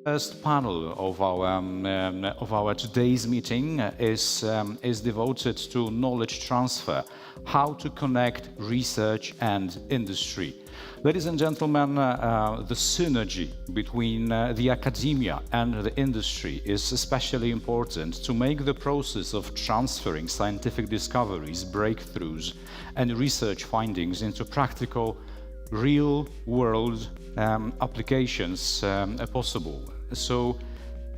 First panel of our today's meeting is devoted to knowledge transfer, how to connect research and industry. Ladies and gentlemen, the synergy between the academia and the industry is especially important to make the process of transferring scientific discoveries, breakthroughs, and research findings into practical, real-world applications possible. So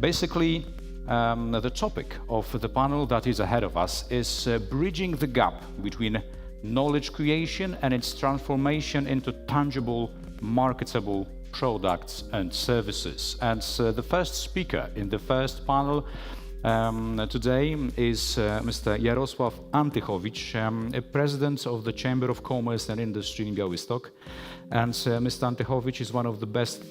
basically, the topic of the panel that is ahead of us is bridging the gap between knowledge creation and its transformation into tangible, marketable products and services. And the first speaker in the first panel today is Mr. Jarosław Antychowicz, President of the Chamber of Commerce and Industry in Białystok. And Mr. Antychowicz is one of the best,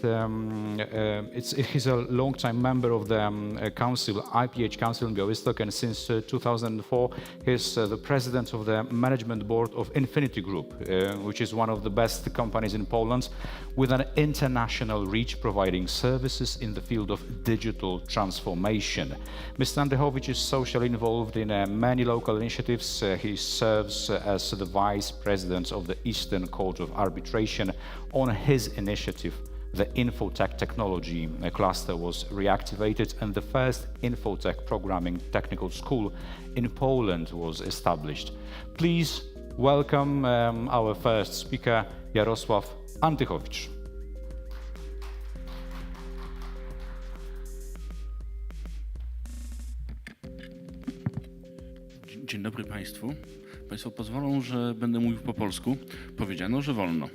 he's a long-time member of the council, IPH Council in Białystok, and since 2004 he's the president of the management board of Infinity Group, which is one of the best companies in Poland with an international reach, providing services in the field of digital transformation. Mr. Antychowicz is socially involved in many local initiatives. He serves as the vice president of the Eastern Court of Arbitration. On his initiative, the Infotech Technology cluster was reactivated and the first Infotech programming technical school in Poland was established. Please welcome our first speaker, Jarosław Antychowicz. Dzień dobry Państwu. Państwo pozwolą, że będę mówił po polsku. Powiedziano, że wolno.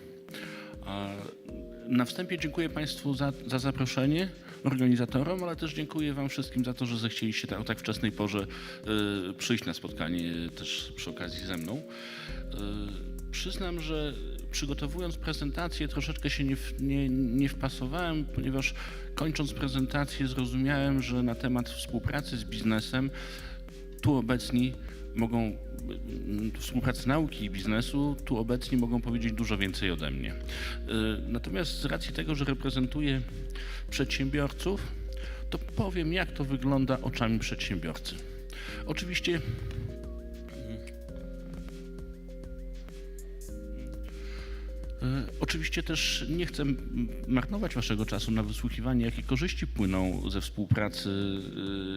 Na wstępie dziękuję Państwu za zaproszenie, organizatorom, ale też dziękuję Wam wszystkim za to, że zechcieliście o tak wczesnej porze przyjść na spotkanie też przy okazji ze mną. Przyznam, że przygotowując prezentację troszeczkę się nie wpasowałem, ponieważ kończąc prezentację zrozumiałem, że na temat współpracy z biznesem tu obecni mogą, współpracy nauki i biznesu, tu obecni mogą powiedzieć dużo więcej ode mnie. Natomiast z racji tego, że reprezentuję przedsiębiorców, to powiem, jak to wygląda oczami przedsiębiorcy. Oczywiście też nie chcę marnować Waszego czasu na wysłuchiwanie, jakie korzyści płyną ze współpracy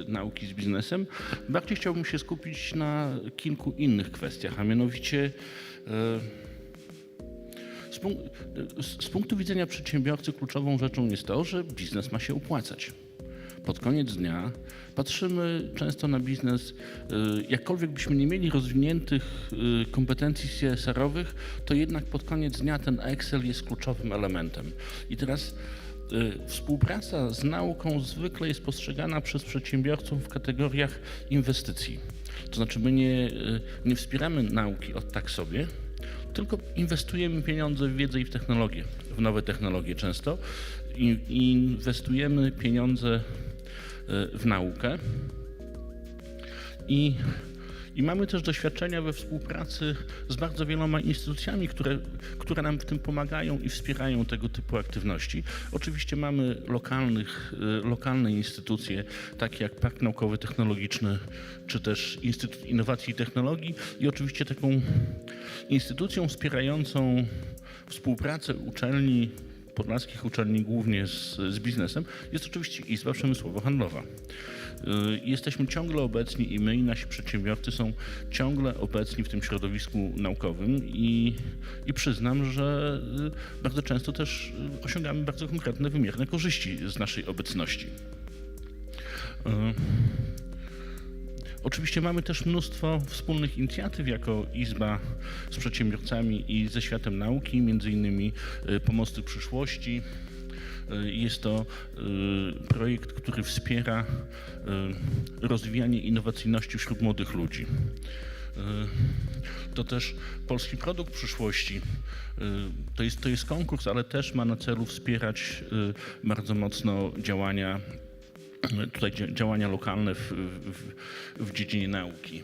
nauki z biznesem. Bardziej chciałbym się skupić na kilku innych kwestiach, a mianowicie z punktu widzenia przedsiębiorcy kluczową rzeczą jest to, że biznes ma się opłacać. Pod koniec dnia patrzymy często na biznes, jakkolwiek byśmy nie mieli rozwiniętych kompetencji CSR-owych, to jednak pod koniec dnia ten Excel jest kluczowym elementem. I teraz współpraca z nauką zwykle jest postrzegana przez przedsiębiorców w kategoriach inwestycji. To znaczy my nie wspieramy nauki od tak sobie, tylko inwestujemy pieniądze w wiedzę i w technologię, w nowe technologie często. Inwestujemy pieniądze w naukę i mamy też doświadczenia we współpracy z bardzo wieloma instytucjami, które nam w tym pomagają i wspierają tego typu aktywności. Oczywiście mamy lokalne instytucje, takie jak Park Naukowy Technologiczny, czy też Instytut Innowacji i Technologii i oczywiście taką instytucją wspierającą współpracę uczelni, podlaskich uczelni głównie z biznesem, jest oczywiście Izba Przemysłowo-Handlowa. Jesteśmy ciągle obecni i my i nasi przedsiębiorcy są ciągle obecni w tym środowisku naukowym i przyznam, że bardzo często też osiągamy bardzo konkretne, wymierne korzyści z naszej obecności. Oczywiście mamy też mnóstwo wspólnych inicjatyw jako Izba z przedsiębiorcami i ze światem nauki, między innymi Pomosty Przyszłości. Jest to projekt, który wspiera rozwijanie innowacyjności wśród młodych ludzi. To też Polski Produkt Przyszłości. To jest konkurs, ale też ma na celu wspierać bardzo mocno działania lokalne w dziedzinie nauki.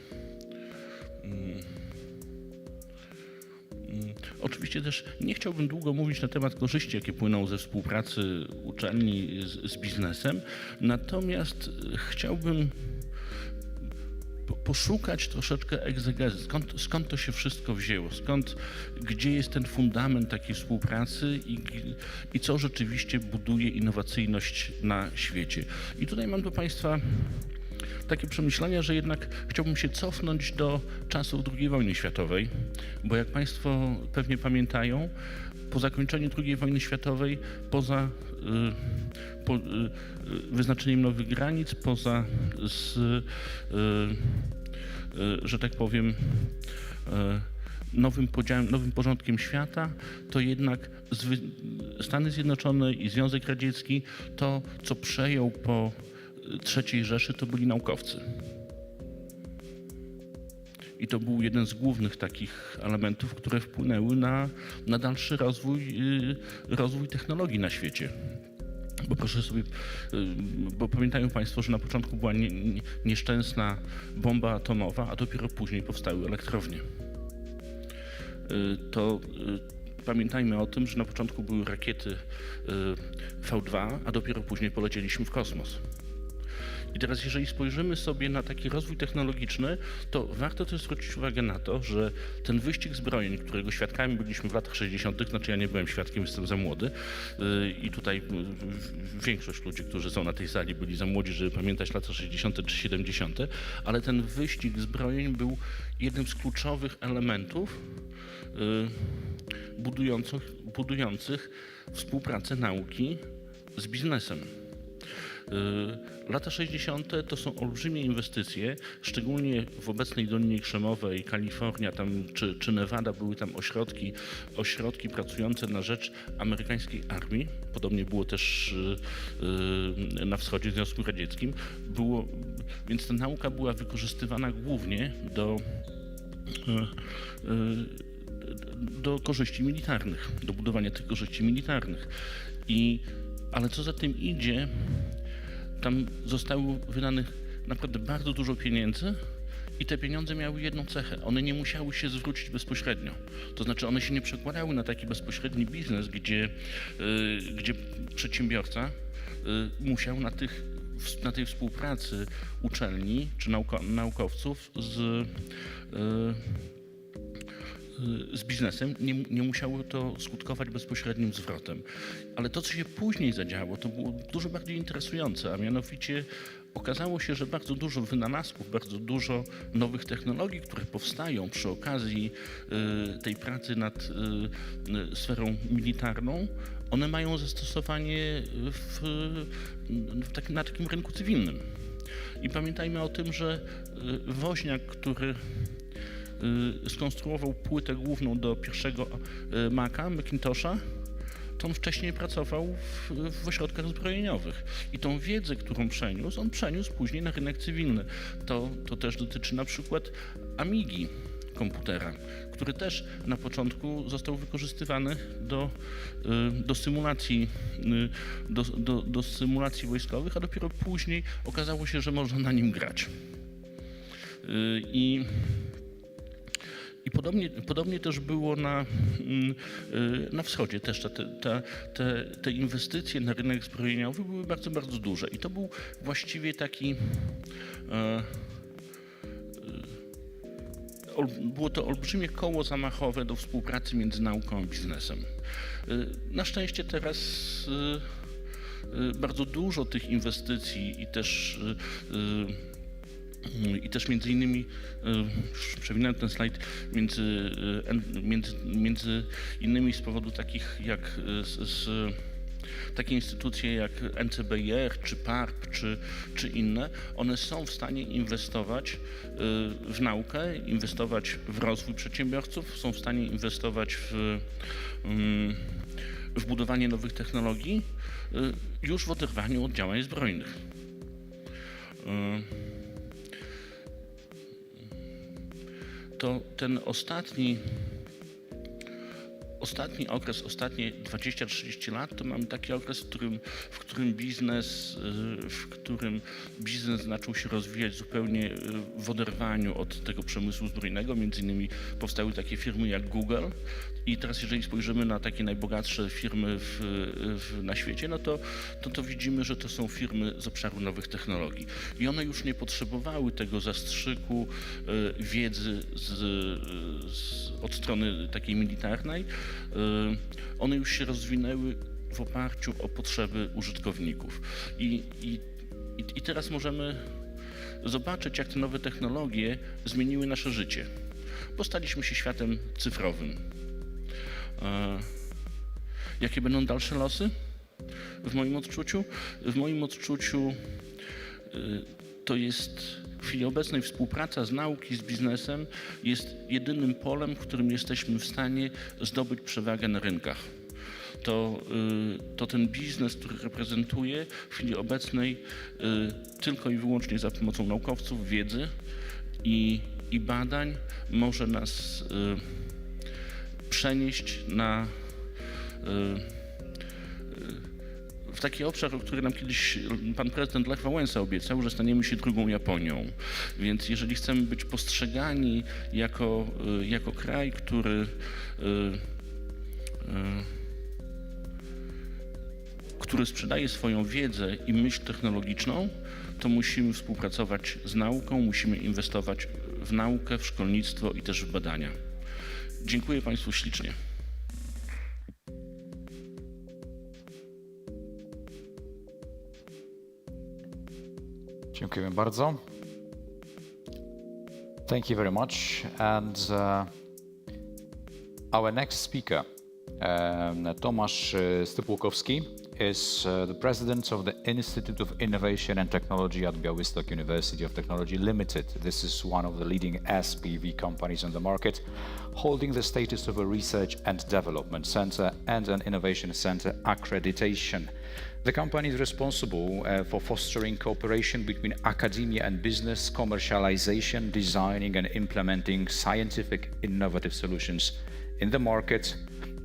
Oczywiście też nie chciałbym długo mówić na temat korzyści, jakie płyną ze współpracy uczelni z biznesem, natomiast chciałbym poszukać troszeczkę egzegezy, skąd to się wszystko wzięło, gdzie jest ten fundament takiej współpracy i co rzeczywiście buduje innowacyjność na świecie. I tutaj mam do Państwa takie przemyślenia, że jednak chciałbym się cofnąć do czasów II wojny światowej, bo jak Państwo pewnie pamiętają, po zakończeniu II wojny światowej, poza wyznaczeniem nowych granic, poza że tak powiem, nowym podziałem, nowym porządkiem świata, to jednak Stany Zjednoczone i Związek Radziecki, to co przejął po III Rzeszy, to byli naukowcy. I to był jeden z głównych takich elementów, które wpłynęły na dalszy rozwój technologii na świecie. Bo proszę sobie, bo pamiętają Państwo, że na początku była nieszczęsna bomba atomowa, a dopiero później powstały elektrownie. To pamiętajmy o tym, że na początku były rakiety V2, a dopiero później polecieliśmy w kosmos. I teraz, jeżeli spojrzymy sobie na taki rozwój technologiczny, to warto też zwrócić uwagę na to, że ten wyścig zbrojeń, którego świadkami byliśmy w latach 60., znaczy ja nie byłem świadkiem, jestem za młody i tutaj większość ludzi, którzy są na tej sali, byli za młodzi, żeby pamiętać lata 60. czy 70., ale ten wyścig zbrojeń był jednym z kluczowych elementów budujących współpracę nauki z biznesem. Lata 60. to są olbrzymie inwestycje, szczególnie w obecnej Dolinie Krzemowej, Kalifornia tam, czy Nevada były tam ośrodki pracujące na rzecz amerykańskiej armii. Podobnie było też na wschodzie w Związku Radzieckim. Więc ta nauka była wykorzystywana głównie do korzyści militarnych, do budowania tych korzyści militarnych. Ale co za tym idzie, tam zostało wydanych naprawdę bardzo dużo pieniędzy i te pieniądze miały jedną cechę. One nie musiały się zwrócić bezpośrednio. To znaczy one się nie przekładały na taki bezpośredni biznes, gdzie przedsiębiorca musiał na tej współpracy uczelni czy naukowców z biznesem, nie musiało to skutkować bezpośrednim zwrotem. Ale to, co się później zadziało, to było dużo bardziej interesujące, a mianowicie okazało się, że bardzo dużo wynalazków, bardzo dużo nowych technologii, które powstają przy okazji tej pracy nad sferą militarną, one mają zastosowanie na takim rynku cywilnym. I pamiętajmy o tym, że woźniak, który skonstruował płytę główną do pierwszego Maca, Macintosha, to on wcześniej pracował w ośrodkach zbrojeniowych. I tą wiedzę, którą on przeniósł później na rynek cywilny. To też dotyczy na przykład Amigi komputera, który też na początku został wykorzystywany do symulacji wojskowych, a dopiero później okazało się, że można na nim grać. I podobnie też było na wschodzie. Też te inwestycje na rynek zbrojeniowy były bardzo, bardzo duże. I to był właściwie taki... Było to olbrzymie koło zamachowe do współpracy między nauką a biznesem. Na szczęście teraz bardzo dużo tych inwestycji i też między innymi, przewinąłem ten slajd, między innymi z powodu takich jak takie instytucje jak NCBR, czy PARP, czy inne, one są w stanie inwestować w naukę, inwestować w rozwój przedsiębiorców, są w stanie inwestować w budowanie nowych technologii już w oderwaniu od działań zbrojnych. To ten ostatni ostatni okres, ostatnie 20-30 lat, to mamy taki okres, w którym biznes zaczął się rozwijać zupełnie w oderwaniu od tego przemysłu zbrojnego. Między innymi powstały takie firmy jak Google. I teraz jeżeli spojrzymy na takie najbogatsze firmy na świecie, no to widzimy, że to są firmy z obszaru nowych technologii. I one już nie potrzebowały tego zastrzyku wiedzy od strony takiej militarnej. One już się rozwinęły w oparciu o potrzeby użytkowników. I teraz możemy zobaczyć, jak te nowe technologie zmieniły nasze życie. Bo staliśmy się światem cyfrowym. Jakie będą dalsze losy w moim odczuciu? W moim odczuciu to jest w chwili obecnej współpraca z nauki, z biznesem jest jedynym polem, w którym jesteśmy w stanie zdobyć przewagę na rynkach. To ten biznes, który reprezentuję w chwili obecnej tylko i wyłącznie za pomocą naukowców, wiedzy i badań może nas przenieść w taki obszar, o który nam kiedyś pan prezydent Lech Wałęsa obiecał, że staniemy się drugą Japonią. Więc jeżeli chcemy być postrzegani jako kraj, który sprzedaje swoją wiedzę i myśl technologiczną, to musimy współpracować z nauką, musimy inwestować w naukę, w szkolnictwo i też w badania. Dziękuję Państwu ślicznie. Dziękujemy bardzo. Thank you very much. And our next speaker, Tomasz Stypułkowski, is the president of the Institute of Innovation and Technology at Białystok University of Technology Limited. This is one of the leading SPV companies on the market, holding the status of a research and development center and an innovation center accreditation. The company is responsible for fostering cooperation between academia and business, commercialization, designing and implementing scientific innovative solutions in the market.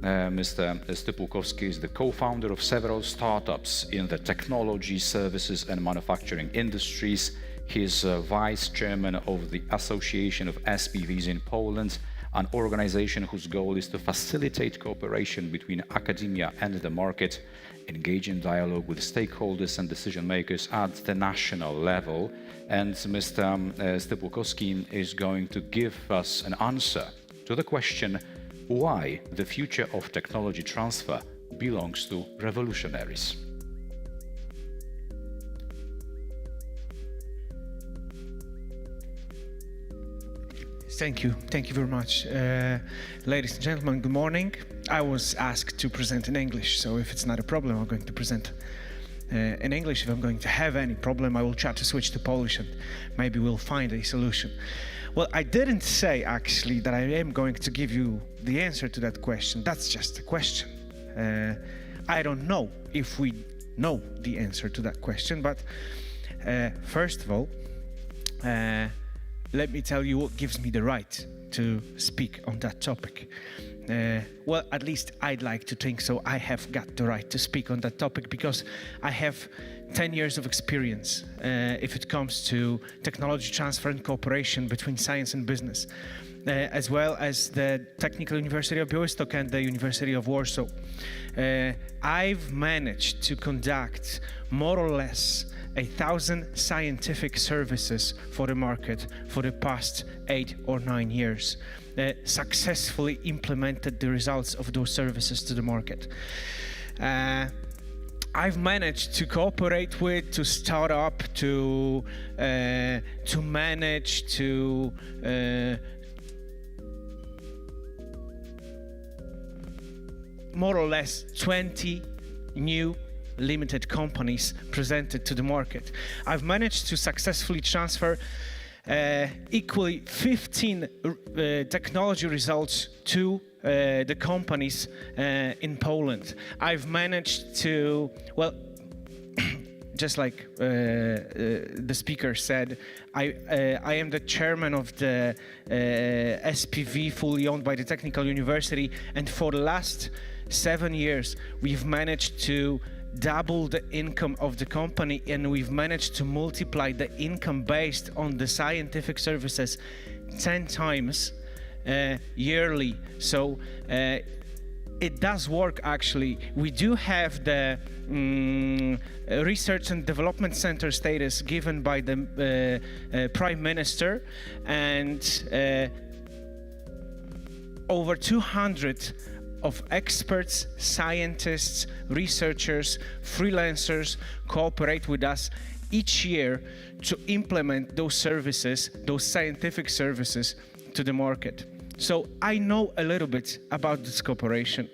Mr. Stypułkowski is the co-founder of several startups in the technology, services and manufacturing industries. He is vice chairman of the Association of SPVs in Poland, an organization whose goal is to facilitate cooperation between academia and the market, engage in dialogue with stakeholders and decision makers at the national level. And Mr. Stypułkowski is going to give us an answer to the question why the future of technology transfer belongs to revolutionaries. Thank you very much. Ladies and gentlemen, good morning. I was asked to present in English, so if it's not a problem, I'm going to present in English. If I'm going to have any problem, I will try to switch to Polish and maybe we'll find a solution. Well, I didn't say actually that I am going to give you the answer to that question. That's just a question. I don't know if we know the answer to that question, but first of all, let me tell you what gives me the right to speak on that topic. Well, at least I'd like to think so. I have got the right to speak on that topic because I have 10 years of experience if it comes to technology transfer and cooperation between science and business, as well as the Technical University of Białystok and the University of Warsaw. I've managed to conduct more or less 1,000 scientific services for the market for the past 8 or 9 years. Successfully implemented the results of those services to the market. I've managed to cooperate with, to start up, to manage, to more or less 20 new limited companies presented to the market. I've managed to successfully transfer equally 15 technology results to the companies in Poland. I've managed to, well, just like the speaker said, I am the chairman of the SPV, fully owned by the Technical University, and for the last 7 years, we've managed to double the income of the company, and we've managed to multiply the income based on the scientific services 10 times yearly. So it does work, actually. We do have the Research and Development Center status given by the Prime Minister, and over 200 of experts, scientists, researchers, freelancers cooperate with us each year to implement those services, those scientific services, to the market. So I know a little bit about this cooperation.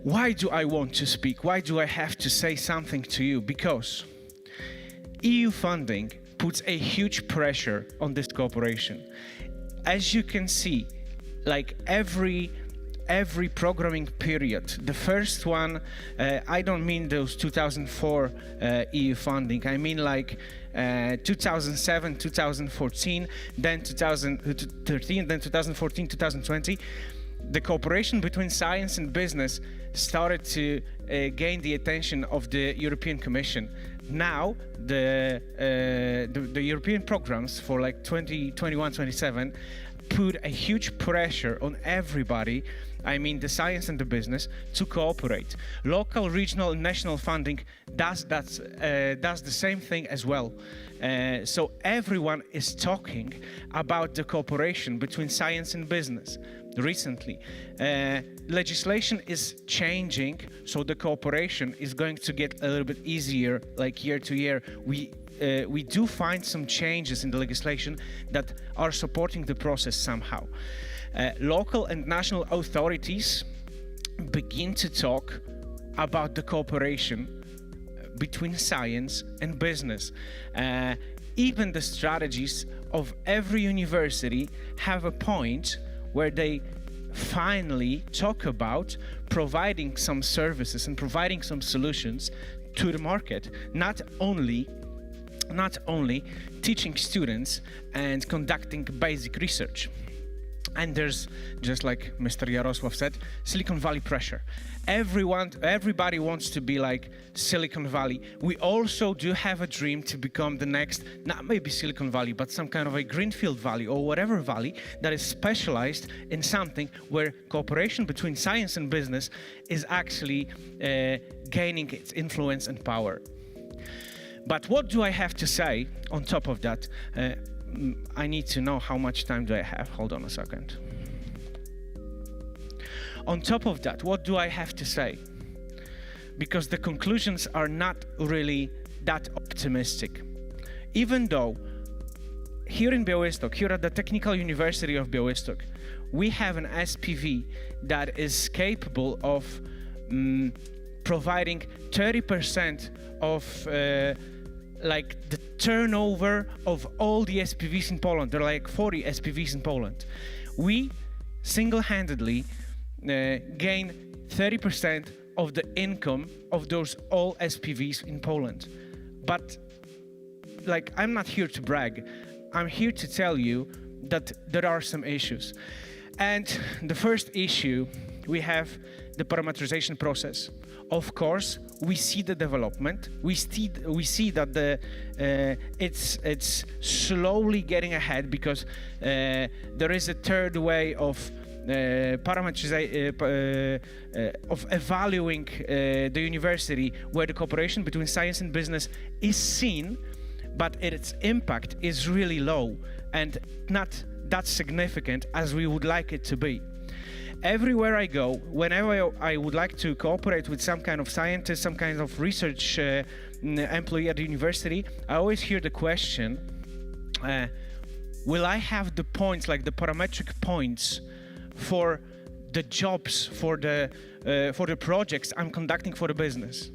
Why do I want to speak? Why do I have to say something to you? Because EU funding puts a huge pressure on this cooperation. As you can see, like every programming period, the first one, I don't mean those 2004 EU funding, I mean like 2007, 2014, then 2013, then 2014, 2020, the cooperation between science and business started to gain the attention of the European Commission. Now, the European programs for like 2021-27 put a huge pressure on everybody, I mean the science and the business, to cooperate. Local, regional, and national funding does the same thing as well. So everyone is talking about the cooperation between science and business. Recently, legislation is changing, so the cooperation is going to get a little bit easier, like year to year. We do find some changes in the legislation that are supporting the process somehow. Local and national authorities begin to talk about the cooperation between science and business. Even the strategies of every university have a point where they finally talk about providing some services and providing some solutions to the market, not only teaching students and conducting basic research. And there's, just like Mr. Jarosław said, Silicon Valley pressure. Everybody wants to be like Silicon Valley. We also do have a dream to become the next, not maybe Silicon Valley, but some kind of a greenfield valley or whatever valley that is specialized in something where cooperation between science and business is actually gaining its influence and power. But what do I have to say on top of that? I need to know how much time do I have. Hold on a second. On top of that, what do I have to say? Because the conclusions are not really that optimistic. Even though here in Białystok, here at the Technical University of Białystok, we have an SPV that is capable of providing 30% of like the turnover of all the SPVs in Poland. There are like 40 SPVs in Poland. We single-handedly gain 30% of the income of those all SPVs in Poland. But like, I'm not here to brag. I'm here to tell you that there are some issues. And the first issue, we have the parameterization process. Of course, we see the development. We see that it's slowly getting ahead because there is a third way of of evaluating the university, where the cooperation between science and business is seen, but its impact is really low and not that significant as we would like it to be. Everywhere I go, whenever I would like to cooperate with some kind of scientist, some kind of research employee at the university, I always hear the question, will I have the points, like the parametric points, for the jobs, for the projects I'm conducting for the business?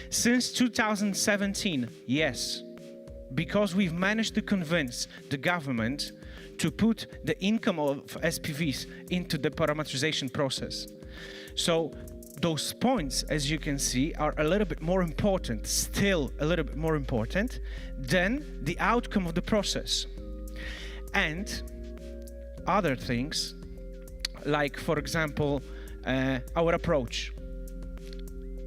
Since 2017, yes, because we've managed to convince the government to put the income of SPVs into the parameterization process. So those points, as you can see, are a little bit more important, still a little bit more important than the outcome of the process. And other things, like, for example, our approach.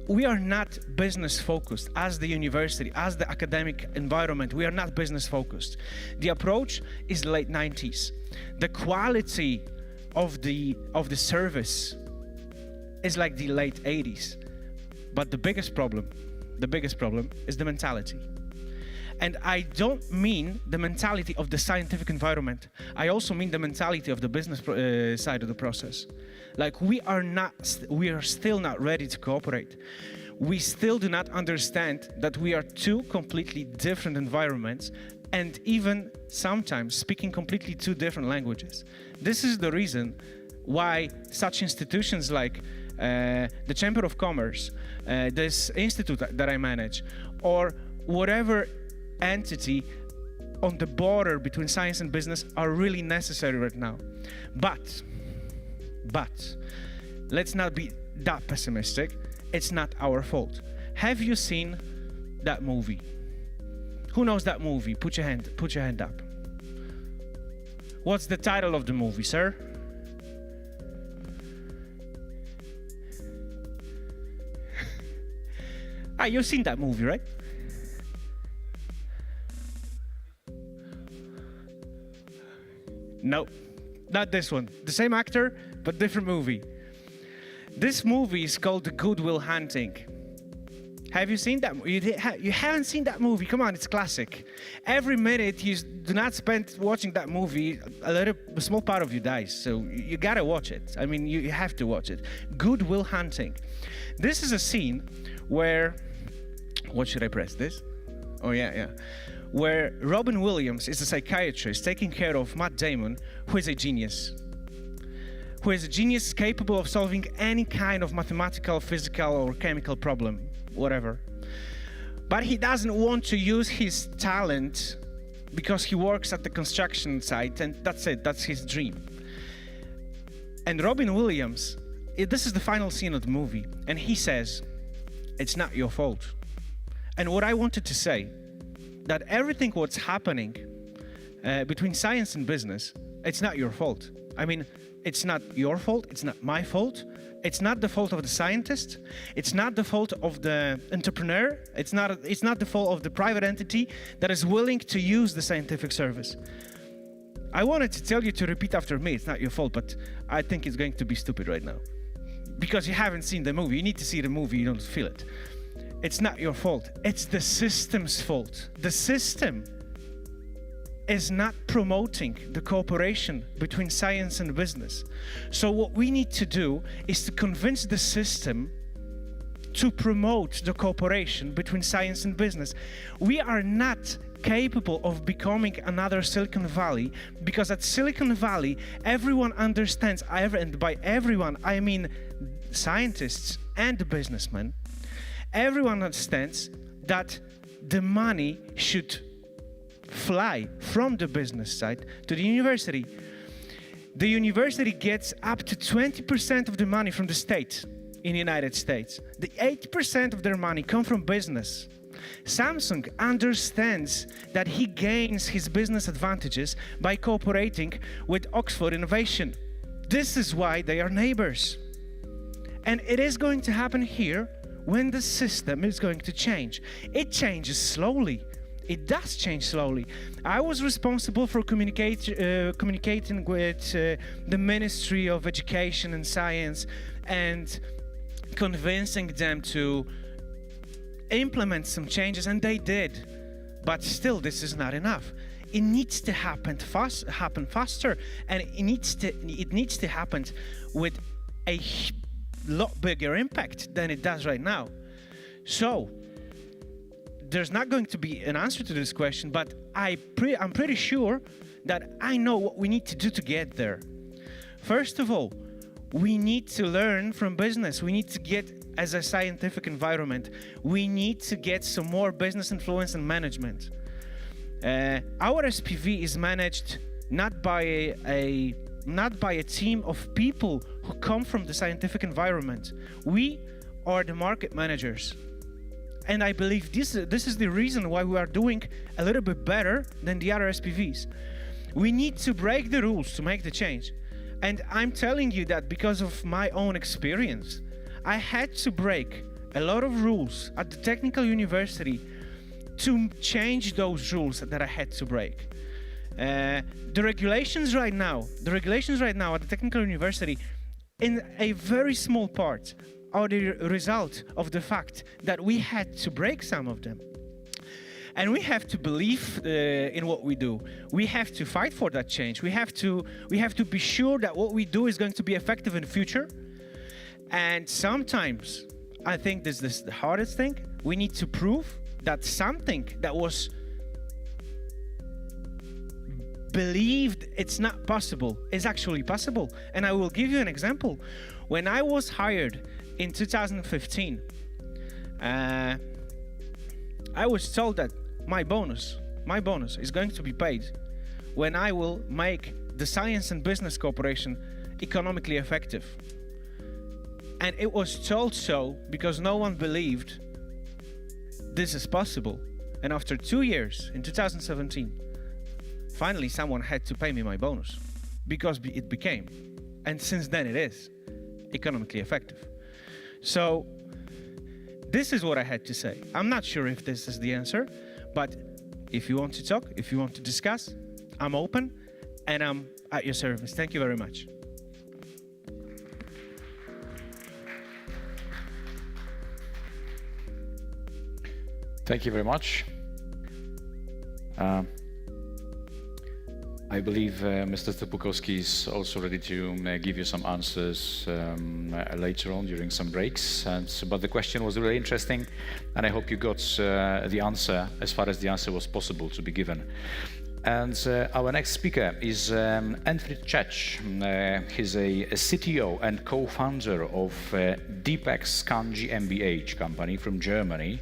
We are not business focused as the university, as the academic environment. We are not business focused. The approach is late 90s. The quality of the service is like the late 80s. But the biggest problem is the mentality. And I don't mean the mentality of the scientific environment. I also mean the mentality of the business side of the process. Like, we are still not ready to cooperate. We still do not understand that we are two completely different environments, and even sometimes speaking completely two different languages. This is the reason why such institutions like the Chamber of Commerce, this institute that I manage, or whatever entity on the border between science and business are really necessary right now. But let's not be that pessimistic. It's not our fault. Have you seen that movie? Who knows that movie? Put your hand up. What's the title of the movie, sir? You've seen that movie, right? No, not this one. The same actor, but different movie. This movie is called The Good Will Hunting. Have you seen that? You haven't seen that movie? Come on, it's classic. Every minute you do not spend watching that movie, a small part of you dies. So you gotta watch it. I mean, you have to watch it. Good Will Hunting. This is a scene where, what should I press? This? Oh yeah. Where Robin Williams is a psychiatrist taking care of Matt Damon, who is a genius. Who is a genius capable of solving any kind of mathematical, physical, or chemical problem, whatever. But he doesn't want to use his talent because he works at the construction site, and that's it, that's his dream. And Robin Williams, this is the final scene of the movie, and he says, "It's not your fault." And what I wanted to say, that everything what's happening between science and business, it's not your fault. I mean, it's not your fault, it's not my fault, it's not the fault of the scientist, it's not the fault of the entrepreneur, it's not the fault of the private entity that is willing to use the scientific service. I wanted to tell you to repeat after me, it's not your fault, but I think it's going to be stupid right now. Because you haven't seen the movie, you need to see the movie, you don't feel it. It's not your fault, it's the system's fault. The system is not promoting the cooperation between science and business. So what we need to do is to convince the system to promote the cooperation between science and business. We are not capable of becoming another Silicon Valley, because at Silicon Valley, everyone understands, and by everyone, I mean scientists and businessmen, everyone understands that the money should fly from the business side to the university. The university gets up to 20% of the money from the state in the United States. The 80% of their money come from business. Samsung understands that he gains his business advantages by cooperating with Oxford Innovation. This is why they are neighbors. And it is going to happen here when the system is going to change. It changes slowly. It does change slowly. I was responsible for communicating with the Ministry of Education and Science and convincing them to implement some changes, and they did. But still, this is not enough. It needs to happen faster, and it needs to happen with a lot bigger impact than it does right now. So there's not going to be an answer to this question, but I'm pretty sure that I know what we need to do to get there. First of all, we need to learn from business. We need to get, as a scientific environment, we need to get some more business influence and management. Our SPV is managed not by a team of people who come from the scientific environment. We are the market managers. And I believe this is the reason why we are doing a little bit better than the other SPVs. We need to break the rules to make the change. And I'm telling you that because of my own experience. I had to break a lot of rules at the technical university to change those rules that I had to break. The regulations right now at the technical university, in a very small part, are the result of the fact that we had to break some of them. And we have to believe in what we do. We have to fight for that change. We have to be sure that what we do is going to be effective in the future. And sometimes, I think this is the hardest thing, we need to prove that something that was believed it's not possible is actually possible. And I will give you an example. When I was hired in 2015, I was told that my bonus is going to be paid when I will make the science and business cooperation economically effective. And it was told so because no one believed this is possible. And after 2 years, in 2017, finally someone had to pay me my bonus because it became, and since then it is, economically effective. So this is what I had to say. I'm not sure if this is the answer, but if you want to talk, if you want to discuss, I'm open and I'm at your service. Thank you very much. Thank you very much. I believe Mr. Stupukowski is also ready to give you some answers later on during some breaks. But the question was really interesting, and I hope you got the answer as far as the answer was possible to be given. And our next speaker is Enfrid Czech. He's a CTO and co-founder of Deepex Scan GmbH company from Germany.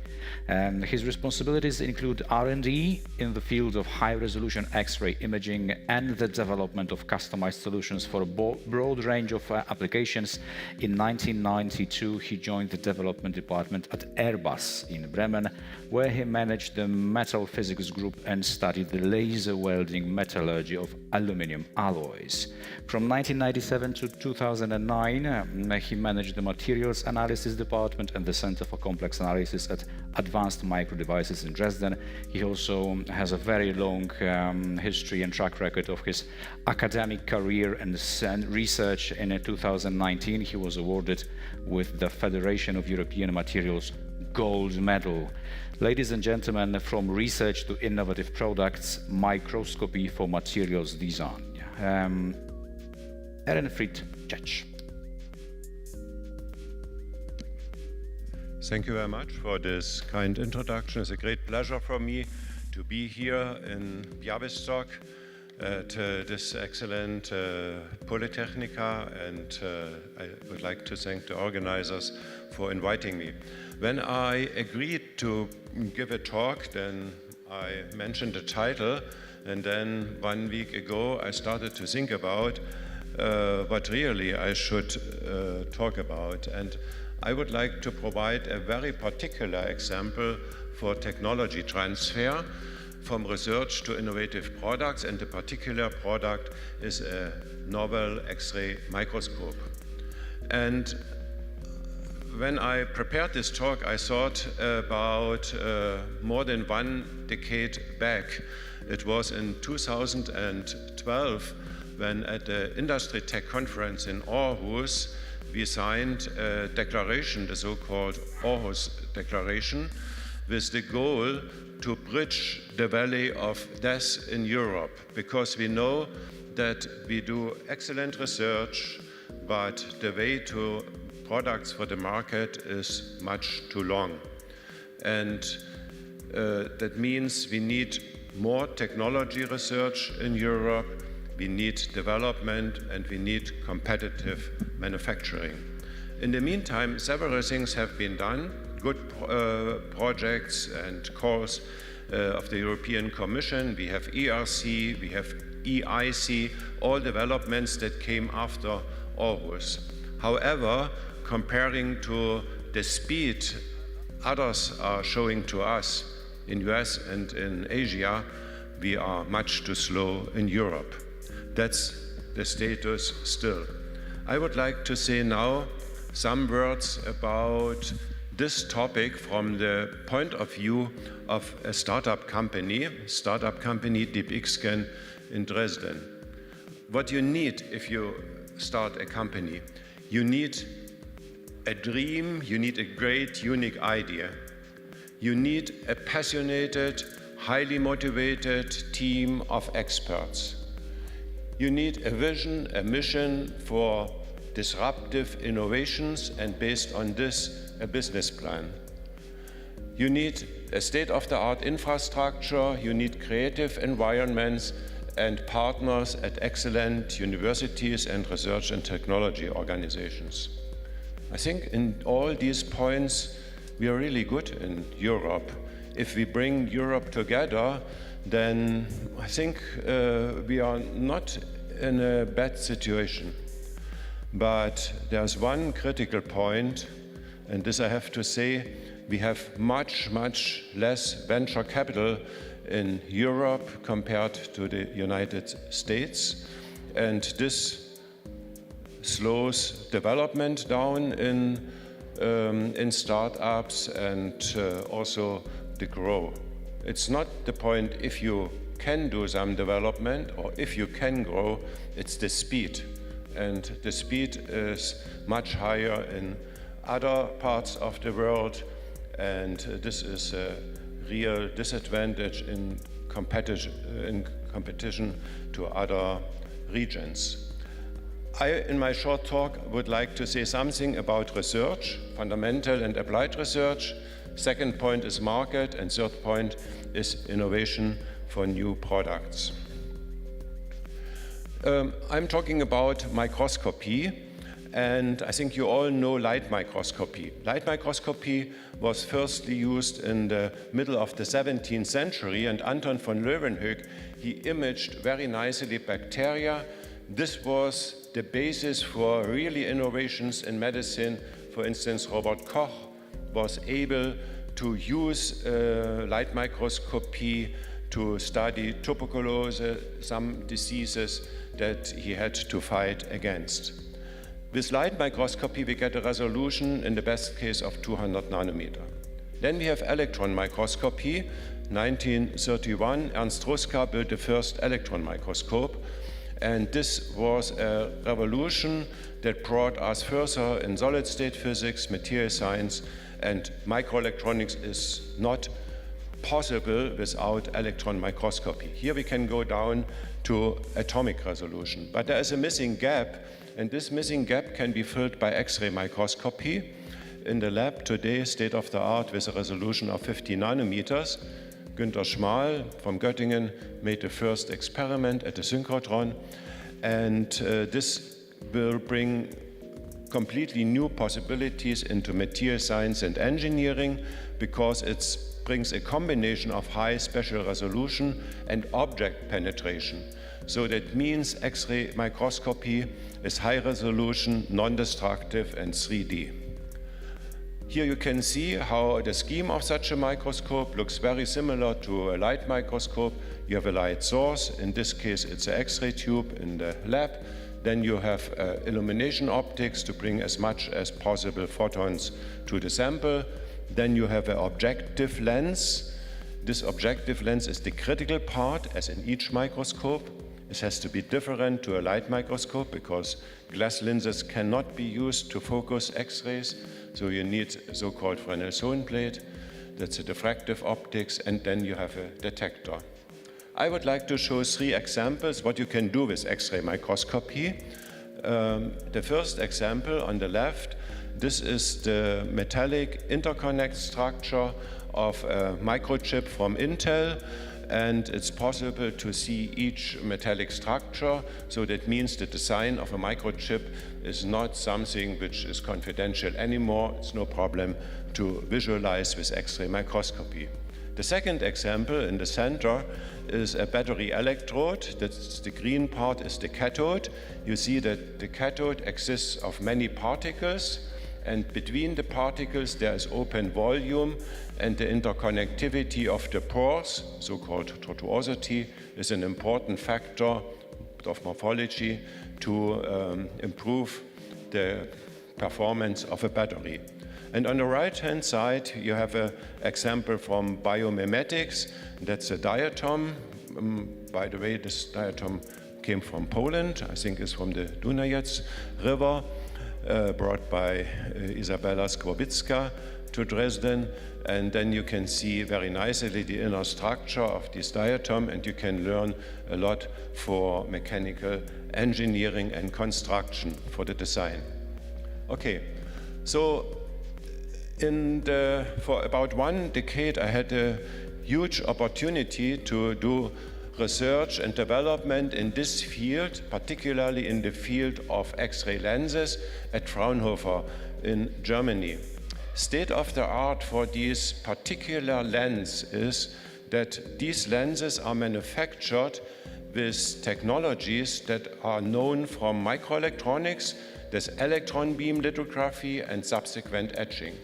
And his responsibilities include R&D in the field of high-resolution X-ray imaging and the development of customized solutions for a broad range of applications. In 1992, he joined the development department at Airbus in Bremen, where he managed the metal physics group and studied the laser welding metallurgy of aluminum alloys. From 1997 to 2009, he managed the materials analysis department and the Center for Complex Analysis at Advanced Micro Devices in Dresden. He also has a very long history and track record of his academic career and research. In 2019, he was awarded with the Federation of European Materials Gold Medal. Ladies and gentlemen, from research to innovative products, microscopy for materials design. Enfrid Czech. Thank you very much for this kind introduction. It's a great pleasure for me to be here in Białystok at this excellent Politechnika, and I would like to thank the organizers for inviting me. When I agreed to give a talk, then I mentioned the title, and then 1 week ago I started to think about what really I should talk about. And I would like to provide a very particular example for technology transfer from research to innovative products, and the particular product is a novel X-ray microscope. And when I prepared this talk, I thought about more than 1 decade back. It was in 2012 when at the Industry Tech Conference in Aarhus, we signed a declaration, the so-called Aarhus Declaration, with the goal to bridge the valley of death in Europe, because we know that we do excellent research, but the way to products for the market is much too long. And that means we need more technology research in Europe, we need development, and we need competitive manufacturing. In the meantime, several things have been done, good projects and calls of the European Commission. We have ERC, we have EIC, all developments that came after Aarhus. However, comparing to the speed others are showing to us in US and in Asia, we are much too slow in Europe. That's the status still. I would like to say now some words about this topic from the point of view of a startup company Deep Xgen in Dresden. What you need if you start a company, you need a dream, you need a great, unique idea. You need a passionate, highly motivated team of experts. You need a vision, a mission for disruptive innovations, and based on this, a business plan. You need a state-of-the-art infrastructure, you need creative environments and partners at excellent universities and research and technology organizations. I think in all these points, we are really good in Europe. If we bring Europe together, then I think we are not in a bad situation. But there's one critical point, and this I have to say, we have much, much less venture capital in Europe compared to the United States. And this slows development down in startups and also the growth. It's not the point if you can do some development or if you can grow, it's the speed. And the speed is much higher in other parts of the world, and this is a real disadvantage in competition to other regions. In my short talk, would like to say something about research, fundamental and applied research. Second point is market, and third point is innovation for new products. I'm talking about microscopy, and I think you all know light microscopy. Light microscopy was firstly used in the middle of the 17th century, and Anton von Leeuwenhoek, he imaged very nicely bacteria. This was the basis for really innovations in medicine. For instance, Robert Koch was able to use light microscopy to study tuberculosis, some diseases that he had to fight against. With light microscopy, we get a resolution in the best case of 200 nanometer. Then we have electron microscopy. 1931, Ernst Ruska built the first electron microscope, and this was a revolution that brought us further in solid-state physics, material science, and microelectronics is not possible without electron microscopy. Here we can go down to atomic resolution, but there is a missing gap, and this missing gap can be filled by X-ray microscopy. In the lab today, state-of-the-art with a resolution of 50 nanometers. Günter Schmal from Göttingen made the first experiment at the synchrotron, and this will bring completely new possibilities into material science and engineering, because it brings a combination of high spatial resolution and object penetration. So that means X-ray microscopy is high resolution, non-destructive, and 3D. Here you can see how the scheme of such a microscope looks very similar to a light microscope. You have a light source, in this case it's an X-ray tube in the lab. Then you have illumination optics to bring as much as possible photons to the sample. Then you have an objective lens. This objective lens is the critical part, as in each microscope. It has to be different to a light microscope because glass lenses cannot be used to focus X-rays. So you need a so-called Fresnel plate. That's a diffractive optics, and then you have a detector. I would like to show 3 examples what you can do with X-ray microscopy. The first example on the left, this is the metallic interconnect structure of a microchip from Intel, and it's possible to see each metallic structure. So that means the design of a microchip is not something which is confidential anymore. It's no problem to visualize with X-ray microscopy. The second example in the center is a battery electrode. That's the green part is the cathode. You see that the cathode exists of many particles, and between the particles there is open volume, and the interconnectivity of the pores, so-called tortuosity, is an important factor of morphology to improve the performance of a battery. And on the right-hand side, you have an example from biomimetics. That's a diatom. By the way, this diatom came from Poland. I think it's from the Dunajec River, brought by Izabela Skłobicka to Dresden. And then you can see very nicely the inner structure of this diatom, and you can learn a lot for mechanical engineering and construction for the design. Okay, so for about 1 decade, I had a huge opportunity to do research and development in this field, particularly in the field of X-ray lenses at Fraunhofer in Germany. State of the art for this particular lens is that these lenses are manufactured with technologies that are known from microelectronics, there's electron beam lithography and subsequent etching.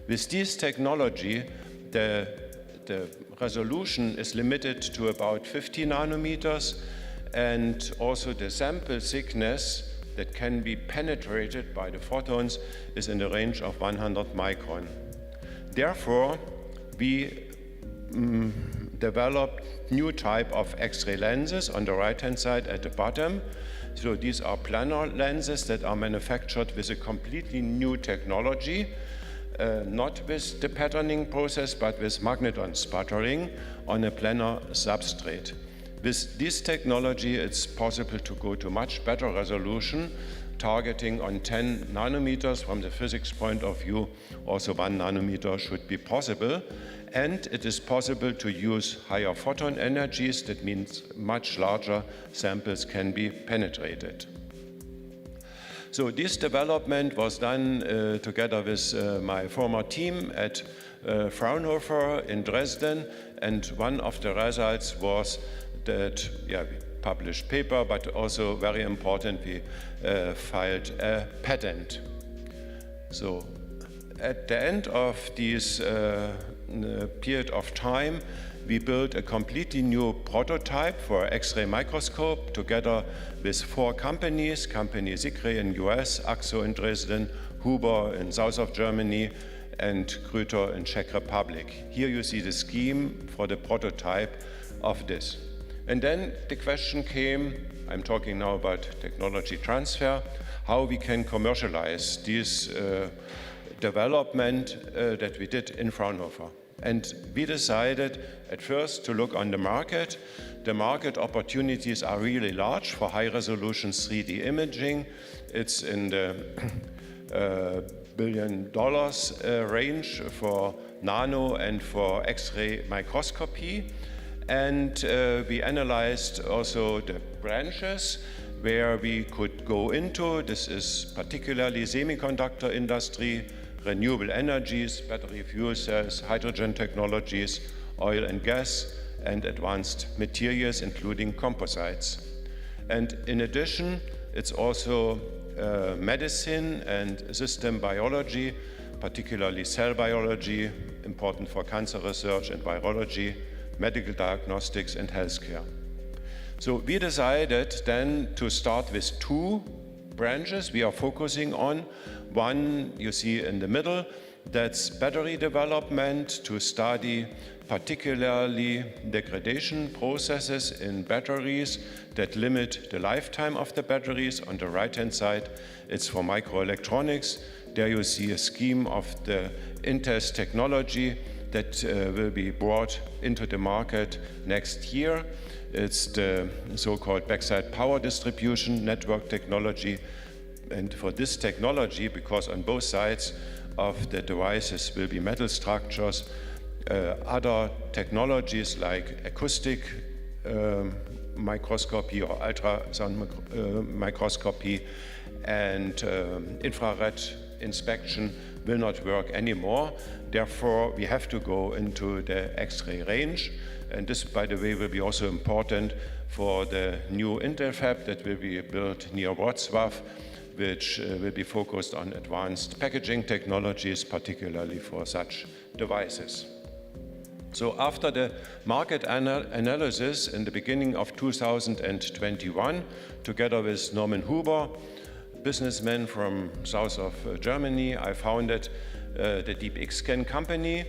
With this technology, the resolution is limited to about 50 nanometers, and also the sample thickness that can be penetrated by the photons is in the range of 100 micron. Therefore, we developed new type of X-ray lenses on the right-hand side at the bottom. So these are planar lenses that are manufactured with a completely new technology, not with the patterning process, but with magneton sputtering on a planar substrate. With this technology, it's possible to go to much better resolution, targeting on 10 nanometers. From the physics point of view, also 1 nanometer should be possible. And it is possible to use higher photon energies. That means much larger samples can be penetrated. So this development was done together with my former team at Fraunhofer in Dresden, and one of the results was that we published paper, but also very important, we filed a patent. So at the end of this period of time, we built a completely new prototype for X-ray microscope together with 4 companies, Sigre in US, AXO in Dresden, Huber in south of Germany, and Krüter in Czech Republic. Here you see the scheme for the prototype of this. And then the question came, I'm talking now about technology transfer, how we can commercialize this development that we did in Fraunhofer. And we decided at first to look on the market. The market opportunities are really large for high-resolution 3D imaging. It's in the $1 billion range for nano and for X-ray microscopy. And we analyzed also the branches where we could go into. This is particularly semiconductor industry, renewable energies, battery fuel cells, hydrogen technologies, oil and gas, and advanced materials, including composites. And in addition, it's also medicine and system biology, particularly cell biology, important for cancer research and virology, medical diagnostics and healthcare. So we decided then to start with 2 branches we are focusing on. One you see in the middle, that's battery development to study particularly degradation processes in batteries that limit the lifetime of the batteries. On the right-hand side, it's for microelectronics. There you see a scheme of the Intes technology that will be brought into the market next year. It's the so-called backside power distribution network technology. And for this technology, because on both sides of the devices will be metal structures, other technologies like acoustic microscopy or ultrasound microscopy and infrared inspection will not work anymore. Therefore, we have to go into the X-ray range. And this, by the way, will be also important for the new Intel fab that will be built near Wrocław, which will be focused on advanced packaging technologies, particularly for such devices. So after the market analysis in the beginning of 2021, together with Norman Huber, businessman from south of Germany, I founded the DeepXscan company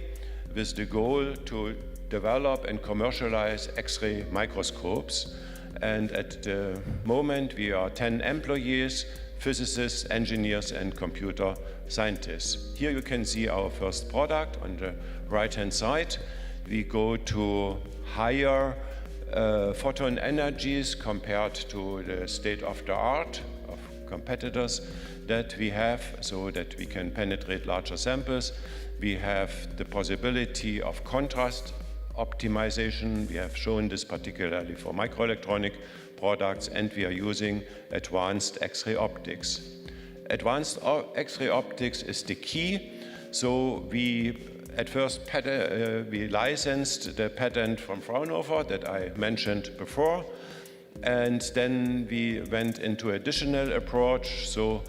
with the goal to develop and commercialize X-ray microscopes. And at the moment, we are 10 employees, physicists, engineers, and computer scientists. Here you can see our first product on the right-hand side. We go to higher photon energies compared to the state-of-the-art of competitors that we have, so that we can penetrate larger samples. We have the possibility of contrast optimization. We have shown this particularly for microelectronic products, and we are using advanced X-ray optics. Advanced X-ray optics is the key. So we at first we licensed the patent from Fraunhofer that I mentioned before, and then we went into additional approach. So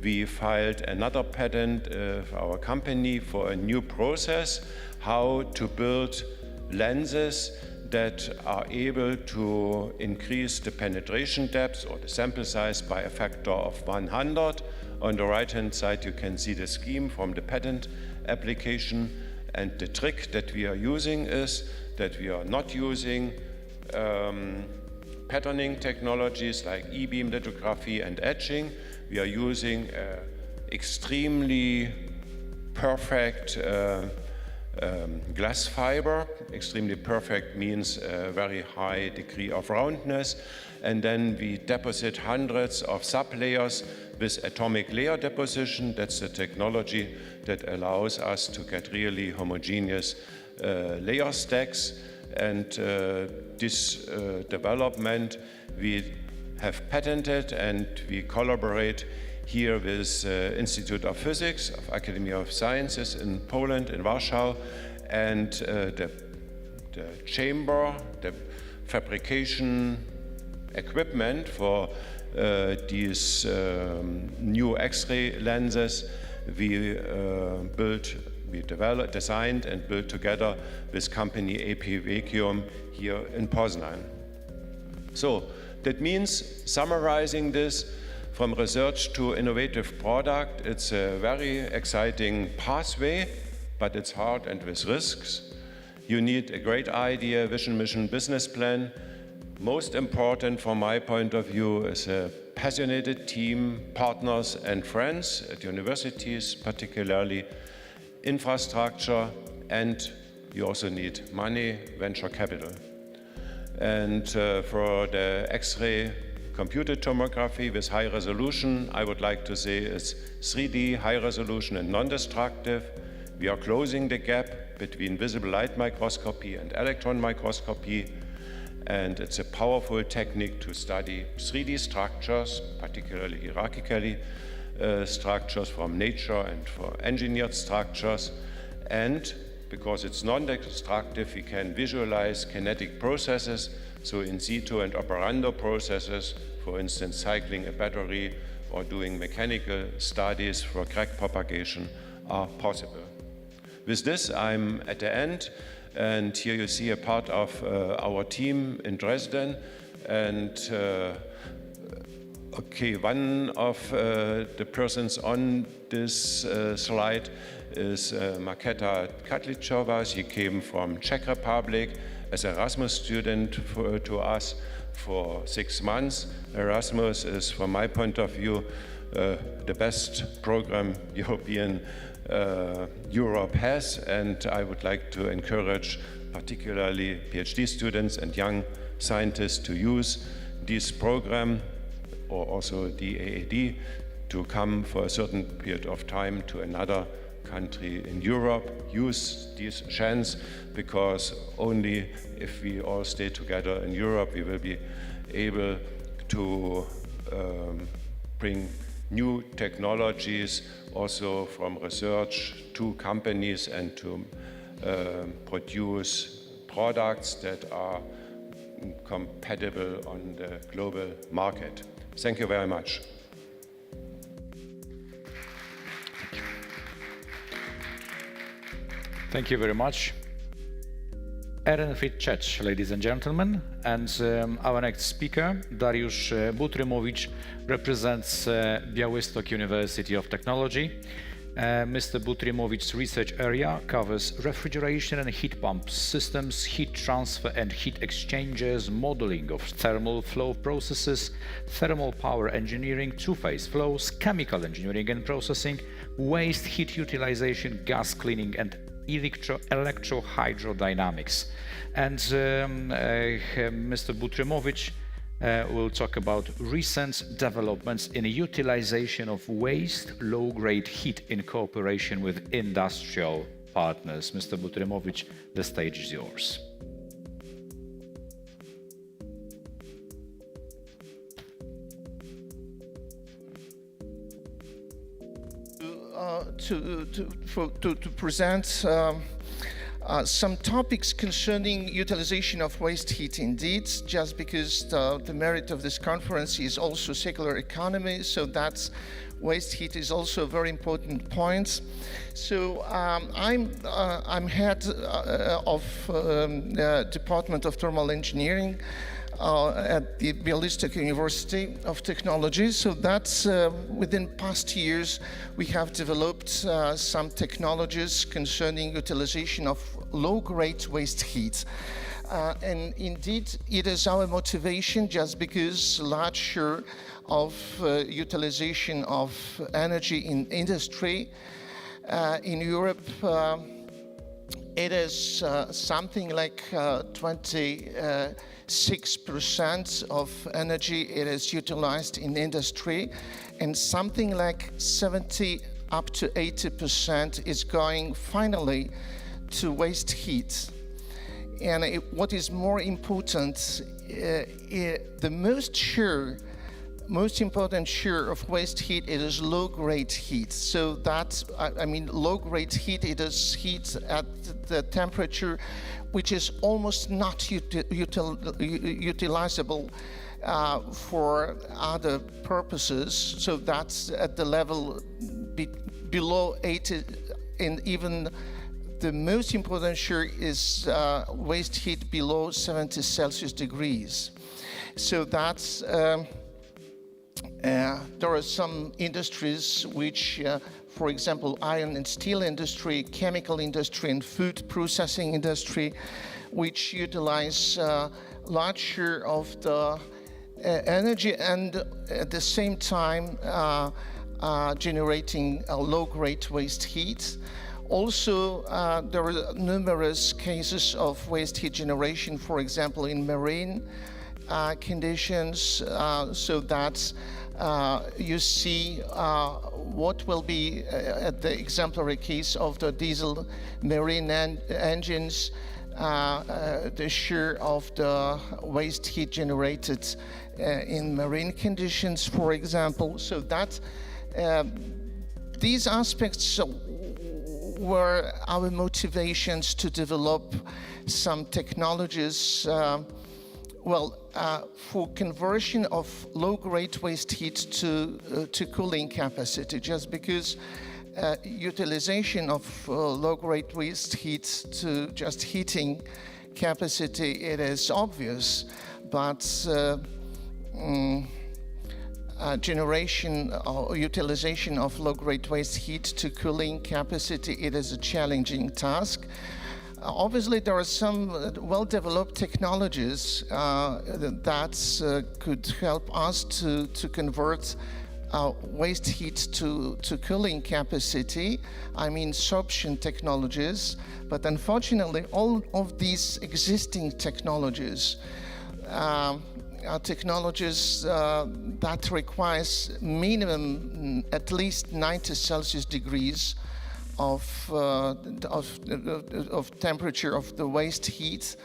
we filed another patent for our company for a new process, how to build lenses that are able to increase the penetration depth or the sample size by a factor of 100. On the right-hand side, you can see the scheme from the patent application. And the trick that we are using is that we are not using patterning technologies like E-beam lithography and etching. We are using extremely perfect glass fiber. Extremely perfect means a very high degree of roundness. And then we deposit hundreds of sublayers with atomic layer deposition. That's the technology that allows us to get really homogeneous layer stacks. And this development we have patented, and we collaborate here with Institute of Physics of Academy of Sciences in Poland, in Warsaw, and the chamber, the fabrication equipment for these new X-ray lenses we designed and built together with company AP Vacuum here in Poznan. So that means, summarizing this, from research to innovative product, it's a very exciting pathway, but it's hard and with risks. You need a great idea, vision, mission, business plan. Most important from my point of view is a passionate team, partners and friends at universities, particularly infrastructure, and you also need money, venture capital. And for the X-ray computed tomography with high resolution, I would like to say it's 3D, high resolution and non-destructive. We are closing the gap between visible light microscopy and electron microscopy. And it's a powerful technique to study 3D structures, particularly hierarchically structures from nature and for engineered structures. And because it's non-destructive, we can visualize kinetic processes, so in situ and operando processes, for instance, cycling a battery or doing mechanical studies for crack propagation are possible. With this, I'm at the end. And here you see a part of our team in Dresden. And one of the persons on this slide is Markéta Katličová. She came from Czech Republic as an Erasmus student to us for 6 months. Erasmus is, from my point of view, the best program Europe has, and I would like to encourage particularly PhD students and young scientists to use this program, or also the AAD, to come for a certain period of time to another country in Europe. Use this chance, because only if we all stay together in Europe we will be able to bring new technologies, also from research to companies, and to produce products that are compatible on the global market. Thank you very much. Thank you very much. Eren Fitchech, ladies and gentlemen, and our next speaker, Dariusz Butrymowicz, represents Białystok University of Technology. Mr. Butrymowicz's research area covers refrigeration and heat pump systems, heat transfer and heat exchangers, modeling of thermal flow processes, thermal power engineering, two-phase flows, chemical engineering and processing, waste heat utilization, gas cleaning, and electro-hydrodynamics. And Mr. Butrymowicz will talk about recent developments in utilization of waste low-grade heat in cooperation with industrial partners. Mr. Butrymowicz, the stage is yours. To present some topics concerning utilization of waste heat indeed, just because the merit of this conference is also circular economy, so that's waste heat is also a very important point. So I'm head of Department of Thermal Engineering at the Białystok University of Technology. So that's within past years we have developed some technologies concerning utilization of low-grade waste heat. And indeed it is our motivation, just because large share of utilization of energy in industry in Europe, it is something like 26% of energy it is utilized in industry, and something like 70 up to 80% is going finally to waste heat. And what is more important, the most important share of waste heat, it is low-grade heat. So that, I mean, low-grade heat, it is heat at the temperature which is almost not utilizable for other purposes. So that's at the level below 80, and even the most important share is waste heat below 70 Celsius degrees. So that's there are some industries which, for example, iron and steel industry, chemical industry, and food processing industry, which utilize large share of the energy, and at the same time generating a low-grade waste heat. Also, there are numerous cases of waste heat generation, for example, in marine conditions, so that you see what will be the exemplary case of the diesel marine engines, the share of the waste heat generated in marine conditions, for example. So that these aspects were our motivations to develop some technologies for conversion of low-grade waste heat to cooling capacity, just because utilization of low-grade waste heat to just heating capacity, it is obvious, but generation or utilization of low-grade waste heat to cooling capacity, it is a challenging task. Obviously, there are some well-developed technologies that could help us to convert waste heat to cooling capacity. I mean, sorption technologies. But unfortunately, all of these existing technologies are technologies that requires minimum at least 90 Celsius degrees of temperature of the waste heat,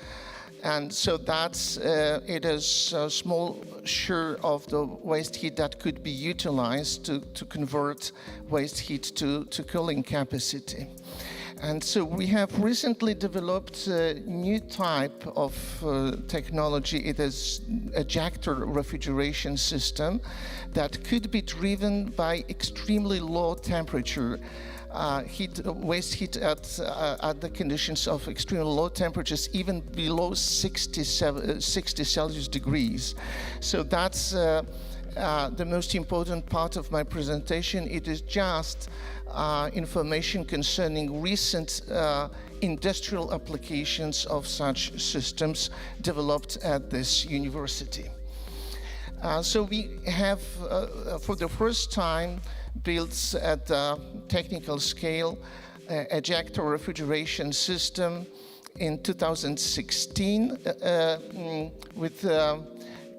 And so that's, it is a small share of the waste heat that could be utilized to convert waste heat to cooling capacity. And so we have recently developed a new type of technology. It is ejector refrigeration system that could be driven by extremely low temperature waste heat at the conditions of extremely low temperatures, even below 60 Celsius degrees. So that's the most important part of my presentation. It is just information concerning recent industrial applications of such systems developed at this university. So we have, for the first time, built at the technical scale ejector refrigeration system in 2016 with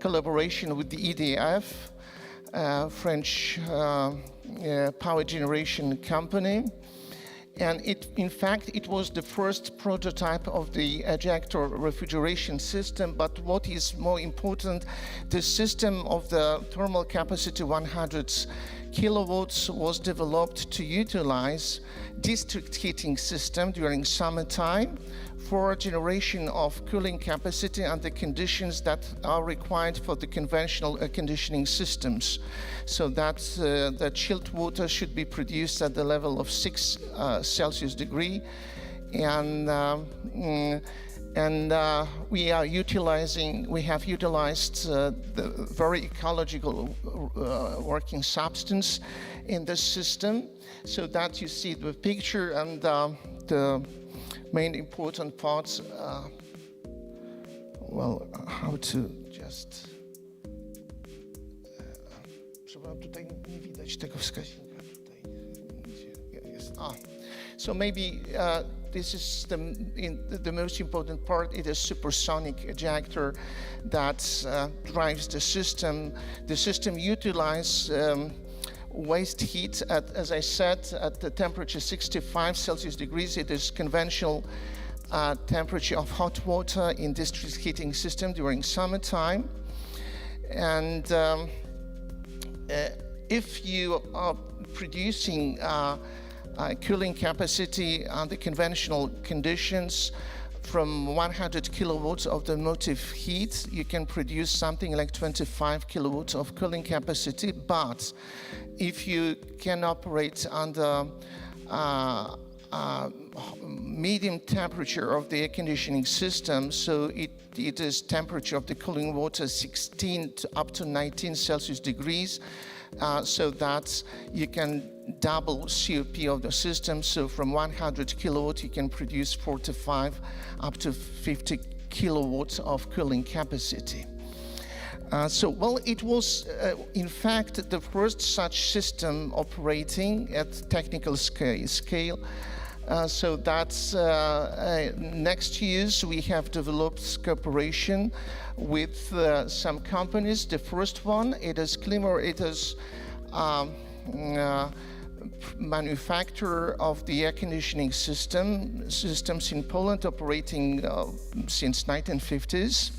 collaboration with the EDF, French power generation company. And in fact, it was the first prototype of the ejector refrigeration system. But what is more important, the system of the thermal capacity 100 kilowatts was developed to utilize district heating system during summertime for generation of cooling capacity under conditions that are required for the conventional air conditioning systems. So that the chilled water should be produced at the level of 6 Celsius degree, and we have utilized the very ecological working substance in this system, so that you see the picture and the main important parts. How to just... Przepraszam, tutaj nie widać tego wskaźnika. Tutaj jest. So maybe this is the most important part. It is supersonic ejector that drives the system. The system utilizes waste heat at, as I said, at the temperature 65 Celsius degrees. It is conventional temperature of hot water in district heating system during summertime. And if you are producing cooling capacity under conventional conditions from 100 kilowatts of the motive heat, you can produce something like 25 kilowatts of cooling capacity. But if you can operate under medium temperature of the air conditioning system, so it is temperature of the cooling water 16 to up to 19 Celsius degrees, so that you can double COP of the system. So from 100 kilowatt you can produce 45 up to 50 kilowatts of cooling capacity. It was in fact the first such system operating at technical scale. So that's next years we have developed cooperation with some companies. The first one, it is Klimer. It is manufacturer of the air conditioning systems in Poland, operating since 1950s.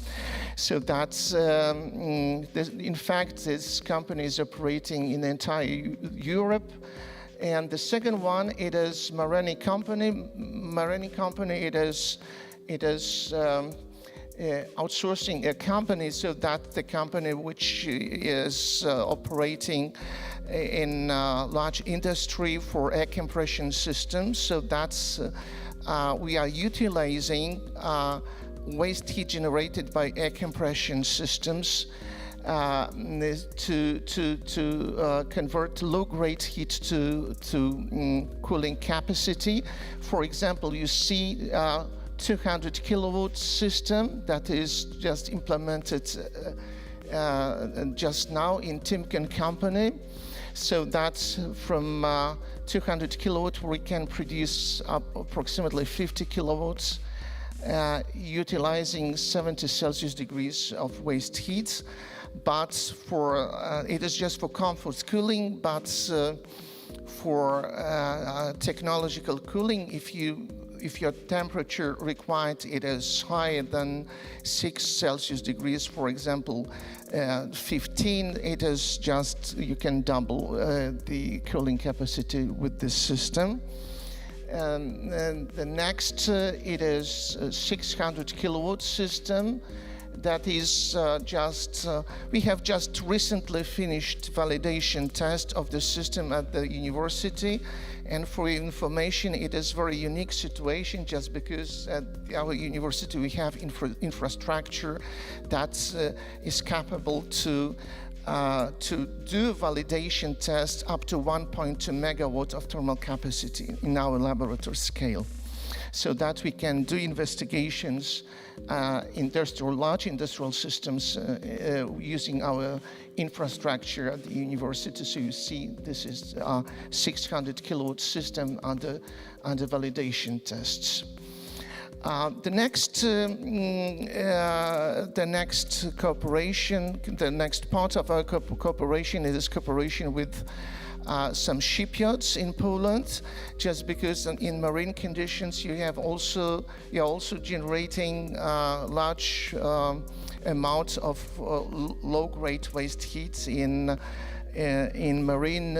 So that's in fact this company is operating in the entire Europe. And the second one, it is Mareni company. Mareni company, it is outsourcing a company, so that the company which is operating in large industry for air compression systems. So that's we are utilizing waste heat generated by air compression systems to convert low-grade heat to cooling capacity. For example, you see 200 kilowatt system that is just implemented just now in Timken company. So that's from 200 kilowatt we can produce approximately 50 kilowatts, utilizing 70 Celsius degrees of waste heat. But for it is just for comfort cooling, but for technological cooling, if you if your temperature required it is higher than 6 Celsius degrees, for example, 15, it is just, you can double the cooling capacity with this system. And the next, it is a 600 kilowatt system. That is we have just recently finished validation test of the system at the university. And for your information, it is very unique situation just because at our university we have infrastructure that is capable to do validation tests up to 1.2 megawatt of thermal capacity in our laboratory scale, so that we can do investigations, large industrial systems using our infrastructure at the university. So you see, this is a 600 kilowatt system under validation tests. The next part of our cooperation is cooperation with some shipyards in Poland, just because in marine conditions you're also generating large amounts of low-grade waste heat in marine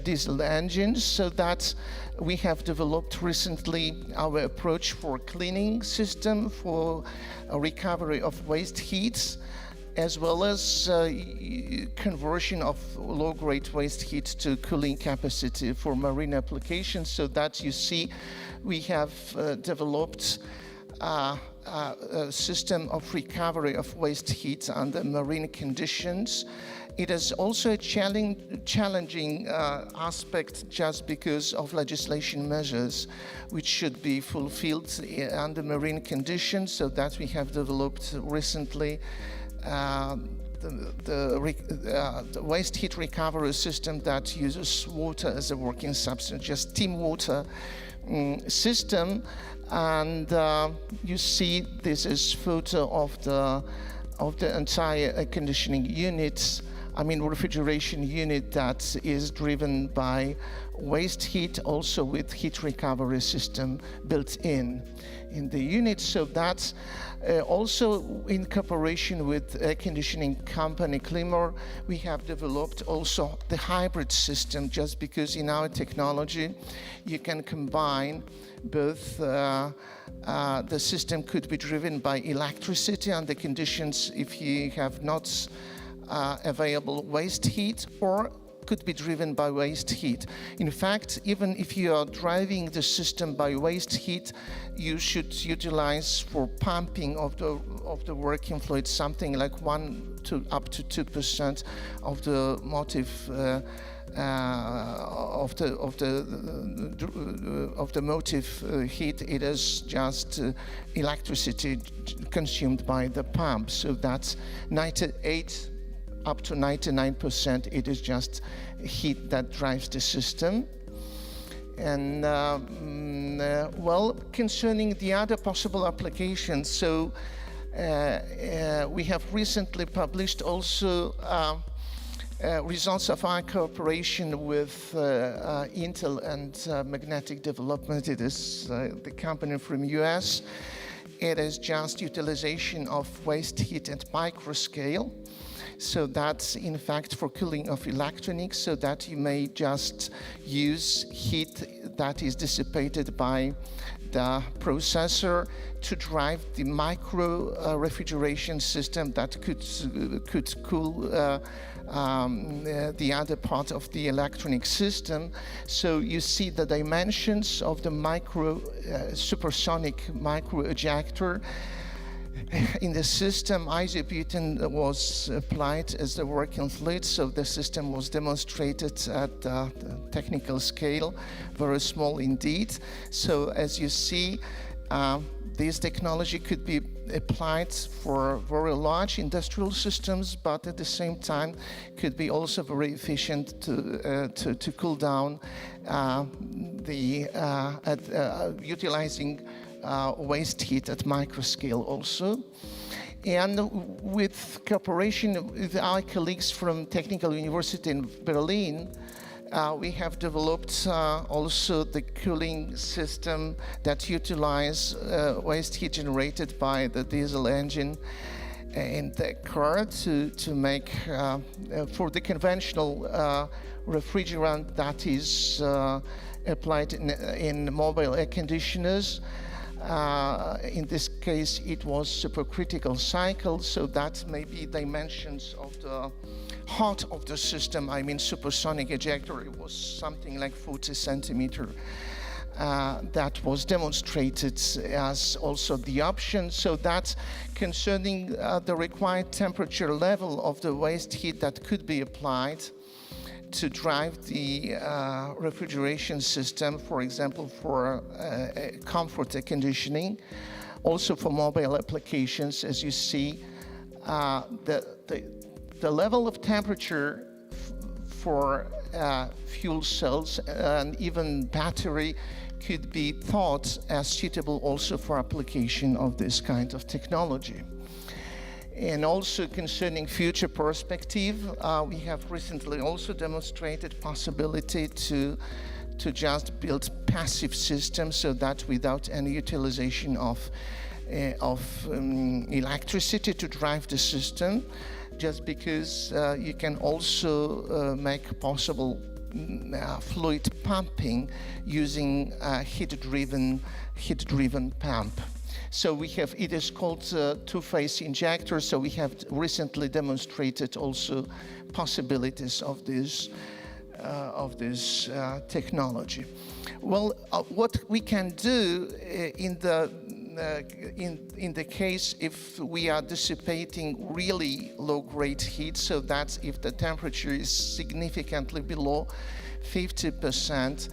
diesel engines, so that we have developed recently our approach for cleaning system for recovery of waste heat, as well as conversion of low-grade waste heat to cooling capacity for marine applications, so that you see we have developed a system of recovery of waste heat under marine conditions. It is also a challenging aspect just because of legislation measures which should be fulfilled under marine conditions, so that we have developed recently the waste heat recovery system that uses water as a working substance, just steam water system. And you see, this is photo of the entire air conditioning unit, refrigeration unit that is driven by waste heat, also with heat recovery system built in the unit. So that's also in cooperation with air conditioning company Climor, we have developed also the hybrid system, just because in our technology you can combine both. The system could be driven by electricity under conditions if you have not available waste heat, or could be driven by waste heat. In fact, even if you are driving the system by waste heat, you should utilize for pumping of the working fluid something like 1 to up to 2% of the motive of the motive heat. It is just electricity consumed by the pump. So that's 98 up to 99%. It is just heat that drives the system. And concerning the other possible applications, so we have recently published also results of our cooperation with Intel and Magnetic Development. It is the company from US. It is just utilization of waste heat at micro scale. So that's in fact for cooling of electronics, so that you may just use heat that is dissipated by the processor to drive the micro refrigeration system that could cool the other part of the electronic system. So you see the dimensions of the supersonic micro ejector. In the system, isobutane was applied as the working fluid, so the system was demonstrated at the technical scale, very small indeed. So as you see, this technology could be applied for very large industrial systems, but at the same time could be also very efficient to cool down utilizing waste heat at microscale also. And with cooperation with our colleagues from Technical University in Berlin, We have developed also the cooling system that utilize waste heat generated by the diesel engine in the car to make for the conventional refrigerant that is applied in mobile air conditioners. In this case, it was supercritical cycle, so that may be dimensions of the heart of the system. I mean, supersonic ejector, it was something like 40 centimeter. That was demonstrated as also the option. So that's concerning the required temperature level of the waste heat that could be applied to drive the refrigeration system, for example, for comfort air conditioning, also for mobile applications. As you see, the level of temperature for fuel cells and even battery could be thought as suitable also for application of this kind of technology. And also concerning future perspective, we have recently also demonstrated possibility to just build passive systems so that without any utilization of electricity to drive the system, just because you can also make possible fluid pumping using heat-driven pump. So we have, it is called two-phase injector, so we have recently demonstrated also possibilities of this technology. Well, what we can do in the case if we are dissipating really low-grade heat, so that if the temperature is significantly below 50%,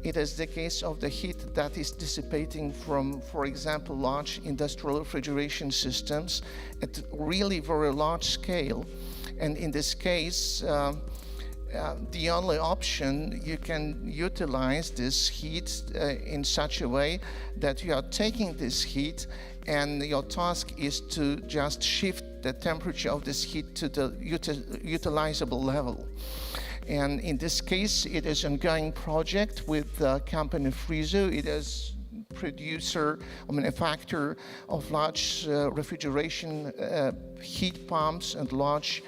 it is the case of the heat that is dissipating from, for example, large industrial refrigeration systems at really very large scale. And in this case, the only option, you can utilize this heat in such a way that you are taking this heat and your task is to just shift the temperature of this heat to the utilizable level. And in this case, it is an ongoing project with the company Friso. It is producer or manufacturer of large refrigeration heat pumps and large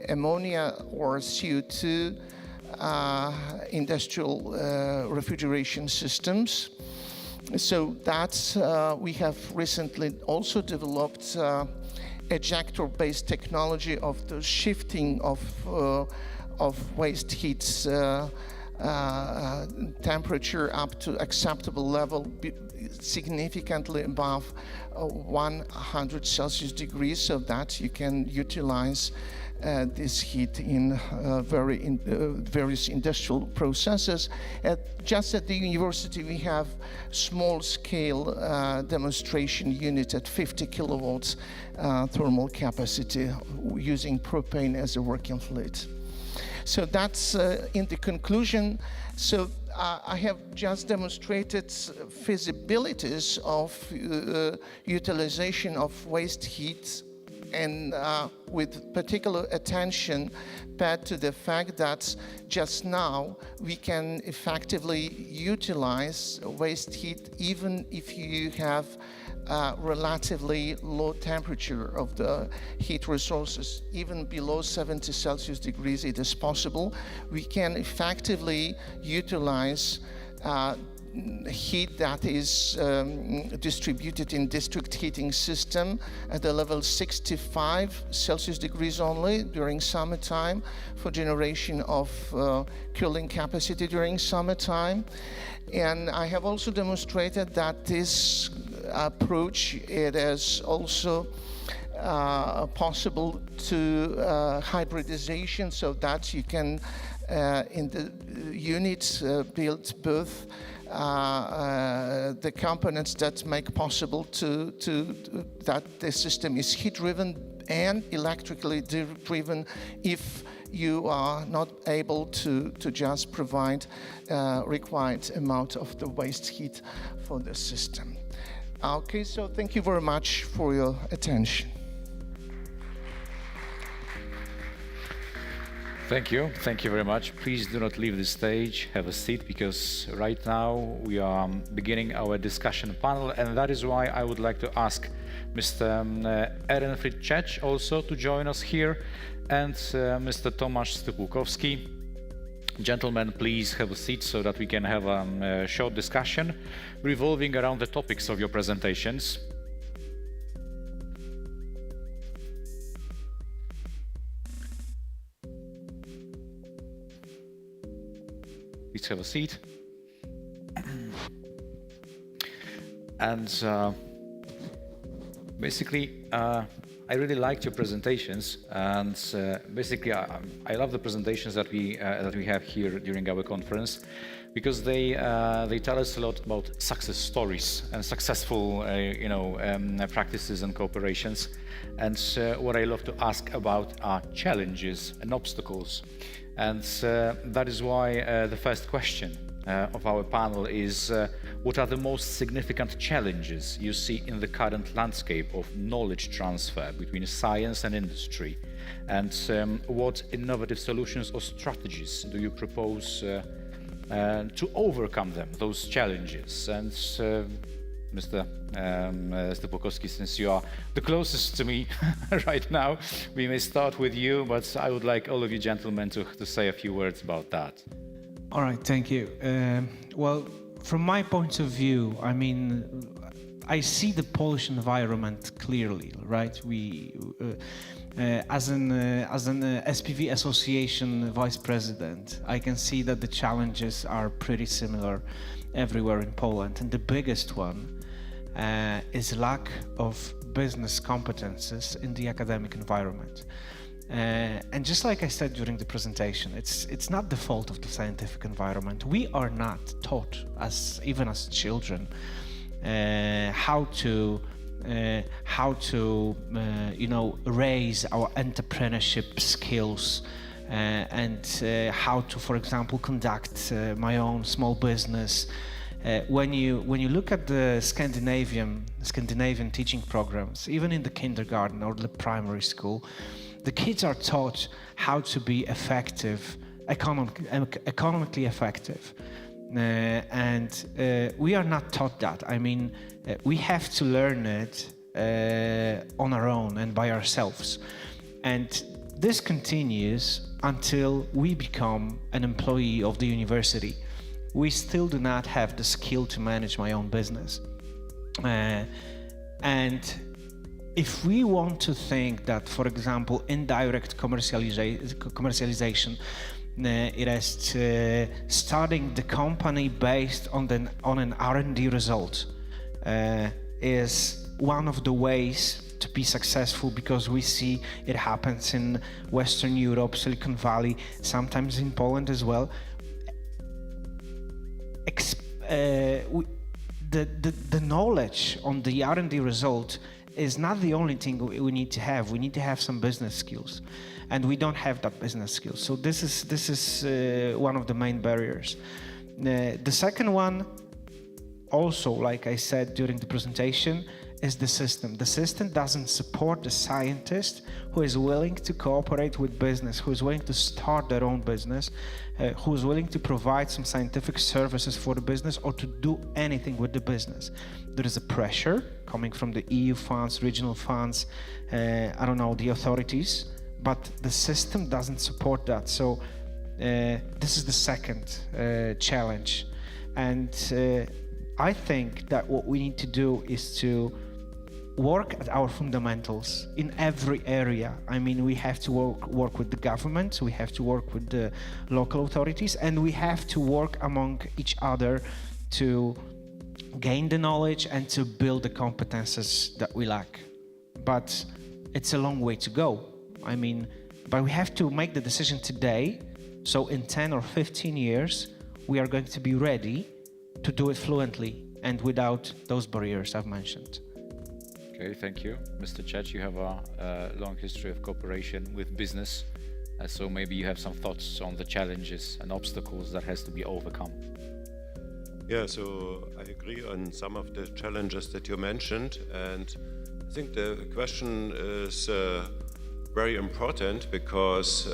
ammonia or CO2 industrial refrigeration systems. So that's we have recently also developed ejector-based technology of the shifting of waste heat's temperature up to acceptable level, significantly above 100 Celsius degrees, so that you can utilize this heat in various industrial processes. Just at the university, we have small-scale demonstration unit at 50 kilowatts thermal capacity using propane as a working fluid. So that's in the conclusion. So I have just demonstrated feasibilities of utilization of waste heat, and with particular attention paid to the fact that just now we can effectively utilize waste heat even if you have relatively low temperature of the heat resources. Even below 70 Celsius degrees it is possible. We can effectively utilize heat that is distributed in district heating system at the level 65 Celsius degrees only during summertime for generation of cooling capacity during summertime. And I have also demonstrated that this approach, it is also possible to hybridization, so that you can in the units build both the components that make possible to that the system is heat driven and electrically driven if you are not able to just provide required amount of the waste heat for the system. Okay, so thank you very much for your attention. Thank you. Thank you very much. Please do not leave the stage. Have a seat, because right now we are beginning our discussion panel, and that is why I would like to ask Mr. Ehrenfried Czech also to join us here, and Mr. Tomasz Stypułkowski. Gentlemen, please have a seat so that we can have a short discussion revolving around the topics of your presentations. Please have a seat. And basically, I really liked your presentations, and basically, I love the presentations that we have here during our conference, because they tell us a lot about success stories and successful, practices and cooperations. And what I love to ask about are challenges and obstacles. And that is why the first question of our panel is, what are the most significant challenges you see in the current landscape of knowledge transfer between science and industry? And what innovative solutions or strategies do you propose to overcome them, those challenges? And Mr. Stypułkowski, since you are the closest to me right now, we may start with you, but I would like all of you gentlemen to say a few words about that. All right, thank you. Well, from my point of view, I mean, I see the Polish environment clearly, right? As an SPV association vice president, I can see that the challenges are pretty similar everywhere in Poland, and the biggest one is lack of business competences in the academic environment. And just like I said during the presentation, it's not the fault of the scientific environment. We are not taught, even as children, how to raise our entrepreneurship skills, and how to, for example, conduct my own small business. When you look at the Scandinavian teaching programs, even in the kindergarten or the primary school, the kids are taught how to be effective, economically effective, and we are not taught that. I mean, we have to learn it on our own and by ourselves, and this continues until we become an employee of the university. We still do not have the skill to manage my own business. And if we want to think that, for example, indirect commercialization, it is starting the company based on an R&D result, is one of the ways to be successful, because we see it happens in Western Europe, Silicon Valley, sometimes in Poland as well. The knowledge on the R&D result is not the only thing we need to have. We need to have some business skills, and we don't have that business skills. So this is one of the main barriers. The second one, also, like I said during the presentation, is the system. The system doesn't support the scientist who is willing to cooperate with business, who is willing to start their own business, who is willing to provide some scientific services for the business or to do anything with the business. There is a pressure coming from the EU funds, regional funds, the authorities, but the system doesn't support that. So this is the second challenge. And I think that what we need to do is to work at our fundamentals in every area. I mean, we have to work with the government, we have to work with the local authorities, and we have to work among each other to gain the knowledge and to build the competences that we lack. But it's a long way to go. I mean, but we have to make the decision today, so in 10 or 15 years, we are going to be ready to do it fluently and without those barriers I've mentioned. Okay, thank you. Mr. Czech, you have a long history of cooperation with business, so maybe you have some thoughts on the challenges and obstacles that has to be overcome. Yeah, so I agree on some of the challenges that you mentioned, and I think the question is very important, because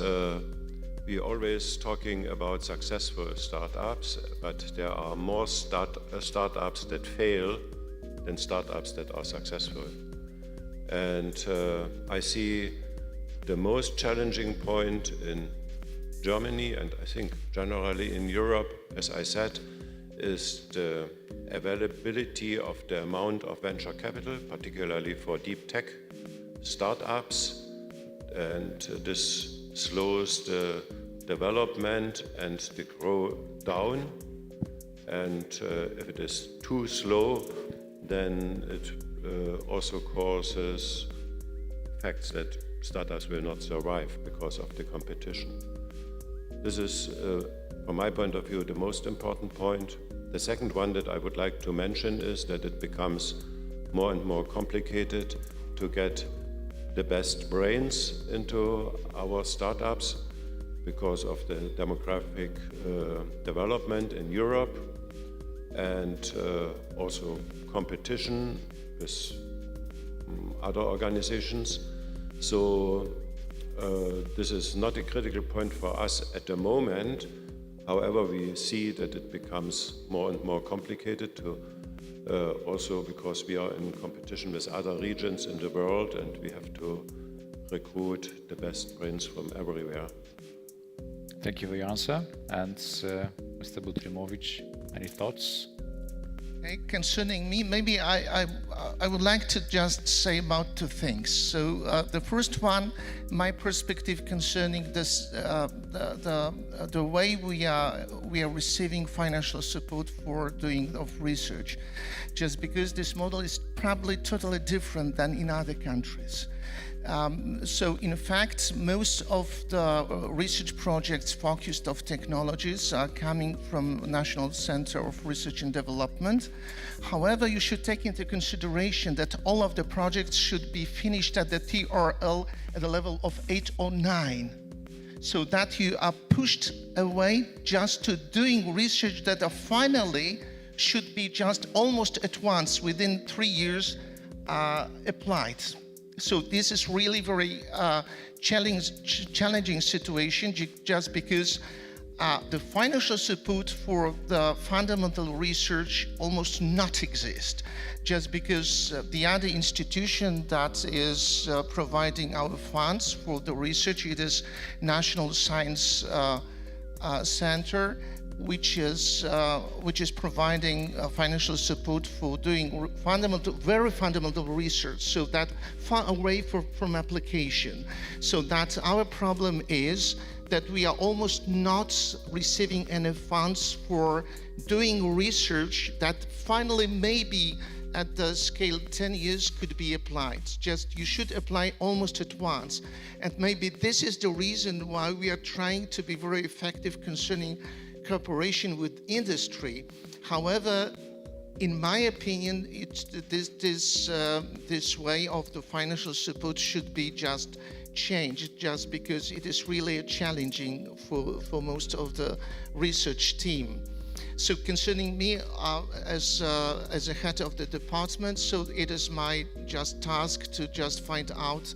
we always talking about successful startups, but there are more startups that fail than startups that are successful. And I see the most challenging point in Germany, and I think generally in Europe, as I said, is the availability of the amount of venture capital, particularly for deep tech startups, and this slows the development and the growth down. And if it is too slow, then it also causes facts that startups will not survive because of the competition. This is, from my point of view, the most important point. The second one that I would like to mention is that it becomes more and more complicated to get the best brains into our startups because of the demographic development in Europe and also competition with other organizations. So this is not a critical point for us at the moment. However, we see that it becomes more and more complicated to also because we are in competition with other regions in the world and we have to recruit the best brains from everywhere. Thank you for your answer. And Mr. Butrimovich, any thoughts? Okay, concerning me, maybe I would like to just say about two things. So the first one, my perspective concerning this, the way we are receiving financial support for doing of research, just because this model is probably totally different than in other countries. So in fact, most of the research projects focused on technologies are coming from National Center of Research and Development. However, you should take into consideration that all of the projects should be finished at the TRL at the level of 8 or 9. So that you are pushed away just to doing research that are finally should be just almost at once within 3 years applied. So this is really very challenging situation just because the financial support for the fundamental research almost not exist, just because the other institution that is providing our funds for the research, it is National Science Center, which is providing financial support for doing very fundamental research, so that far away from application. So that our problem is that we are almost not receiving any funds for doing research that finally maybe at the scale 10 years could be applied. Just you should apply almost at once. And maybe this is the reason why we are trying to be very effective concerning cooperation with industry. However, in my opinion, this way of the financial support should be just changed, just because it is really challenging for most of the research team. So concerning me as a head of the department, so it is my just task to just find out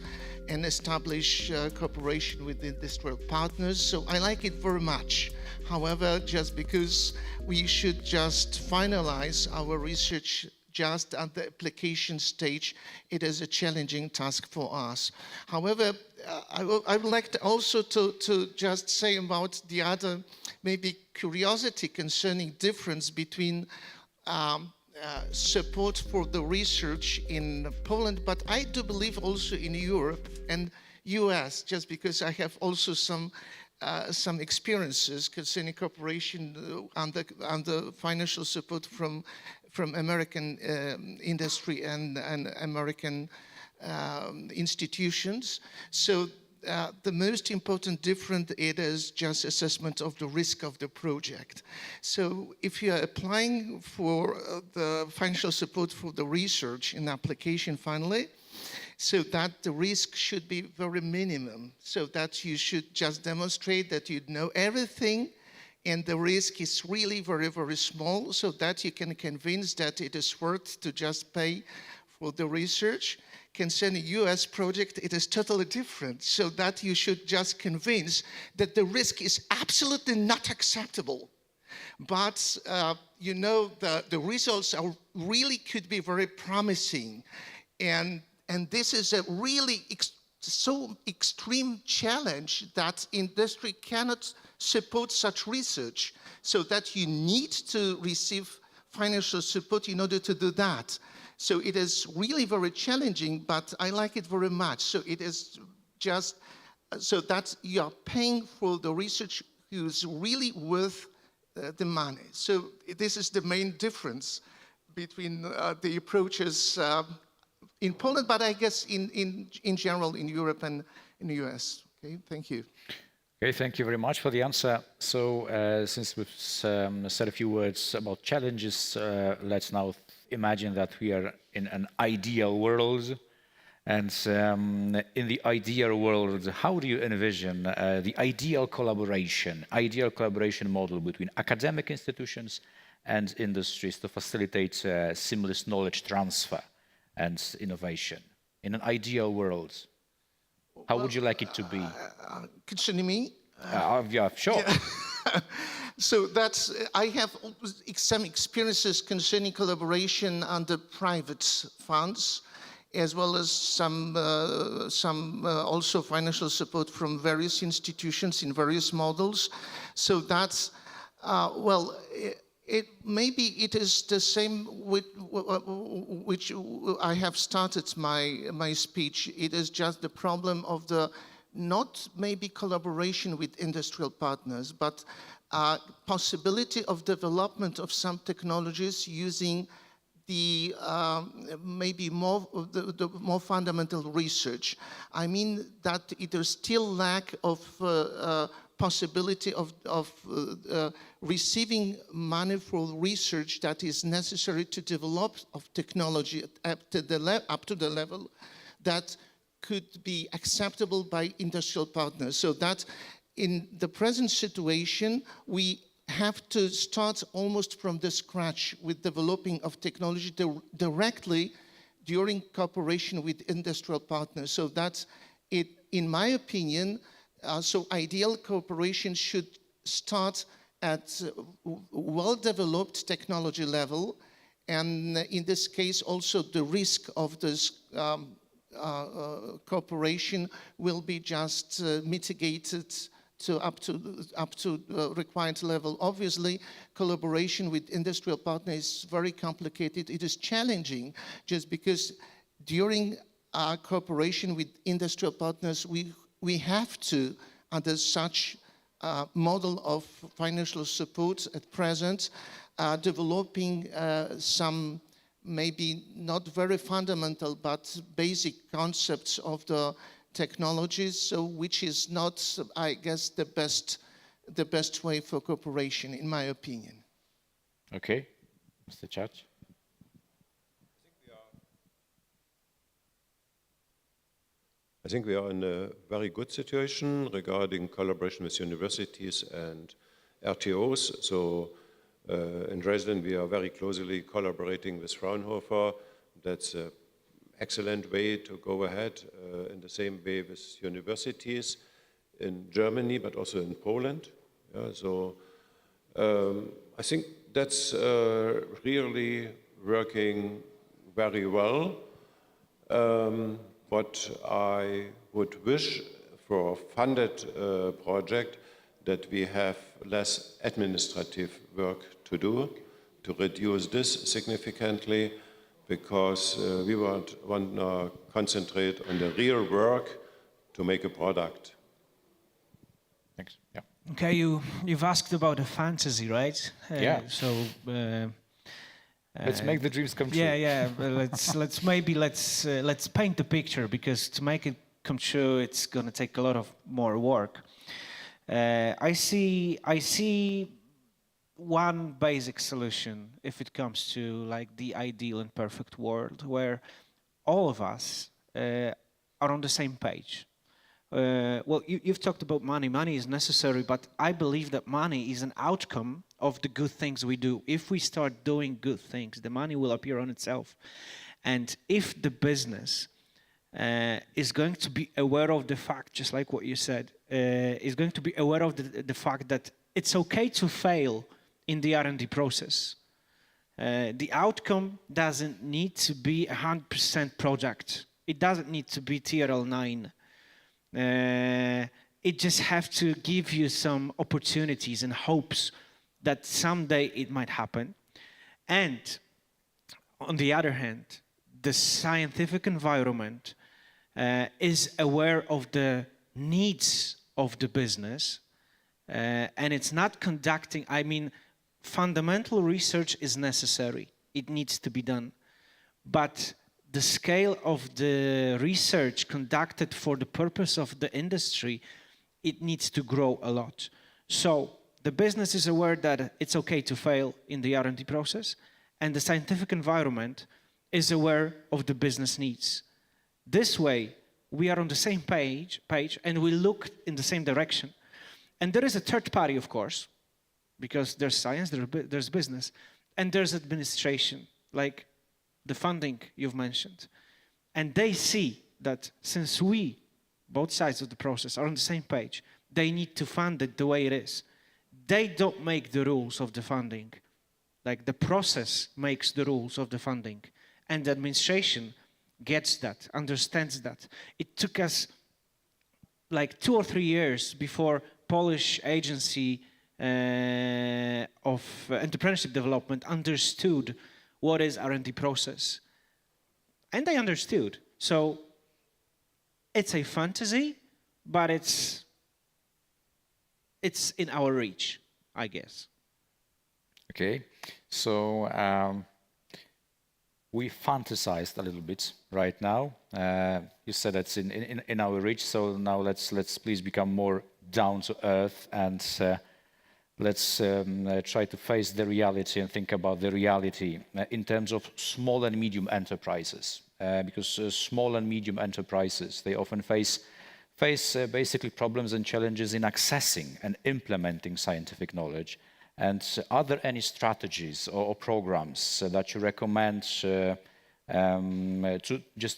and establish cooperation with industrial partners. So I like it very much. However, just because we should just finalize our research just at the application stage, it is a challenging task for us. However, I would like to also to just say about the other maybe curiosity concerning difference between support for the research in Poland, but I do believe also in Europe and US, just because I have also some experiences concerning cooperation and the financial support from American industry and American institutions. So the most important difference it is just assessment of the risk of the project. So if you are applying for the financial support for the research in application finally, so that the risk should be very minimum, so that you should just demonstrate that you know everything and the risk is really very, very small, so that you can convince that it is worth to just pay for the research. concerning US project, it is totally different. So that you should just convince that the risk is absolutely not acceptable. But you know, the results are really could be very promising, and this is a really so extreme challenge that industry cannot support such research. So that you need to receive financial support in order to do that. So it is really very challenging, but I like it very much. So it is just so that you are paying for the research who's really worth the money. So this is the main difference between the approaches in Poland, but I guess in general in Europe and in the US. Okay, thank you. Okay, thank you very much for the answer. So since we've said a few words about challenges, let's now imagine that we are in an ideal world. And in the ideal world, how do you envision the ideal collaboration model between academic institutions and industries to facilitate seamless knowledge transfer and innovation? In an ideal world, how would you like it to be? Concerning me? Yeah, sure. Yeah. So that's, I have some experiences concerning collaboration under private funds, as well as some also financial support from various institutions in various models. So that's, well, maybe it is the same with which I have started my speech. It is just the problem of the not maybe collaboration with industrial partners, but possibility of development of some technologies using the maybe more the more fundamental research. I mean that it is still lack of possibility of receiving money for research that is necessary to develop of technology up to the level that could be acceptable by industrial partners. So that in the present situation, we have to start almost from the scratch with developing of technology directly during cooperation with industrial partners. So that's it, in my opinion. So ideal cooperation should start at well-developed technology level, and in this case also the risk of this cooperation will be just mitigated to up to required level. Obviously, collaboration with industrial partners is very complicated. It is challenging just because during our cooperation with industrial partners, we have to, under such model of financial support at present, developing some maybe not very fundamental but basic concepts of the technologies, so which is not, I guess, the best way for cooperation, in my opinion. Okay, Mr. Church. I think we are in a very good situation regarding collaboration with universities and RTOs. So in Dresden, we are very closely collaborating with Fraunhofer. That's an excellent way to go ahead in the same way with universities in Germany, but also in Poland. Yeah, so I think that's really working very well. What I would wish for a funded project, that we have less administrative work to do to reduce this significantly, because we want to concentrate on the real work to make a product. Thanks. Yeah. Okay, you've asked about a fantasy, right? Yeah. So let's make the dreams come true. Yeah. Let's paint the picture, because to make it come true, it's going to take a lot of more work. I see one basic solution if it comes to like the ideal and perfect world, where all of us are on the same page. Well, you've talked about money. Money is necessary, but I believe that money is an outcome of the good things we do. If we start doing good things, the money will appear on itself. And if the business is going to be aware of the fact, just like what you said, is going to be aware of the fact that it's okay to fail in the R&D process. The outcome doesn't need to be 100% project. It doesn't need to be TRL9. It just has to give you some opportunities and hopes that someday it might happen. And on the other hand, the scientific environment is aware of the needs of the business, and it's not conducting, I mean, fundamental research is necessary. It needs to be done. But the scale of the research conducted for the purpose of the industry, it needs to grow a lot. So the business is aware that it's okay to fail in the R&D process, and the scientific environment is aware of the business needs. This way, we are on the same page and we look in the same direction. And there is a third party, of course, because there's science, there's business, and there's administration, like the funding you've mentioned. And they see that since we, both sides of the process, are on the same page, they need to fund it the way it is. They don't make the rules of the funding. Like the process makes the rules of the funding. And the administration gets that, understands that. It took us like 2 or 3 years before Polish agency of entrepreneurship development understood what is R&D process. And they understood. So it's a fantasy, but it's in our reach, I guess. Okay, so we fantasized a little bit right now. You said that's in our reach, so now let's please become more down to earth and let's try to face the reality and think about the reality in terms of small and medium enterprises, because small and medium enterprises, they often face basically problems and challenges in accessing and implementing scientific knowledge. And are there any strategies or programs that you recommend to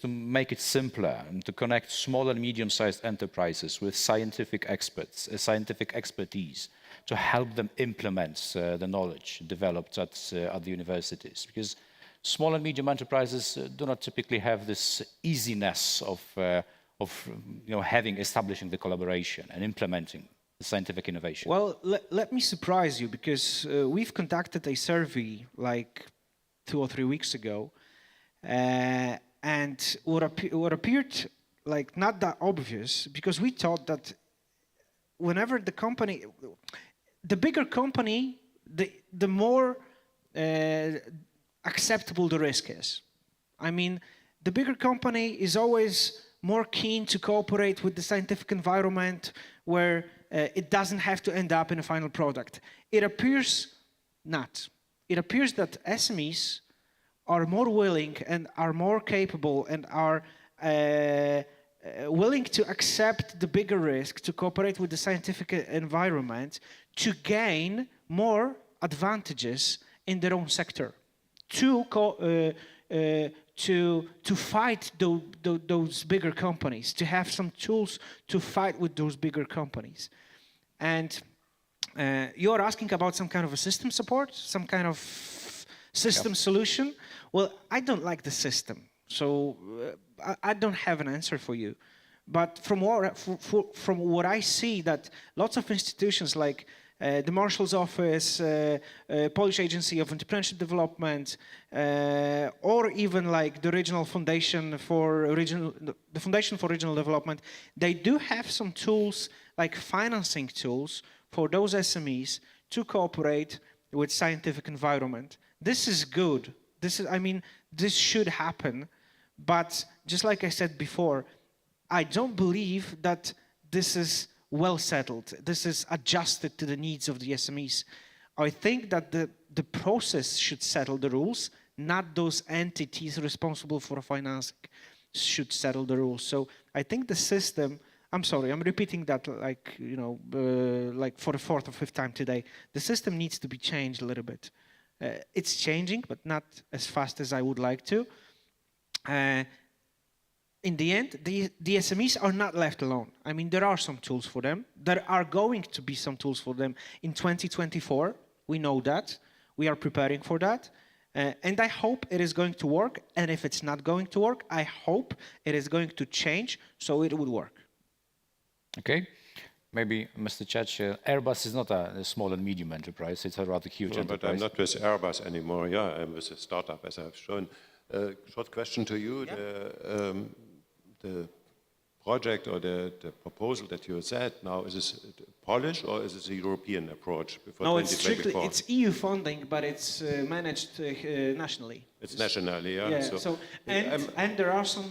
make it simpler and to connect small and medium-sized enterprises with scientific experts, scientific expertise, to help them implement the knowledge developed at the universities? Because small and medium enterprises do not typically have this easiness of establishing the collaboration and implementing the scientific innovation. Well, let me surprise you, because we've conducted a survey like 2 or 3 weeks ago, and what appeared like not that obvious, because we thought that whenever the bigger company, the more acceptable the risk is. I mean, the bigger company is always more keen to cooperate with the scientific environment where it doesn't have to end up in a final product. It appears not. It appears that SMEs are more willing and are more capable and are willing to accept the bigger risk to cooperate with the scientific environment to gain more advantages in their own sector, to fight those bigger companies, to have some tools to fight with those bigger companies. And you're asking about some kind of a system support, some kind of system solution. Well, I don't like the system, so I don't have an answer for you. But from what I see, that lots of institutions like the Marshal's Office, Polish Agency of Entrepreneurship Development, or even like the Regional Foundation for Regional Development, they do have some tools, like financing tools for those SMEs to cooperate with scientific environment. This is good. This should happen. But just like I said before, I don't believe that this is well settled. This is adjusted to the needs of the SMEs. I think that the process should settle the rules, not those entities responsible for financing should settle the rules. So I think the system, I'm sorry, I'm repeating that like for the 4th or 5th time today. The system needs to be changed a little bit. It's changing, but not as fast as I would like to. in the end, the SMEs are not left alone. I mean, there are some tools for them. There are going to be some tools for them in 2024. We know that. We are preparing for that. And I hope it is going to work. And if it's not going to work, I hope it is going to change so it would work. Okay. Maybe, Mr. Church, Airbus is not a small and medium enterprise. It's a rather huge No, but enterprise. I'm not with Airbus anymore. Yeah, I'm with a startup, as I've shown. Short question to you. Yeah. The project or the proposal that you said now, is this Polish or is this a European approach before No, it's 2024? strictly, it's EU funding, but it's managed nationally. It's nationally, yeah. Yeah, and there are some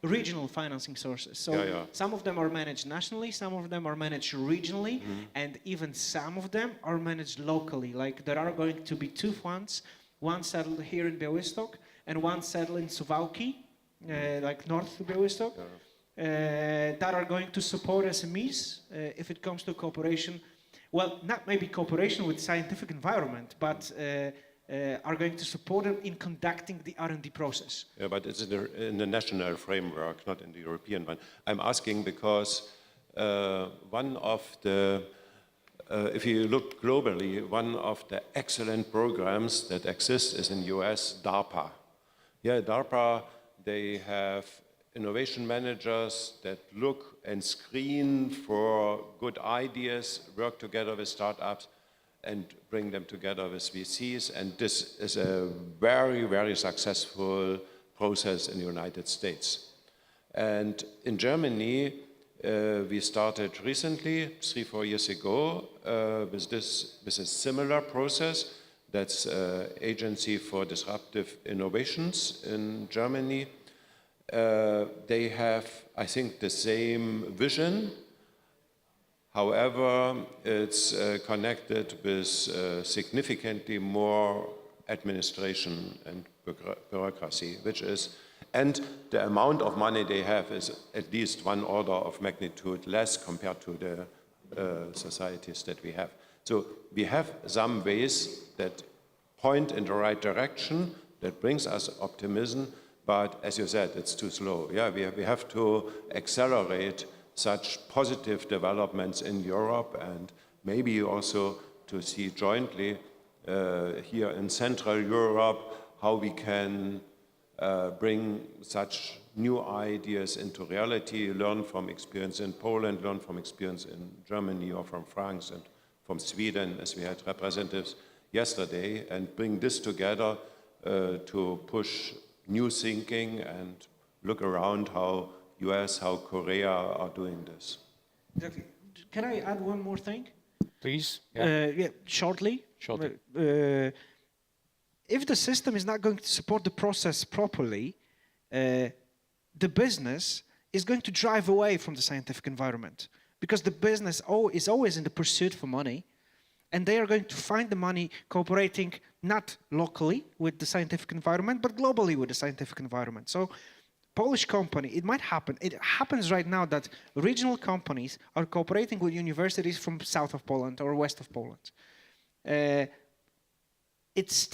regional financing sources. So some of them are managed nationally, some of them are managed regionally, and even some of them are managed locally. Like there are going to be two funds, one settled here in Białystok and one settled in Suwałki, like north of Białystok, that are going to support SMEs if it comes to cooperation. Well, not maybe cooperation with scientific environment, but are going to support them in conducting the R&D process. Yeah, but it's in the national framework, not in the European one. I'm asking because one of the, if you look globally, one of the excellent programs that exist is in US, DARPA. Yeah, DARPA, they have innovation managers that look and screen for good ideas, work together with startups, and bring them together with VCs. And this is a very, very successful process in the United States. And in Germany, we started recently, 3-4 years ago, with a similar process. That's Agency for Disruptive Innovations in Germany. They have, I think, the same vision. However, it's connected with significantly more administration and bureaucracy, which is, and the amount of money they have is at least one order of magnitude less compared to the societies that we have. So we have some ways that point in the right direction, that brings us optimism, but as you said, it's too slow. Yeah, we have to accelerate such positive developments in Europe, and maybe also to see jointly here in Central Europe how we can bring such new ideas into reality, learn from experience in Poland, learn from experience in Germany or from France and from Sweden, as we had representatives yesterday, and bring this together to push new thinking and look around how US, how Korea are doing this. Exactly. Can I add one more thing? Please. Yeah, shortly. Shortly. If the system is not going to support the process properly, the business is going to drive away from the scientific environment, because the business is always in the pursuit for money, and they are going to find the money cooperating not locally with the scientific environment, but globally with the scientific environment. So Polish company, it might happen. It happens right now that regional companies are cooperating with universities from south of Poland or west of Poland. It's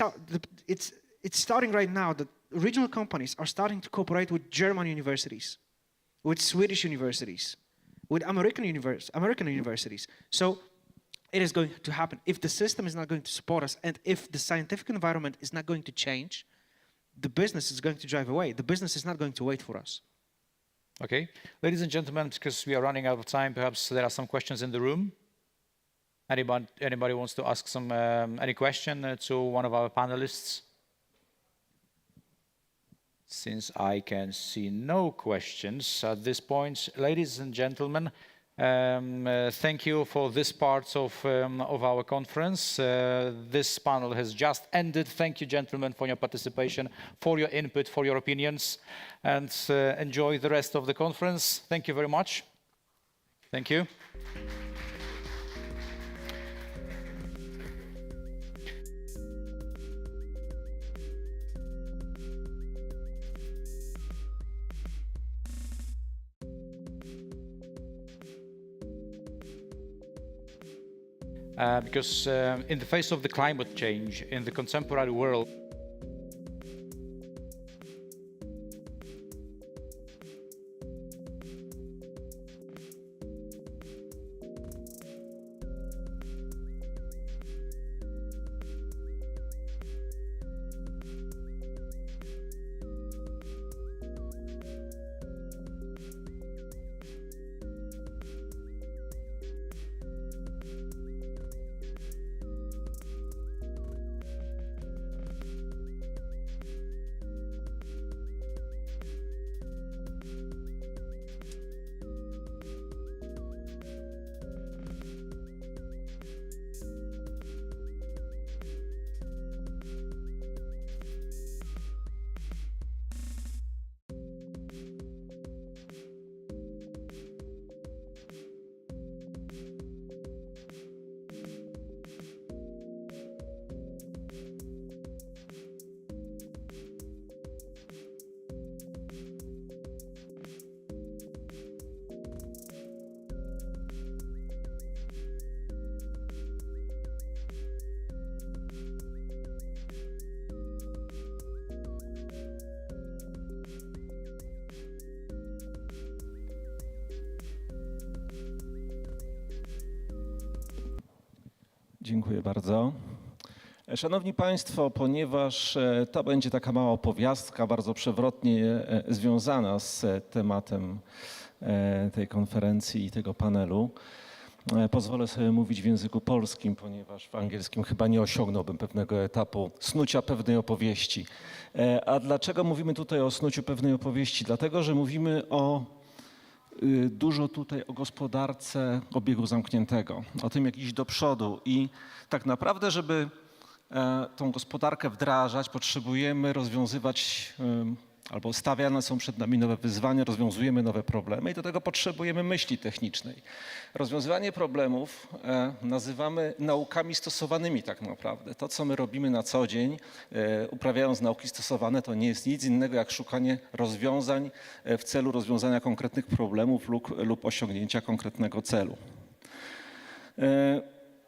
starting right now that regional companies are starting to cooperate with German universities, with Swedish universities, with American universities. So it is going to happen. If the system is not going to support us, and if the scientific environment is not going to change, the business is going to drive away. The business is not going to wait for us. Okay. Ladies and gentlemen, because we are running out of time, perhaps there are some questions in the room. Anybody wants to ask any question to one of our panelists? Since I can see no questions at this point, ladies and gentlemen, thank you for this part of our conference. This panel has just ended. Thank you, gentlemen, for your participation, for your input, for your opinions, and enjoy the rest of the conference. Thank you very much. Thank you. Because in the face of the climate change in the contemporary world, Dziękuję bardzo. Szanowni Państwo, ponieważ to będzie taka mała opowiastka, bardzo przewrotnie związana z tematem tej konferencji i tego panelu, pozwolę sobie mówić w języku polskim, ponieważ w angielskim chyba nie osiągnąłbym pewnego etapu snucia pewnej opowieści. A dlaczego mówimy tutaj o snuciu pewnej opowieści? Dlatego, że mówimy dużo tutaj o gospodarce obiegu zamkniętego, o tym, jak iść do przodu i tak naprawdę, żeby tą gospodarkę wdrażać, potrzebujemy rozwiązywać albo stawiane są przed nami nowe wyzwania, rozwiązujemy nowe problemy i do tego potrzebujemy myśli technicznej. Rozwiązywanie problemów nazywamy naukami stosowanymi tak naprawdę. To, co my robimy na co dzień, uprawiając nauki stosowane, to nie jest nic innego jak szukanie rozwiązań w celu rozwiązania konkretnych problemów lub osiągnięcia konkretnego celu.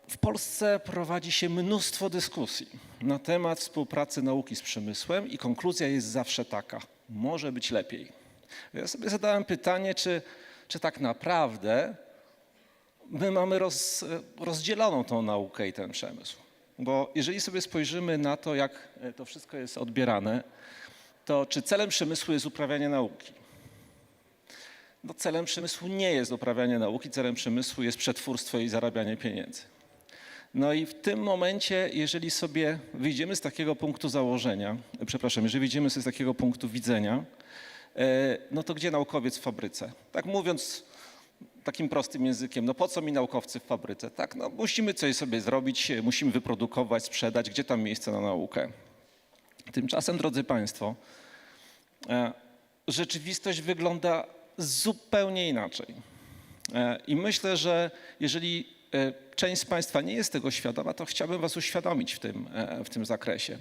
W Polsce prowadzi się mnóstwo dyskusji na temat współpracy nauki z przemysłem i konkluzja jest zawsze taka: może być lepiej. Ja sobie zadałem pytanie, czy tak naprawdę my mamy rozdzieloną tą naukę i ten przemysł. Bo jeżeli sobie spojrzymy na to, jak to wszystko jest odbierane, to czy celem przemysłu jest uprawianie nauki? No, celem przemysłu nie jest uprawianie nauki, celem przemysłu jest przetwórstwo i zarabianie pieniędzy. No i w tym momencie, jeżeli sobie wyjdziemy z takiego punktu założenia, jeżeli wyjdziemy sobie z takiego punktu widzenia, no to gdzie naukowiec w fabryce? Tak mówiąc takim prostym językiem, no po co mi naukowcy w fabryce? Tak, no musimy coś sobie zrobić, musimy wyprodukować, sprzedać, gdzie tam miejsce na naukę? Tymczasem, drodzy Państwo, rzeczywistość wygląda zupełnie inaczej. I myślę, że jeżeli część z Państwa nie jest tego świadoma, to chciałbym Was uświadomić w tym zakresie.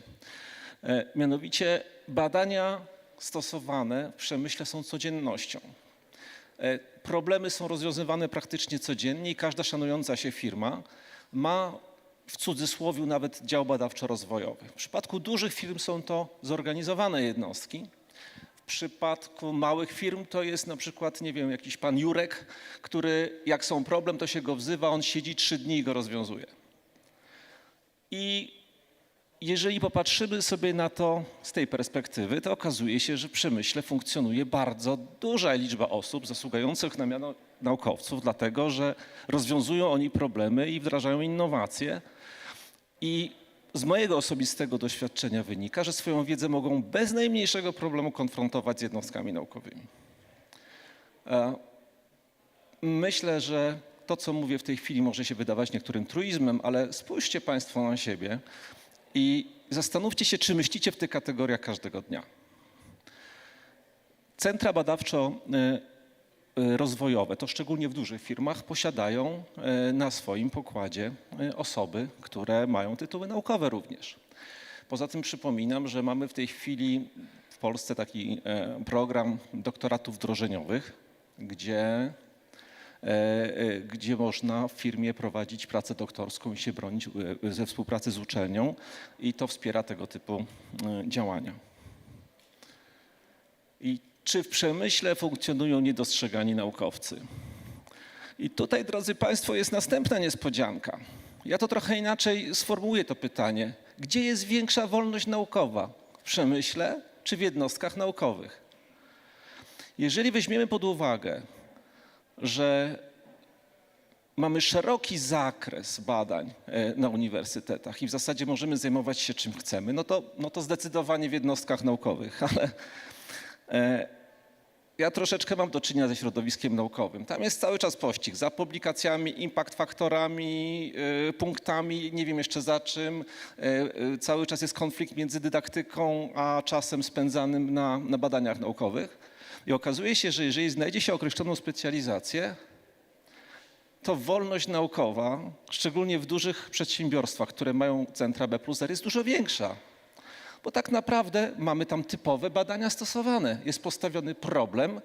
Mianowicie badania stosowane w przemyśle są codziennością. Problemy są rozwiązywane praktycznie codziennie i każda szanująca się firma ma w cudzysłowie nawet dział badawczo-rozwojowy. W przypadku dużych firm są to zorganizowane jednostki. W przypadku małych firm to jest na przykład, nie wiem, jakiś pan Jurek, który jak są problem, to się go wzywa, on siedzi 3 dni i go rozwiązuje. I jeżeli popatrzymy sobie na to z tej perspektywy, to okazuje się, że w przemyśle funkcjonuje bardzo duża liczba osób zasługujących na miano naukowców, dlatego że rozwiązują oni problemy i wdrażają innowacje. I z mojego osobistego doświadczenia wynika, że swoją wiedzę mogą bez najmniejszego problemu konfrontować z jednostkami naukowymi. Myślę, że to, co mówię w tej chwili, może się wydawać niektórym truizmem, ale spójrzcie Państwo na siebie i zastanówcie się, czy myślicie w tych kategoriach każdego dnia. Centra badawczo-rozwojowe, to szczególnie w dużych firmach, posiadają na swoim pokładzie osoby, które mają tytuły naukowe również. Poza tym przypominam, że mamy w tej chwili w Polsce taki program doktoratów wdrożeniowych, gdzie można w firmie prowadzić pracę doktorską i się bronić ze współpracy z uczelnią i to wspiera tego typu działania. I czy w przemyśle funkcjonują niedostrzegani naukowcy? I tutaj, drodzy Państwo, jest następna niespodzianka. Ja to trochę inaczej sformułuję to pytanie. Gdzie jest większa wolność naukowa? W przemyśle czy w jednostkach naukowych? Jeżeli weźmiemy pod uwagę, że mamy szeroki zakres badań na uniwersytetach i w zasadzie możemy zajmować się czym chcemy, no to zdecydowanie w jednostkach naukowych, ale ja troszeczkę mam do czynienia ze środowiskiem naukowym. Tam jest cały czas pościg za publikacjami, impact faktorami, punktami, nie wiem jeszcze za czym. Cały czas jest konflikt między dydaktyką a czasem spędzanym na badaniach naukowych. I okazuje się, że jeżeli znajdzie się określoną specjalizację, to wolność naukowa, szczególnie w dużych przedsiębiorstwach, które mają centra B+R, jest dużo większa. Bo tak naprawdę mamy tam typowe badania stosowane. Jest postawiony problem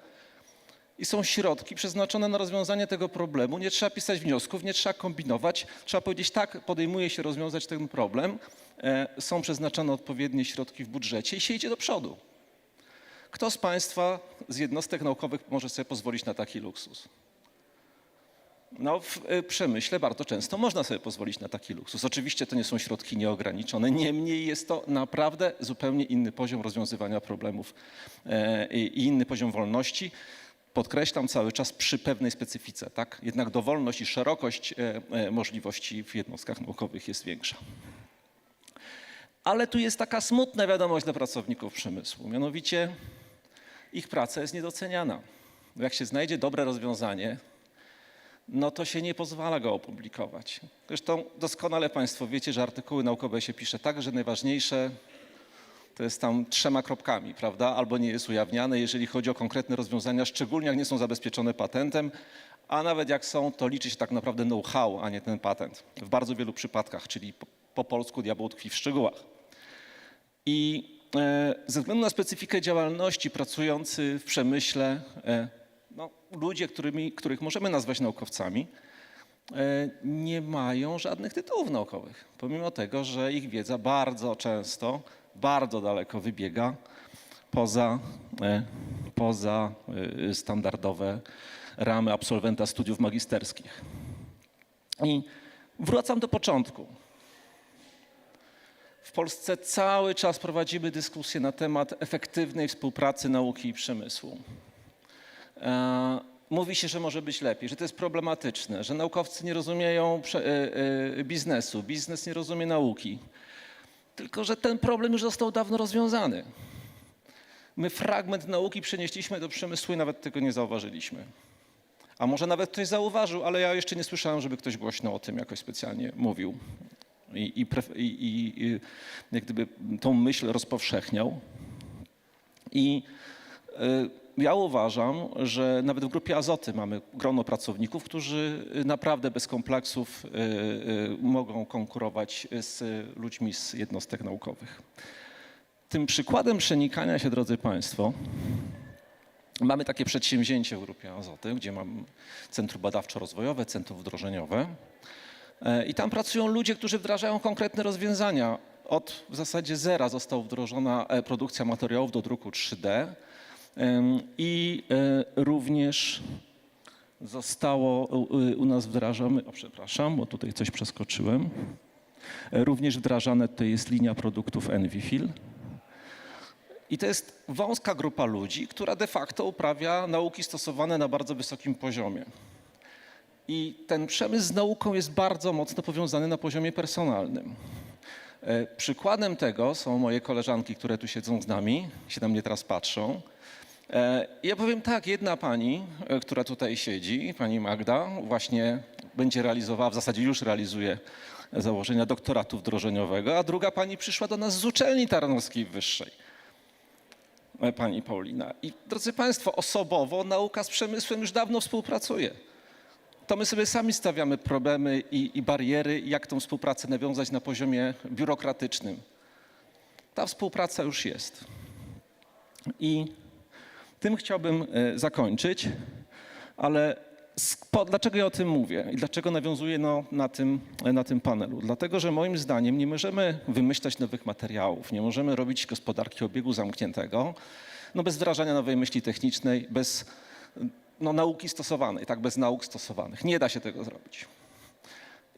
i są środki przeznaczone na rozwiązanie tego problemu. Nie trzeba pisać wniosków, nie trzeba kombinować. Trzeba powiedzieć, tak, podejmuje się rozwiązać ten problem. Są przeznaczone odpowiednie środki w budżecie i się idzie do przodu. Kto z Państwa z jednostek naukowych może sobie pozwolić na taki luksus? No, w przemyśle bardzo często można sobie pozwolić na taki luksus. Oczywiście to nie są środki nieograniczone, niemniej jest to naprawdę zupełnie inny poziom rozwiązywania problemów i inny poziom wolności. Podkreślam cały czas przy pewnej specyfice, tak? Jednak dowolność i szerokość możliwości w jednostkach naukowych jest większa. Ale tu jest taka smutna wiadomość dla pracowników przemysłu, mianowicie ich praca jest niedoceniana. Jak się znajdzie dobre rozwiązanie, no to się nie pozwala go opublikować. Zresztą doskonale Państwo wiecie, że artykuły naukowe się pisze tak, że najważniejsze to jest tam 3 kropkami, prawda? Albo nie jest ujawniane, jeżeli chodzi o konkretne rozwiązania, szczególnie jak nie są zabezpieczone patentem, a nawet jak są, to liczy się tak naprawdę know-how, a nie ten patent. W bardzo wielu przypadkach, czyli po polsku diabeł tkwi w szczegółach. I ze względu na specyfikę działalności pracujący w przemyśle, no, ludzie, których możemy nazwać naukowcami, nie mają żadnych tytułów naukowych, pomimo tego, że ich wiedza bardzo często, bardzo daleko wybiega poza standardowe ramy absolwenta studiów magisterskich. I wracam do początku. W Polsce cały czas prowadzimy dyskusję na temat efektywnej współpracy nauki i przemysłu. Mówi się, że może być lepiej, że to jest problematyczne, że naukowcy nie rozumieją biznesu, biznes nie rozumie nauki. Tylko że ten problem już został dawno rozwiązany. My fragment nauki przenieśliśmy do przemysłu i nawet tego nie zauważyliśmy. A może nawet ktoś zauważył, ale ja jeszcze nie słyszałem, żeby ktoś głośno o tym jakoś specjalnie mówił i jak gdyby tą myśl rozpowszechniał. I ja uważam, że nawet w grupie Azoty mamy grono pracowników, którzy naprawdę bez kompleksów mogą konkurować z ludźmi z jednostek naukowych. Tym przykładem przenikania się, drodzy Państwo, mamy takie przedsięwzięcie w grupie Azoty, gdzie mam centrum badawczo-rozwojowe, centrum wdrożeniowe i tam pracują ludzie, którzy wdrażają konkretne rozwiązania. Od w zasadzie zera została wdrożona produkcja materiałów do druku 3D. I również zostało u nas wdrażane, przepraszam, bo tutaj coś przeskoczyłem, również wdrażane tutaj jest linia produktów Envifil. I to jest wąska grupa ludzi, która de facto uprawia nauki stosowane na bardzo wysokim poziomie. I ten przemysł z nauką jest bardzo mocno powiązany na poziomie personalnym. Przykładem tego są moje koleżanki, które tu siedzą z nami, się na mnie teraz patrzą. Ja powiem tak, jedna pani, która tutaj siedzi, pani Magda, właśnie będzie realizowała, w zasadzie już realizuje założenia doktoratu wdrożeniowego, a druga pani przyszła do nas z uczelni tarnowskiej wyższej, pani Paulina. I drodzy Państwo, osobowo nauka z przemysłem już dawno współpracuje. To my sobie sami stawiamy problemy i bariery, jak tą współpracę nawiązać na poziomie biurokratycznym. Ta współpraca już jest. I tym chciałbym zakończyć, ale dlaczego ja o tym mówię i dlaczego nawiązuję na tym panelu? Dlatego, że moim zdaniem nie możemy wymyślać nowych materiałów, nie możemy robić gospodarki obiegu zamkniętego bez wdrażania nowej myśli technicznej, bez nauki stosowanej, tak, bez nauk stosowanych. Nie da się tego zrobić.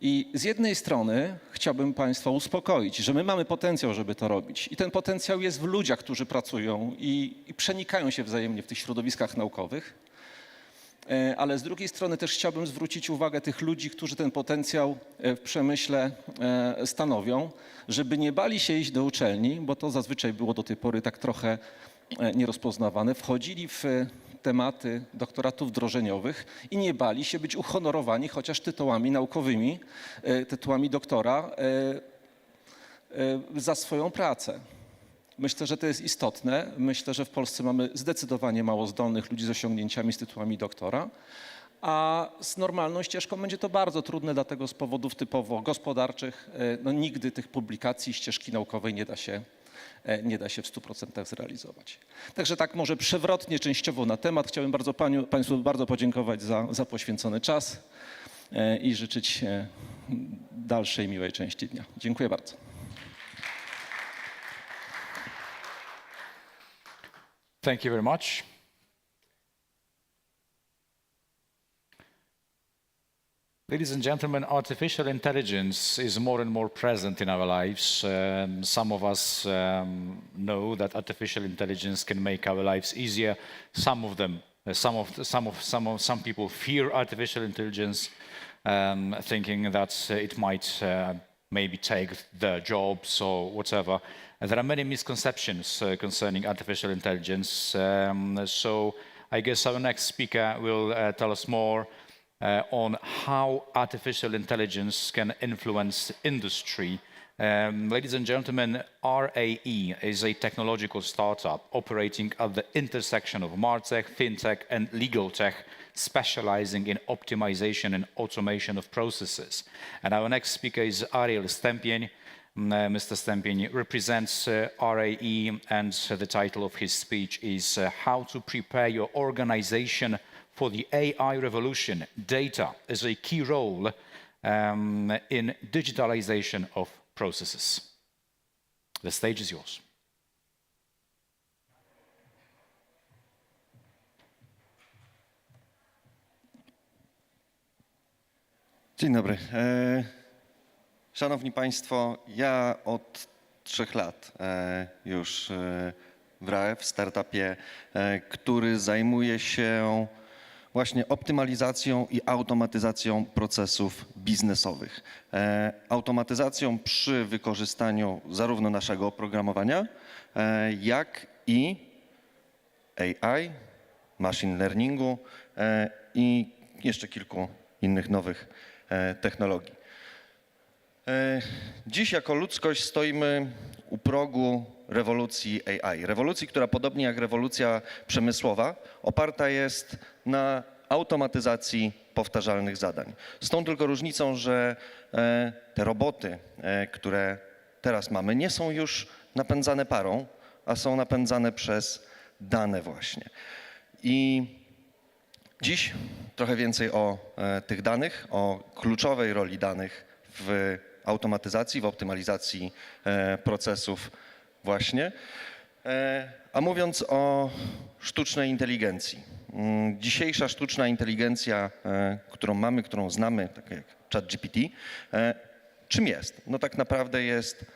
I z jednej strony chciałbym Państwa uspokoić, że my mamy potencjał, żeby to robić. I ten potencjał jest w ludziach, którzy pracują i przenikają się wzajemnie w tych środowiskach naukowych. Ale z drugiej strony też chciałbym zwrócić uwagę tych ludzi, którzy ten potencjał w przemyśle stanowią, żeby nie bali się iść do uczelni, bo to zazwyczaj było do tej pory tak trochę nierozpoznawane. Wchodzili w tematy doktoratów wdrożeniowych i nie bali się być uhonorowani chociaż tytułami naukowymi, tytułami doktora za swoją pracę. Myślę, że to jest istotne. Myślę, że w Polsce mamy zdecydowanie mało zdolnych ludzi z osiągnięciami z tytułami doktora, a z normalną ścieżką będzie to bardzo trudne, dlatego z powodów typowo gospodarczych nigdy tych publikacji, ścieżki naukowej nie da się w 100% zrealizować. Także tak może przewrotnie, częściowo na temat. Chciałbym Państwu bardzo podziękować za poświęcony czas i życzyć dalszej miłej części dnia. Dziękuję bardzo. Thank you very much. Ladies and gentlemen, artificial intelligence is more and more present in our lives. Some of us know that artificial intelligence can make our lives easier. Some people fear artificial intelligence, thinking that it might maybe take their jobs or whatever. There are many misconceptions concerning artificial intelligence. So I guess our next speaker will tell us more on how artificial intelligence can influence industry. Ladies and gentlemen, RAE is a technological startup operating at the intersection of MarTech, FinTech, and Legal Tech, specializing in optimization and automation of processes. And our next speaker is Ariel Stępień. Mr. Stępień represents RAE, and the title of his speech is How to Prepare Your Organization for the AI Revolution. Data is a key role in digitalization of processes. The stage is yours. Dzień dobry. Szanowni Państwo, ja od 3 lat już w RAE, w startupie, który zajmuje się właśnie optymalizacją i automatyzacją procesów biznesowych. Automatyzacją przy wykorzystaniu zarówno naszego oprogramowania, jak i AI, machine learningu i jeszcze kilku innych nowych technologii. Dziś jako ludzkość stoimy u progu rewolucji AI. Rewolucji, która podobnie jak rewolucja przemysłowa oparta jest na automatyzacji powtarzalnych zadań. Z tą tylko różnicą, że te roboty, które teraz mamy, nie są już napędzane parą, a są napędzane przez dane właśnie. I dziś trochę więcej o tych danych, o kluczowej roli danych w automatyzacji, w optymalizacji procesów właśnie. A mówiąc o sztucznej inteligencji. Dzisiejsza sztuczna inteligencja, którą mamy, którą znamy, tak jak ChatGPT, czym jest? No tak naprawdę jest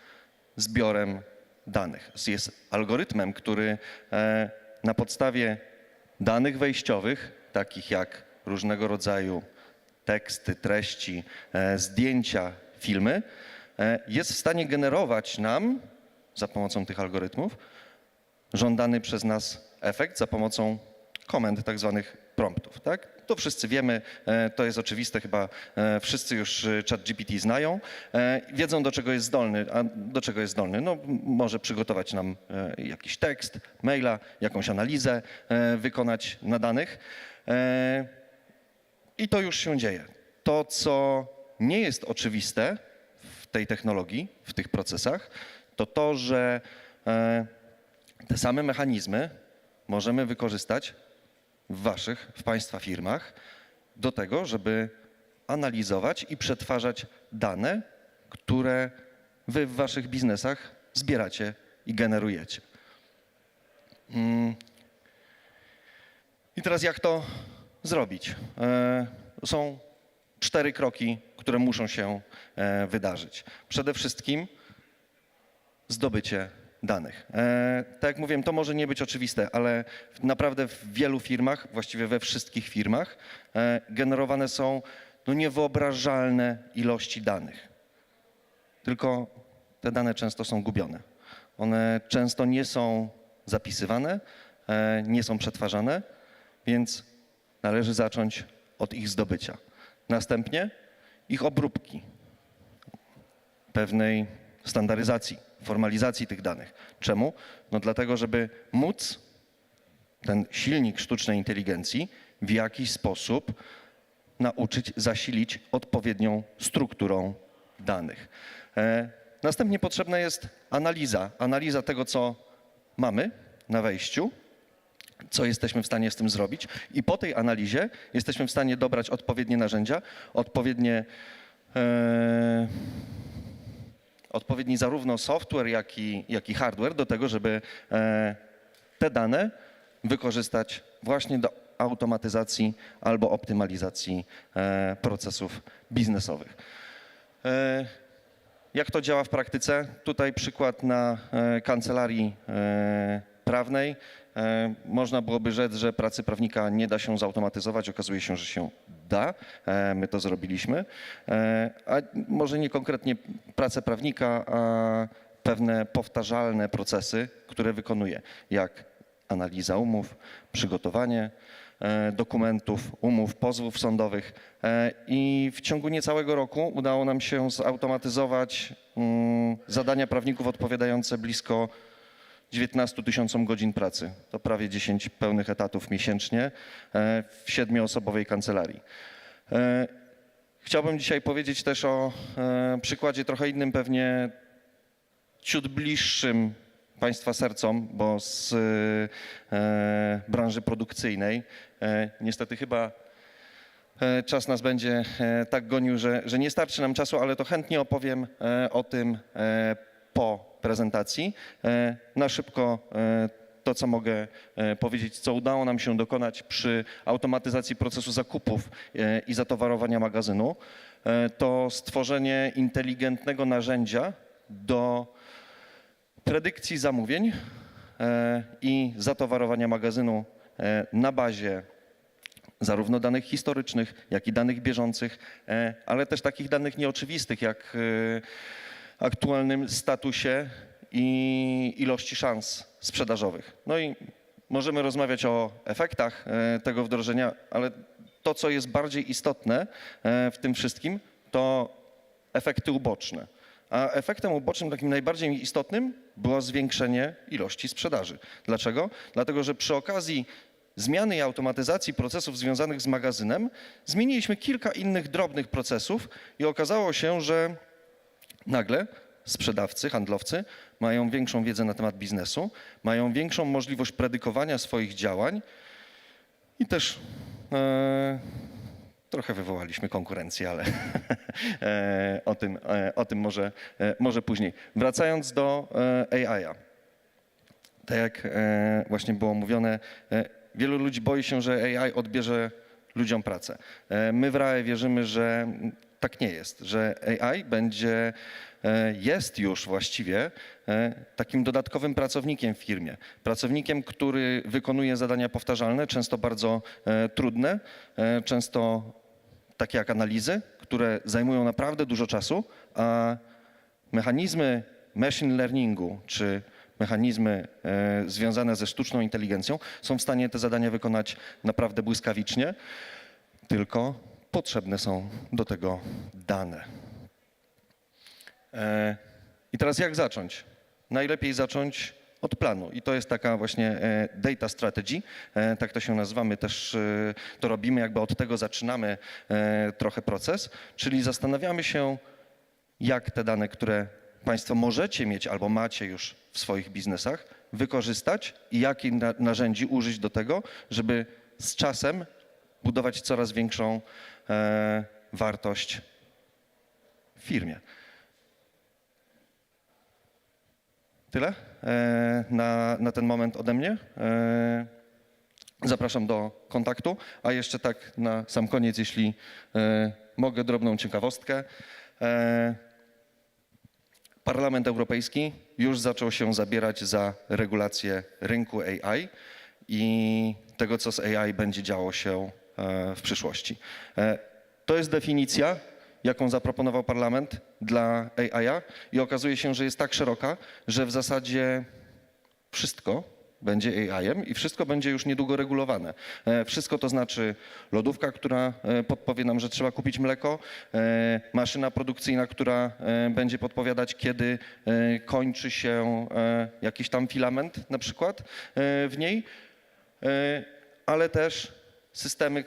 zbiorem danych. Jest algorytmem, który na podstawie danych wejściowych, takich jak różnego rodzaju teksty, treści, zdjęcia, filmy, jest w stanie generować nam za pomocą tych algorytmów żądany przez nas efekt za pomocą komend, tak zwanych promptów. Tak? To wszyscy wiemy, to jest oczywiste, chyba wszyscy już ChatGPT znają, wiedzą do czego jest zdolny. A do czego jest zdolny? No, może przygotować nam jakiś tekst, maila, jakąś analizę wykonać na danych i to już się dzieje. To, co nie jest oczywiste w tej technologii, w tych procesach, to to, że te same mechanizmy możemy wykorzystać w Państwa firmach do tego, żeby analizować i przetwarzać dane, które Wy w Waszych biznesach zbieracie i generujecie. I teraz jak to zrobić? Są 4 kroki, które muszą się wydarzyć. Przede wszystkim zdobycie danych. Tak jak mówiłem, to może nie być oczywiste, ale naprawdę w wielu firmach, właściwie we wszystkich firmach, generowane są niewyobrażalne ilości danych. Tylko te dane często są gubione. One często nie są zapisywane, nie są przetwarzane, więc należy zacząć od ich zdobycia. Następnie ich obróbki, pewnej standaryzacji, formalizacji tych danych. Czemu? No dlatego, żeby móc ten silnik sztucznej inteligencji w jakiś sposób nauczyć, zasilić odpowiednią strukturą danych. Następnie potrzebna jest analiza tego, co mamy na wejściu, co jesteśmy w stanie z tym zrobić i po tej analizie jesteśmy w stanie dobrać odpowiednie narzędzia, odpowiedni zarówno software, jak i hardware do tego, żeby te dane wykorzystać właśnie do automatyzacji albo optymalizacji procesów biznesowych. Jak to działa w praktyce? Tutaj przykład na kancelarii prawnej. Można byłoby rzec, że pracy prawnika nie da się zautomatyzować. Okazuje się, że się da. My to zrobiliśmy. A może nie konkretnie pracę prawnika, a pewne powtarzalne procesy, które wykonuje, jak analiza umów, przygotowanie dokumentów, umów, pozwów sądowych. I w ciągu niecałego roku udało nam się zautomatyzować zadania prawników odpowiadające blisko 19 000 godzin pracy. To prawie 10 pełnych etatów miesięcznie w 7-osobowej kancelarii. Chciałbym dzisiaj powiedzieć też o przykładzie trochę innym, pewnie ciut bliższym Państwa sercom, bo z branży produkcyjnej. Niestety chyba czas nas będzie tak gonił, że nie starczy nam czasu, ale to chętnie opowiem o tym po prezentacji. Na szybko to, co mogę powiedzieć, co udało nam się dokonać przy automatyzacji procesu zakupów i zatowarowania magazynu, to stworzenie inteligentnego narzędzia do predykcji zamówień i zatowarowania magazynu na bazie zarówno danych historycznych, jak i danych bieżących, ale też takich danych nieoczywistych, jak aktualnym statusie i ilości szans sprzedażowych. No i możemy rozmawiać o efektach tego wdrożenia, ale to, co jest bardziej istotne w tym wszystkim, to efekty uboczne. A efektem ubocznym, takim najbardziej istotnym, było zwiększenie ilości sprzedaży. Dlaczego? Dlatego, że przy okazji zmiany i automatyzacji procesów związanych z magazynem zmieniliśmy kilka innych drobnych procesów i okazało się, że nagle sprzedawcy, handlowcy mają większą wiedzę na temat biznesu, mają większą możliwość predykowania swoich działań i też trochę wywołaliśmy konkurencję, ale o tym może później. Wracając do AI-a. Tak jak właśnie było mówione, wielu ludzi boi się, że AI odbierze ludziom pracę. My w RAE wierzymy, że tak nie jest, że AI jest już właściwie takim dodatkowym pracownikiem w firmie. Pracownikiem, który wykonuje zadania powtarzalne, często bardzo trudne, często takie jak analizy, które zajmują naprawdę dużo czasu, a mechanizmy machine learningu czy mechanizmy związane ze sztuczną inteligencją są w stanie te zadania wykonać naprawdę błyskawicznie, tylko potrzebne są do tego dane. I teraz jak zacząć? Najlepiej zacząć od planu i to jest taka właśnie data strategy, tak to się nazywamy, też to robimy, jakby od tego zaczynamy trochę proces, czyli zastanawiamy się, jak te dane, które Państwo możecie mieć albo macie już w swoich biznesach, wykorzystać i jakich narzędzi użyć do tego, żeby z czasem budować coraz większą wartość w firmie. Tyle na ten moment ode mnie. Zapraszam do kontaktu, a jeszcze tak na sam koniec, jeśli mogę, drobną ciekawostkę. Parlament Europejski już zaczął się zabierać za regulację rynku AI i tego, co z AI będzie działo się w przyszłości. To jest definicja, jaką zaproponował Parlament dla AI-a i okazuje się, że jest tak szeroka, że w zasadzie wszystko będzie AI-em i wszystko będzie już niedługo regulowane. Wszystko to znaczy lodówka, która podpowie nam, że trzeba kupić mleko, maszyna produkcyjna, która będzie podpowiadać, kiedy kończy się jakiś tam filament na przykład w niej, ale też systemy,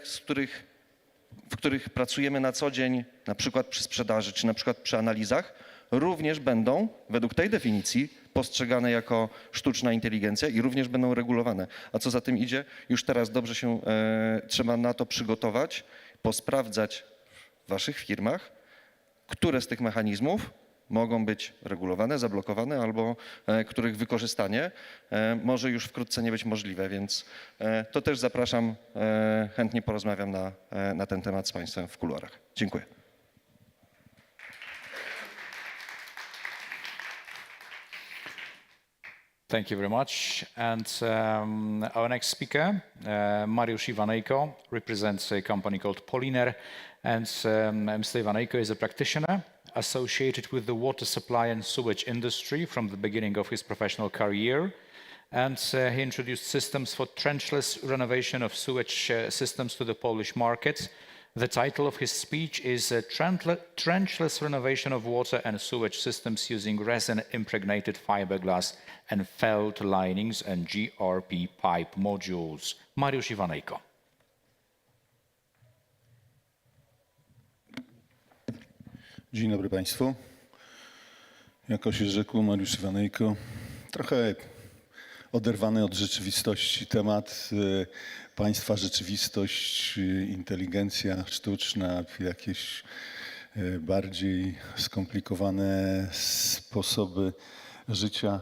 w których pracujemy na co dzień, na przykład przy sprzedaży czy na przykład przy analizach, również będą według tej definicji postrzegane jako sztuczna inteligencja i również będą regulowane. A co za tym idzie, już teraz dobrze się trzeba na to przygotować, posprawdzać w waszych firmach, które z tych mechanizmów mogą być regulowane, zablokowane albo których wykorzystanie może już wkrótce nie być możliwe, więc to też zapraszam, chętnie porozmawiam na ten temat z Państwem w kuluarach. Dziękuję. Thank you very much. And our next speaker, Mariusz Iwanejko, represents a company called Poliner. And Mr. Iwanejko is a practitioner associated with the water supply and sewage industry from the beginning of his professional career. And he introduced systems for trenchless renovation of sewage systems to the Polish market. The title of his speech is Trenchless Renovation of Water and Sewage Systems Using Resin-Impregnated Fiberglass and Felt Linings and GRP Pipe Modules. Mariusz Iwanejko. Dzień dobry Państwu. Jako się rzekło, Mariusz Iwanejko. Trochę oderwany od rzeczywistości temat. Państwa rzeczywistość, inteligencja sztuczna, jakieś bardziej skomplikowane sposoby życia.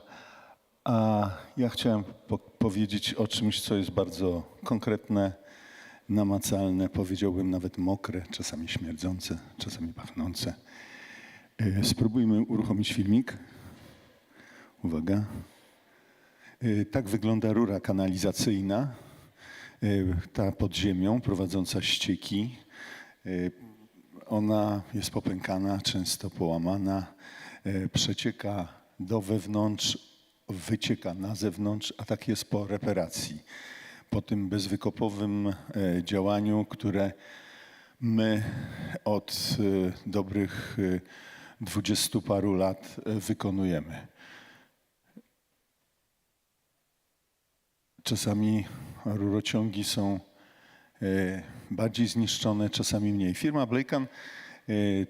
A ja chciałem powiedzieć o czymś, co jest bardzo konkretne, namacalne, powiedziałbym nawet mokre, czasami śmierdzące, czasami pachnące. Spróbujmy uruchomić filmik. Uwaga. Tak wygląda rura kanalizacyjna, ta pod ziemią, prowadząca ścieki. Ona jest popękana, często połamana, przecieka do wewnątrz, wycieka na zewnątrz, a tak jest po reparacji. Po tym bezwykopowym działaniu, które my od dobrych 20 paru lat wykonujemy. Czasami rurociągi są bardziej zniszczone, czasami mniej. Firma Blakan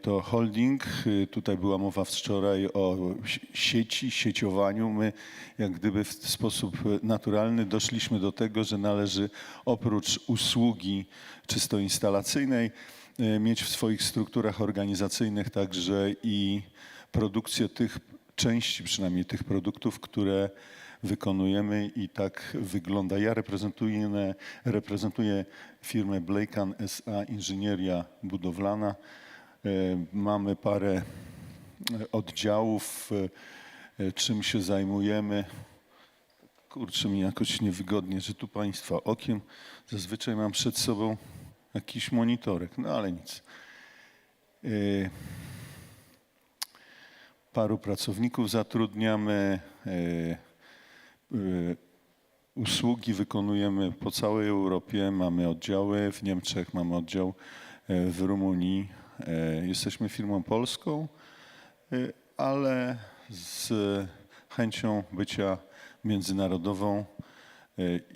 to holding. Tutaj była mowa wczoraj o sieci, sieciowaniu. My jak gdyby w sposób naturalny doszliśmy do tego, że należy oprócz usługi czysto instalacyjnej mieć w swoich strukturach organizacyjnych także i produkcję tych części, przynajmniej tych produktów, które wykonujemy i tak wygląda. Ja reprezentuję firmę Blakan S.A. Inżynieria Budowlana. Mamy parę oddziałów, czym się zajmujemy. Kurczę, mi jakoś niewygodnie, że tu Państwa okiem. Zazwyczaj mam przed sobą jakiś monitorek, no ale nic. Paru pracowników zatrudniamy. Usługi wykonujemy po całej Europie. Mamy oddziały w Niemczech, mamy oddział w Rumunii. Jesteśmy firmą polską, ale z chęcią bycia międzynarodową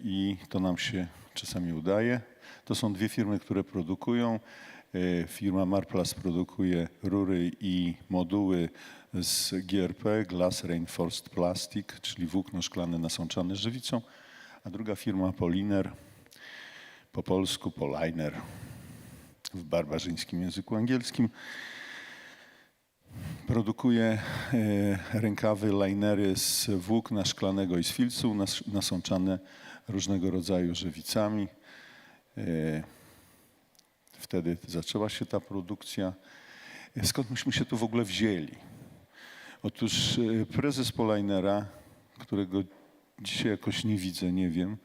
i to nam się czasami udaje. To są dwie firmy, które produkują. Firma Marplas produkuje rury i moduły z GRP, Glass Reinforced Plastic, czyli włókno szklane nasączane żywicą, a druga firma Poliner, po polsku Poliner, w barbarzyńskim języku angielskim, produkuje rękawy, linery z włókna szklanego i z filcu, nasączane różnego rodzaju żywicami. Wtedy zaczęła się ta produkcja. Skąd myśmy się tu w ogóle wzięli? Otóż prezes Polinera, którego dzisiaj jakoś nie widzę, nie wiem,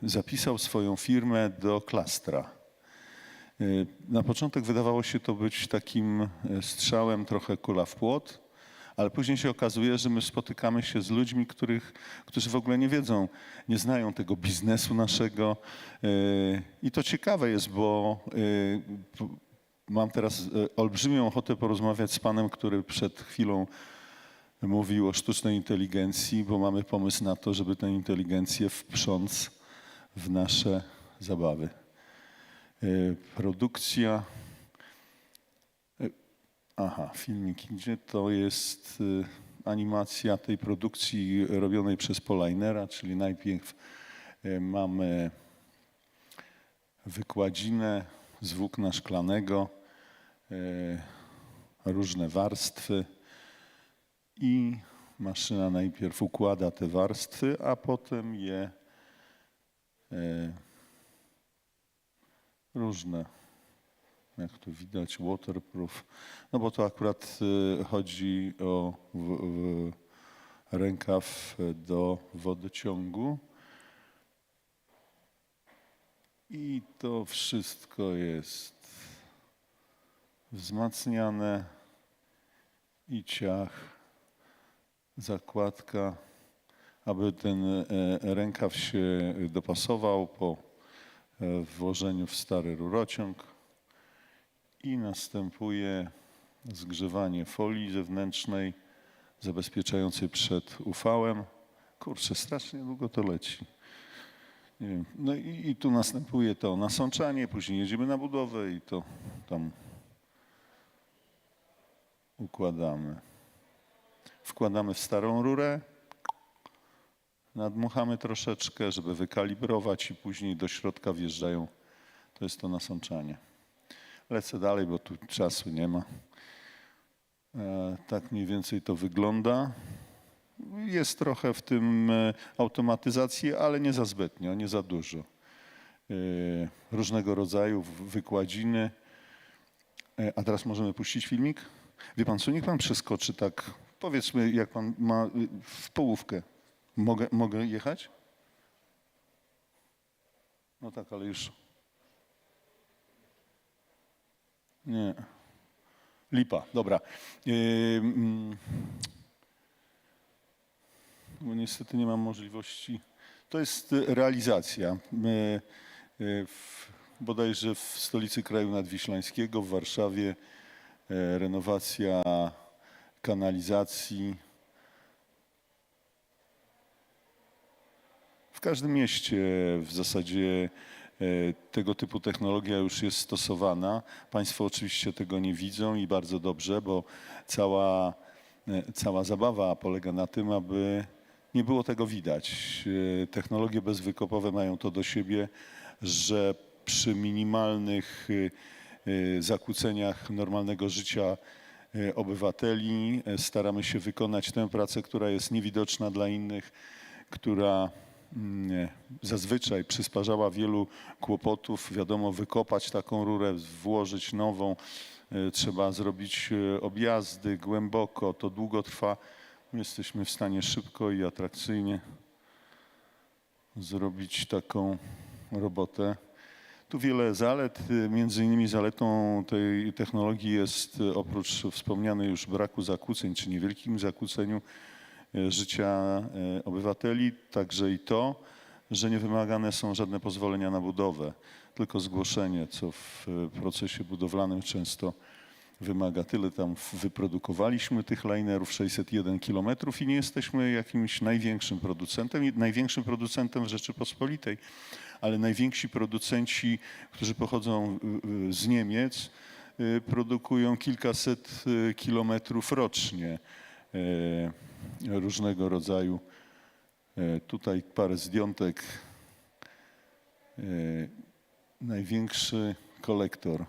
zapisał swoją firmę do Klastra. Na początek wydawało się to być takim strzałem trochę kula w płot, ale później się okazuje, że my spotykamy się z ludźmi, którzy w ogóle nie wiedzą, nie znają tego biznesu naszego. I to ciekawe jest, bo mam teraz olbrzymią ochotę porozmawiać z panem, który przed chwilą mówił o sztucznej inteligencji, bo mamy pomysł na to, żeby tę inteligencję wprząc w nasze zabawy. Produkcja. Aha, filmik idzie. To jest animacja tej produkcji robionej przez Polinera, czyli najpierw mamy wykładzinę z włókna szklanego, różne warstwy i maszyna najpierw układa te warstwy, a potem je różne, jak tu widać, waterproof, no bo to akurat chodzi o rękaw do wodociągu. I to wszystko jest wzmacniane i ciach, zakładka, aby ten rękaw się dopasował po włożeniu w stary rurociąg i następuje zgrzewanie folii zewnętrznej zabezpieczającej przed UV-em. Kurczę, strasznie długo to leci. Nie wiem. No i tu następuje to nasączanie, później jedziemy na budowę i to tam układamy. Wkładamy w starą rurę, nadmuchamy troszeczkę, żeby wykalibrować i później do środka wjeżdżają. To jest to nasączanie. Lecę dalej, bo tu czasu nie ma. Tak mniej więcej to wygląda. Jest trochę w tym automatyzacji, ale nie za zbytnio, nie za dużo. Różnego rodzaju wykładziny. A teraz możemy puścić filmik? Wie pan co, niech pan przeskoczy tak, powiedzmy, jak pan ma w połówkę. Mogę jechać? No tak, ale już... Nie. Lipa, dobra. Bo niestety nie mam możliwości. To jest realizacja. Bodajże w stolicy kraju nadwiślańskiego, w Warszawie, renowacja kanalizacji. W każdym mieście w zasadzie tego typu technologia już jest stosowana. Państwo oczywiście tego nie widzą i bardzo dobrze, bo cała zabawa polega na tym, aby nie było tego widać. Technologie bezwykopowe mają to do siebie, że przy minimalnych zakłóceniach normalnego życia obywateli staramy się wykonać tę pracę, która jest niewidoczna dla innych, która zazwyczaj przysparzała wielu kłopotów. Wiadomo, wykopać taką rurę, włożyć nową, trzeba zrobić objazdy głęboko, to długo trwa. My jesteśmy w stanie szybko i atrakcyjnie zrobić taką robotę. Tu wiele zalet, między innymi zaletą tej technologii jest oprócz wspomnianej już braku zakłóceń czy niewielkim zakłóceniu życia obywateli, także i to, że nie wymagane są żadne pozwolenia na budowę, tylko zgłoszenie, co w procesie budowlanym często wymaga. Tyle tam wyprodukowaliśmy tych linerów, 601 km i nie jesteśmy jakimś największym producentem w Rzeczypospolitej, ale najwięksi producenci, którzy pochodzą z Niemiec, produkują kilkaset kilometrów rocznie różnego rodzaju. Tutaj parę zdjątek. Największy kolektor,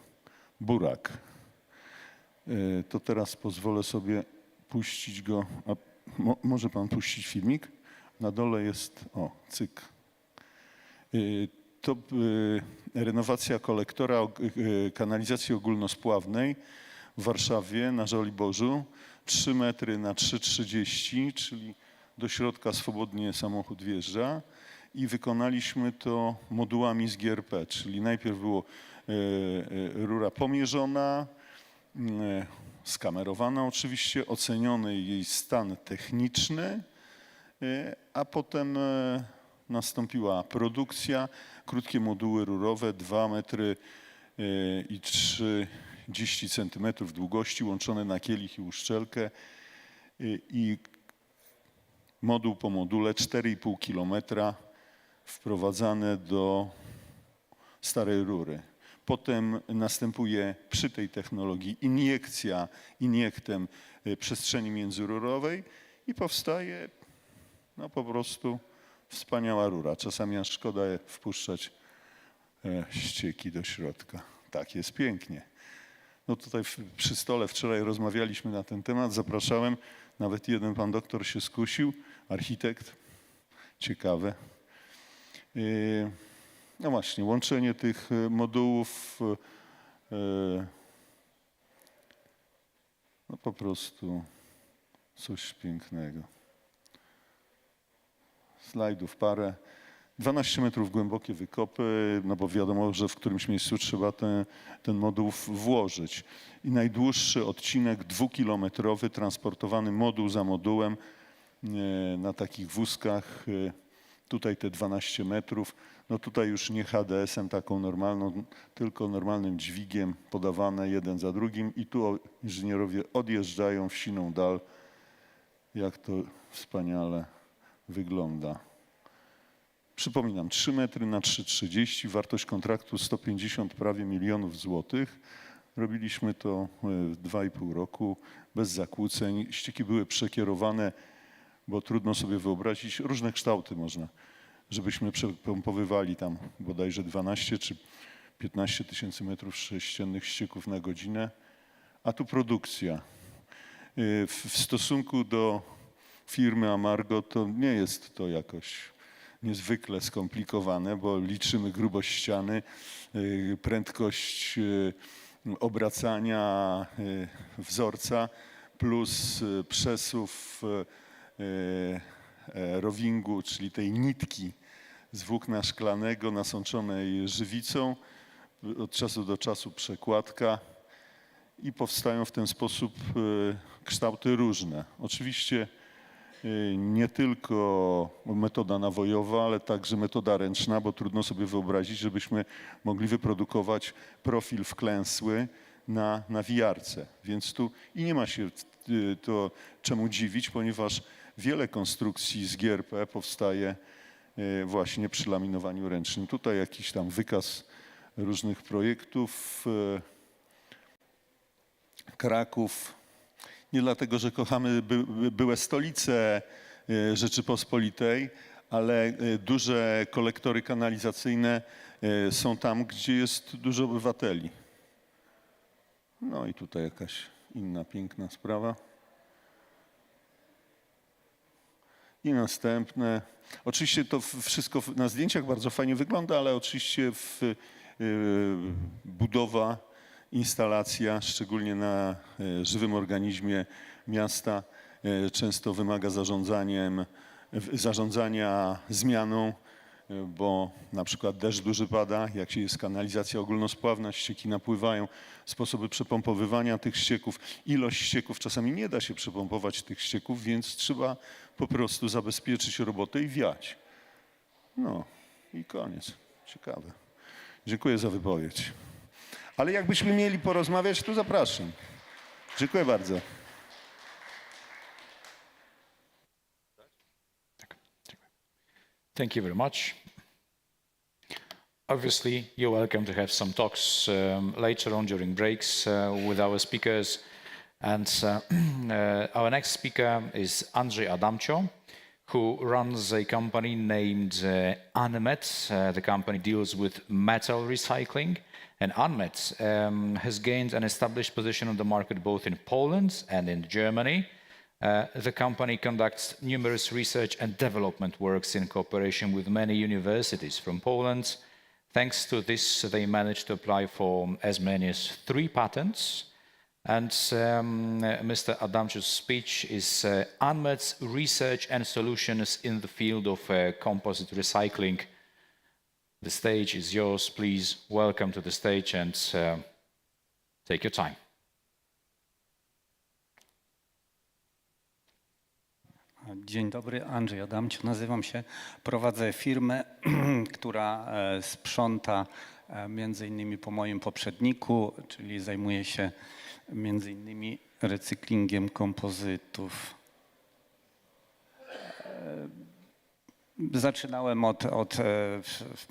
burak. To teraz pozwolę sobie puścić go. A może pan puścić filmik? Na dole jest, o, cyk. To renowacja kolektora kanalizacji ogólnospławnej w Warszawie na Żoliborzu. 3 metry na 3,30, czyli do środka swobodnie samochód wjeżdża i wykonaliśmy to modułami z GRP, czyli najpierw było rura pomierzona, skamerowana oczywiście, oceniony jej stan techniczny, a potem nastąpiła produkcja, krótkie moduły rurowe, 2 metry i 30 centymetrów długości, łączone na kielich i uszczelkę i moduł po module 4,5 kilometra wprowadzane do starej rury. Potem następuje przy tej technologii iniekcja iniektem przestrzeni międzyrurowej i powstaje no po prostu wspaniała rura. Czasami aż szkoda wpuszczać ścieki do środka. Tak, jest pięknie. No tutaj przy stole wczoraj rozmawialiśmy na ten temat, zapraszałem, nawet jeden pan doktor się skusił, architekt, ciekawe. No właśnie, łączenie tych modułów, no po prostu coś pięknego. Slajdów parę. 12 metrów głębokie wykopy, no bo wiadomo, że w którymś miejscu trzeba ten moduł włożyć. I najdłuższy odcinek 2-kilometrowy, transportowany moduł za modułem na takich wózkach. Tutaj te 12 metrów. No tutaj już nie HDS-em taką normalną, tylko normalnym dźwigiem podawane jeden za drugim i tu inżynierowie odjeżdżają w siną dal. Jak to wspaniale wygląda. Przypominam, 3 metry na 3,30, wartość kontraktu 150 prawie milionów złotych. Robiliśmy to w 2,5 roku bez zakłóceń. Ścieki były przekierowane, bo trudno sobie wyobrazić, różne kształty można, żebyśmy przepompowywali tam bodajże 12 czy 15 tysięcy metrów sześciennych ścieków na godzinę. A tu produkcja. W stosunku do firmy Amargo to nie jest to jakoś niezwykle skomplikowane, bo liczymy grubość ściany, prędkość obracania wzorca plus przesuw rowingu, czyli tej nitki z włókna szklanego nasączonej żywicą. Od czasu do czasu przekładka i powstają w ten sposób kształty różne. Oczywiście nie tylko metoda nawojowa, ale także metoda ręczna, bo trudno sobie wyobrazić, żebyśmy mogli wyprodukować profil wklęsły na wiarce. Więc tu i nie ma się to czemu dziwić, ponieważ wiele konstrukcji z GRP powstaje właśnie przy laminowaniu ręcznym. Tutaj jakiś tam wykaz różnych projektów. Kraków. Nie dlatego, że kochamy były stolice Rzeczypospolitej, ale duże kolektory kanalizacyjne są tam, gdzie jest dużo obywateli. No i tutaj jakaś inna piękna sprawa. I następne. Oczywiście to wszystko na zdjęciach bardzo fajnie wygląda, ale oczywiście budowa, instalacja, szczególnie na żywym organizmie miasta, często wymaga zarządzania zmianą, bo na przykład deszcz duży pada, jak się jest kanalizacja ogólnospławna, ścieki napływają, sposoby przepompowywania tych ścieków, ilość ścieków, czasami nie da się przepompować tych ścieków, więc trzeba po prostu zabezpieczyć robotę i wiać. No i koniec. Ciekawe. Dziękuję za wypowiedź. Ale jakbyśmy mieli porozmawiać, to zapraszam. Dziękuję bardzo. Thank you very much. Obviously, you're welcome to have some talks later on during breaks with our speakers. And our next speaker is Andrzej Adamcio, who runs a company named Unmet. The company deals with metal recycling. And Unmet has gained an established position on the market both in Poland and in Germany. The company conducts numerous research and development works in cooperation with many universities from Poland. Thanks to this, they managed to apply for as many as 3 patents. And Mr. Adamcio's speech is Unmet's research and solutions in the field of composite recycling. The stage is yours. Please welcome to the stage and take your time. Dzień dobry, Andrzej Adamcio nazywam się. Prowadzę firmę, która sprząta między innymi po moim poprzedniku, czyli zajmuje się między innymi recyklingiem kompozytów. Zaczynałem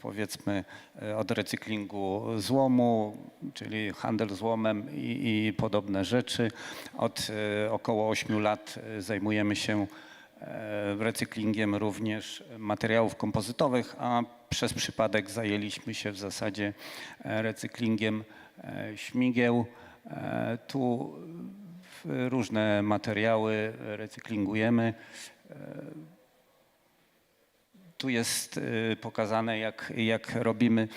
powiedzmy od recyklingu złomu, czyli handel złomem i podobne rzeczy. Od około 8 lat zajmujemy się recyklingiem również materiałów kompozytowych, a przez przypadek zajęliśmy się w zasadzie recyklingiem śmigieł Tu różne materiały recyklingujemy. Tu jest pokazane, jak robimy,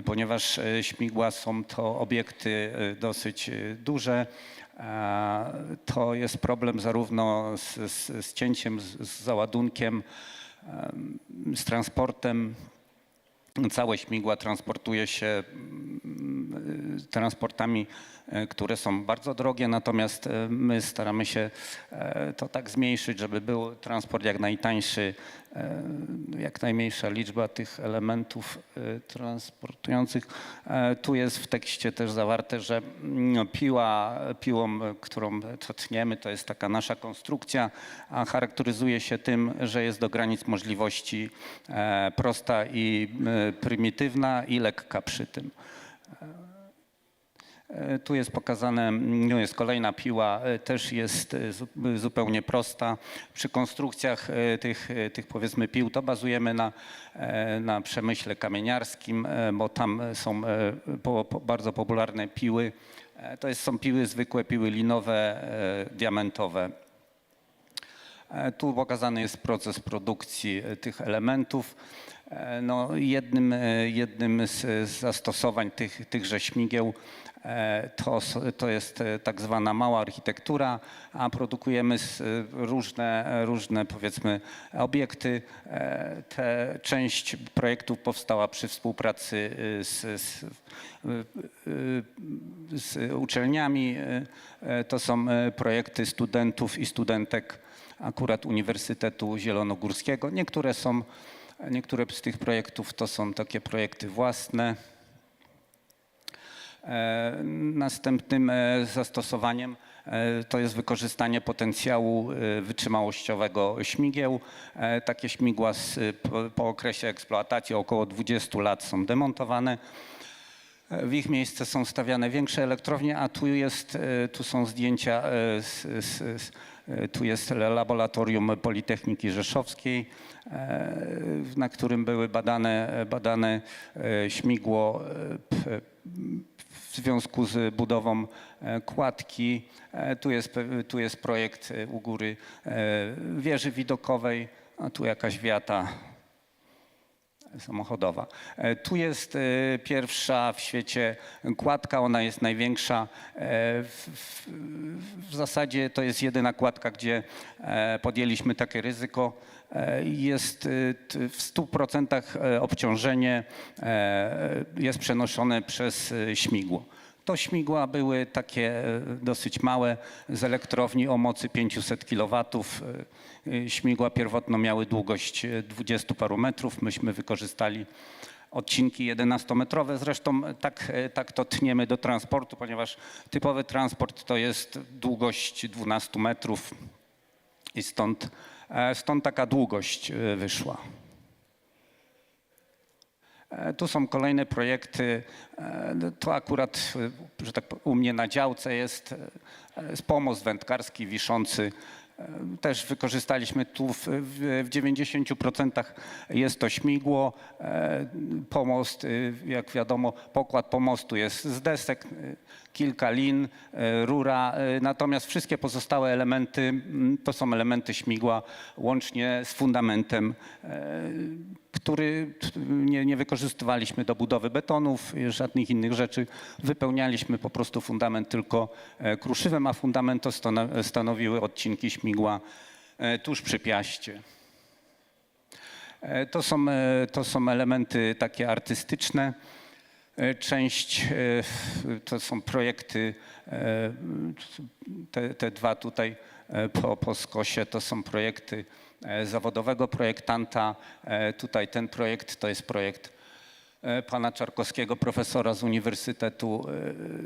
ponieważ śmigła są to obiekty dosyć duże. To jest problem zarówno z cięciem, z załadunkiem, z transportem. Całe śmigła transportuje się transportami, które są bardzo drogie, natomiast my staramy się to tak zmniejszyć, żeby był transport jak najtańszy, jak najmniejsza liczba tych elementów transportujących. Tu jest w tekście też zawarte, że piłą, którą to tniemy, to jest taka nasza konstrukcja, a charakteryzuje się tym, że jest do granic możliwości prosta i prymitywna i lekka przy tym. Tu jest pokazane, jest kolejna piła, też jest zupełnie prosta. Przy konstrukcjach tych powiedzmy pił to bazujemy na przemyśle kamieniarskim, bo tam są bardzo popularne piły. Są piły zwykłe, piły linowe, diamentowe. Tu pokazany jest proces produkcji tych elementów. No, jednym z zastosowań tychże śmigieł to jest tak zwana mała architektura, a produkujemy różne powiedzmy obiekty. Część projektów powstała przy współpracy z uczelniami. To są projekty studentów i studentek akurat Uniwersytetu Zielonogórskiego. Niektóre z tych projektów to są takie projekty własne. Następnym zastosowaniem to jest wykorzystanie potencjału wytrzymałościowego śmigieł. Takie śmigła po okresie eksploatacji około 20 lat są demontowane. W ich miejsce są stawiane większe elektrownie, a tu są zdjęcia, tu jest laboratorium Politechniki Rzeszowskiej, na którym były badane śmigło w związku z budową kładki. Tu jest projekt u góry wieży widokowej, a tu jakaś wiata samochodowa. Tu jest pierwsza w świecie kładka, ona jest największa. W zasadzie to jest jedyna kładka, gdzie podjęliśmy takie ryzyko. Jest w 100% obciążenie jest przenoszone przez śmigło. To śmigła były takie dosyć małe, z elektrowni o mocy 500 kW. Śmigła pierwotno miały długość 20 paru metrów. Myśmy wykorzystali odcinki 11-metrowe. Zresztą tak to tniemy do transportu, ponieważ typowy transport to jest długość 12 metrów i stąd taka długość wyszła. Tu są kolejne projekty. To akurat, że tak u mnie na działce jest pomost wędkarski wiszący. Też wykorzystaliśmy tu w 90% jest to śmigło. Pomost, jak wiadomo, pokład pomostu jest z desek, kilka lin, rura, natomiast wszystkie pozostałe elementy to są elementy śmigła łącznie z fundamentem, który nie wykorzystywaliśmy do budowy betonów, żadnych innych rzeczy. Wypełnialiśmy po prostu fundament tylko kruszywem, a fundament to stanowiły odcinki śmigła tuż przy piaście. To są elementy takie artystyczne. Część to są projekty, te dwa tutaj po skosie to są projekty zawodowego projektanta. Tutaj ten projekt to jest projekt pana Czarkowskiego, profesora z Uniwersytetu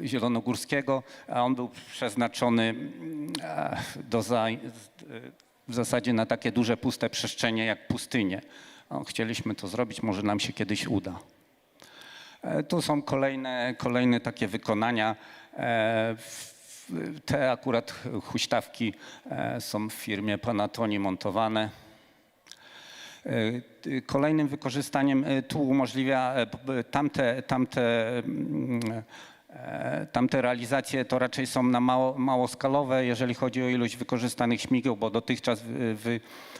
Zielonogórskiego, a on był przeznaczony w zasadzie na takie duże puste przestrzenie jak pustynie. Chcieliśmy to zrobić, może nam się kiedyś uda. Tu są kolejne takie wykonania. Te akurat huśtawki są w firmie pana Toni montowane. Kolejnym wykorzystaniem tu umożliwia tamte Tamte realizacje to raczej są na małoskalowe, jeżeli chodzi o ilość wykorzystanych śmigieł, bo dotychczas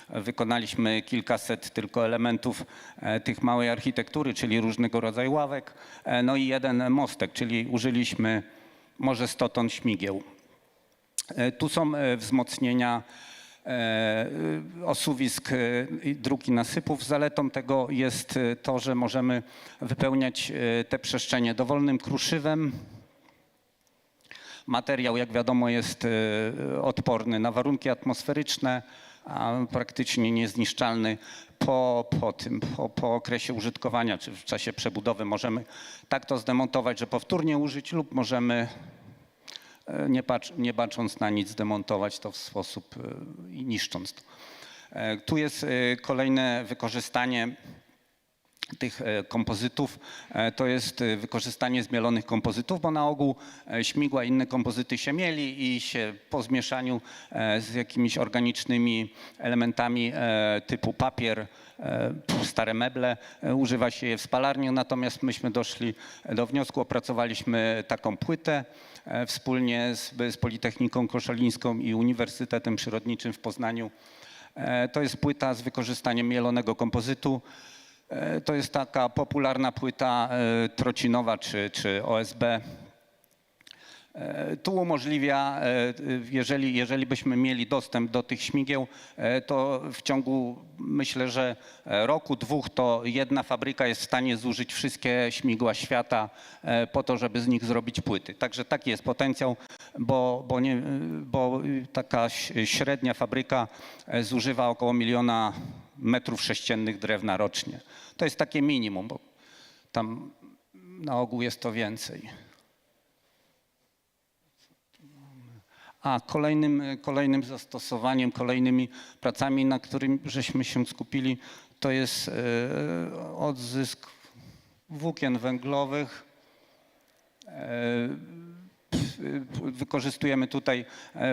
wykonaliśmy kilkaset tylko elementów tych małej architektury, czyli różnego rodzaju ławek, no i jeden mostek, czyli użyliśmy może 100 ton śmigieł. Tu są wzmocnienia osuwisk dróg i nasypów. Zaletą tego jest to, że możemy wypełniać te przestrzenie dowolnym kruszywem. Materiał, jak wiadomo, jest odporny na warunki atmosferyczne, a praktycznie niezniszczalny po okresie użytkowania, czy w czasie przebudowy. Możemy tak to zdemontować, że powtórnie użyć, lub możemy nie bacząc na nic zdemontować to w sposób i niszcząc to. Tu jest kolejne wykorzystanie tych kompozytów. To jest wykorzystanie zmielonych kompozytów, bo na ogół śmigła i inne kompozyty się mieli i się po zmieszaniu z jakimiś organicznymi elementami typu papier, stare meble, używa się je w spalarni, natomiast myśmy doszli do wniosku, opracowaliśmy taką płytę wspólnie z Politechniką Koszalińską i Uniwersytetem Przyrodniczym w Poznaniu. To jest płyta z wykorzystaniem mielonego kompozytu. To jest taka popularna płyta trocinowa czy OSB. Tu umożliwia, jeżeli byśmy mieli dostęp do tych śmigieł, to w ciągu, myślę, że roku, dwóch, to jedna fabryka jest w stanie zużyć wszystkie śmigła świata po to, żeby z nich zrobić płyty. Także taki jest potencjał, bo taka średnia fabryka zużywa około 1 000 000 metrów sześciennych drewna rocznie. To jest takie minimum, bo tam na ogół jest to więcej. A kolejnym zastosowaniem, kolejnymi pracami, na którym żeśmy się skupili, to jest odzysk włókien węglowych. Wykorzystujemy tutaj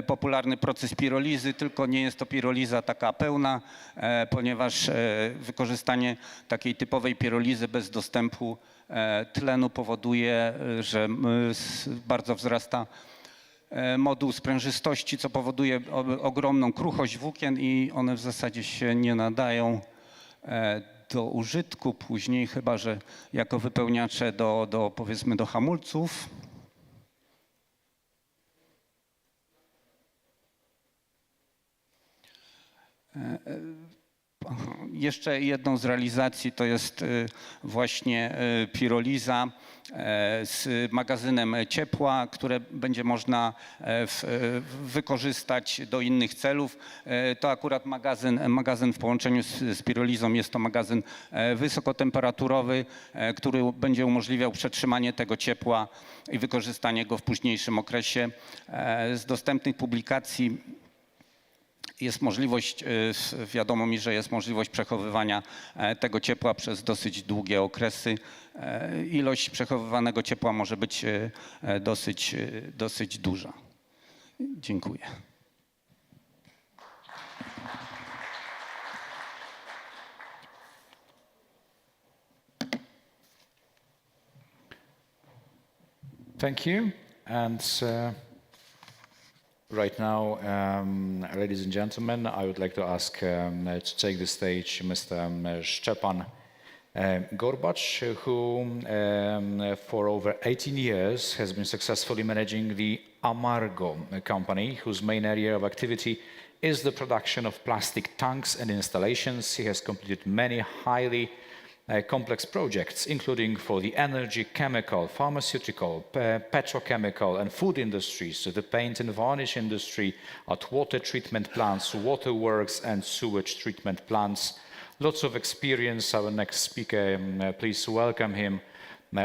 popularny proces pirolizy, tylko nie jest to piroliza taka pełna, ponieważ wykorzystanie takiej typowej pirolizy bez dostępu tlenu powoduje, że bardzo wzrasta moduł sprężystości, co powoduje ogromną kruchość włókien i one w zasadzie się nie nadają do użytku później, chyba że jako wypełniacze powiedzmy do hamulców. Jeszcze jedną z realizacji to jest właśnie piroliza z magazynem ciepła, które będzie można wykorzystać do innych celów. To akurat magazyn w połączeniu z pirolizą jest to magazyn wysokotemperaturowy, który będzie umożliwiał przetrzymanie tego ciepła i wykorzystanie go w późniejszym okresie. Z dostępnych publikacji jest możliwość, wiadomo mi, że jest możliwość przechowywania tego ciepła przez dosyć długie okresy. Ilość przechowywanego ciepła może być dosyć duża. Dziękuję. Thank you. And right now, ladies and gentlemen, I would like to ask to take the stage Mr. Szczepan Gorbacz, who for over 18 years has been successfully managing the Amargo company, whose main area of activity is the production of plastic tanks and installations. He has completed many highly complex projects, including for the energy, chemical, pharmaceutical, petrochemical and food industries, so the paint and varnish industry, at water treatment plants, waterworks and sewage treatment plants. Lots of experience. Our next speaker, please welcome him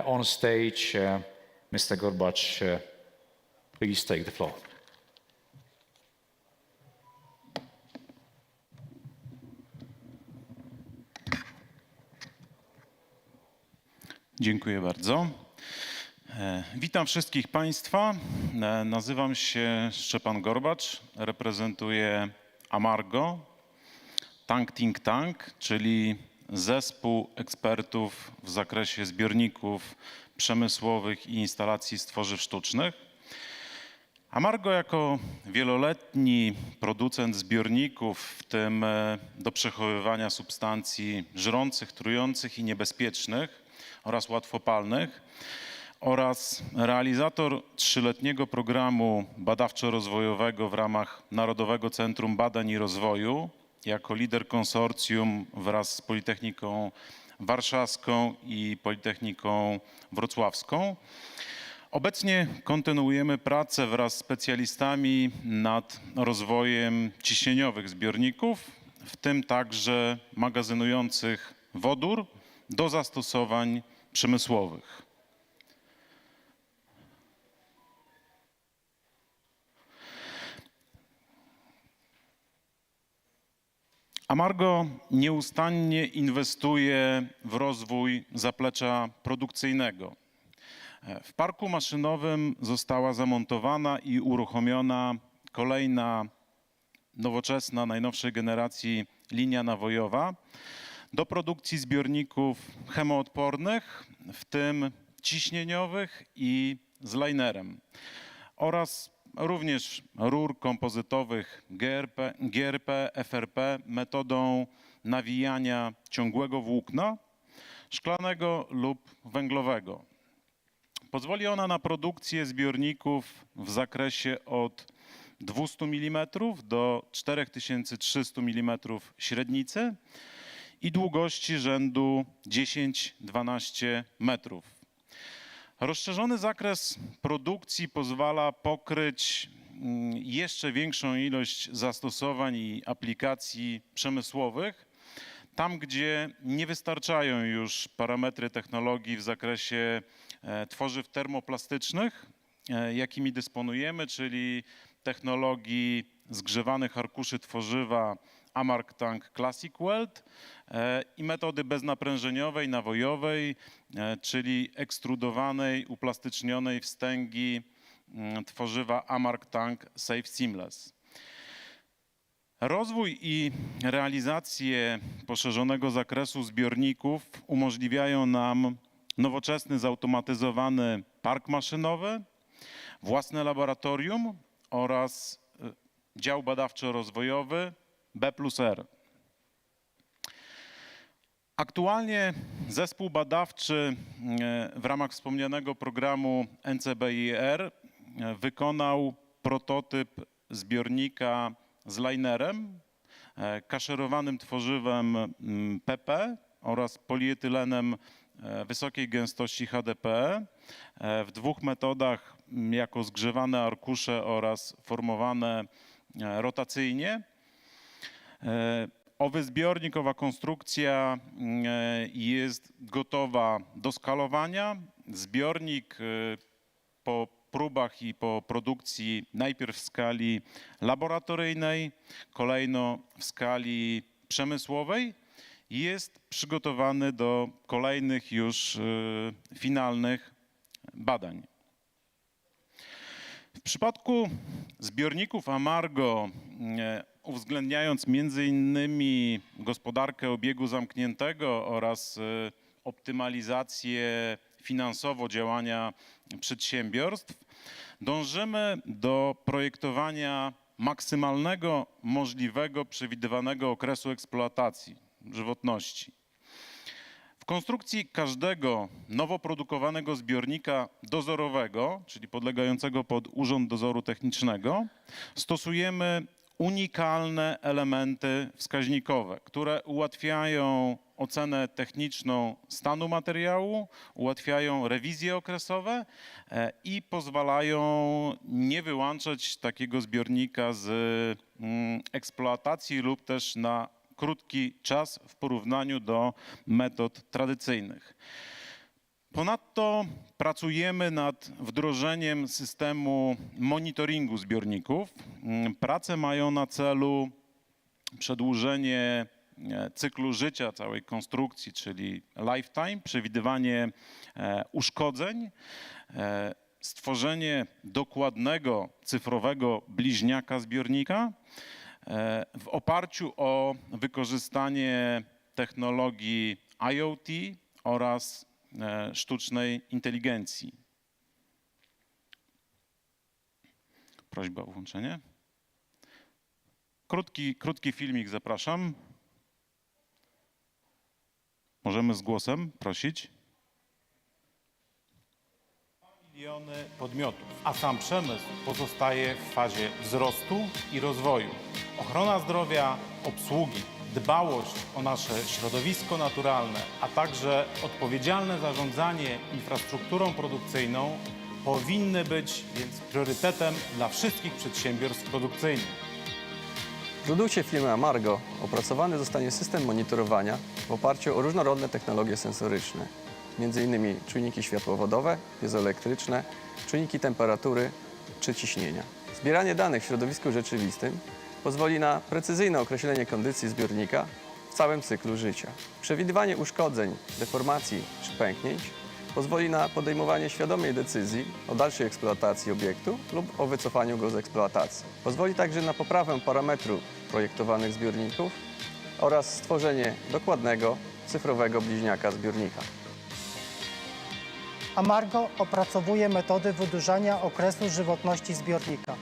on stage. Mr. Gorbacz, please take the floor. Dziękuję bardzo. Witam wszystkich Państwa. Nazywam się Szczepan Gorbacz, reprezentuję Amargo, Tank Think Tank, czyli zespół ekspertów w zakresie zbiorników przemysłowych i instalacji z tworzyw sztucznych. Amargo jako wieloletni producent zbiorników, w tym do przechowywania substancji żrących, trujących i niebezpiecznych oraz łatwopalnych, oraz realizator 3-letniego programu badawczo-rozwojowego w ramach Narodowego Centrum Badań i Rozwoju, jako lider konsorcjum wraz z Politechniką Warszawską i Politechniką Wrocławską. Obecnie kontynuujemy pracę wraz z specjalistami nad rozwojem ciśnieniowych zbiorników, w tym także magazynujących wodór do zastosowań przemysłowych. Amargo nieustannie inwestuje w rozwój zaplecza produkcyjnego. W parku maszynowym została zamontowana i uruchomiona kolejna nowoczesna, najnowszej generacji linia nawojowa do produkcji zbiorników chemoodpornych, w tym ciśnieniowych i z linerem, oraz również rur kompozytowych GRP, FRP metodą nawijania ciągłego włókna szklanego lub węglowego. Pozwoli ona na produkcję zbiorników w zakresie od 200 mm do 4300 mm średnicy i długości rzędu 10-12 metrów. Rozszerzony zakres produkcji pozwala pokryć jeszcze większą ilość zastosowań i aplikacji przemysłowych, tam gdzie nie wystarczają już parametry technologii w zakresie tworzyw termoplastycznych, jakimi dysponujemy, czyli technologii zgrzewanych arkuszy tworzywa Amark Tank Classic Weld i metody beznaprężeniowej, nawojowej, czyli ekstrudowanej, uplastycznionej wstęgi tworzywa Amark Tank Safe Seamless. Rozwój i realizację poszerzonego zakresu zbiorników umożliwiają nam nowoczesny, zautomatyzowany park maszynowy, własne laboratorium oraz dział badawczo-rozwojowy B+R. Aktualnie zespół badawczy w ramach wspomnianego programu NCBIR wykonał prototyp zbiornika z linerem, kaszerowanym tworzywem PP oraz polietylenem wysokiej gęstości HDPE w dwóch metodach, jako zgrzewane arkusze oraz formowane rotacyjnie. Owy zbiornik, owa konstrukcja jest gotowa do skalowania. Zbiornik po próbach i po produkcji najpierw w skali laboratoryjnej, kolejno w skali przemysłowej, jest przygotowany do kolejnych już finalnych badań. W przypadku zbiorników Amargo, uwzględniając m.in. gospodarkę obiegu zamkniętego oraz optymalizację finansowo działania przedsiębiorstw, dążymy do projektowania maksymalnego możliwego przewidywanego okresu eksploatacji, żywotności. W konstrukcji każdego nowo produkowanego zbiornika dozorowego, czyli podlegającego pod Urząd Dozoru Technicznego, stosujemy unikalne elementy wskaźnikowe, które ułatwiają ocenę techniczną stanu materiału, ułatwiają rewizje okresowe i pozwalają nie wyłączać takiego zbiornika z eksploatacji lub też na krótki czas w porównaniu do metod tradycyjnych. Ponadto pracujemy nad wdrożeniem systemu monitoringu zbiorników. Prace mają na celu przedłużenie cyklu życia całej konstrukcji, czyli lifetime, przewidywanie uszkodzeń, stworzenie dokładnego cyfrowego bliźniaka zbiornika w oparciu o wykorzystanie technologii IoT oraz sztucznej inteligencji. Prośba o włączenie. Krótki filmik, zapraszam. Możemy z głosem prosić. Miliony podmiotów, a sam przemysł pozostaje w fazie wzrostu i rozwoju. Ochrona zdrowia, obsługi, dbałość o nasze środowisko naturalne, a także odpowiedzialne zarządzanie infrastrukturą produkcyjną powinny być więc priorytetem dla wszystkich przedsiębiorstw produkcyjnych. W produkcie firmy Amargo opracowany zostanie system monitorowania w oparciu o różnorodne technologie sensoryczne, m.in. czujniki światłowodowe, piezoelektryczne, czujniki temperatury czy ciśnienia. Zbieranie danych w środowisku rzeczywistym pozwoli na precyzyjne określenie kondycji zbiornika w całym cyklu życia. Przewidywanie uszkodzeń, deformacji czy pęknięć pozwoli na podejmowanie świadomej decyzji o dalszej eksploatacji obiektu lub o wycofaniu go z eksploatacji. Pozwoli także na poprawę parametrów projektowanych zbiorników oraz stworzenie dokładnego, cyfrowego bliźniaka zbiornika. Amargo opracowuje metody wydłużania okresu żywotności zbiornika.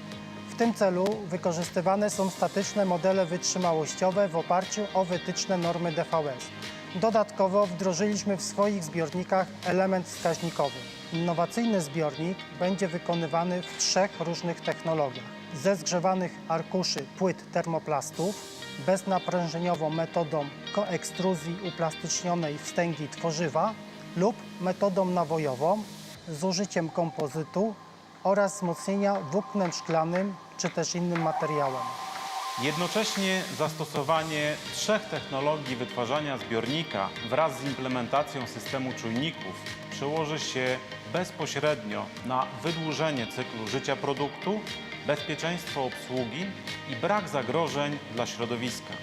W tym celu wykorzystywane są statyczne modele wytrzymałościowe w oparciu o wytyczne normy DVS. Dodatkowo wdrożyliśmy w swoich zbiornikach element wskaźnikowy. Innowacyjny zbiornik będzie wykonywany w 3 różnych technologiach. Ze zgrzewanych arkuszy płyt termoplastów, beznaprężeniową metodą koekstruzji uplastycznionej wstęgi tworzywa lub metodą nawojową z użyciem kompozytu oraz wzmocnienia włóknem szklanym czy też innym materiałem. Jednocześnie zastosowanie 3 technologii wytwarzania zbiornika wraz z implementacją systemu czujników przełoży się bezpośrednio na wydłużenie cyklu życia produktu, bezpieczeństwo obsługi i brak zagrożeń dla środowiska.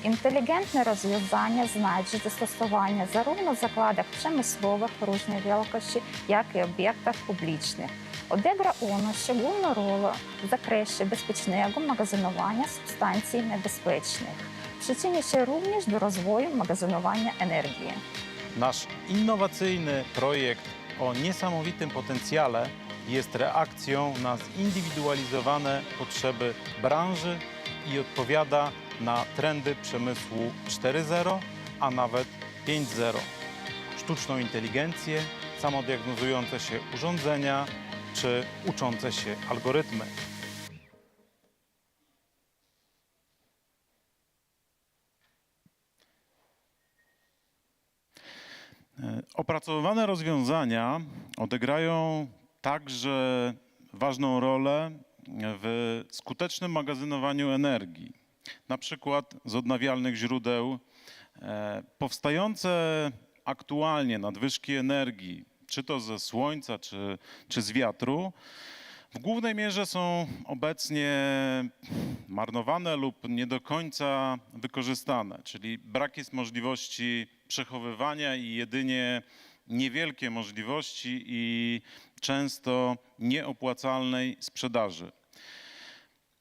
Inteligentne rozwiązania znajdzie zastosowanie zarówno w zakładach przemysłowych różnej wielkości, jak i obiektach publicznych. Odegra ono szczególną rolę w zakresie bezpiecznego magazynowania substancji niebezpiecznych. Przyczyni się również do rozwoju magazynowania energii. Nasz innowacyjny projekt o niesamowitym potencjale jest reakcją na zindywidualizowane potrzeby branży i odpowiada na trendy przemysłu 4.0, a nawet 5.0. Sztuczną inteligencję, samodiagnozujące się urządzenia czy uczące się algorytmy. Opracowywane rozwiązania odegrają także ważną rolę w skutecznym magazynowaniu energii, na przykład z odnawialnych źródeł. Powstające aktualnie nadwyżki energii, czy to ze słońca, czy z wiatru, w głównej mierze są obecnie marnowane lub nie do końca wykorzystane, czyli brak jest możliwości przechowywania i jedynie niewielkie możliwości i często nieopłacalnej sprzedaży.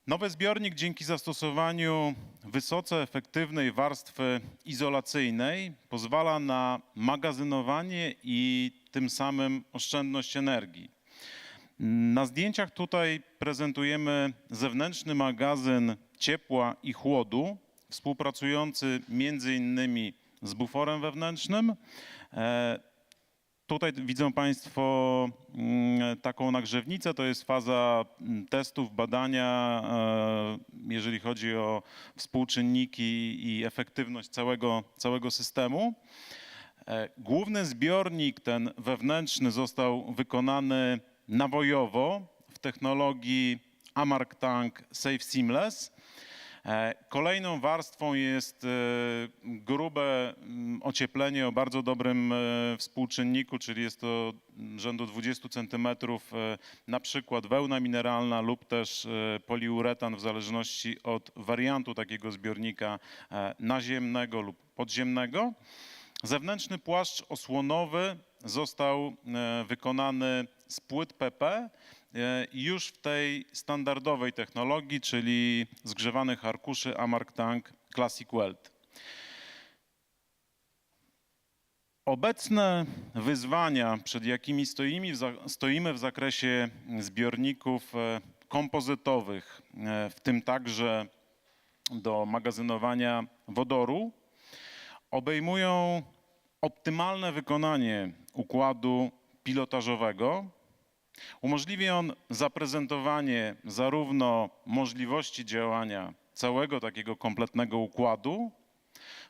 Nowy zbiornik dzięki zastosowaniu wysoce efektywnej warstwy izolacyjnej pozwala na magazynowanie i tym samym oszczędność energii. Na zdjęciach tutaj prezentujemy zewnętrzny magazyn ciepła i chłodu, współpracujący m.in. z buforem wewnętrznym. Tutaj widzą Państwo taką nagrzewnicę, to jest faza testów, badania, jeżeli chodzi o współczynniki i efektywność całego systemu. Główny zbiornik, ten wewnętrzny, został wykonany nawojowo w technologii Amark Tank Safe Seamless. Kolejną warstwą jest grube ocieplenie o bardzo dobrym współczynniku, czyli jest to rzędu 20 cm, na przykład wełna mineralna lub też poliuretan w zależności od wariantu takiego zbiornika naziemnego lub podziemnego. Zewnętrzny płaszcz osłonowy został wykonany z płyt PP już w tej standardowej technologii, czyli zgrzewanych arkuszy Amark Tank Classic Weld. Obecne wyzwania, przed jakimi stoimy w zakresie zbiorników kompozytowych, w tym także do magazynowania wodoru, obejmują optymalne wykonanie układu pilotażowego. Umożliwi on zaprezentowanie zarówno możliwości działania całego takiego kompletnego układu,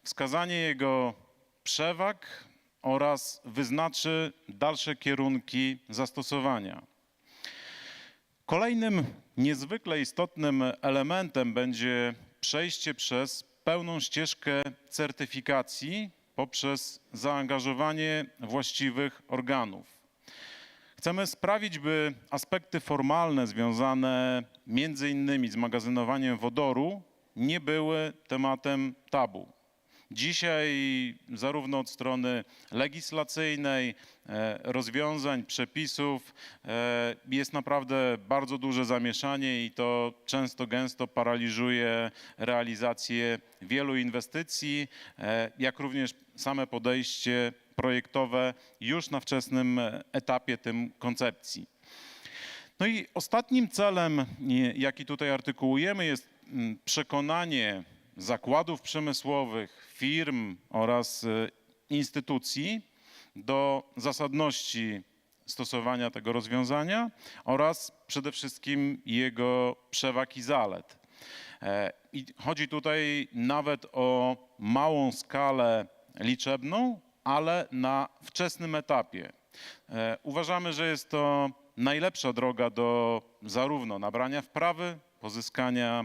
wskazanie jego przewag oraz wyznaczy dalsze kierunki zastosowania. Kolejnym niezwykle istotnym elementem będzie przejście przez pełną ścieżkę certyfikacji poprzez zaangażowanie właściwych organów. Chcemy sprawić, by aspekty formalne związane między innymi z magazynowaniem wodoru nie były tematem tabu. Dzisiaj zarówno od strony legislacyjnej, rozwiązań, przepisów jest naprawdę bardzo duże zamieszanie i to często gęsto paraliżuje realizację wielu inwestycji, jak również same podejście projektowe już na wczesnym etapie tym koncepcji. No i ostatnim celem, jaki tutaj artykułujemy, jest przekonanie zakładów przemysłowych, firm oraz instytucji do zasadności stosowania tego rozwiązania oraz przede wszystkim jego przewag i zalet. I chodzi tutaj nawet o małą skalę liczebną, ale na wczesnym etapie. Uważamy, że jest to najlepsza droga do zarówno nabrania wprawy, pozyskania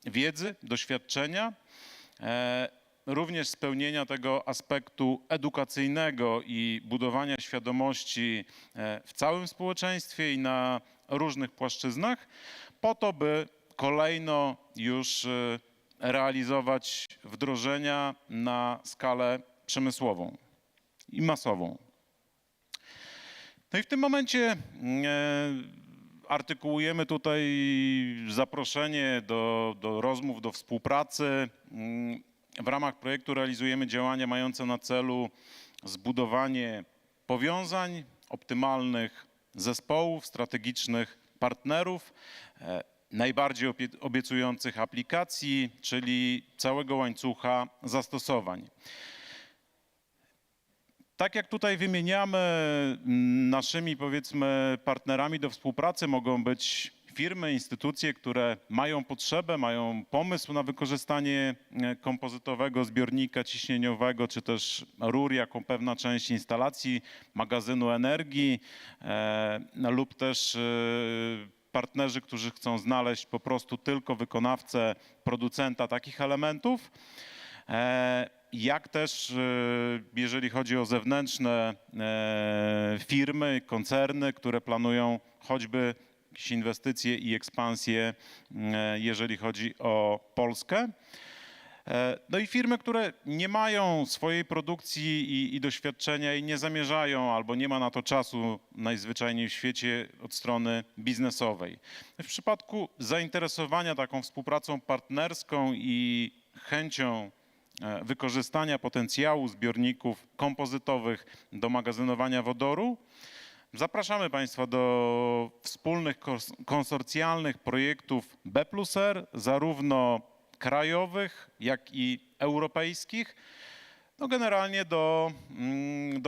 wiedzy, doświadczenia, również spełnienia tego aspektu edukacyjnego i budowania świadomości w całym społeczeństwie i na różnych płaszczyznach, po to, by kolejno już realizować wdrożenia na skalę przemysłową i masową. No i w tym momencie artykułujemy tutaj zaproszenie do rozmów, do współpracy. W ramach projektu realizujemy działania mające na celu zbudowanie powiązań, optymalnych zespołów, strategicznych partnerów, najbardziej obiecujących aplikacji, czyli całego łańcucha zastosowań. Tak jak tutaj wymieniamy, naszymi powiedzmy partnerami do współpracy mogą być firmy, instytucje, które mają potrzebę, mają pomysł na wykorzystanie kompozytowego zbiornika ciśnieniowego, czy też rur jako pewna część instalacji magazynu energii lub też partnerzy, którzy chcą znaleźć po prostu tylko wykonawcę, producenta takich elementów. Jak też jeżeli chodzi o zewnętrzne firmy, koncerny, które planują choćby jakieś inwestycje i ekspansje, jeżeli chodzi o Polskę. No i firmy, które nie mają swojej produkcji i doświadczenia i nie zamierzają albo nie ma na to czasu najzwyczajniej w świecie od strony biznesowej. W przypadku zainteresowania taką współpracą partnerską i chęcią wykorzystania potencjału zbiorników kompozytowych do magazynowania wodoru, zapraszamy Państwa do wspólnych konsorcjalnych projektów B+R, zarówno krajowych, jak i europejskich, no generalnie do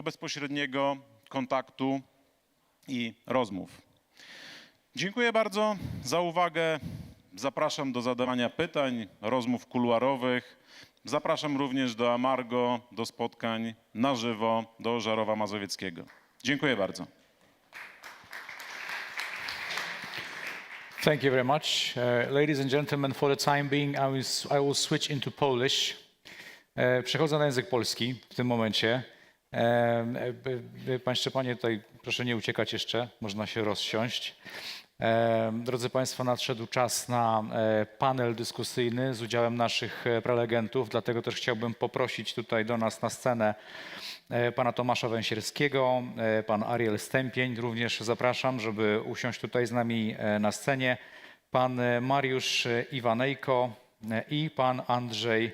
bezpośredniego kontaktu i rozmów. Dziękuję bardzo za uwagę. Zapraszam do zadawania pytań, rozmów kuluarowych. Zapraszam również do Amargo, do spotkań na żywo, do Żarowa Mazowieckiego. Dziękuję bardzo. Thank you very much. Ladies and gentlemen, for the time being, I will switch into Polish. Przechodzę na język polski w tym momencie. Panie Szczepanie, tutaj proszę nie uciekać jeszcze, można się rozsiąść. Drodzy Państwo, nadszedł czas na panel dyskusyjny z udziałem naszych prelegentów, dlatego też chciałbym poprosić tutaj do nas na scenę pana Tomasza Węsierskiego, pan Ariel Stępień, również zapraszam, żeby usiąść tutaj z nami na scenie, pan Mariusz Iwanejko i pan Andrzej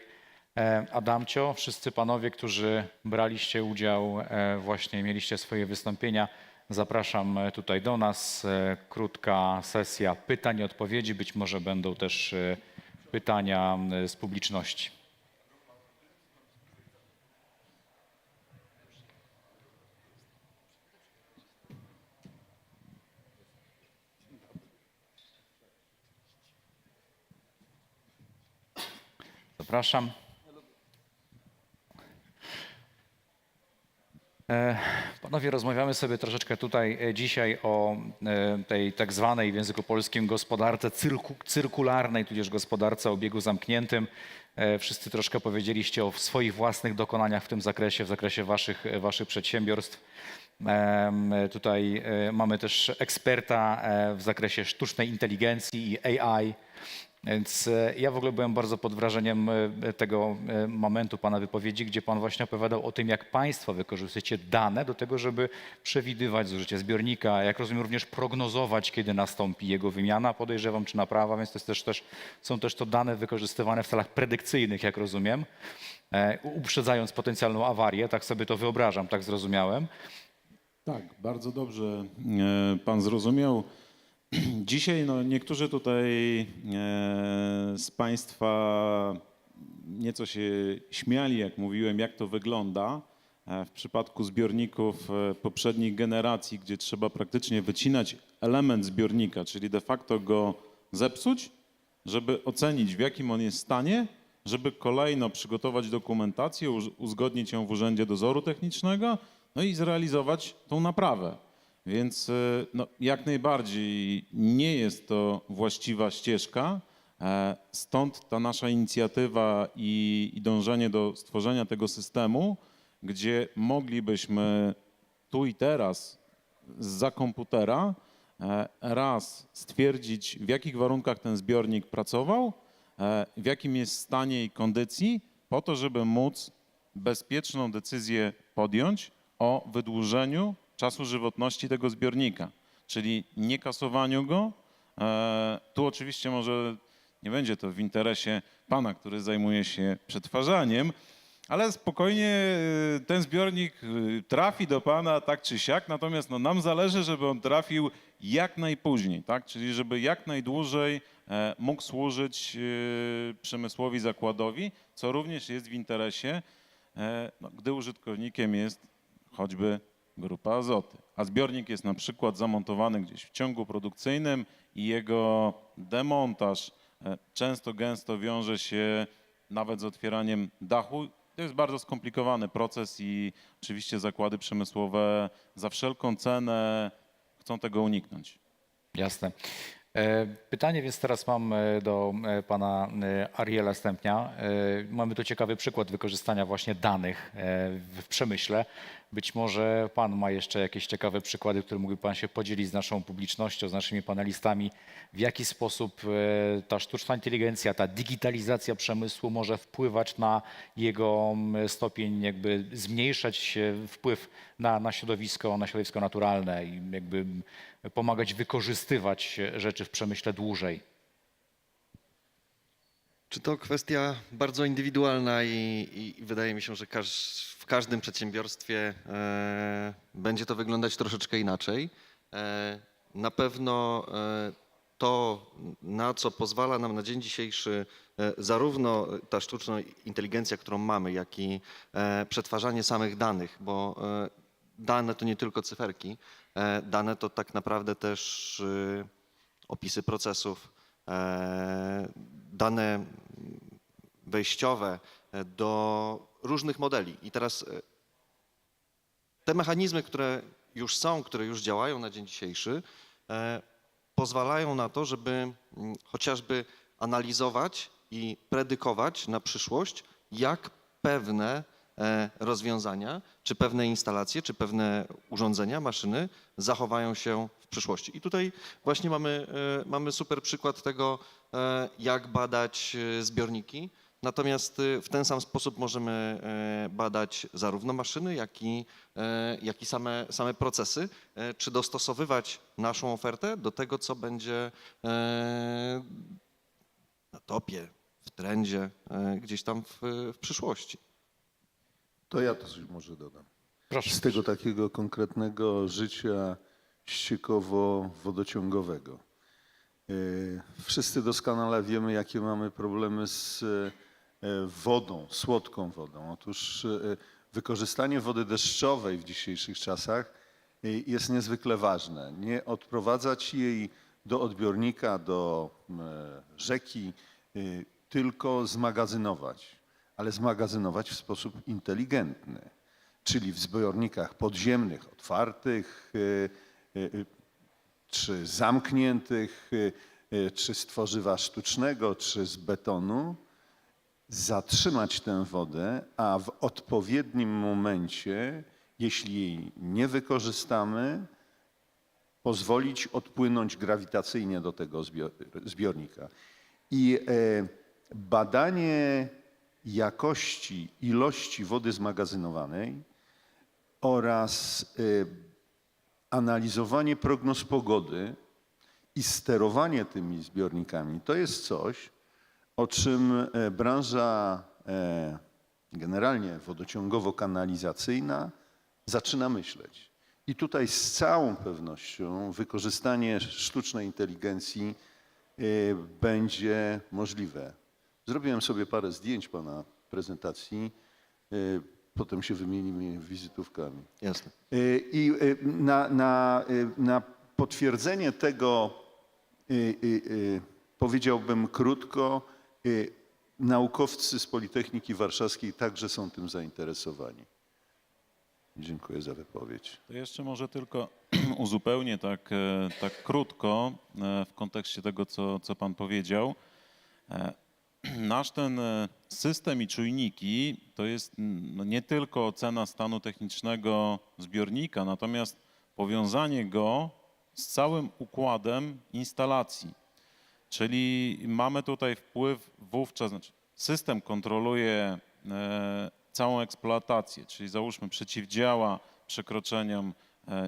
Adamcio, wszyscy panowie, którzy braliście udział, właśnie mieliście swoje wystąpienia, zapraszam tutaj do nas. Krótka sesja pytań i odpowiedzi. Być może będą też pytania z publiczności. Zapraszam. Panowie, rozmawiamy sobie troszeczkę tutaj dzisiaj o tej tak zwanej w języku polskim gospodarce cyrkularnej, tudzież gospodarce o obiegu zamkniętym. Wszyscy troszkę powiedzieliście o swoich własnych dokonaniach w tym zakresie, w zakresie waszych przedsiębiorstw. Tutaj mamy też eksperta w zakresie sztucznej inteligencji i AI. Więc ja w ogóle byłem bardzo pod wrażeniem tego momentu pana wypowiedzi, gdzie pan właśnie opowiadał o tym, jak państwo wykorzystujecie dane do tego, żeby przewidywać zużycie zbiornika, jak rozumiem również prognozować, kiedy nastąpi jego wymiana, podejrzewam, czy naprawa, więc to jest są też to dane wykorzystywane w celach predykcyjnych, jak rozumiem, uprzedzając potencjalną awarię, tak sobie to wyobrażam, tak zrozumiałem. Tak, bardzo dobrze pan zrozumiał. Dzisiaj niektórzy tutaj z państwa nieco się śmiali, jak mówiłem, jak to wygląda w przypadku zbiorników poprzednich generacji, gdzie trzeba praktycznie wycinać element zbiornika, czyli de facto go zepsuć, żeby ocenić, w jakim on jest stanie, żeby kolejno przygotować dokumentację, uzgodnić ją w Urzędzie Dozoru Technicznego, no i zrealizować tą naprawę. Więc jak najbardziej nie jest to właściwa ścieżka, stąd ta nasza inicjatywa i dążenie do stworzenia tego systemu, gdzie moglibyśmy tu i teraz zza komputera raz stwierdzić, w jakich warunkach ten zbiornik pracował, w jakim jest stanie i kondycji, po to, żeby móc bezpieczną decyzję podjąć o wydłużeniu czasu żywotności tego zbiornika, czyli nie kasowaniu go. Tu oczywiście może nie będzie to w interesie pana, który zajmuje się przetwarzaniem, ale spokojnie ten zbiornik trafi do pana tak czy siak, natomiast nam zależy, żeby on trafił jak najpóźniej, tak? Czyli żeby jak najdłużej mógł służyć przemysłowi zakładowi, co również jest w interesie, gdy użytkownikiem jest choćby grupa azoty, a zbiornik jest na przykład zamontowany gdzieś w ciągu produkcyjnym i jego demontaż często gęsto wiąże się nawet z otwieraniem dachu. To jest bardzo skomplikowany proces i oczywiście zakłady przemysłowe za wszelką cenę chcą tego uniknąć. Jasne. Pytanie więc teraz mam do pana Ariela Stępnia. Mamy tu ciekawy przykład wykorzystania właśnie danych w przemyśle. Być może pan ma jeszcze jakieś ciekawe przykłady, które mógłby pan się podzielić z naszą publicznością, z naszymi panelistami. W jaki sposób ta sztuczna inteligencja, ta digitalizacja przemysłu może wpływać na jego stopień, jakby zmniejszać wpływ na środowisko naturalne i jakby pomagać wykorzystywać rzeczy w przemyśle dłużej? Czy to kwestia bardzo indywidualna i wydaje mi się, że w każdym przedsiębiorstwie będzie to wyglądać troszeczkę inaczej. Na pewno to, na co pozwala nam na dzień dzisiejszy zarówno ta sztuczna inteligencja, którą mamy, jak i przetwarzanie samych danych, bo dane to nie tylko cyferki, dane to tak naprawdę też opisy procesów, dane wejściowe do różnych modeli. I teraz te mechanizmy, które już są, które już działają na dzień dzisiejszy, pozwalają na to, żeby chociażby analizować i predykować na przyszłość, jak pewne rozwiązania, czy pewne instalacje, czy pewne urządzenia, maszyny zachowają się w przyszłości. I tutaj właśnie mamy super przykład tego, jak badać zbiorniki. Natomiast w ten sam sposób możemy badać zarówno maszyny, jak i same procesy, czy dostosowywać naszą ofertę do tego, co będzie na topie w trendzie gdzieś tam w przyszłości. To ja to coś może dodam. Proszę. Z tego takiego konkretnego życia ściekowo-wodociągowego. Wszyscy doskonale wiemy, jakie mamy problemy z wodą, słodką wodą. Otóż wykorzystanie wody deszczowej w dzisiejszych czasach jest niezwykle ważne. Nie odprowadzać jej do odbiornika, do rzeki, tylko zmagazynować, ale zmagazynować w sposób inteligentny, czyli w zbiornikach podziemnych, otwartych, czy zamkniętych, czy z tworzywa sztucznego, czy z betonu, zatrzymać tę wodę, a w odpowiednim momencie, jeśli jej nie wykorzystamy, pozwolić odpłynąć grawitacyjnie do tego zbiornika. I badanie jakości, ilości wody zmagazynowanej oraz analizowanie prognoz pogody i sterowanie tymi zbiornikami to jest coś, o czym branża generalnie wodociągowo-kanalizacyjna zaczyna myśleć. I tutaj z całą pewnością wykorzystanie sztucznej inteligencji będzie możliwe. Zrobiłem sobie parę zdjęć pana prezentacji, potem się wymienimy wizytówkami. Jasne. I na potwierdzenie tego powiedziałbym krótko, naukowcy z Politechniki Warszawskiej także są tym zainteresowani. Dziękuję za wypowiedź. To jeszcze może tylko uzupełnię tak krótko w kontekście tego, co pan powiedział. Nasz ten system i czujniki to jest nie tylko ocena stanu technicznego zbiornika, natomiast powiązanie go z całym układem instalacji. Czyli mamy tutaj wpływ wówczas, znaczy system kontroluje całą eksploatację, czyli załóżmy przeciwdziała przekroczeniom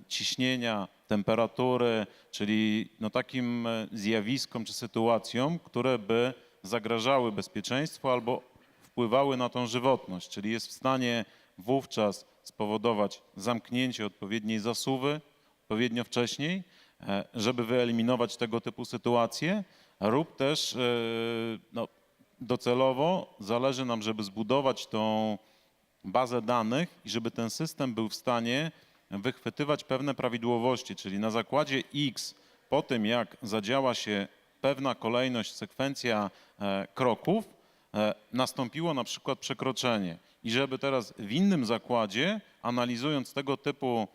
ciśnienia, temperatury, czyli takim zjawiskom czy sytuacjom, które by zagrażały bezpieczeństwu albo wpływały na tą żywotność, czyli jest w stanie wówczas spowodować zamknięcie odpowiedniej zasuwy odpowiednio wcześniej, żeby wyeliminować tego typu sytuacje, lub też docelowo zależy nam, żeby zbudować tą bazę danych i żeby ten system był w stanie wychwytywać pewne prawidłowości, czyli na zakładzie X, po tym jak zadziała się pewna kolejność, sekwencja kroków, nastąpiło na przykład przekroczenie i żeby teraz w innym zakładzie, analizując tego typu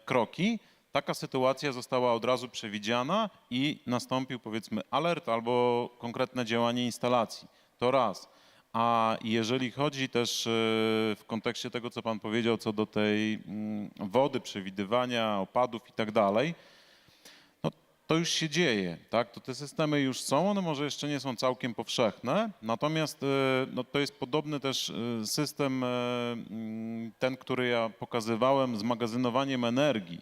kroki, taka sytuacja została od razu przewidziana i nastąpił powiedzmy alert albo konkretne działanie instalacji. To raz. A jeżeli chodzi też w kontekście tego, co pan powiedział, co do tej wody, przewidywania opadów i tak dalej, to już się dzieje, tak? To te systemy już są, one może jeszcze nie są całkiem powszechne, natomiast to jest podobny też system, ten, który ja pokazywałem, z magazynowaniem energii.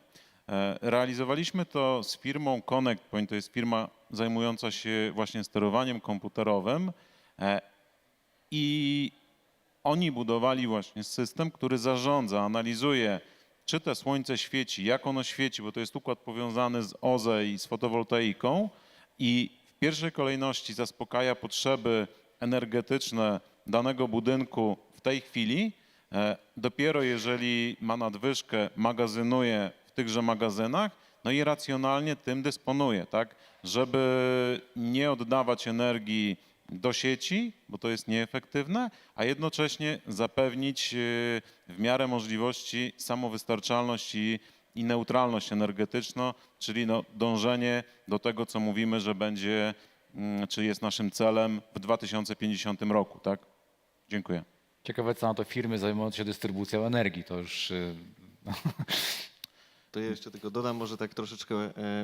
Realizowaliśmy to z firmą Connect Point, to jest firma zajmująca się właśnie sterowaniem komputerowym i oni budowali właśnie system, który zarządza, analizuje, czy te słońce świeci, jak ono świeci, bo to jest układ powiązany z OZE i z fotowoltaiką i w pierwszej kolejności zaspokaja potrzeby energetyczne danego budynku w tej chwili. Dopiero jeżeli ma nadwyżkę, magazynuje w tychże magazynach, no i racjonalnie tym dysponuje, tak, żeby nie oddawać energii do sieci, bo to jest nieefektywne, a jednocześnie zapewnić w miarę możliwości samowystarczalność i neutralność energetyczną, czyli dążenie do tego, co mówimy, że będzie, czy jest naszym celem w 2050 roku, tak? Dziękuję. Ciekawe, co na to firmy zajmujące się dystrybucją energii, to już... To ja jeszcze tylko dodam, może tak troszeczkę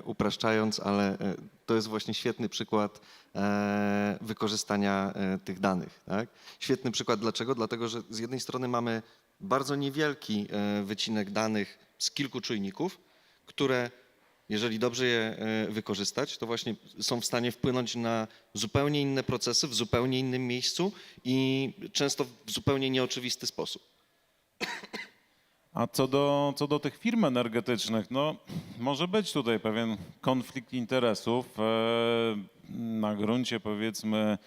upraszczając, ale to jest właśnie świetny przykład wykorzystania tych danych. Tak? Świetny przykład dlaczego? Dlatego, że z jednej strony mamy bardzo niewielki wycinek danych z kilku czujników, które jeżeli dobrze je wykorzystać, to właśnie są w stanie wpłynąć na zupełnie inne procesy w zupełnie innym miejscu i często w zupełnie nieoczywisty sposób. A co do tych firm energetycznych, no może być tutaj pewien konflikt interesów na gruncie powiedzmy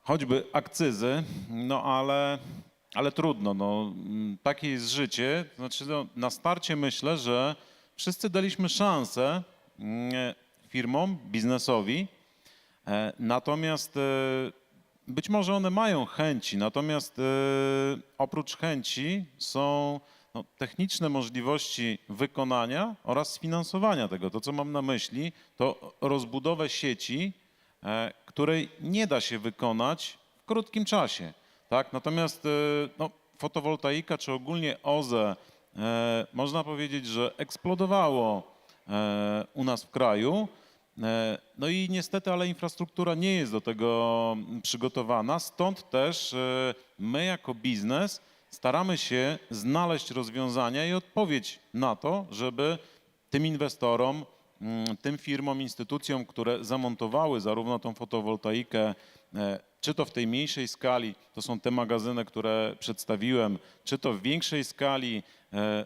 choćby akcyzy, no ale trudno, no, takie jest życie. Znaczy no, na starcie myślę, że wszyscy daliśmy szansę firmom, biznesowi, natomiast być może one mają chęci, natomiast oprócz chęci są no, techniczne możliwości wykonania oraz sfinansowania tego. To, co mam na myśli, to rozbudowę sieci, której nie da się wykonać w krótkim czasie. Tak? Natomiast no, fotowoltaika czy ogólnie OZE można powiedzieć, że eksplodowało u nas w kraju. No i niestety, ale infrastruktura nie jest do tego przygotowana, stąd też my jako biznes staramy się znaleźć rozwiązania i odpowiedź na to, żeby tym inwestorom, tym firmom, instytucjom, które zamontowały zarówno tą fotowoltaikę, czy to w tej mniejszej skali, to są te magazyny, które przedstawiłem, czy to w większej skali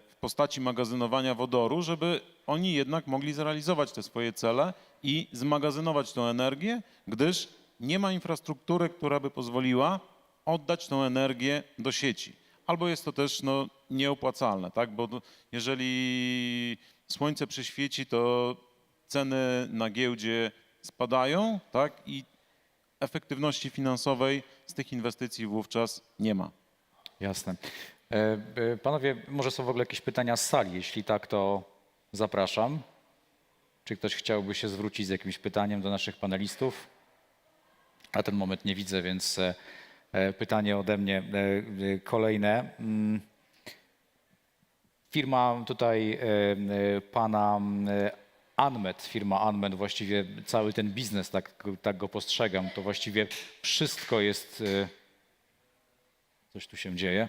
w postaci magazynowania wodoru, żeby oni jednak mogli zrealizować te swoje cele i zmagazynować tę energię, gdyż nie ma infrastruktury, która by pozwoliła oddać tę energię do sieci. Albo jest to też no, nieopłacalne, tak? Bo jeżeli słońce przyświeci, to ceny na giełdzie spadają, tak? I efektywności finansowej z tych inwestycji wówczas nie ma. Jasne. Panowie, może są w ogóle jakieś pytania z sali? Jeśli tak, to zapraszam. Czy ktoś chciałby się zwrócić z jakimś pytaniem do naszych panelistów? Na ten moment nie widzę, więc pytanie ode mnie kolejne. Firma tutaj pana firma Anmet, właściwie cały ten biznes, tak go postrzegam, to właściwie wszystko jest... Coś tu się dzieje.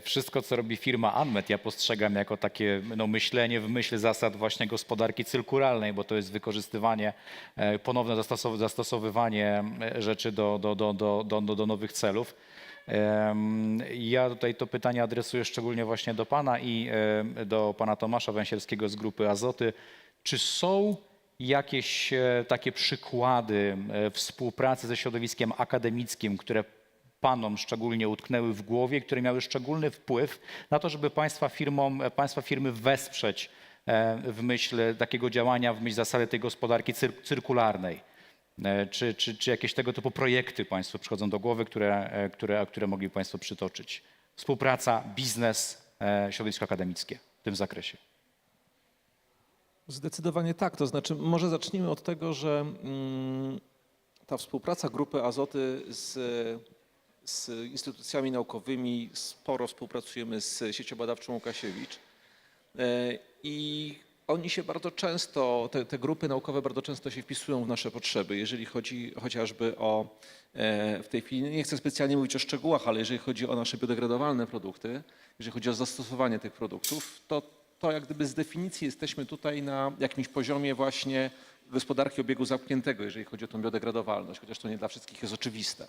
Wszystko, co robi firma Anmet, ja postrzegam jako takie no, myślenie w myśl zasad właśnie gospodarki cyrkularnej, bo to jest wykorzystywanie, ponowne zastosowywanie rzeczy do nowych celów. Ja tutaj to pytanie adresuję szczególnie właśnie do pana i do pana Tomasza Węsierskiego z grupy Azoty. Czy są jakieś takie przykłady współpracy ze środowiskiem akademickim, które panom szczególnie utknęły w głowie, które miały szczególny wpływ na to, żeby państwa firmy wesprzeć w myśl takiego działania, w myśl zasady tej gospodarki cyrkularnej? Czy jakieś tego typu projekty państwu przychodzą do głowy, które mogli państwo przytoczyć? Współpraca, biznes, środowisko akademickie w tym zakresie. Zdecydowanie tak. To znaczy, może zacznijmy od tego, że ta współpraca Grupy Azoty z instytucjami naukowymi, sporo współpracujemy z siecią badawczą Łukasiewicz i oni się bardzo często, te grupy naukowe bardzo często się wpisują w nasze potrzeby, jeżeli chodzi chociażby o, w tej chwili nie chcę specjalnie mówić o szczegółach, ale jeżeli chodzi o nasze biodegradowalne produkty, jeżeli chodzi o zastosowanie tych produktów, to jak gdyby z definicji jesteśmy tutaj na jakimś poziomie właśnie gospodarki obiegu zamkniętego, jeżeli chodzi o tą biodegradowalność, chociaż to nie dla wszystkich jest oczywiste.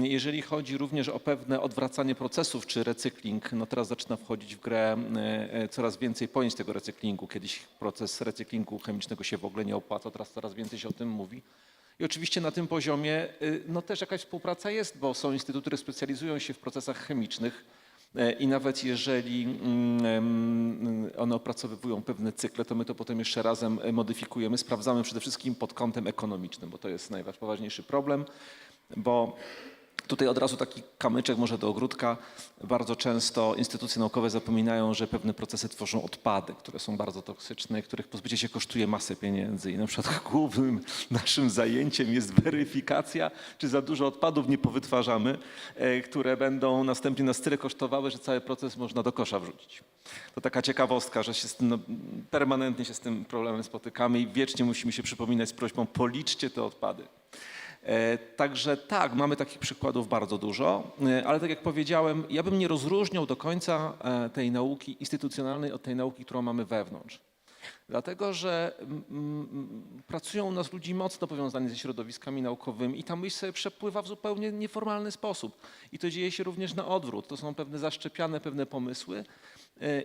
Jeżeli chodzi również o pewne odwracanie procesów czy recykling, no teraz zaczyna wchodzić w grę coraz więcej pojęć tego recyklingu. Kiedyś proces recyklingu chemicznego się w ogóle nie opłaca, teraz coraz więcej się o tym mówi. I oczywiście na tym poziomie no też jakaś współpraca jest, bo są instytuty, które specjalizują się w procesach chemicznych i nawet jeżeli one opracowywują pewne cykle, to my to potem jeszcze razem modyfikujemy, sprawdzamy przede wszystkim pod kątem ekonomicznym, bo to jest najpoważniejszy problem. Bo tutaj od razu taki kamyczek może do ogródka. Bardzo często instytucje naukowe zapominają, że pewne procesy tworzą odpady, które są bardzo toksyczne, których pozbycie się kosztuje masę pieniędzy. I na przykład głównym naszym zajęciem jest weryfikacja, czy za dużo odpadów nie powytwarzamy, które będą następnie nas tyle kosztowały, że cały proces można do kosza wrzucić. To taka ciekawostka, że się z tym, permanentnie się z tym problemem spotykamy i wiecznie musimy się przypominać z prośbą: policzcie te odpady. Także tak, mamy takich przykładów bardzo dużo, ale tak jak powiedziałem, ja bym nie rozróżniał do końca tej nauki instytucjonalnej od tej nauki, którą mamy wewnątrz. Dlatego, że pracują u nas ludzie mocno powiązani ze środowiskami naukowymi i ta myśl sobie przepływa w zupełnie nieformalny sposób. I to dzieje się również na odwrót. To są pewne zaszczepiane pewne pomysły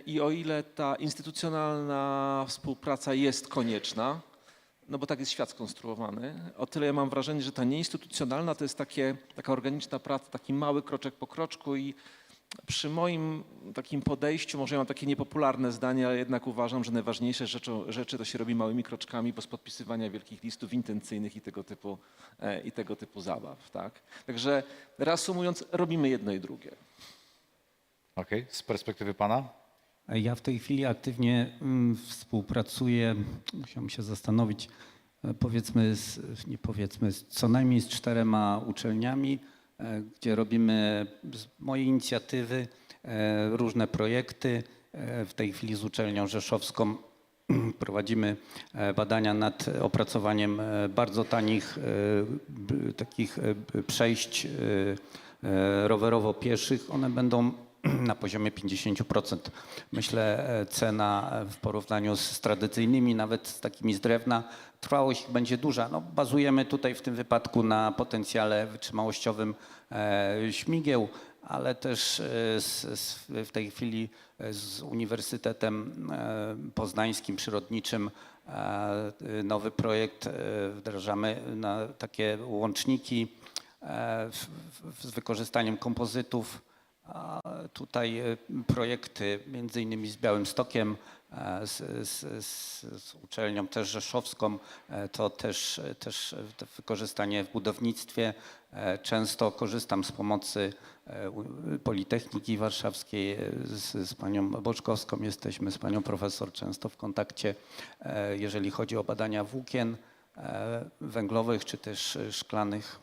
i o ile ta instytucjonalna współpraca jest konieczna, no bo tak jest świat skonstruowany, o tyle ja mam wrażenie, że ta nieinstytucjonalna to jest taka organiczna praca, taki mały kroczek po kroczku i przy moim takim podejściu, może ja mam takie niepopularne zdanie, ale jednak uważam, że najważniejsze rzeczy to się robi małymi kroczkami bez podpisywania wielkich listów intencyjnych i tego typu zabaw. Tak? Także reasumując, robimy jedno i drugie. Okej, z perspektywy pana? Ja w tej chwili aktywnie współpracuję, musiałem się zastanowić, z co najmniej z 4 uczelniami, gdzie robimy z mojej inicjatywy różne projekty. W tej chwili z uczelnią rzeszowską prowadzimy badania nad opracowaniem bardzo tanich takich przejść rowerowo-pieszych. One będą na poziomie 50%. Myślę, cena w porównaniu z tradycyjnymi, nawet z takimi z drewna, trwałość będzie duża. No, bazujemy tutaj w tym wypadku na potencjale wytrzymałościowym śmigieł, ale też w tej chwili z Uniwersytetem Poznańskim Przyrodniczym nowy projekt wdrażamy na takie łączniki z wykorzystaniem kompozytów. A tutaj projekty między innymi z Białymstokiem, z uczelnią też rzeszowską, to też wykorzystanie w budownictwie. Często korzystam z pomocy Politechniki Warszawskiej, z panią Boczkowską jesteśmy, z panią profesor często w kontakcie, jeżeli chodzi o badania włókien węglowych czy też szklanych.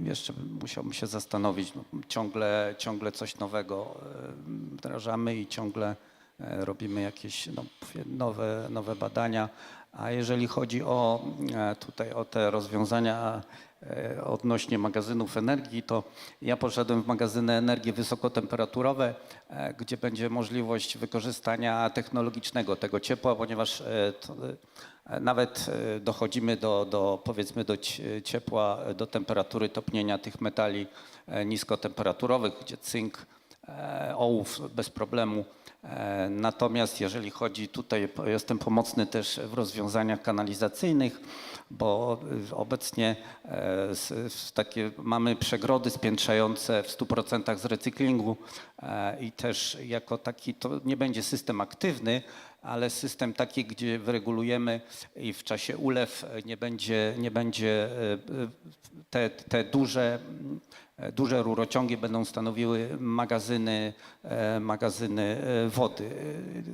Jeszcze musiałbym się zastanowić, no, ciągle coś nowego wdrażamy i ciągle robimy jakieś nowe badania. A jeżeli chodzi o te rozwiązania odnośnie magazynów energii, to ja poszedłem w magazyny energii wysokotemperaturowe, gdzie będzie możliwość wykorzystania technologicznego tego ciepła, ponieważ nawet dochodzimy powiedzmy do ciepła, do temperatury topnienia tych metali niskotemperaturowych, gdzie cynk, ołów bez problemu. Natomiast jeżeli chodzi tutaj, jestem pomocny też w rozwiązaniach kanalizacyjnych, bo obecnie mamy przegrody spiętrzające w 100% z recyklingu i też jako taki to nie będzie system aktywny, ale system taki, gdzie wyregulujemy i w czasie ulew nie będzie te duże rurociągi będą stanowiły magazyny wody,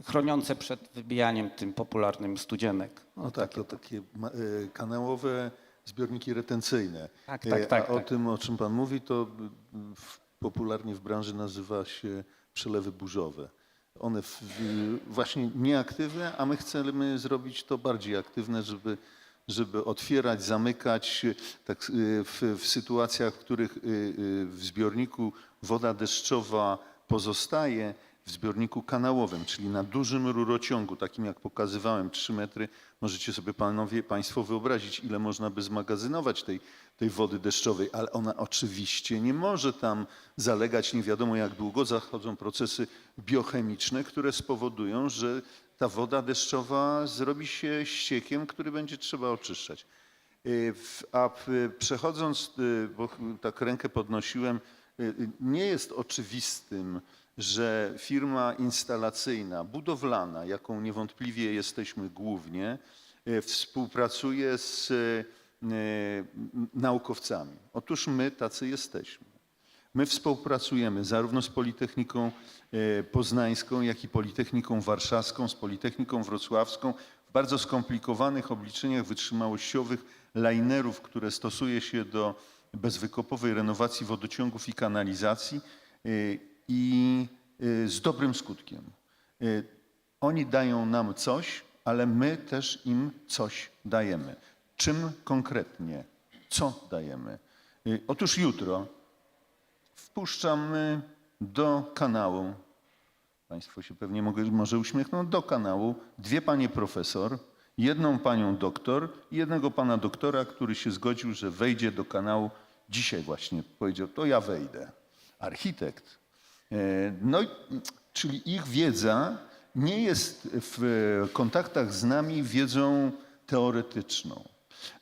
chroniące przed wybijaniem tym popularnym studzienek. No tak, to takie kanałowe zbiorniki retencyjne. Tak. A o tym, o czym pan mówi, to popularnie w branży nazywa się przelewy burzowe. One właśnie nieaktywne, a my chcemy zrobić to bardziej aktywne, żeby otwierać, zamykać tak, w sytuacjach, w których w zbiorniku woda deszczowa pozostaje, w zbiorniku kanałowym, czyli na dużym rurociągu, takim jak pokazywałem, 3 metry, możecie sobie państwo wyobrazić, ile można by zmagazynować tej wody deszczowej, ale ona oczywiście nie może tam zalegać nie wiadomo jak długo. Zachodzą procesy biochemiczne, które spowodują, że ta woda deszczowa zrobi się ściekiem, który będzie trzeba oczyszczać. A przechodząc, bo tak rękę podnosiłem, nie jest oczywistym, że firma instalacyjna, budowlana, jaką niewątpliwie jesteśmy głównie, współpracuje z naukowcami. Otóż my tacy jesteśmy. My współpracujemy zarówno z Politechniką Poznańską, jak i Politechniką Warszawską, z Politechniką Wrocławską w bardzo skomplikowanych obliczeniach wytrzymałościowych linerów, które stosuje się do bezwykopowej renowacji wodociągów i kanalizacji i z dobrym skutkiem. Oni dają nam coś, ale my też im coś dajemy. Czym konkretnie? Co dajemy? Otóż jutro wpuszczamy do kanału, Państwo się pewnie może uśmiechną, do kanału 2 panie profesor, 1 panią doktor i 1 pana doktora, który się zgodził, że wejdzie do kanału. Dzisiaj właśnie powiedział, to ja wejdę. Architekt. No, czyli ich wiedza nie jest w kontaktach z nami wiedzą teoretyczną.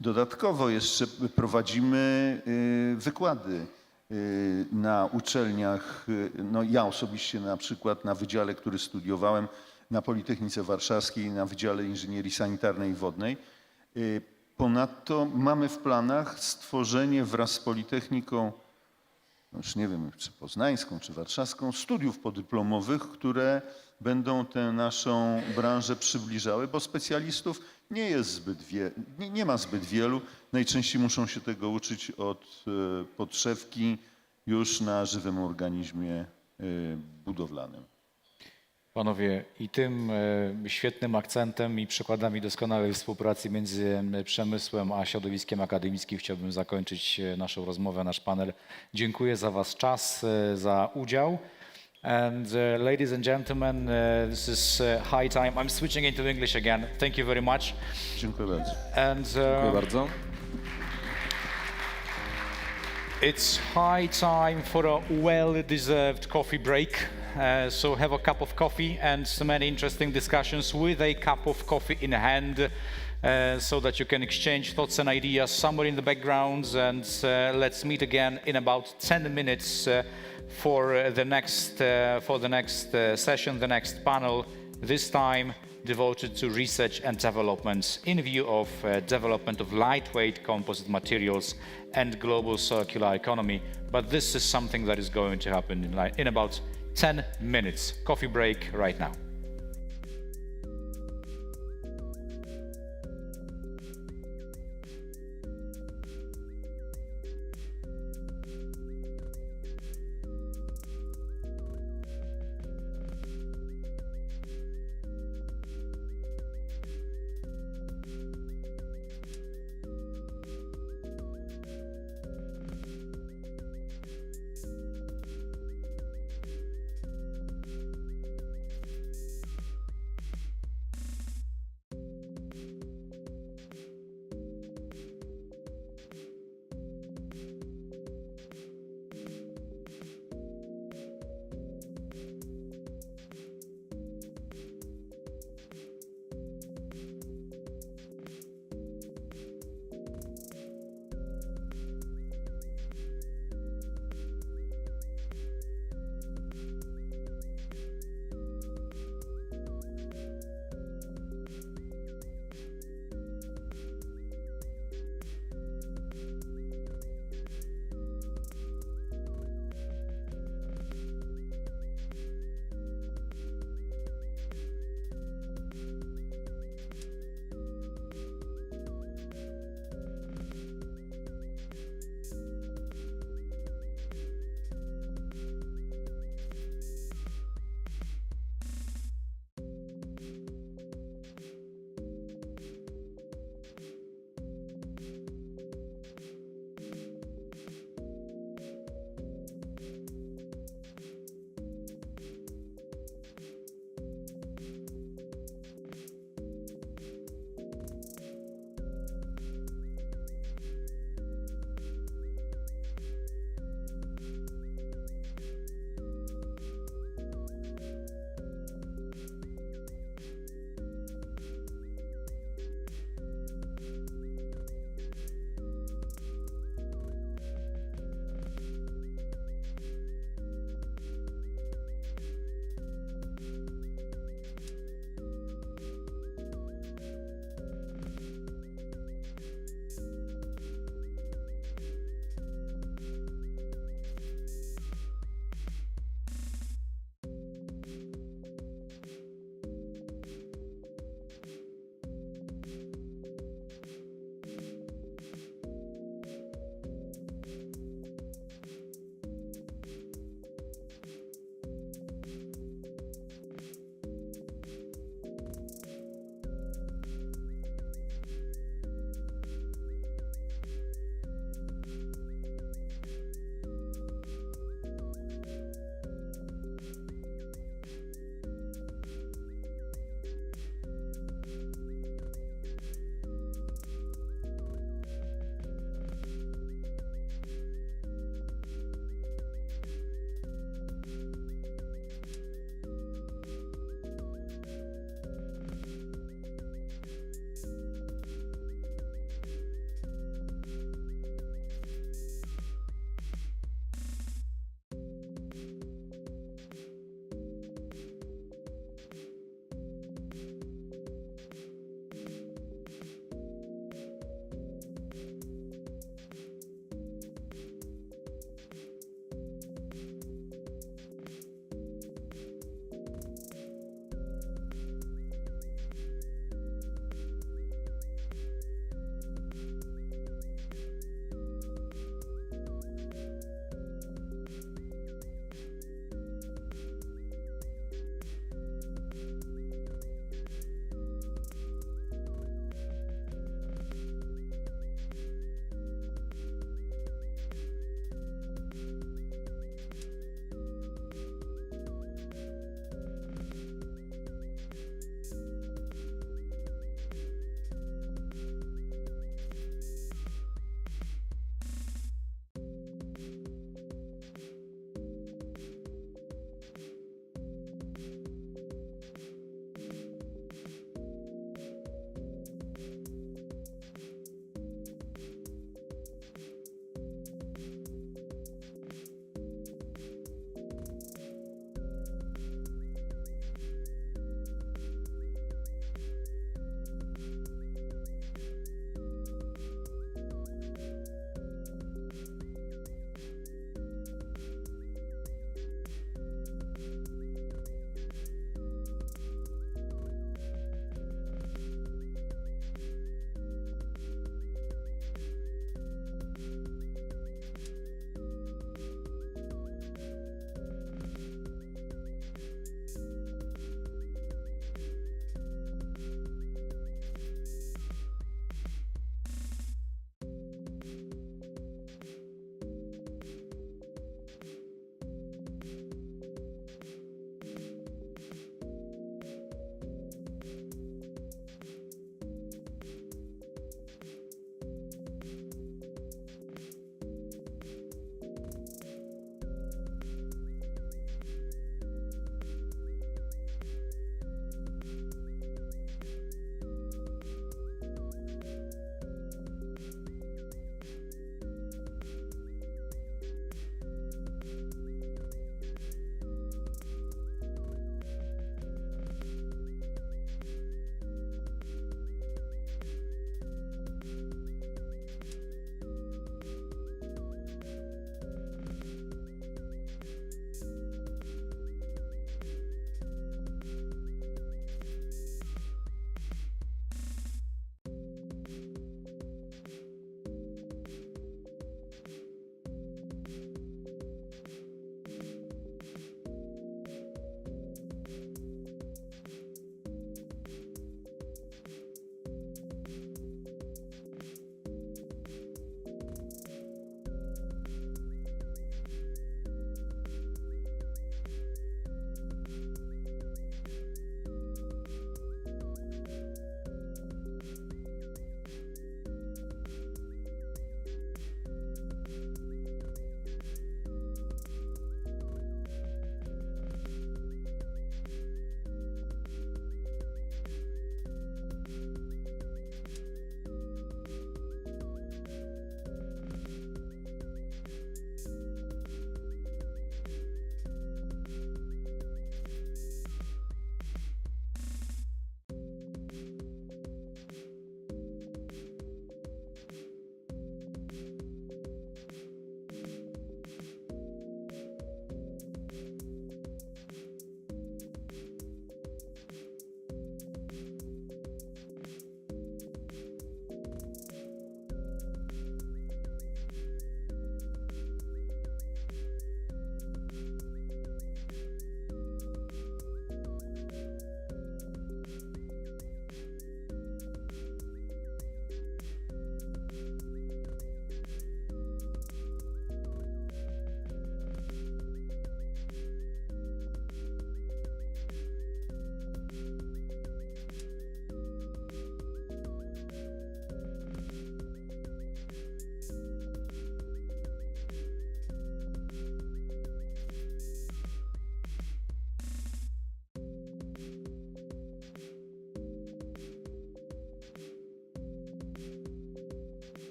Dodatkowo jeszcze prowadzimy wykłady na uczelniach. No ja osobiście na przykład na wydziale, który studiowałem na Politechnice Warszawskiej, na Wydziale Inżynierii Sanitarnej i Wodnej. Ponadto mamy w planach stworzenie wraz z Politechniką, no już nie wiem, czy poznańską, czy warszawską, studiów podyplomowych, które będą tę naszą branżę przybliżały, bo specjalistów nie ma zbyt wielu. Najczęściej muszą się tego uczyć od podszewki już na żywym organizmie budowlanym. Panowie, i tym świetnym akcentem i przykładami doskonałej współpracy między przemysłem a środowiskiem akademickim chciałbym zakończyć naszą rozmowę, nasz panel. Dziękuję za wasz czas, za udział. And ladies and gentlemen, this is high time. I'm switching into English again. Thank you very much. Dziękuję bardzo. And, Dziękuję bardzo. It's high time for a well-deserved coffee break. So have a cup of coffee and some many interesting discussions with a cup of coffee in hand so that you can exchange thoughts and ideas somewhere in the backgrounds. And let's meet again in about 10 minutes for the next session, the next panel, this time devoted to research and development in view of development of lightweight composite materials and global circular economy. But this is something that is going to happen in about 10 minutes. Coffee break right now.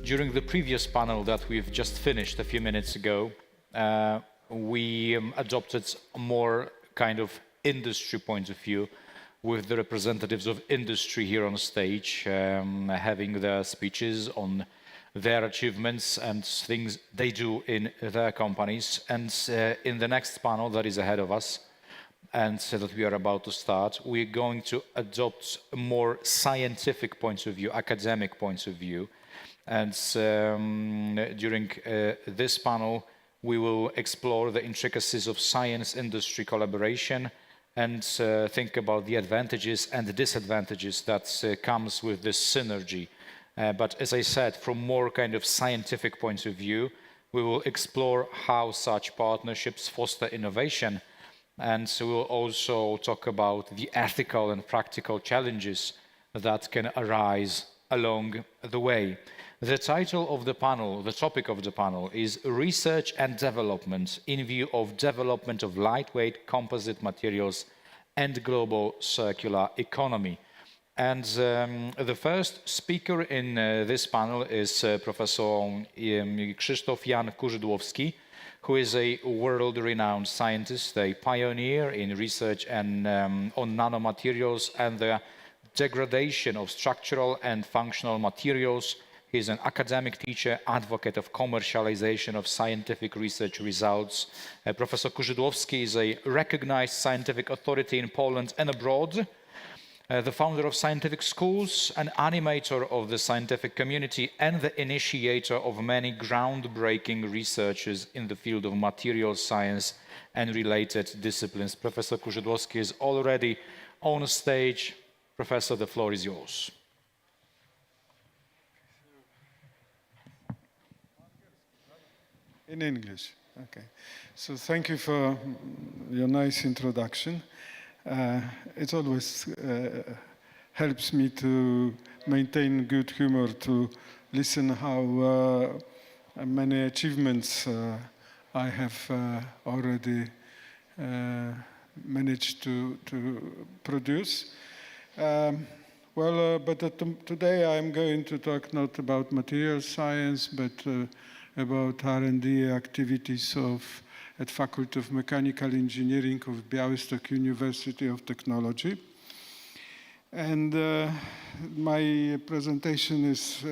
during the previous panel that we've just finished a few minutes ago, we adopted a more kind of industry point of view with the representatives of industry here on stage, having their speeches on their achievements and things they do in their companies. And in the next panel that is ahead of us, and that we are about to start, we're going to adopt a more scientific point of view, academic point of view. And during this panel, we will explore the intricacies of science-industry collaboration and think about the advantages and the disadvantages that comes with this synergy. But as I said, from more kind of scientific point of view, we will explore how such partnerships foster innovation. And so we'll also talk about the ethical and practical challenges that can arise along the way. The title of the panel, the topic of the panel, is Research and Development in View of Development of Lightweight Composite Materials and Global Circular Economy. And the first speaker in this panel is Professor Krzysztof Jan Kurzydłowski, who is a world-renowned scientist, a pioneer in research and on nanomaterials and the degradation of structural and functional materials. He is an academic teacher, advocate of commercialization of scientific research results. Professor Kurzydłowski is a recognized scientific authority in Poland and abroad. The founder of scientific schools, an animator of the scientific community, and the initiator of many groundbreaking researches in the field of material science and related disciplines. Professor Kurzydłowski is already on stage. Professor, the floor is yours. In English, okay. So thank you for your nice introduction. It always helps me to maintain good humor, to listen how many achievements I have already managed to produce. Today I'm going to talk not about material science, but about R&D activities at Faculty of Mechanical Engineering of Białystok University of Technology. And my presentation is,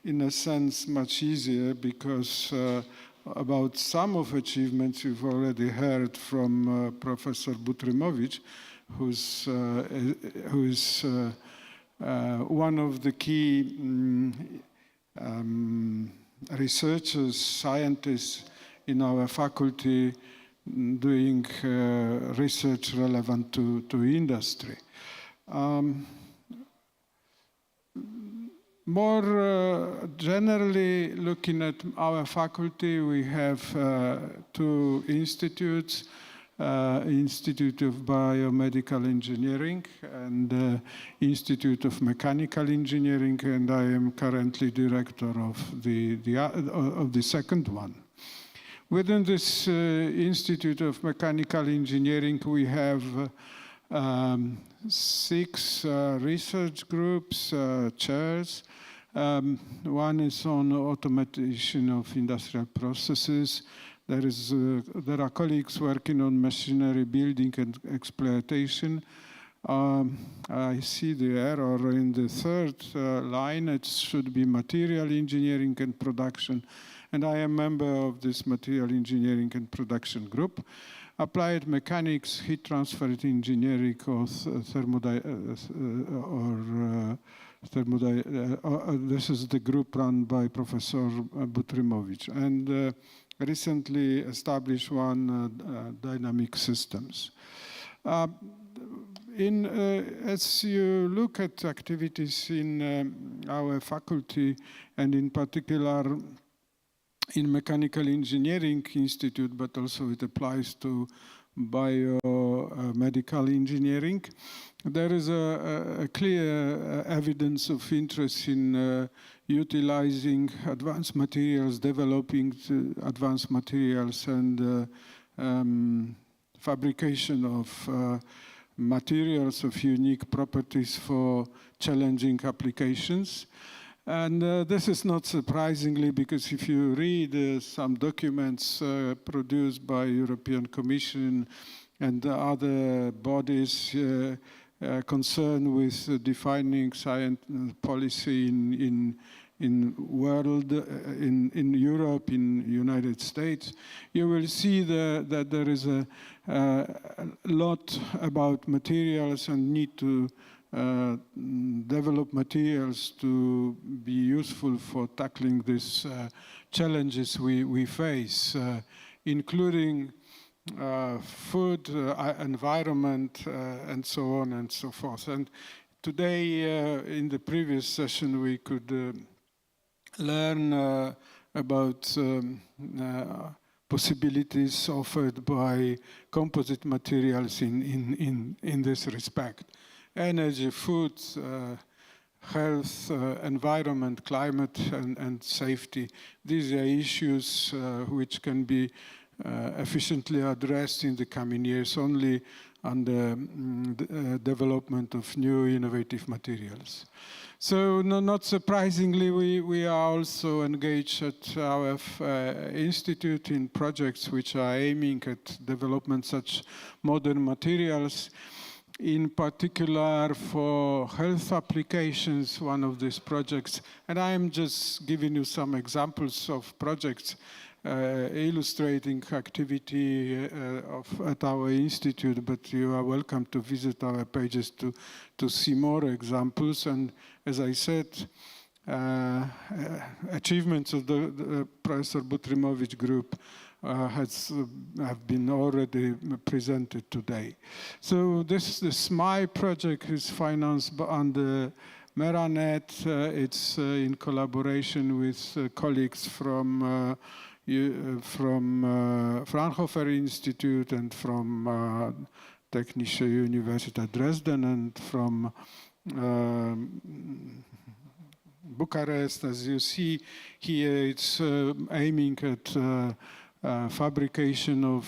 in a sense, much easier because about some of achievements you've already heard from Professor Butrymowicz, who is one of the key researchers, scientists in our faculty doing research relevant to industry. More generally, looking at our faculty, we have two institutes, Institute of Biomedical Engineering and Institute of Mechanical Engineering, and I am currently director of the second one. Within this Institute of Mechanical Engineering, we have 6 research groups, chairs. One is on automation of industrial processes. There are colleagues working on machinery building and exploitation. I see the error in the third line. It should be material engineering and production. And I am a member of this material engineering and production group. Applied mechanics, heat transfer engineering, or this is the group run by Professor Butrymowicz. And recently established one, dynamic systems. As you look at activities in our faculty, and in particular in Mechanical Engineering Institute, but also it applies to biomedical engineering, there is a clear evidence of interest in utilizing advanced materials, developing advanced materials, and fabrication of materials of unique properties for challenging applications. And this is not surprisingly, because if you read some documents produced by European Commission and other bodies concerned with defining science policy in world, in Europe, in United States, you will see that there is a lot about materials and need to develop materials to be useful for tackling these challenges we face, including food, environment, and so on and so forth. And today, in the previous session, we could learn about possibilities offered by composite materials in this respect. Energy, food, health, environment, climate, and safety. These are issues which can be efficiently addressed in the coming years only under development of new innovative materials. So not surprisingly, we are also engaged at our institute in projects which are aiming at development such modern materials. In particular for health applications, one of these projects, and I am just giving you some examples of projects illustrating activity at our institute, but you are welcome to visit our pages to see more examples. And as I said, achievements of the Professor Butrymowicz group have been already presented today. So this SMI project is financed under Meranet. It's in collaboration with colleagues from Fraunhofer Institute and from Technische Universität Dresden and from Bucharest. As you see here, it's aiming at fabrication of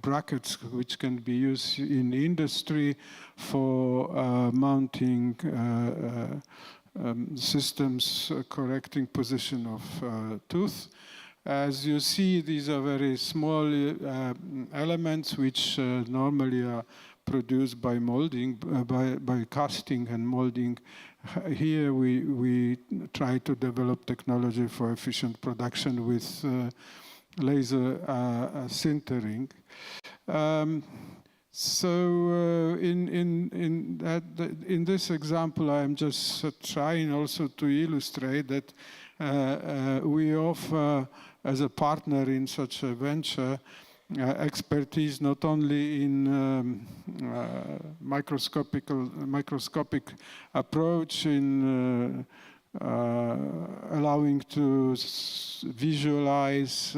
brackets which can be used in industry for mounting systems correcting position of tooth. As you see, these are very small elements which normally are produced by molding, by casting and molding. Here we try to develop technology for efficient production with laser sintering. So in this example, I am just trying also to illustrate that we offer, as a partner in such a venture, expertise not only in microscopic approach in allowing to visualize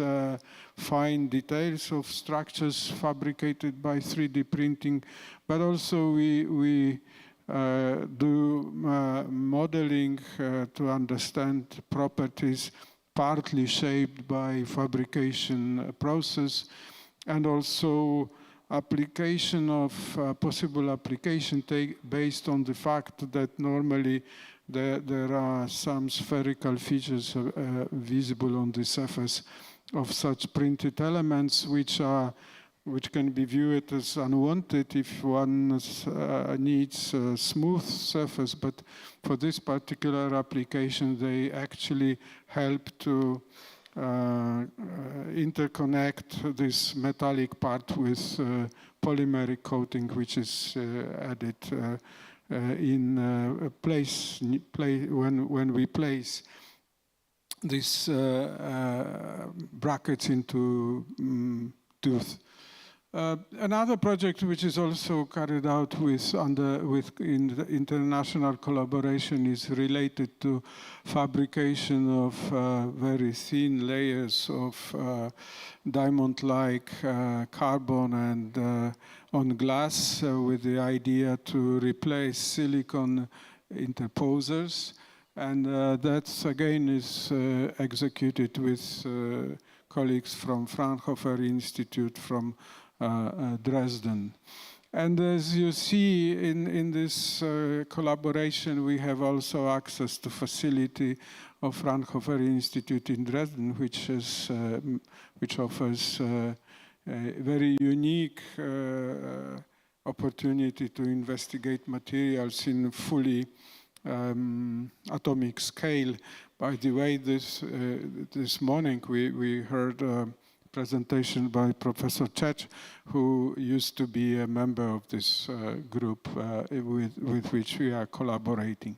fine details of structures fabricated by 3D printing, but also we do modeling to understand properties partly shaped by fabrication process, and also application of possible application based on the fact that normally there are some spherical features visible on the surface of such printed elements, which can be viewed as unwanted if one needs a smooth surface. But for this particular application, they actually help to interconnect this metallic part with polymeric coating, which is added in place when we place these brackets into tooth. Another project which is also carried out in the international collaboration is related to fabrication of very thin layers of diamond-like carbon and on glass with the idea to replace silicon interposers. And that again is executed with colleagues from Fraunhofer Institute from Dresden. And as you see in this collaboration, we have also access to facility of Fraunhofer Institute in Dresden, which offers a very unique opportunity to investigate materials in fully atomic scale. By the way, this morning we heard a presentation by Professor Czech, who used to be a member of this group with which we are collaborating.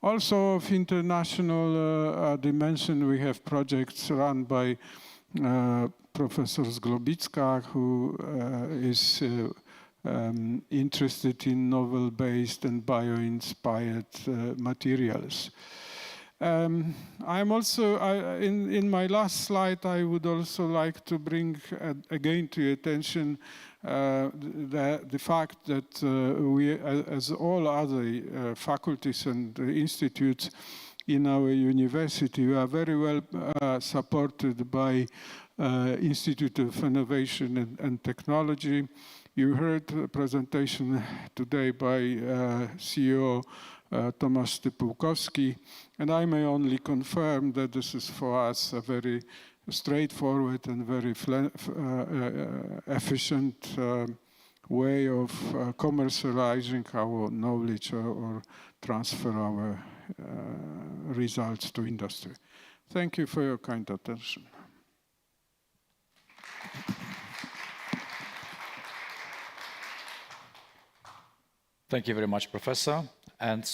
Also of international dimension, we have projects run by Professor Zglobicka, who is interested in novel-based and bio-inspired materials. I'm also, in my last slide, I would also like to bring again to your attention the fact that we, as all other faculties and institutes in our university, we are very well supported by Institute of Innovation and Technology. You heard a presentation today by CEO Tomasz Typułkowski, and I may only confirm that this is for us a very straightforward and very efficient way of commercializing our knowledge or transfer our results to industry. Thank you for your kind attention. Thank you very much, Professor. And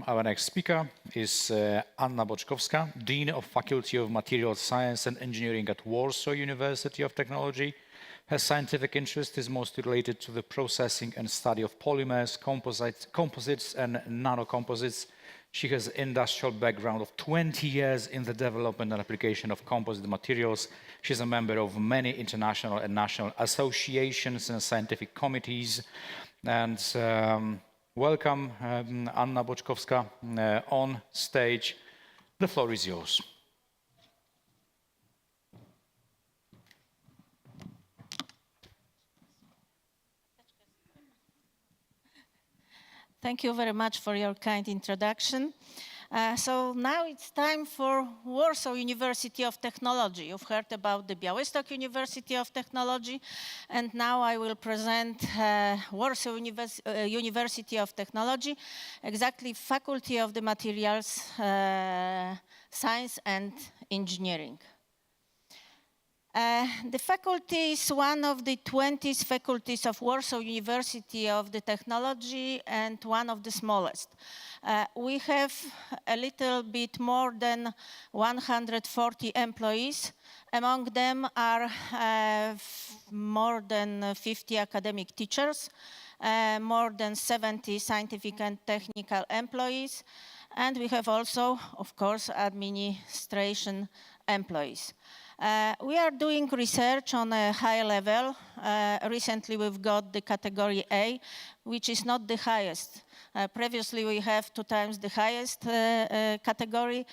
our next speaker is Anna Boczkowska, Dean of Faculty of Materials Science and Engineering at Warsaw University of Technology. Her scientific interest is mostly related to the processing and study of polymers, composites and nanocomposites. She has an industrial background of 20 years in the development and application of composite materials. She's a member of many international and national associations and scientific committees. And welcome, Anna Boczkowska, on stage. The floor is yours. Thank you very much for your kind introduction. So now it's time for Warsaw University of Technology. You've heard about the Białystok University of Technology, and now I will present Warsaw University of Technology, exactly Faculty of the Materials Science and Engineering. The faculty is one of the 20 faculties of Warsaw University of the Technology and one of the smallest. We have a little bit more than 140 employees. Among them are more than 50 academic teachers, more than 70 scientific and technical employees, and we have also, of course, administration employees. We are doing research on a high level. Recently we've got the category A, which is not the highest. Previously we have 2 times the highest category.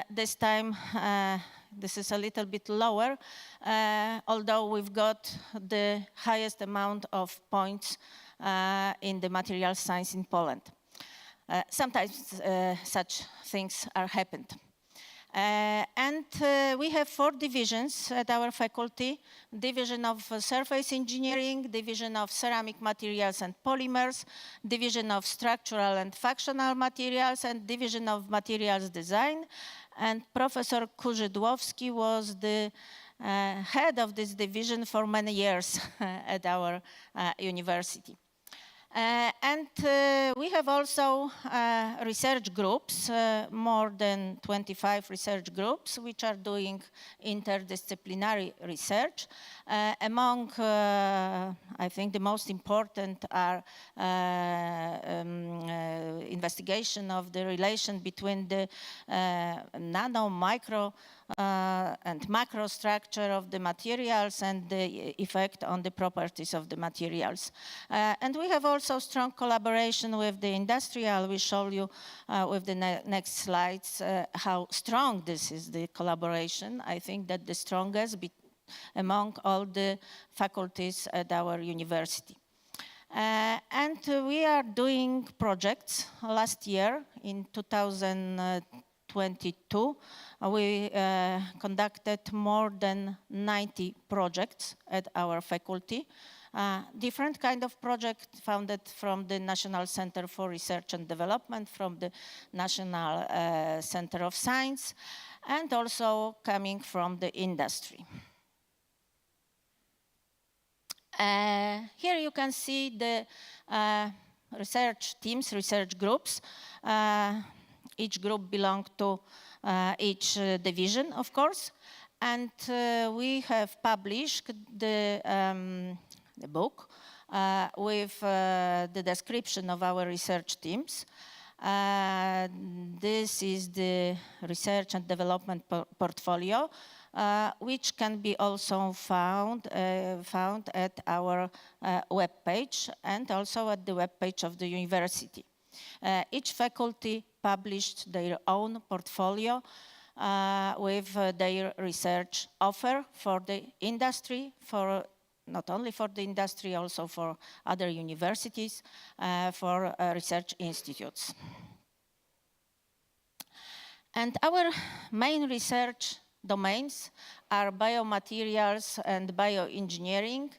This time this is a little bit lower, although we've got the highest amount of points in the material science in Poland. Sometimes such things are happened. We have 4 divisions at our faculty: Division of Surface Engineering, Division of Ceramic Materials and Polymers, Division of Structural and Functional Materials, and Division of Materials Design. And Professor Kurzydłowski was the head of this division for many years at our university. We have also research groups, more than 25 research groups, which are doing interdisciplinary research. Among, I think, the most important are investigation of the relation between the nano, micro, and macro structure of the materials and the effect on the properties of the materials. And we have also strong collaboration with the industry. I will show you with the next slides how strong this is, the collaboration. I think that the strongest among all the faculties at our university. And we are doing projects. Last year, in 2022, we conducted more than 90 projects at our faculty. Different kind of project founded from the National Center for Research and Development, from the National Center of Science, and also coming from the industry. Here you can see the research teams, research groups. Each group belongs to each division, of course. And we have published the book with the description of our research teams. This is the research and development portfolio, which can be also found at our webpage and also at the webpage of the university. Each faculty published their own portfolio with their research offer for the industry, for not only for the industry, also for other universities, for research institutes. And our main research domains are biomaterials and bioengineering,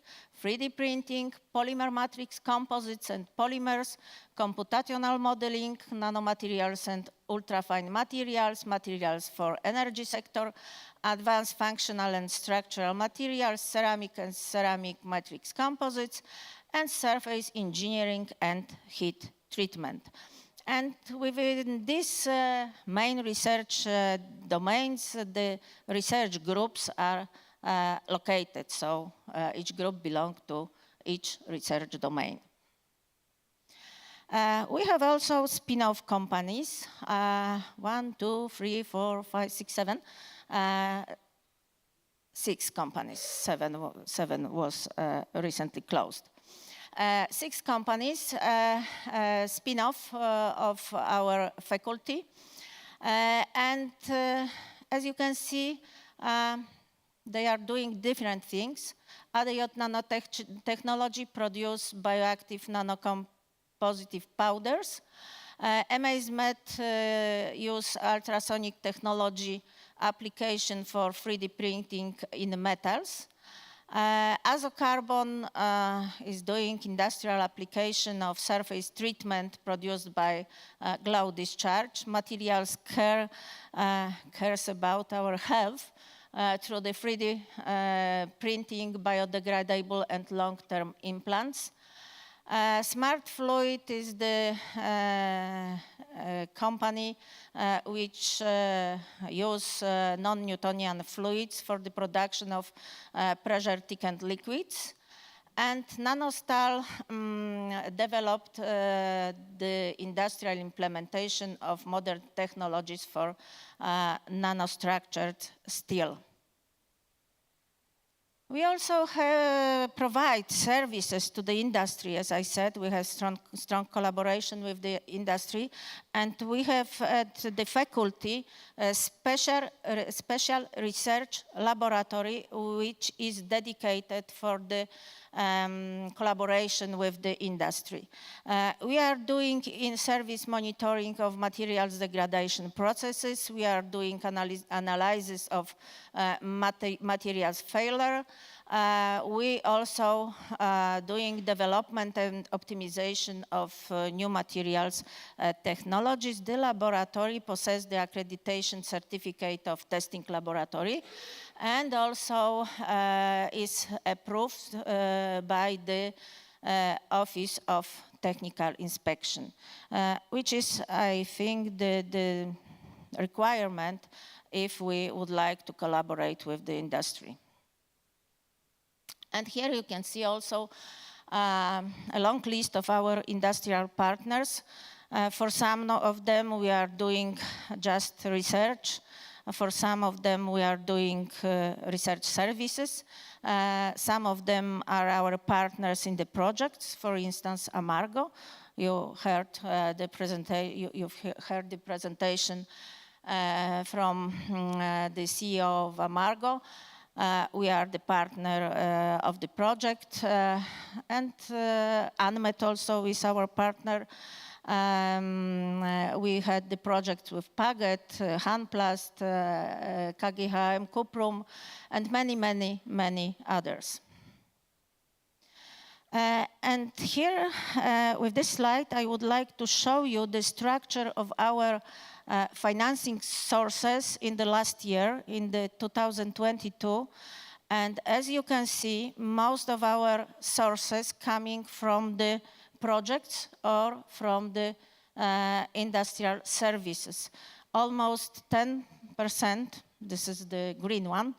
3D printing, polymer matrix composites and polymers, computational modeling, nanomaterials and ultrafine materials, materials for energy sector, advanced functional and structural materials, ceramic and ceramic matrix composites, and surface engineering and heat treatment. And within these main research domains, the research groups are located. So each group belongs to each research domain. We have also spin-off companies, 1, 2, 3, 4, 5, 6, 7. 6 companies, seven was recently closed. 6 companies, spin-off of our faculty. And as you can see, they are doing different things. ADJ nanotechnology produce bioactive nanocompositive powders. AmazeMet use ultrasonic technology application for 3D printing in metals. Azocarbon is doing industrial application of surface treatment produced by glow discharge. Materials cares about our health through the 3D printing, biodegradable and long-term implants. Smart Fluid is the company which use non-Newtonian fluids for the production of pressure-thickened liquids. And Nanostal developed the industrial implementation of modern technologies for nanostructured steel. We also provide services to the industry. As I said, we have strong collaboration with the industry, and we have at the faculty a special research laboratory which is dedicated for the collaboration with the industry. We are doing in-service monitoring of materials degradation processes. We are doing analysis of materials failure. We also doing development and optimization of new materials technologies. The laboratory possesses the accreditation certificate of testing laboratory and also is approved by the Office of Technical Inspection, which is, I think, the requirement if we would like to collaborate with the industry. And here you can see also a long list of our industrial partners. For some of them, we are doing just research. For some of them, we are doing research services. Some of them are our partners in the projects. For instance, Amargo. You've heard the presentation from the CEO of Amargo. We are the partner of the project, and Anmet also is our partner. We had the project with Paget, Hanplast, KGHM, Cuprum, and many others. And here, with this slide, I would like to show you the structure of our financing sources in the last year, in the 2022. And as you can see, most of our sources coming from the projects or from the industrial services. Almost 10%, this is the green one,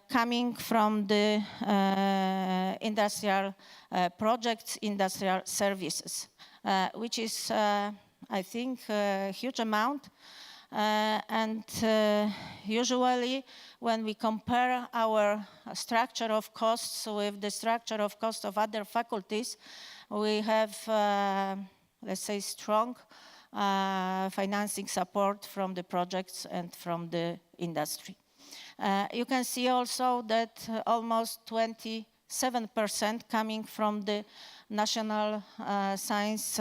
coming from the industrial projects, industrial services, which is, I think, a huge amount. And usually when we compare our structure of costs with the structure of costs of other faculties, we have, let's say, strong financing support from the projects and from the industry. You can see also that almost 27% coming from the national science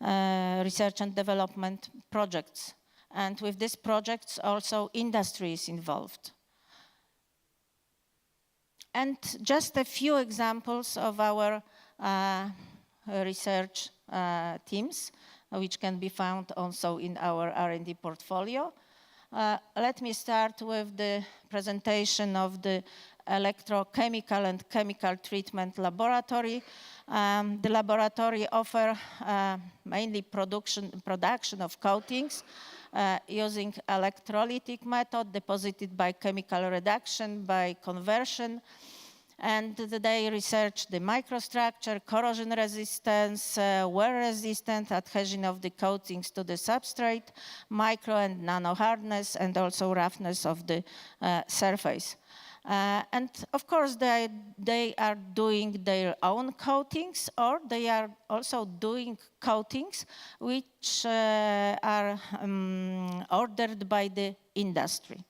research and development projects. And with these projects, also industry is involved. And just a few examples of our research teams, which can be found also in our R&D portfolio. Let me start with the presentation of the electrochemical and chemical treatment laboratory. The laboratory offers mainly production of coatings using electrolytic method deposited by chemical reduction, by conversion. And they research the microstructure, corrosion resistance, wear resistance, adhesion of the coatings to the substrate, micro and nano hardness, and also roughness of the surface. And of course, they are doing their own coatings, or they are also doing coatings which are ordered by the industry.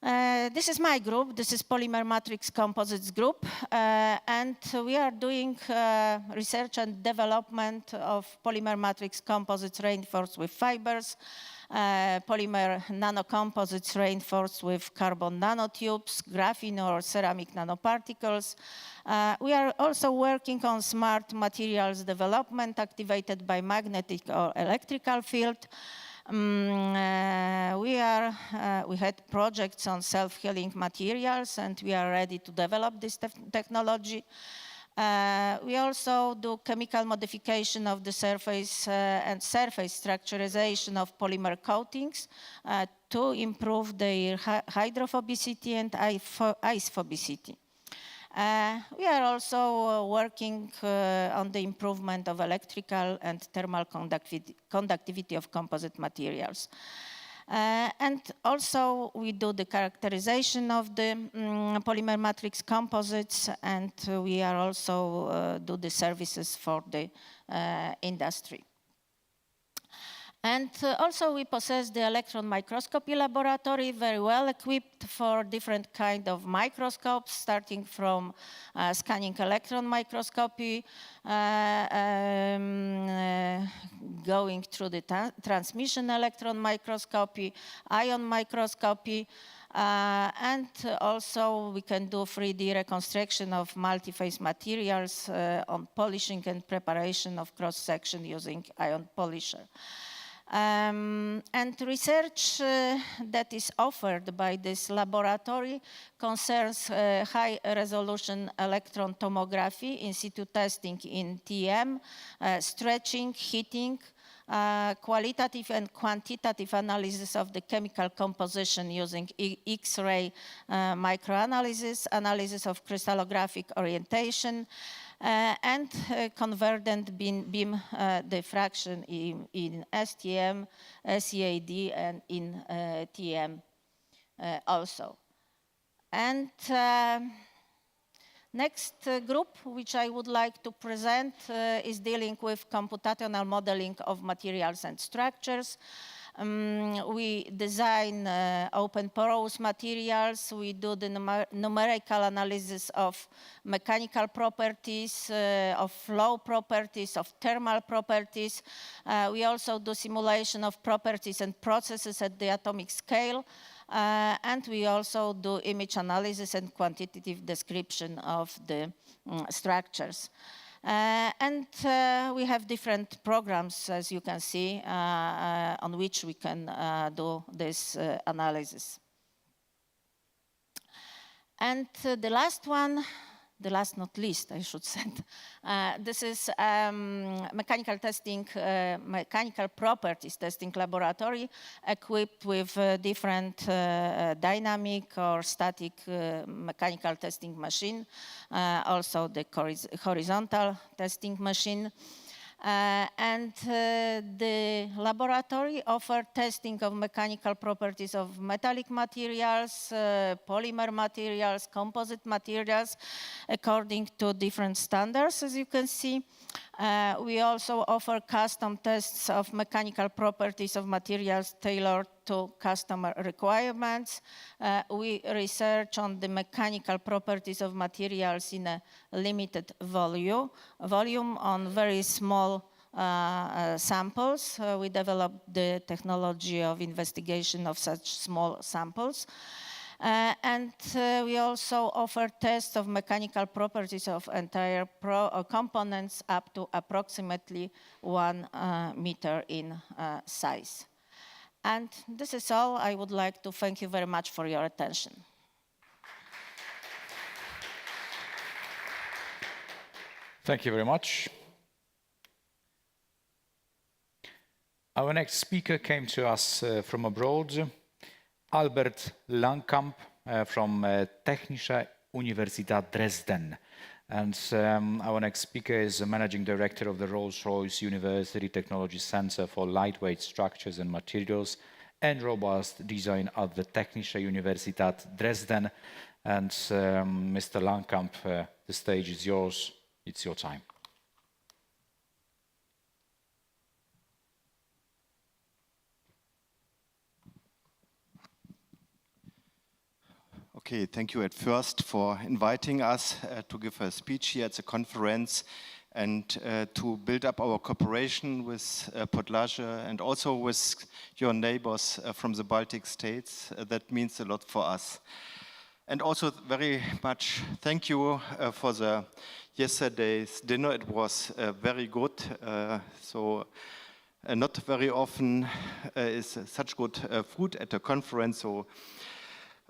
This is my group. This is Polymer Matrix Composites group, and we are doing research and development of polymer matrix composites reinforced with fibers, polymer nanocomposites reinforced with carbon nanotubes, graphene or ceramic nanoparticles. We are also working on smart materials development activated by magnetic or electrical field. We had projects on self-healing materials, and we are ready to develop this technology. We also do chemical modification of the surface and surface structurization of polymer coatings to improve their hydrophobicity and icephobicity. We are also working on the improvement of electrical and thermal conductivity of composite materials. And also we do the characterization of the polymer matrix composites, and we are also do the services for the industry. And also we possess the electron microscopy laboratory, very well equipped for different kind of microscopes, starting from scanning electron microscopy, going through the transmission electron microscopy, ion microscopy, and also we can do 3D reconstruction of multi-phase materials on polishing and preparation of cross-section using ion polisher. And research that is offered by this laboratory concerns high-resolution electron tomography, in situ testing in TM, stretching, heating, qualitative and quantitative analysis of the chemical composition using X-ray microanalysis, analysis of crystallographic orientation, and convergent beam diffraction in STM, SEAD, and in TM also. And next group, which I would like to present, is dealing with computational modeling of materials and structures. We design open porous materials. We do the numerical analysis of mechanical properties, of flow properties, of thermal properties. We also do simulation of properties and processes at the atomic scale. And we also do image analysis and quantitative description of the structures. And we have different programs, as you can see, on which we can do this analysis. And the last one, the last not least, I should say, this is mechanical testing, mechanical properties testing laboratory equipped with different dynamic or static mechanical testing machine, also the horizontal testing machine. And the laboratory offers testing of mechanical properties of metallic materials, polymer materials, composite materials, according to different standards, as you can see. We also offer custom tests of mechanical properties of materials tailored to customer requirements. We research on the mechanical properties of materials in a limited volume on very small samples. We developed the technology of investigation of such small samples. And we also offer tests of mechanical properties of entire components up to approximately 1 meter in size. And this is all. I would like to thank you very much for your attention. Thank you very much. Our next speaker came to us from abroad. Albert Langkamp from Technische Universität Dresden. And our next speaker is the Managing Director of the Rolls-Royce University Technology Center for Lightweight Structures and Materials and Robust Design at the Technische Universität Dresden. And Mr. Langkamp, the stage is yours. It's your time. Okay, thank you at first for inviting us to give a speech here at the conference and to build up our cooperation with Podlasie and also with your neighbors from the Baltic states. That means a lot for us. And also very much thank you for the yesterday's dinner. It was very good. Not very often is such good food at a conference. So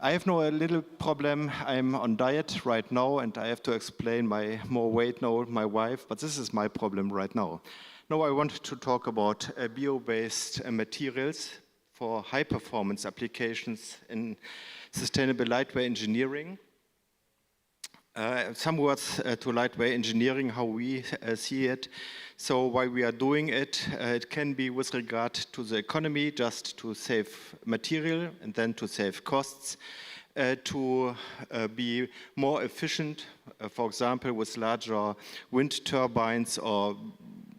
I have now a little problem. I'm on diet right now and I have to explain my more weight now, my wife, but this is my problem right now. Now I want to talk about bio-based materials for high performance applications in sustainable lightweight engineering. Some words to lightweight engineering, how we see it. So why we are doing it, it can be with regard to the economy, just to save material and then to save costs, to be more efficient, for example, with larger wind turbines or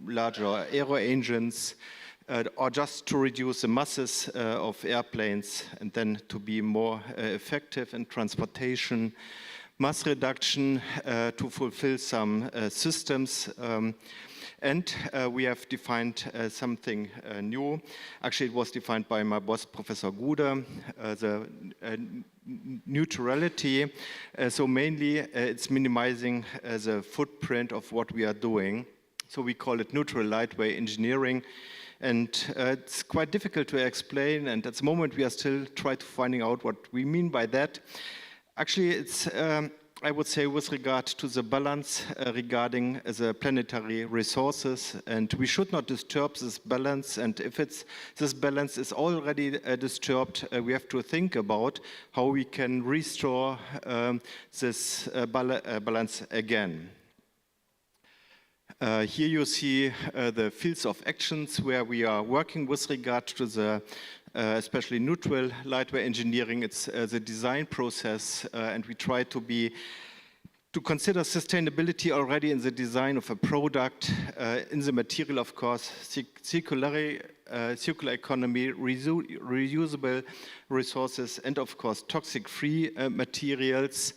larger aero engines, or just to reduce the masses of airplanes and then to be more effective in transportation, mass reduction to fulfill some systems. And we have defined something new. Actually, it was defined by my boss, Professor Gude, the neutrality. So mainly, it's minimizing the footprint of what we are doing. So we call it neutral lightweight engineering. And it's quite difficult to explain. And at the moment, we are still trying to finding out what we mean by that. Actually, it's, I would say, with regard to the balance regarding the planetary resources, and we should not disturb this balance. And if this balance is already disturbed, we have to think about how we can restore this balance again. Here you see the fields of actions where we are working with regard to the especially neutral lightweight engineering. It's the design process, and we try to be to consider sustainability already in the design of a product, in the material, of course, circular economy, reusable resources, and of course, toxic-free materials.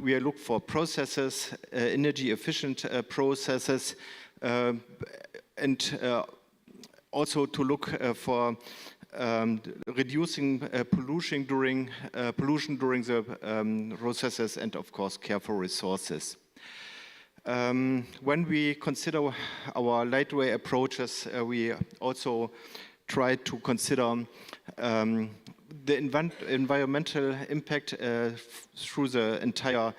We look for processes, energy-efficient processes, and also to look for reducing pollution during the processes, and of course care for resources. When we consider our lightweight approaches, we also try to consider the environmental impact through the entire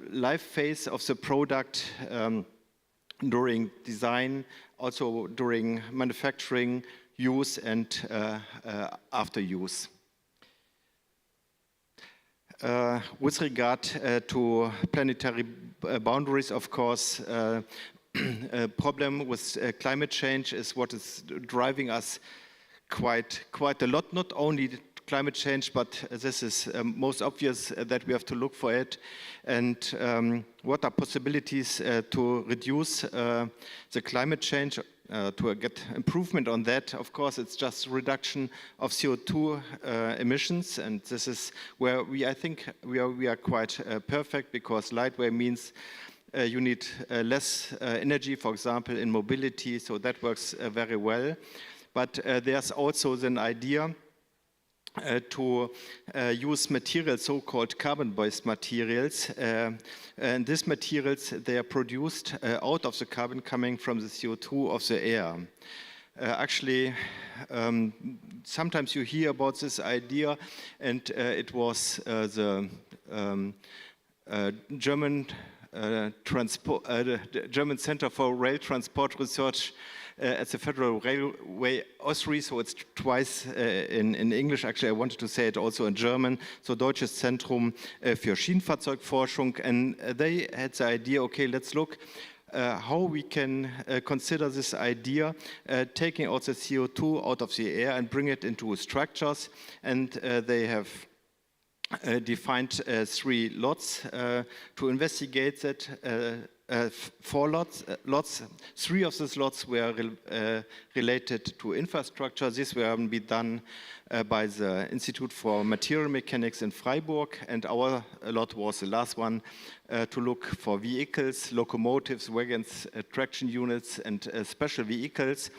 life phase of the product, during design, also during manufacturing, use, and after use. With regard to planetary boundaries, of course, a problem with climate change is what is driving us quite a lot. Not only climate change, but this is most obvious that we have to look for it. And what are possibilities to reduce the climate change? To get improvement on that, of course, it's just reduction of CO2 emissions, and this is where I think we are quite perfect, because lightweight means you need less energy, for example, in mobility, so that works very well. But there's also an idea to use materials, so-called carbon-based materials. And these materials, they are produced out of the carbon coming from the CO2 of the air. Actually, sometimes you hear about this idea, and it was the German German Center for Rail Transport Research at the Federal Railway Authority, so it's twice in English. Actually, I wanted to say it also in German. So Deutsches Zentrum für Schienenfahrzeugforschung, and they had the idea, okay, let's look how we can consider this idea, taking out the CO2 out of the air and bring it into structures. And they have defined 3 lots to investigate that. 4 lots. 3 of these lots were related to infrastructure. This will be done by the Institute for Material Mechanics in Freiburg, and our lot was the last one to look for vehicles, locomotives, wagons, traction units, and special vehicles.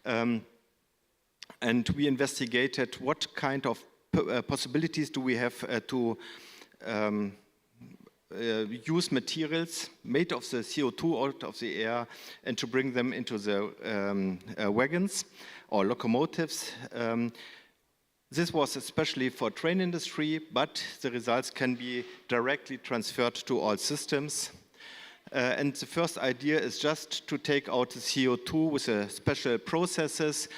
And we investigated what kind of possibilities do we have to use materials made of the CO2 out of the air and to bring them into the wagons or locomotives. This was especially for train industry, but the results can be directly transferred to all systems. And the first idea is just to take out the CO2 with special processes.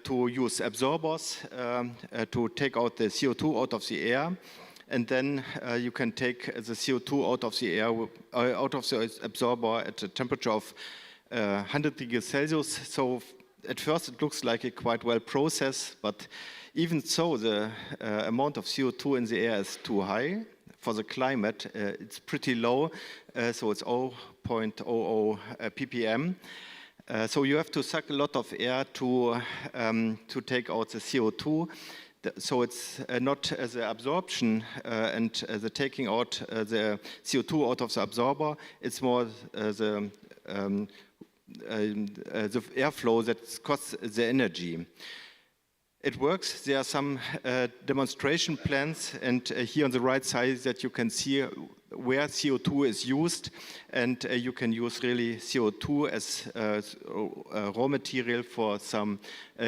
To use absorbers to take out the CO2 out of the air. And then you can take the CO2 out of the air, out of the absorber at a temperature of 100 degrees Celsius. So at first it looks like a quite well process, but even so the amount of CO2 in the air is too high. For the climate, it's pretty low, so it's 0.00 ppm. So you have to suck a lot of air to take out the CO2. So it's not the absorption and the taking out the CO2 out of the absorber. It's more the airflow that costs the energy. It works. There are some demonstration plans, and here on the right side that you can see where CO2 is used, and you can use really CO2 as raw material for some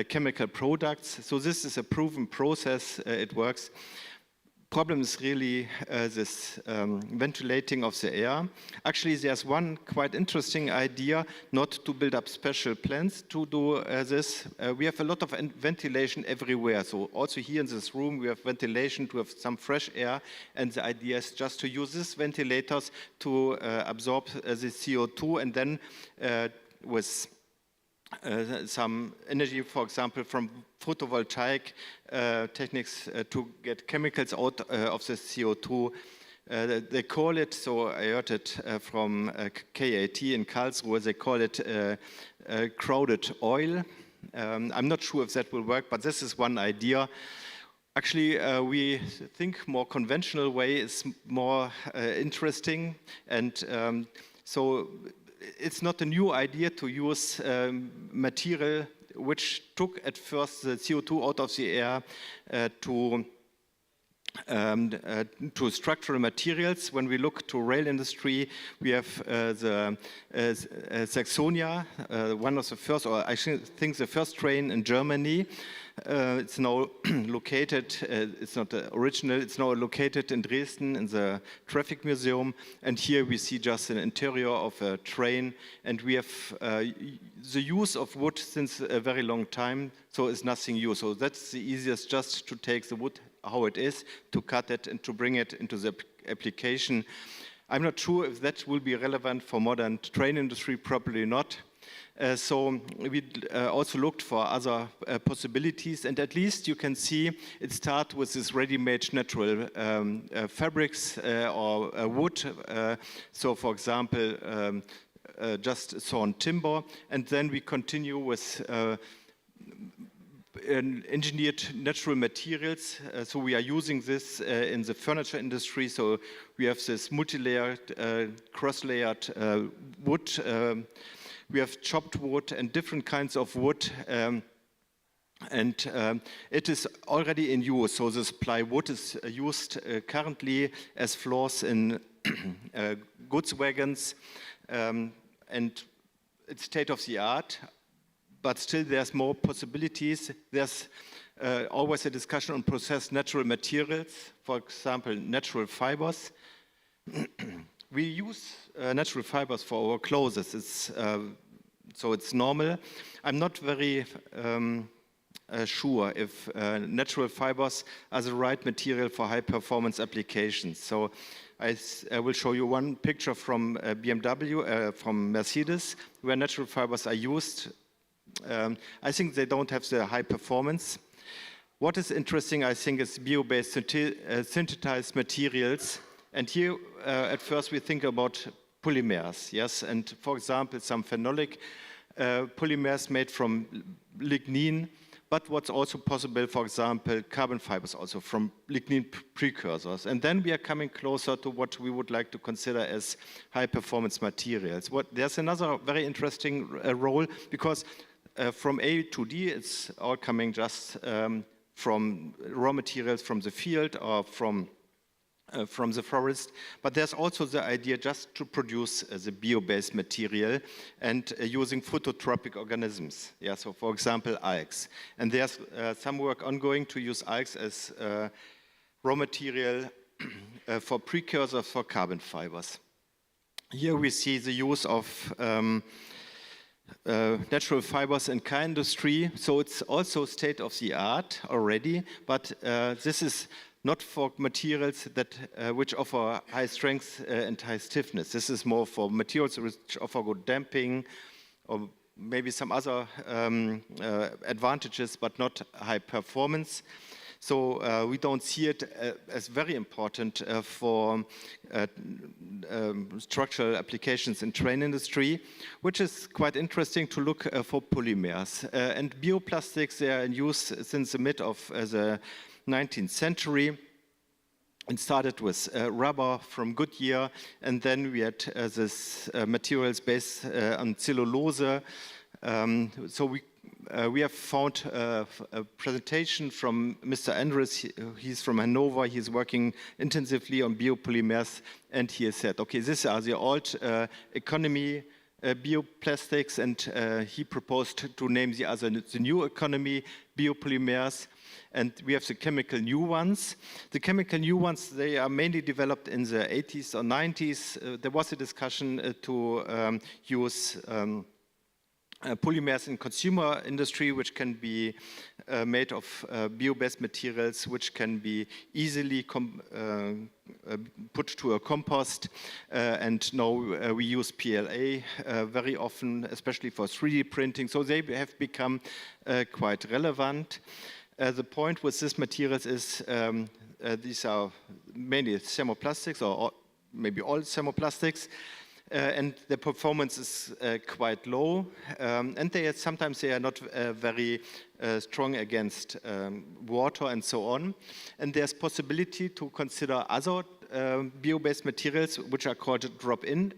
chemical products. So this is a proven process. It works. Problem is really this ventilating of the air. Actually, there's one quite interesting idea, not to build up special plants to do this. We have a lot of ventilation everywhere. So also here in this room, we have ventilation to have some fresh air. And the idea is just to use these ventilators to absorb the CO2, and then with some energy, for example, from photovoltaic techniques to get chemicals out of the CO2 They call it, so I heard it from KAT in Karlsruhe, they call it crowded oil. I'm not sure if that will work, but this is one idea. Actually, we think more conventional way is more interesting, and so it's not a new idea to use material which took at first the CO2 out of the air to structural materials. When we look to rail industry, we have the Saxonia, one of the first, or I think the first train in Germany. It's now located, it's not the original, it's now located in Dresden in the Traffic Museum. And here we see just an interior of a train. And we have the use of wood since a very long time, so it's nothing new. So that's the easiest, just to take the wood how it is, to cut it and to bring it into the application. I'm not sure if that will be relevant for modern train industry, probably not. So we also looked for other possibilities, and at least you can see it starts with this ready-made natural fabrics or wood. So for example, just sawn timber, and then we continue with engineered natural materials. So we are using this in the furniture industry. So we have this multi-layered, cross-layered wood. We have chopped wood and different kinds of wood. And it is already in use. So this plywood is used currently as floors in goods wagons. And it's state of the art. But still there's more possibilities. There's always a discussion on processed natural materials, for example, natural fibers. We use natural fibers for our clothes. It's, so it's normal. I'm not very sure if natural fibers are the right material for high performance applications. So I will show you one picture from BMW, from Mercedes, where natural fibers are used. I think they don't have the high performance. What is interesting, I think, is bio-based synthesized materials. And here, at first, we think about polymers, yes? And for example, some phenolic polymers made from lignin, but what's also possible, for example, carbon fibers also from lignin precursors. And then we are coming closer to what we would like to consider as high-performance materials. There's another very interesting role, because from A to D, it's all coming just from raw materials from the field or from the forest. But there's also the idea just to produce the bio-based material and using phototropic organisms. Yeah, so for example, algae. And there's some work ongoing to use algae as raw material for precursors for carbon fibers. Here we see the use of natural fibers in car industry, so it's also state of the art already, but this is not for materials that which offer high strength and high stiffness. This is more for materials which offer good damping or maybe some other advantages, but not high performance. So we don't see it as very important for structural applications in train industry, which is quite interesting to look for polymers. And bioplastics, they are in use since the mid of the 19th century. It started with rubber from Goodyear, and then we had this materials based on cellulose. So we have found a presentation from Mr. Andres. He's from Hanover. He's working intensively on biopolymers, and he has said, okay, these are the old economy bioplastics, and he proposed to name the new economy biopolymers. And we have the chemical new ones. The chemical new ones, they are mainly developed in the 80s or 90s. There was a discussion to use polymers in consumer industry, which can be made of bio-based materials, which can be easily put to a compost. And now we use PLA very often, especially for 3D printing. So they have become quite relevant. The point with these materials is these are mainly thermoplastics or maybe all thermoplastics. And the performance is quite low, and sometimes they are not very strong against water and so on. And there's possibility to consider other bio-based materials, which are called drop-in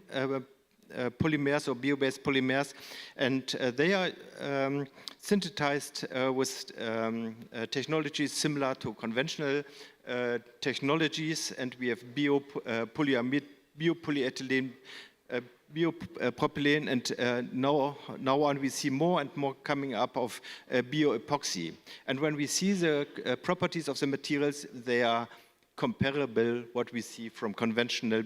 polymers or bio-based polymers, and they are synthesized with technologies similar to conventional technologies, and we have biopolyamide, biopolyethylene, biopropylene, and now on we see more and more coming up of bioepoxy. And when we see the properties of the materials, they are comparable what we see from conventional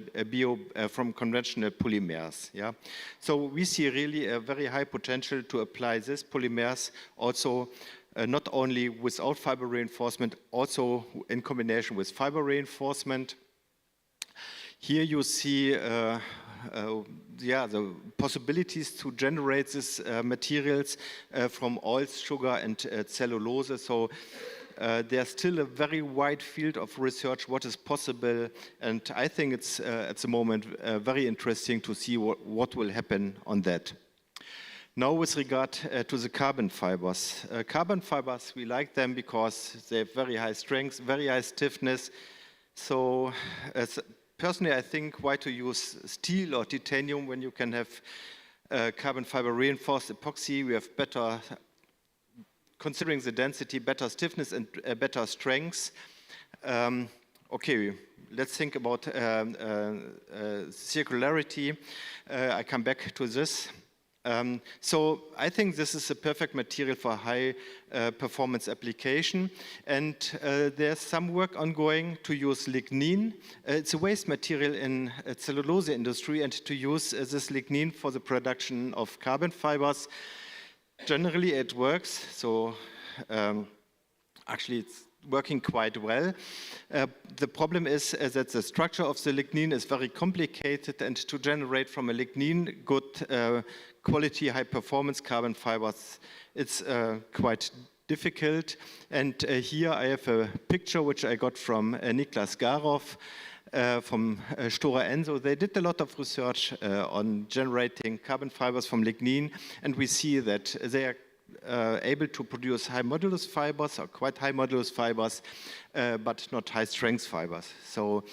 from conventional polymers. Yeah, so we see really a very high potential to apply this polymers also not only without fiber reinforcement, also in combination with fiber reinforcement. Here you see the possibilities to generate these materials from oils, sugar, and cellulose. So there's still a very wide field of research what is possible, and I think it's at the moment very interesting to see what will happen on that. Now with regard to the carbon fibers. Carbon fibers, we like them because they have very high strength, very high stiffness. So personally, I think why to use steel or titanium when you can have carbon fiber reinforced epoxy. We have better, considering the density, better stiffness and better strength. Okay, let's think about circularity. I come back to this. So I think this is a perfect material for high performance application, and there's some work ongoing to use lignin. It's a waste material in cellulose industry, and to use this lignin for the production of carbon fibers. Generally it works, so actually it's working quite well. The problem is that the structure of the lignin is very complicated, and to generate from a lignin good quality, high performance carbon fibers, it's quite difficult. And here I have a picture which I got from Niklas Garow from Stora Enso. They did a lot of research on generating carbon fibers from lignin, and we see that they are able to produce high modulus fibers, or quite high modulus fibers, but not high strength fibers. So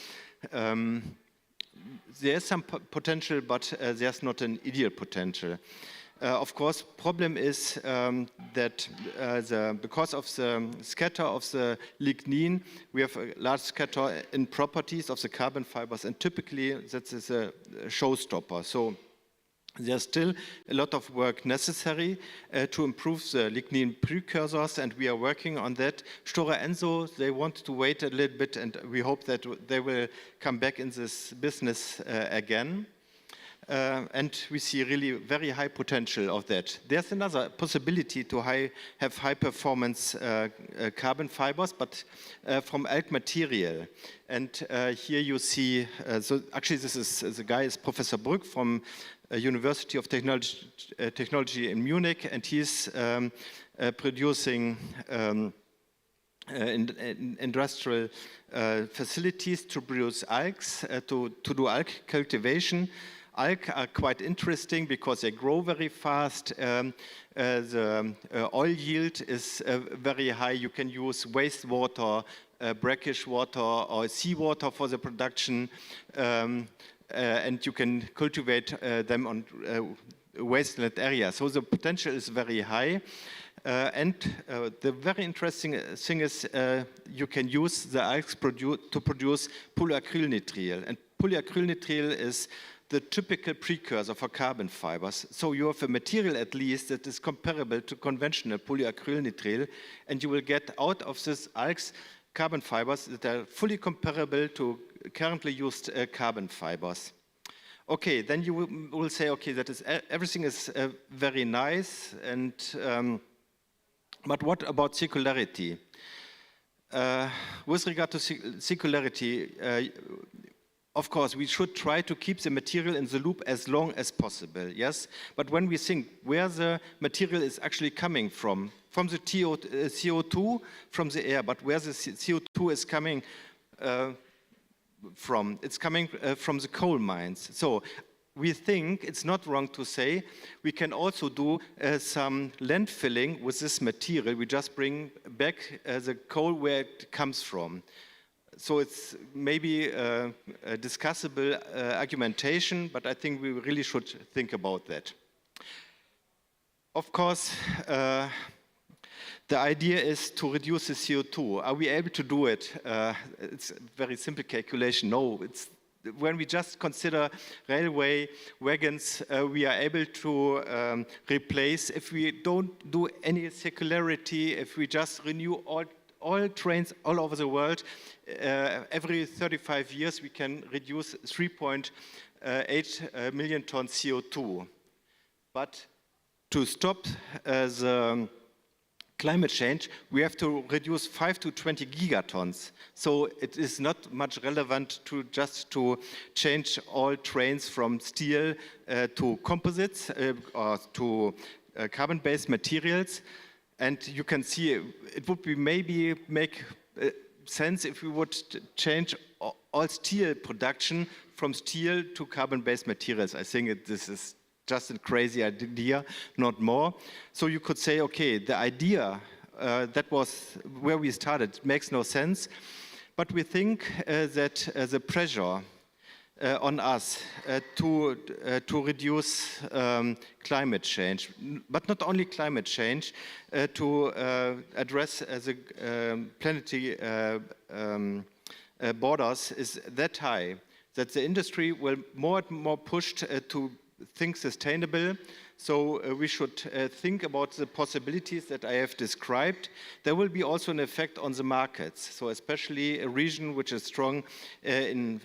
there's some potential, but there's not an ideal potential. Of course, problem is that because of the scatter of the lignin, we have a large scatter in properties of the carbon fibers, and typically that is a showstopper. So there's still a lot of work necessary to improve the lignin precursors, and we are working on that. Stora Enso, they want to wait a little bit, and we hope that they will come back in this business again. And we see really very high potential of that. There's another possibility to have high performance carbon fibers, but from alg material. And here you see, so actually this is, the guy is Professor Brück from University of Technology in Munich, and he's producing industrial facilities to produce algs, to do alg cultivation. Algae are quite interesting because they grow very fast. The oil yield is very high. You can use wastewater, brackish water, or seawater for the production, and you can cultivate them on wasteland areas. So the potential is very high. And the very interesting thing is you can use the algae to produce polyacrylnitrile. And polyacrylnitrile is the typical precursor for carbon fibers. So you have a material at least that is comparable to conventional polyacrylnitrile, and you will get out of this algae carbon fibers that are fully comparable to currently used carbon fibers. Okay, then you will say, okay, that is everything is very nice, and but what about circularity? With regard to circularity, of course, we should try to keep the material in the loop as long as possible, yes? But when we think where the material is actually coming from the CO2, from the air, but where the CO2 is coming from. It's coming from the coal mines. So we think it's not wrong to say we can also do some landfilling with this material. We just bring back the coal where it comes from. So it's maybe a discussable argumentation, but I think we really should think about that. Of course, the idea is to reduce the CO2. Are we able to do it? It's a very simple calculation. No, it's when we just consider railway wagons, we are able to replace, if we don't do any circularity, if we just renew all trains all over the world, every 35 years we can reduce 3.8 million tons CO2. But to stop the climate change, we have to reduce 5 to 20 gigatons. So it is not much relevant to just to change all trains from steel to composites or to carbon-based materials. And you can see it would be maybe make sense if we would change all steel production from steel to carbon-based materials. I think this is just a crazy idea, not more. So you could say, okay, the idea that was where we started makes no sense, but we think that the pressure on us to reduce climate change, but not only climate change, to address the planetary borders is that high that the industry will more and more pushed to think sustainable. So we should think about the possibilities that I have described. There will be also an effect on the markets. So especially a region which is strong in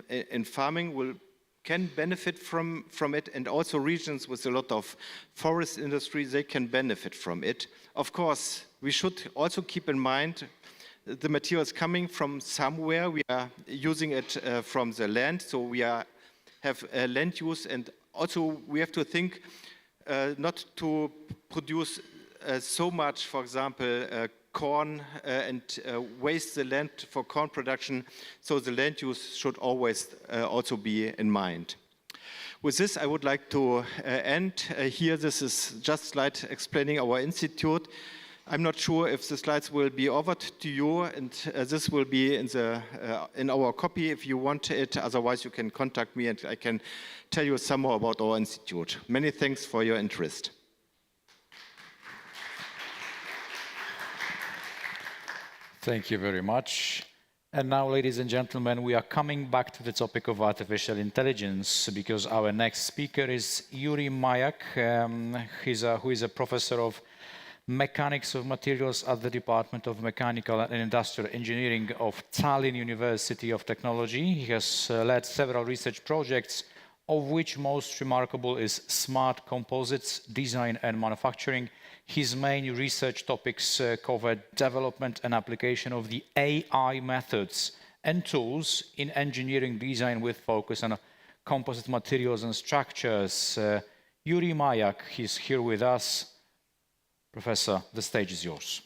farming can benefit from it, and also regions with a lot of forest industry, they can benefit from it. Of course, we should also keep in mind the materials coming from somewhere. We are using it from the land, so we have land use, and also we have to think not to produce so much, for example, corn and waste the land for corn production. So the land use should always also be in mind. With this, I would like to end here. This is just a slide explaining our institute. I'm not sure if the slides will be offered to you, and this will be in our copy if you want it. Otherwise, you can contact me and I can tell you some more about our institute. Many thanks for your interest. Thank you very much. And now, ladies and gentlemen, we are coming back to the topic of artificial intelligence because our next speaker is Yuri Mayak, who is a professor of Mechanics of Materials at the Department of Mechanical and Industrial Engineering of Tallinn University of Technology. He has led several research projects, of which most remarkable is smart composites, design and manufacturing. His main research topics cover development and application of the AI methods and tools in engineering design with focus on composite materials and structures. Yuri Mayak, he's here with us. Professor, the stage is yours.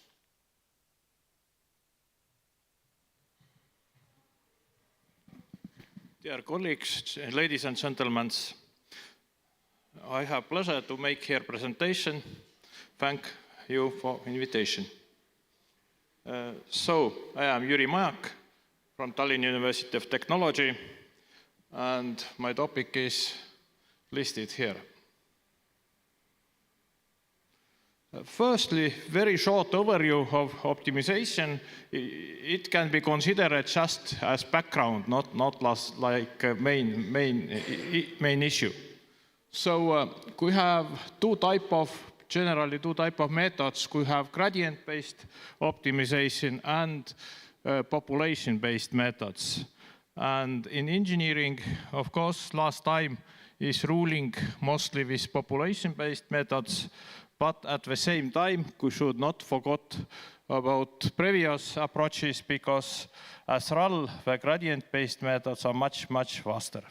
Dear colleagues, ladies and gentlemen, I have pleasure to make here presentation. Thank you for invitation. So, I am Yuri Mayak from Tallinn University of Technology, and my topic is listed here. Firstly, very short overview of optimization. It can be considered just as background, not like a main issue. So we have generally two types of methods. We have gradient-based optimization and population-based methods. And in engineering, of course, last time is ruling mostly with population-based methods. But at the same time, we should not forget about previous approaches because as RAL, the gradient-based methods are much faster.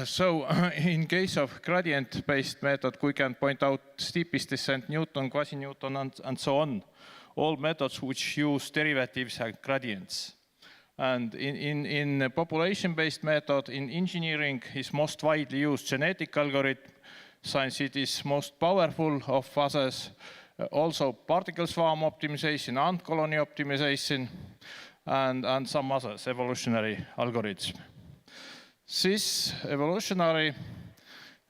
So in case of gradient-based method, we can point out steepest descent, Newton, quasi-Newton, and so on. All methods which use derivatives and gradients. And in population-based method in engineering is most widely used genetic algorithm, since it is most powerful of others. Also particle swarm optimization, ant colony optimization, and some others evolutionary algorithms. This evolutionary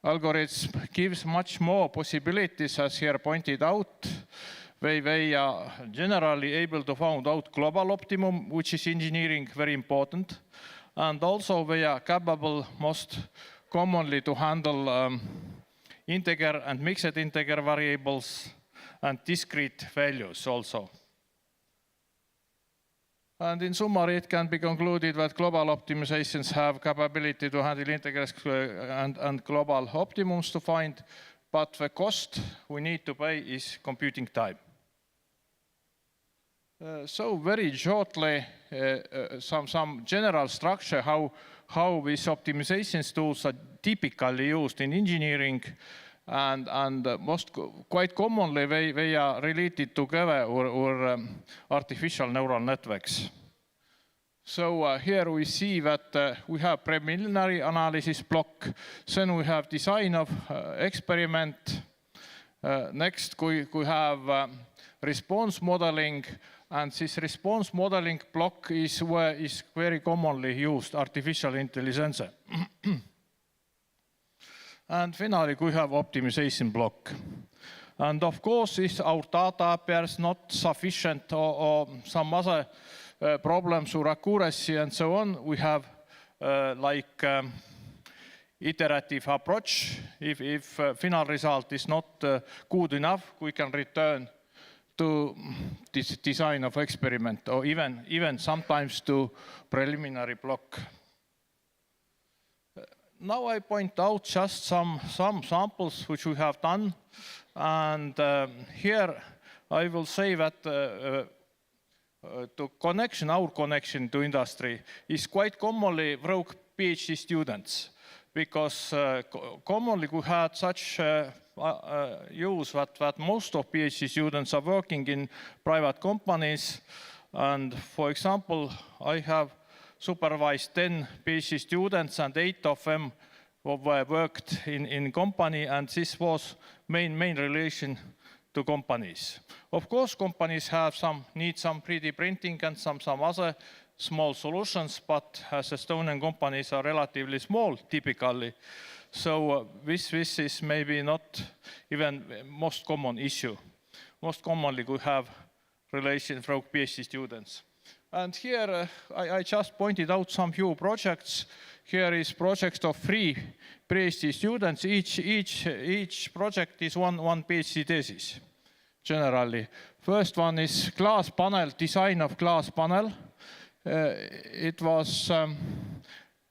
algorithm gives much more possibilities, as here pointed out. They are generally able to find out global optimum, which is engineering very important. And also they are capable most commonly to handle integer and mixed integer variables and discrete values also. And in summary, it can be concluded that global optimizations have capability to handle integers and global optimums to find, but the cost we need to pay is computing time. So very shortly, some general structure how these optimization tools are typically used in engineering, and quite commonly they are related together or artificial neural networks. So here we see that we have preliminary analysis block, then we have design of experiment. Next we have response modeling, and this response modeling block is very commonly used artificial intelligence. And finally, we have optimization block. And of course, if our data appears not sufficient or some other problems or accuracy and so on, we have iterative approach. If final result is not good enough, we can return to this design of experiment, or even sometimes to preliminary block. Now I point out just some samples which we have done, and here I will say that our connection to industry is quite commonly through PhD students, because commonly we had such use that most of PhD students are working in private companies. And for example, I have supervised 10 PhD students, and 8 of them worked in company, and this was main relation to companies. Of course, companies need some 3D printing and some other small solutions, but as Estonian companies are relatively small typically, so this is maybe not even most common issue. Most commonly we have relation through PhD students. And here I just pointed out some few projects. Here is projects of 3 PhD students. Each project is one PhD thesis, generally. First one is glass panel, design of glass panel. It was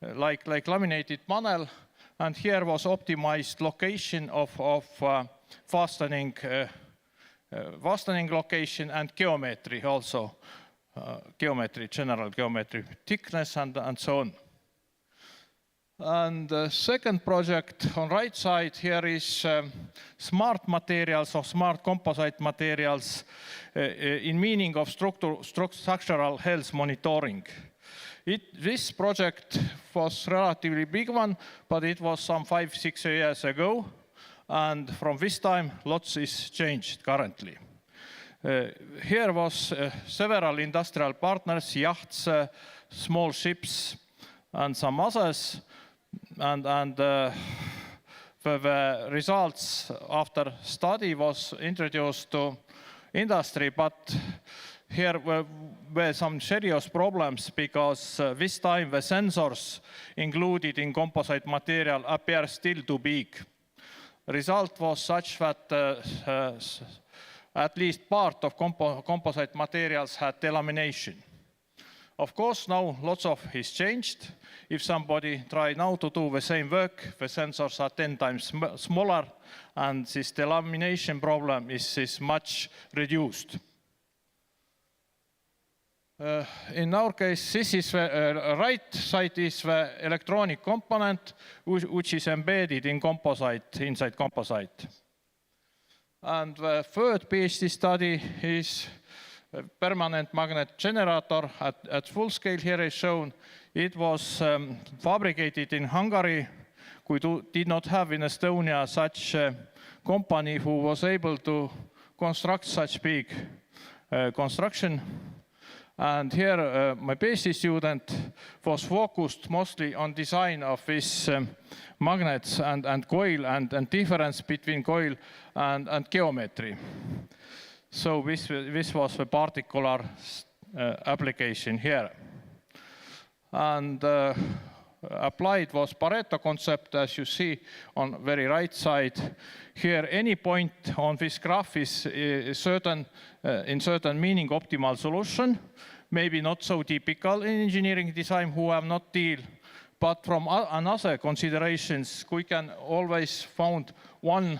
like laminated panel, and here was optimized location of fastening location and geometry also. General geometry, thickness and so on. And the second project on right side here is smart materials or smart composite materials in meaning of structural health monitoring. This project was relatively big one, but it was some 5-6 years ago, and from this time lots is changed currently. Here was several industrial partners, yachts, small ships, and some others, and the results after study was introduced to industry, but here were some serious problems, because this time the sensors included in composite material appear still too big. The result was such that at least part of composite materials had delamination. Of course, now lots of is changed. If somebody try now to do the same work, the sensors are 10 times smaller, and this delamination problem is much reduced. In our case, this is the right side is the electronic component, which is embedded in composite, inside composite. And the third PhD study is permanent magnet generator at full scale here is shown. It was fabricated in Hungary. We did not have in Estonia such a company who was able to construct such big construction. And here my PhD student was focused mostly on design of these magnets and coil and difference between coil and geometry. So this was the particular application here. And applied was Pareto concept, as you see on very right side. Here, any point on this graph is in certain meaning optimal solution. Maybe not so typical in engineering design who have not deal, but from another considerations, we can always found one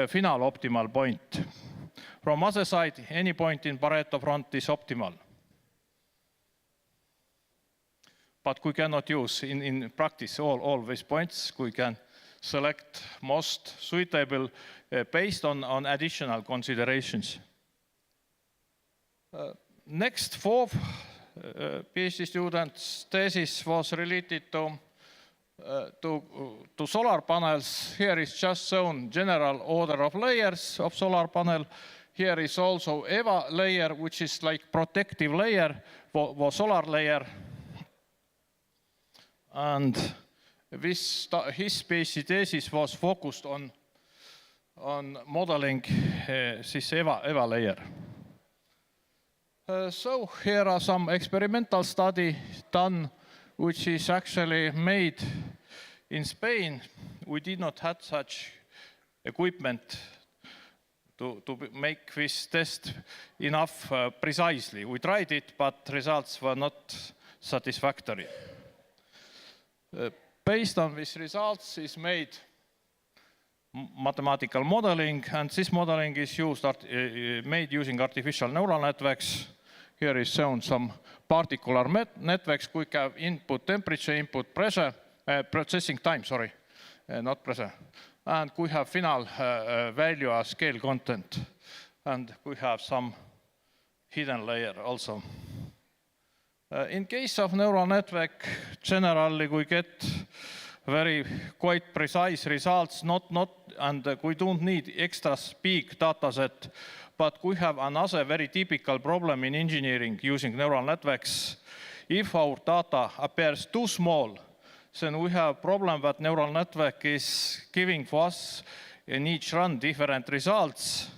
final optimal point. From other side, any point in Pareto front is optimal. But we cannot use in practice all these points. We can select most suitable based on additional considerations. Next, fourth PhD student's thesis was related to solar panels. Here is just shown general order of layers of solar panel. Here is also EVA layer, which is like protective layer for solar layer. And his PhD thesis was focused on modeling this EVA layer. So here are some experimental study done, which is actually made in Spain. We did not have such equipment to make this test enough precisely. We tried it, but results were not satisfactory. Based on these results is made mathematical modeling, and this modeling is made using artificial neural networks. Here is shown some particular networks. We have input temperature, input pressure, processing time, sorry, not pressure. And we have final value as scale content. And we have some hidden layer also. In case of neural network, generally we get very quite precise results, and we don't need extra big data set, but we have another very typical problem in engineering using neural networks. If our data appears too small, then we have a problem that neural network is giving for us in each run different results,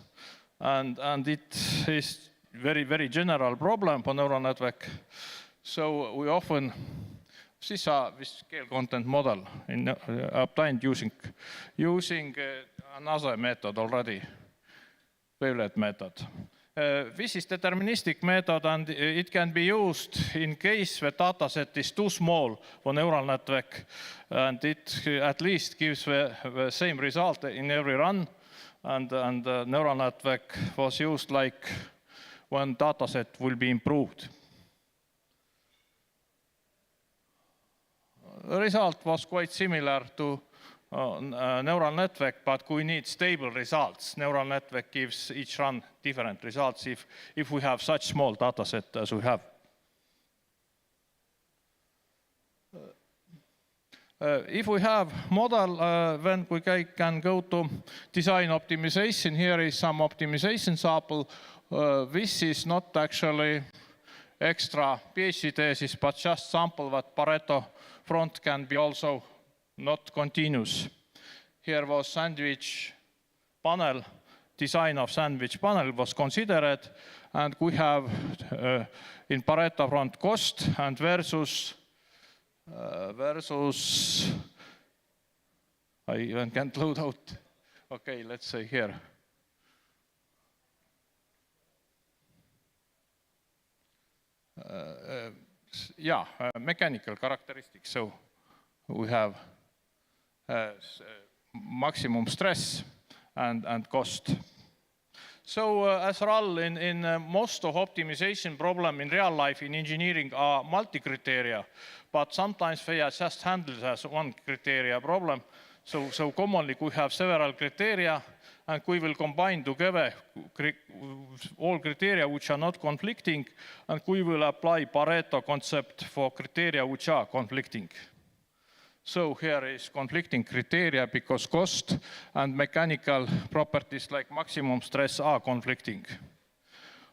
and it is very, very general problem for neural network. So we often, this scale content model obtained using another method already, wavelet method. This is deterministic method, and it can be used in case the data set is too small for neural network, and it at least gives the same result in every run, and the neural network was used like when data set will be improved. The result was quite similar to neural network, but we need stable results. Neural network gives each run different results if we have such small data set as we have. If we have model, then we can go to design optimization. Here is some optimization sample. This is not actually extra PhD thesis, but just sample that Pareto front can be also not continuous. Here was sandwich panel, design of sandwich panel was considered, and we have in Pareto front cost and versus I even can't load out. Okay, let's say here. Mechanical characteristics. So we have maximum stress and cost. So as a rule, in most of optimization problem in real life in engineering are multi-criteria, but sometimes they are just handled as one criteria problem. So commonly we have several criteria, and we will combine together all criteria which are not conflicting, and we will apply Pareto concept for criteria which are conflicting. So here is conflicting criteria because cost and mechanical properties like maximum stress are conflicting.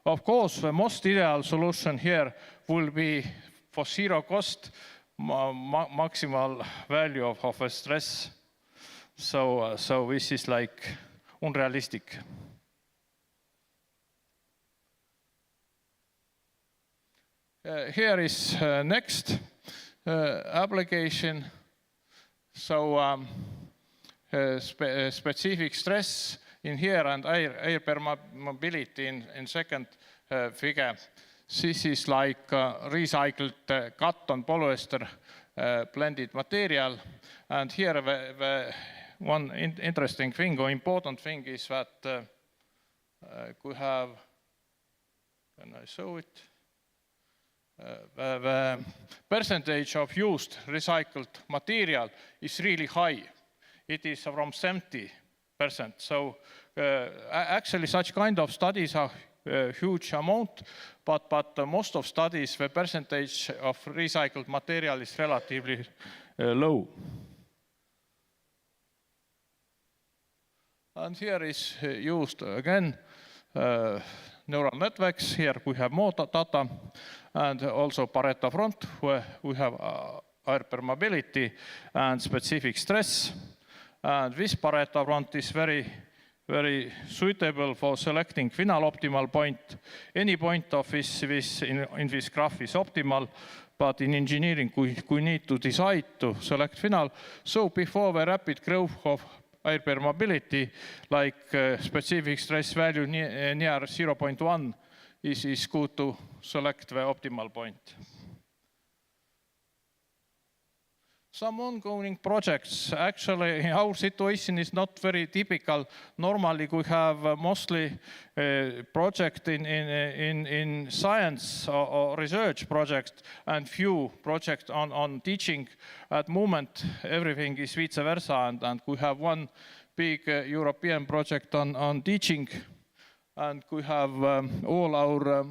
Of course, the most ideal solution here will be for zero cost, maximal value of a stress. So this is like unrealistic. Here is next application. So specific stress in here and air permeability in second figure. This is like recycled cotton polyester blended material. And here the one interesting thing or important thing is that we have, can I show it? The percentage of used recycled material is really high. It is from 70%. So actually such kind of studies are a huge amount, but most of studies, the percentage of recycled material is relatively low. And here is used again neural networks. Here we have more data, and also Pareto front, where we have air permeability and specific stress. And this Pareto front is very suitable for selecting final optimal point. Any point of this in this graph is optimal, but in engineering we need to decide to select final. So before the rapid growth of air permeability, like specific stress value near 0.1 is good to select the optimal point. Some ongoing projects. Actually, our situation is not very typical. Normally, we have mostly project in science or research projects and few projects on teaching. At the moment, everything is vice versa, and we have one big European project on teaching, and we have all our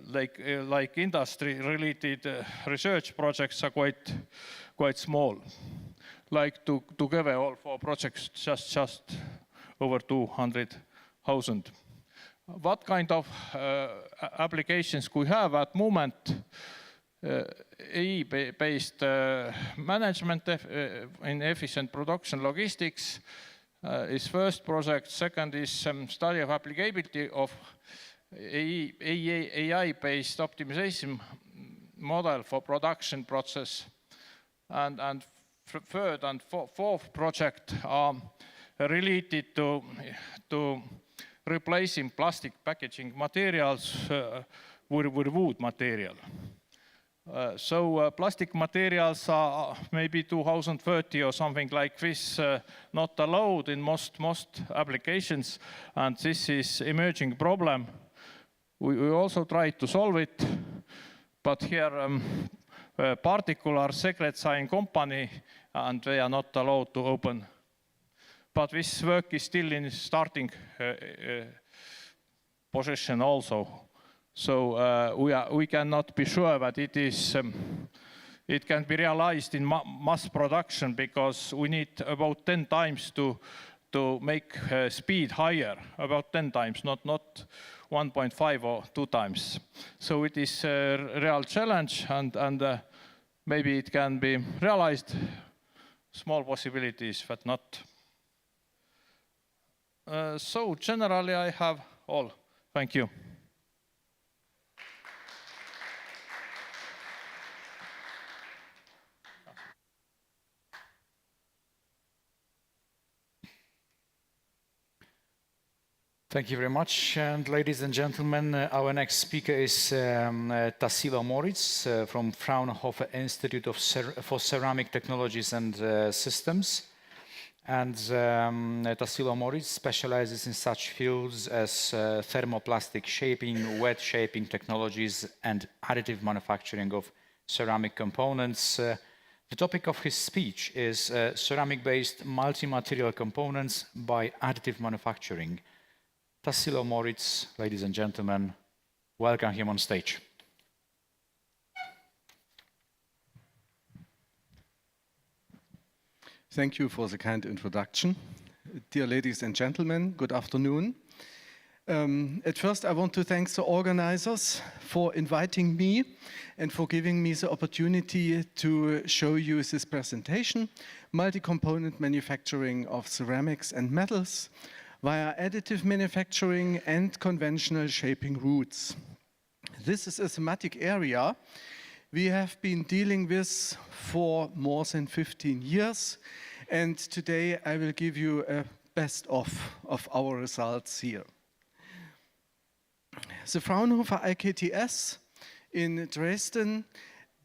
like industry-related research projects are quite small. Like together all 4 projects just over 200,000. What kind of applications we have at the moment? AI-based management in efficient production logistics is first project. Second is study of applicability of AI-based optimization model for production process. And third and fourth project are related to replacing plastic packaging materials with wood material. So plastic materials are maybe 2030 or something like this, not allowed in most applications, and this is emerging problem. We also try to solve it, but here a particular secret sign company, and they are not allowed to open. But this work is still in starting position also. So we cannot be sure that it can be realized in mass production, because we need about 10 times to make speed higher, about 10 times, not 1.5 or 2 times. So it is a real challenge, and maybe it can be realized. Small possibilities, but not. So generally I have all. Thank you. Thank you very much. And ladies and gentlemen, our next speaker is Tassilo Moritz from Fraunhofer Institute for Ceramic Technologies and Systems. And Tassilo Moritz specializes in such fields as thermoplastic shaping, wet shaping technologies, and additive manufacturing of ceramic components. The topic of his speech is ceramic-based multi-material components by additive manufacturing. Tassilo Moritz, ladies and gentlemen, welcome him on stage. Thank you for the kind introduction. Dear ladies and gentlemen, good afternoon. At first, I want to thank the organizers for inviting me and for giving me the opportunity to show you this presentation, multi-component manufacturing of ceramics and metals via additive manufacturing and conventional shaping routes. This is a thematic area we have been dealing with for more than 15 years, and today I will give you a best of our results here. The Fraunhofer IKTS in Dresden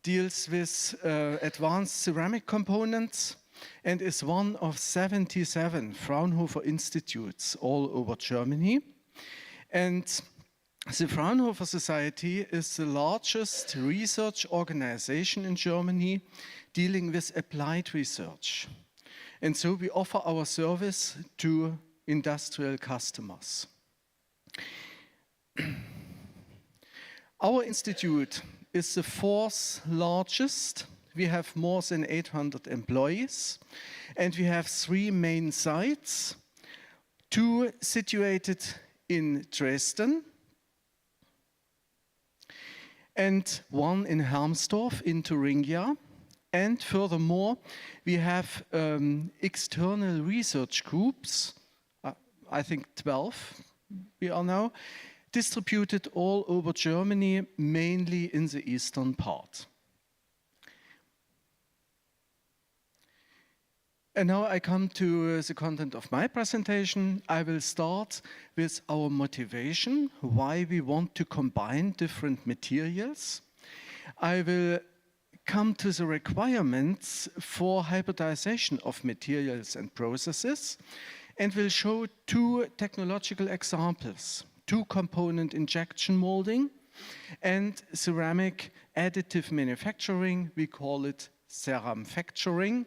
deals with advanced ceramic components and is one of 77 Fraunhofer Institutes all over Germany. And the Fraunhofer Society is the largest research organization in Germany dealing with applied research. And so we offer our service to industrial customers. Our institute is the fourth largest. We have more than 800 employees, and we have 3 main sites, 2 situated in Dresden, and 1 in Hermsdorf in Thuringia. And furthermore, we have external research groups, I think 12 we are now, distributed all over Germany, mainly in the eastern part. And now I come to the content of my presentation. I will start with our motivation, why we want to combine different materials. I will come to the requirements for hybridization of materials and processes, and will show 2 technological examples: 2-component injection molding and ceramic additive manufacturing. We call it ceramfacturing.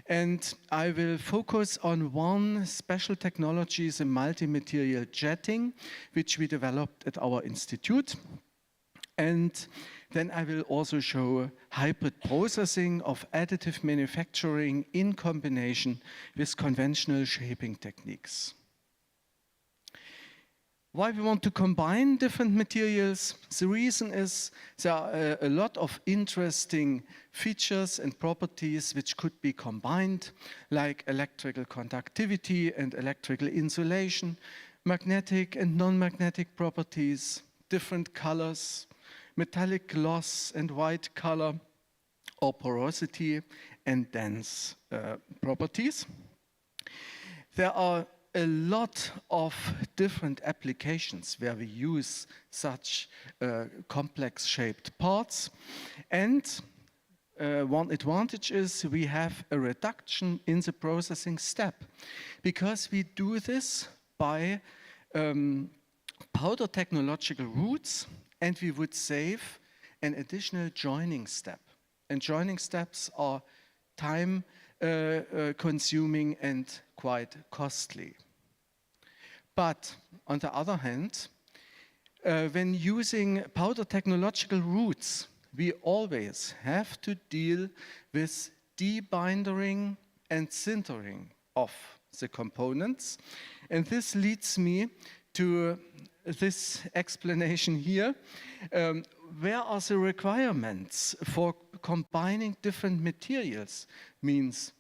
And I will focus on 1 special technology, the multi-material jetting, which we developed at our institute. And then I will also show hybrid processing of additive manufacturing in combination with conventional shaping techniques. Why we want to combine different materials? The reason is there are a lot of interesting features and properties which could be combined, like electrical conductivity and electrical insulation, magnetic and non-magnetic properties, different colors, metallic gloss and white color, or porosity and dense properties. There are a lot of different applications where we use such complex shaped parts, and one advantage is we have a reduction in the processing step, because we do this by powder technological routes, and we would save an additional joining step. And joining steps are time consuming and quite costly. But on the other hand, when using powder technological routes, we always have to deal with debindering and sintering of the components. And this leads me to this explanation here. Where are the requirements for combining different materials? Means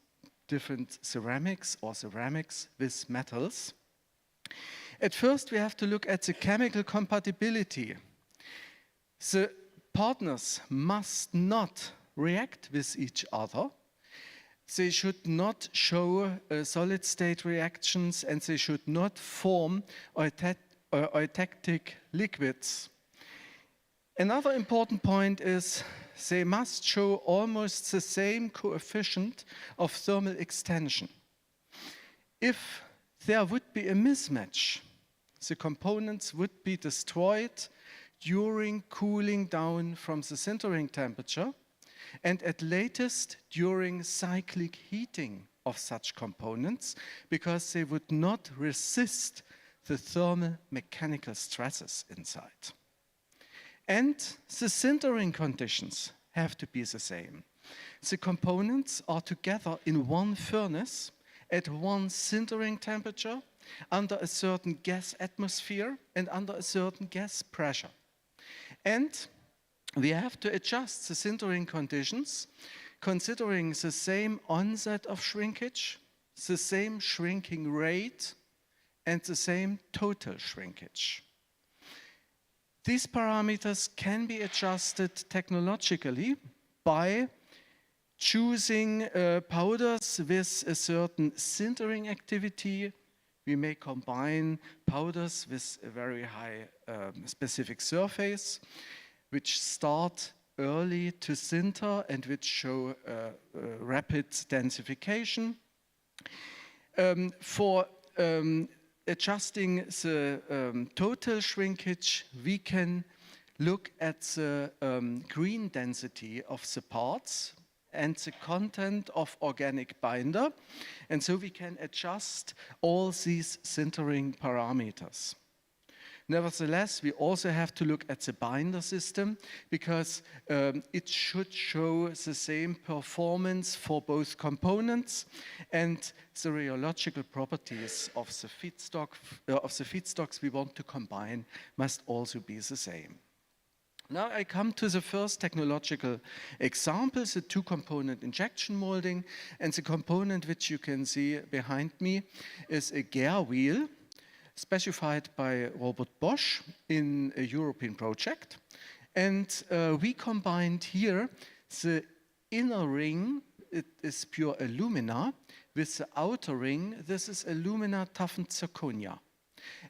different ceramics or ceramics with metals. At first, we have to look at the chemical compatibility. The partners must not react with each other. They should not show solid-state reactions, and they should not form eutectic liquids. Another important point is they must show almost the same coefficient of thermal extension. If there would be a mismatch, the components would be destroyed during cooling down from the sintering temperature, and at latest during cyclic heating of such components, because they would not resist the thermal mechanical stresses inside. And the sintering conditions have to be the same. The components are together in one furnace at one sintering temperature, under a certain gas atmosphere and under a certain gas pressure. And we have to adjust the sintering conditions considering the same onset of shrinkage, the same shrinking rate, and the same total shrinkage. These parameters can be adjusted technologically by choosing powders with a certain sintering activity. We may combine powders with a very high specific surface, which start early to sinter and which show rapid densification. For adjusting the total shrinkage, we can look at the green density of the parts and the content of organic binder, and so we can adjust all these sintering parameters. Nevertheless, we also have to look at the binder system because it should show the same performance for both components, and the rheological properties of the feedstocks we want to combine must also be the same. Now I come to the first technological example, the two-component injection molding, and the component which you can see behind me is a gear wheel specified by Robert Bosch in a European project. And we combined here the inner ring, it is pure alumina, with the outer ring, this is alumina toughened zirconia.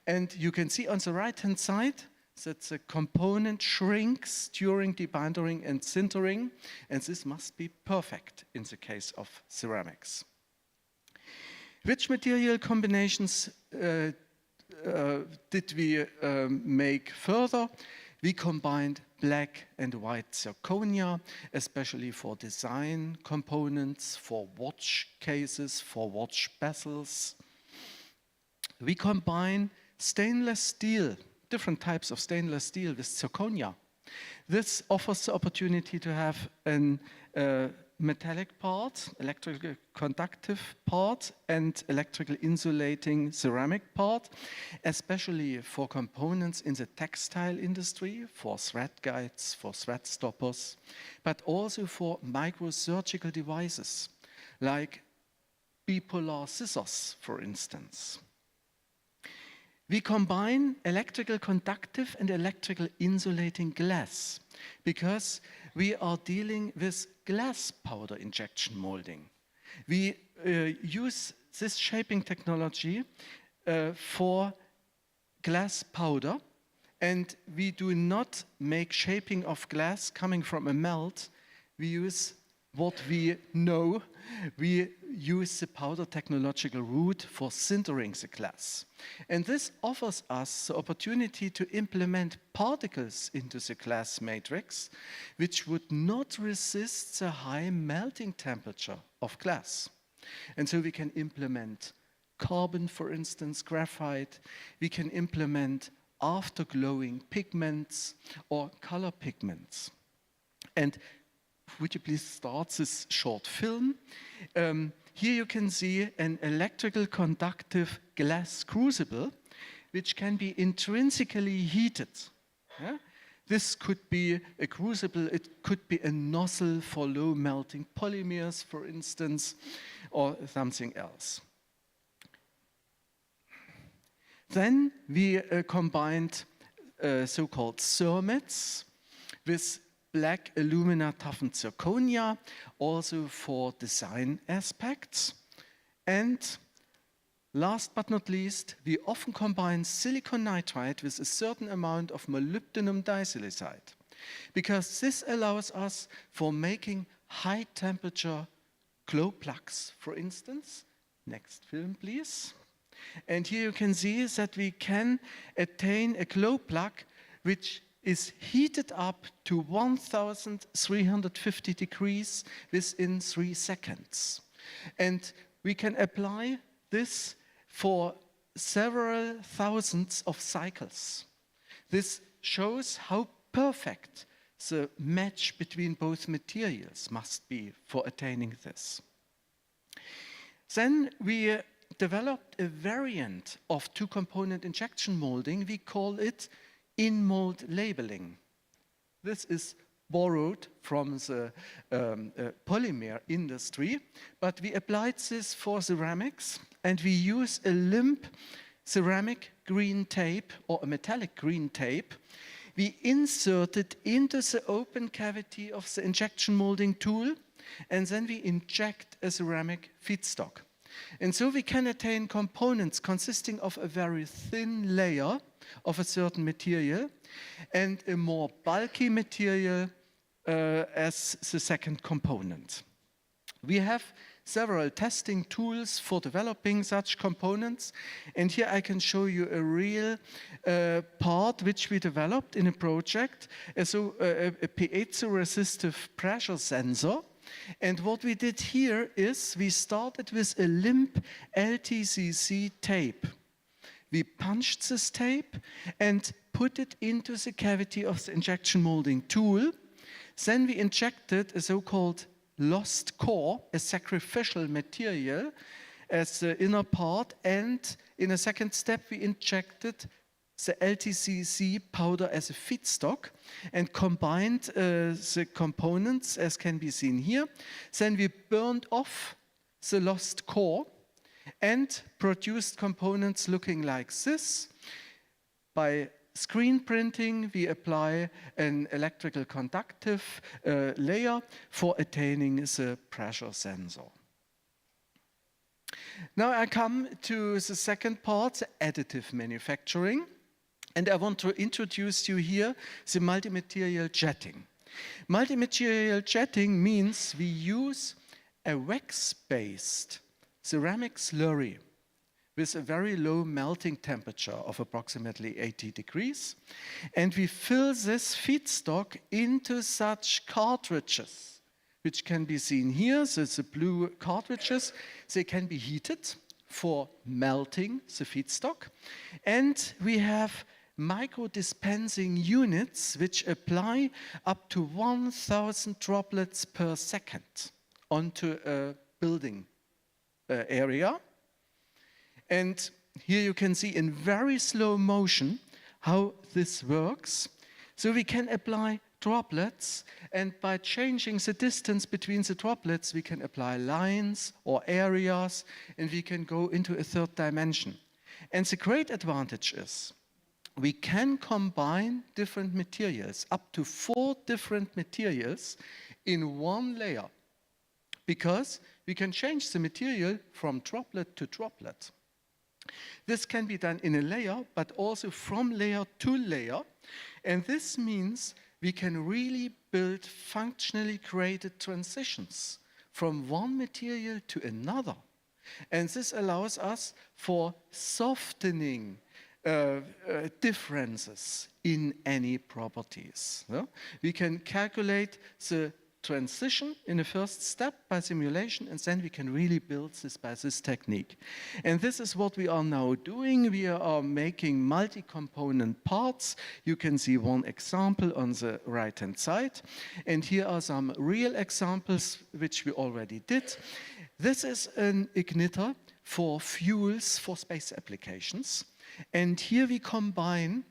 And you can see on the right-hand side that the component shrinks during debindering and sintering, and this must be perfect in the case of ceramics. Which material combinations did we make further? We combined black and white zirconia, especially for design components, for watch cases, for watch bezels. We combine stainless steel, different types of stainless steel with zirconia. This offers the opportunity to have a metallic part, electrical conductive part, and electrical insulating ceramic part, especially for components in the textile industry, for thread guides, for thread stoppers, but also for microsurgical devices, like bipolar scissors, for instance. We combine electrical conductive and electrical insulating glass because we are dealing with glass powder injection molding. We use this shaping technology for glass powder, and we do not make shaping of glass coming from a melt. We use what we know. We use the powder technological route for sintering the glass. And this offers us the opportunity to implement particles into the glass matrix, which would not resist the high melting temperature of glass. And so we can implement carbon, for instance, graphite. We can implement afterglowing pigments or color pigments. And would you please start this short film? Here you can see an electrical conductive glass crucible, which can be intrinsically heated. Yeah? This could be a crucible, it could be a nozzle for low melting polymers, for instance, or something else. Then we combined so-called cermets with black alumina toughened zirconia, also for design aspects. And last but not least, we often combine silicon nitride with a certain amount of molybdenum disilicide, because this allows us for making high temperature glow plugs, for instance. Next film, please. And here you can see that we can attain a glow plug which is heated up to 1350 degrees within 3 seconds. And we can apply this for several thousands of cycles. This shows how perfect the match between both materials must be for attaining this. Then we developed a variant of two-component injection molding. We call it in-mold labeling. This is borrowed from the polymer industry, but we applied this for ceramics, and we use a limp ceramic green tape or a metallic green tape. We insert it into the open cavity of the injection molding tool, and then we inject a ceramic feedstock. And so we can attain components consisting of a very thin layer of a certain material and a more bulky material as the second component. We have several testing tools for developing such components, and here I can show you a real part which we developed in a project, a piezo-resistive pressure sensor. And what we did here is we started with a limp LTCC tape. We punched this tape and put it into the cavity of the injection molding tool. Then we injected a so-called lost core, a sacrificial material, as the inner part, and in a second step we injected the LTCC powder as a feedstock and combined the components as can be seen here. Then we burned off the lost core and produced components looking like this. By screen printing, we apply an electrical conductive layer for attaining the pressure sensor. Now I come to the second part, the additive manufacturing. And I want to introduce you here the multi-material jetting. Multi-material jetting means we use a wax-based ceramic slurry with a very low melting temperature of approximately 80 degrees. And we fill this feedstock into such cartridges, which can be seen here. So the blue cartridges, they can be heated for melting the feedstock. And we have micro-dispensing units which apply up to 1,000 droplets per second onto a building area. And here you can see in very slow motion how this works. So we can apply droplets, and by changing the distance between the droplets, we can apply lines or areas, and we can go into a third dimension. And the great advantage is we can combine different materials, up to 4 different materials in one layer, because we can change the material from droplet to droplet. This can be done in a layer, but also from layer to layer, and this means we can really build functionally created transitions from one material to another. And this allows us for softening differences in any properties. No? We can calculate the transition in the first step by simulation, and then we can really build this by this technique. And this is what we are now doing. We are making multi-component parts. You can see one example on the right-hand side. And here are some real examples which we already did. This is an igniter for fuels for space applications. And here we combine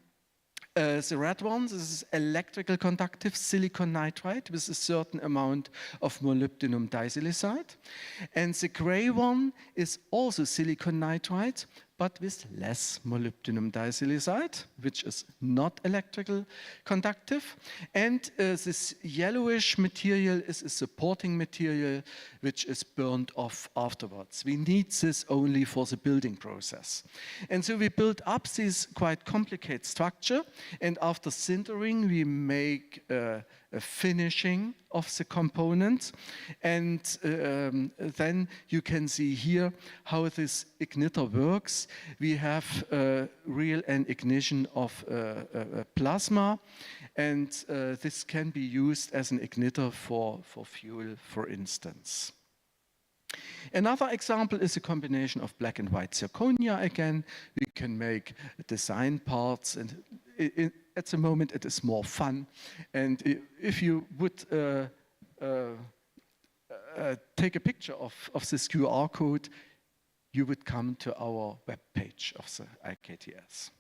the red one. This is electrical conductive silicon nitride with a certain amount of molybdenum disilicide. And the gray one is also silicon nitride, but with less molybdenum disilicide, which is not electrical conductive. And this yellowish material is a supporting material, which is burned off afterwards. We need this only for the building process. And so we build up this quite complicated structure, and after sintering, we make a finishing of the component. And then you can see here how this igniter works. We have real an ignition of plasma, And this can be used as an igniter for fuel, for instance. Another example is a combination of black and white zirconia again. We can make design parts, and at the moment it is more fun. And if you would take a picture of this QR code, you would come to our web page of the IKTS.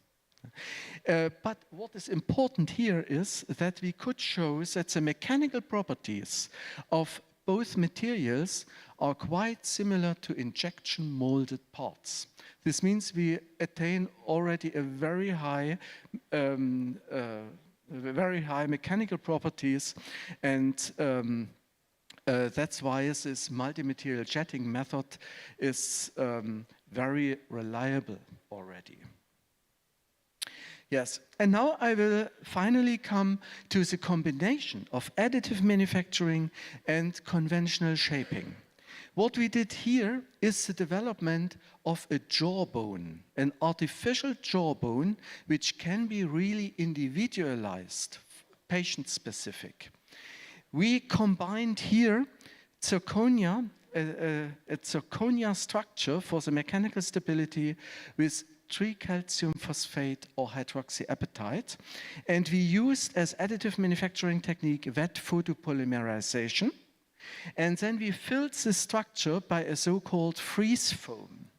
But what is important here is that we could show that the mechanical properties of both materials are quite similar to injection molded parts. This means we attain already a very high mechanical properties, and that's why this multi-material jetting method is very reliable already. Yes, and now I will finally come to the combination of additive manufacturing and conventional shaping. What we did here is the development of a jawbone, an artificial jawbone, which can be really individualized, patient-specific. We combined here zirconia, a zirconia structure for the mechanical stability with tricalcium phosphate or hydroxyapatite, and we used as additive manufacturing technique wet photopolymerization, and then we filled the structure by a so-called freeze foam,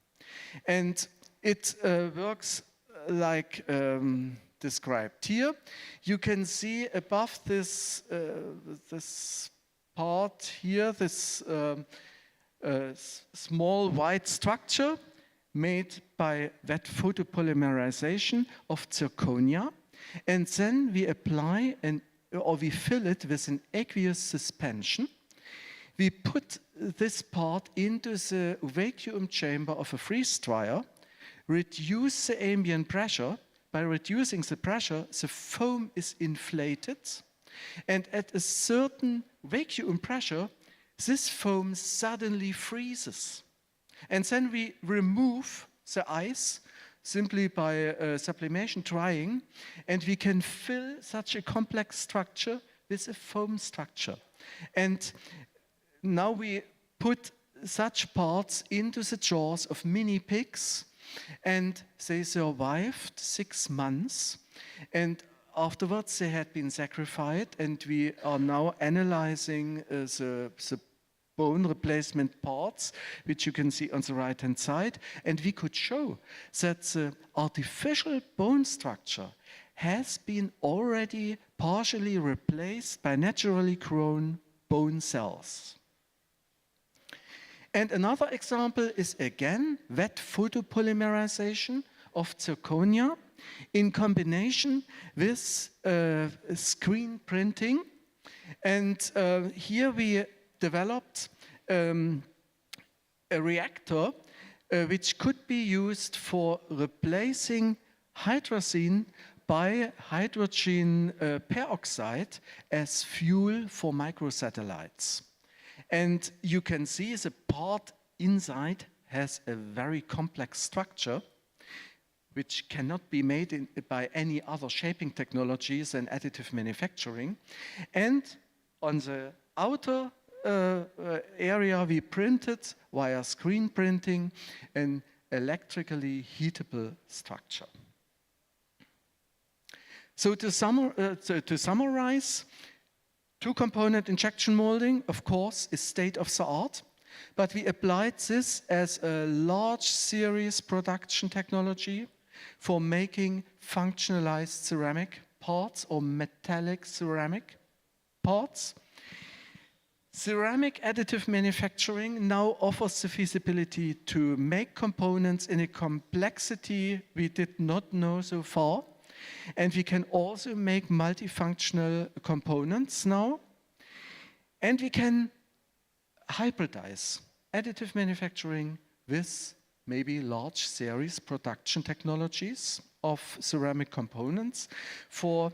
and it works like described here. You can see above this this part here, this small white structure made by wet photopolymerization of zirconia, and then we apply or we fill it with an aqueous suspension. We put this part into the vacuum chamber of a freeze dryer, reduce the ambient pressure. By reducing the pressure, the foam is inflated, and at a certain vacuum pressure, this foam suddenly freezes. And then we remove the ice simply by sublimation drying, and we can fill such a complex structure with a foam structure. And now we put such parts into the jaws of mini pigs, and they survived 6 months. And afterwards they had been sacrificed, and we are now analyzing the bone replacement parts, which you can see on the right-hand side. And we could show that the artificial bone structure has been already partially replaced by naturally grown bone cells. And another example is again wet photopolymerization of zirconia in combination with screen printing. And here we developed a reactor which could be used for replacing hydrazine by hydrogen peroxide as fuel for microsatellites. And you can see the part inside has a very complex structure which cannot be made by any other shaping technologies than additive manufacturing. And on the outer area we printed via screen printing an electrically heatable structure. So to summarize, two-component injection molding, of course, is state-of-the-art, but we applied this as a large series production technology for making functionalized ceramic parts or metallic ceramic parts. Ceramic additive manufacturing now offers the feasibility to make components in a complexity we did not know so far. And we can also make multifunctional components now. And we can hybridize additive manufacturing with maybe large series production technologies of ceramic components for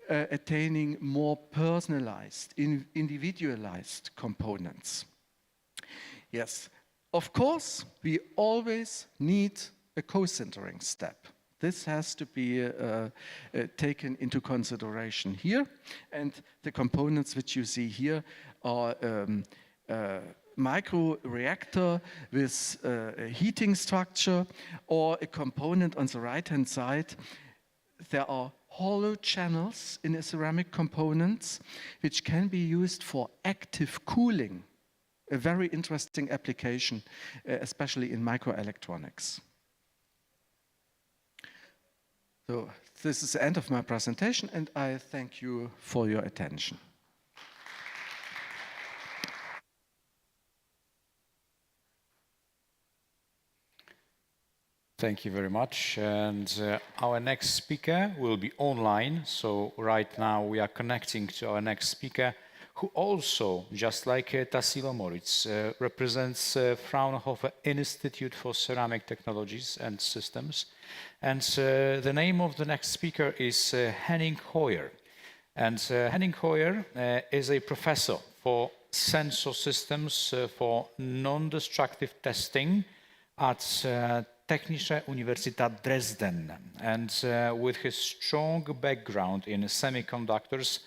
attaining more personalized, individualized components. Yes, of course, we always need a co-sintering step. This has to be taken into consideration here. And the components which you see here are micro reactor with a heating structure, or a component on the right-hand side. There are hollow channels in the ceramic components which can be used for active cooling, a very interesting application, especially in microelectronics. So this is the end of my presentation, and I thank you for your attention. Thank you very much. And our next speaker will be online. So right now we are connecting to our next speaker, who also, just like Tassilo Moritz, represents Fraunhofer Institute for Ceramic Technologies and Systems. And the name of the next speaker is Henning Hoyer. And Henning Hoyer is a professor for sensor systems for non-destructive testing at Technische Universität Dresden. And with his strong background in semiconductors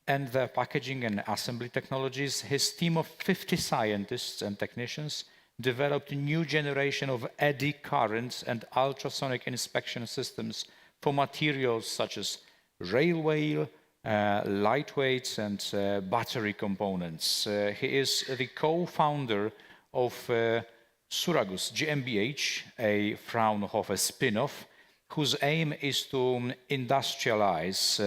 and the packaging and assembly technologies, his team of 50 scientists and technicians developed a new generation of eddy current and ultrasonic inspection systems for materials such as railway, lightweight and battery components. He is the co-founder of Suragus GmbH, a Fraunhofer spin-off, whose aim is to industrialize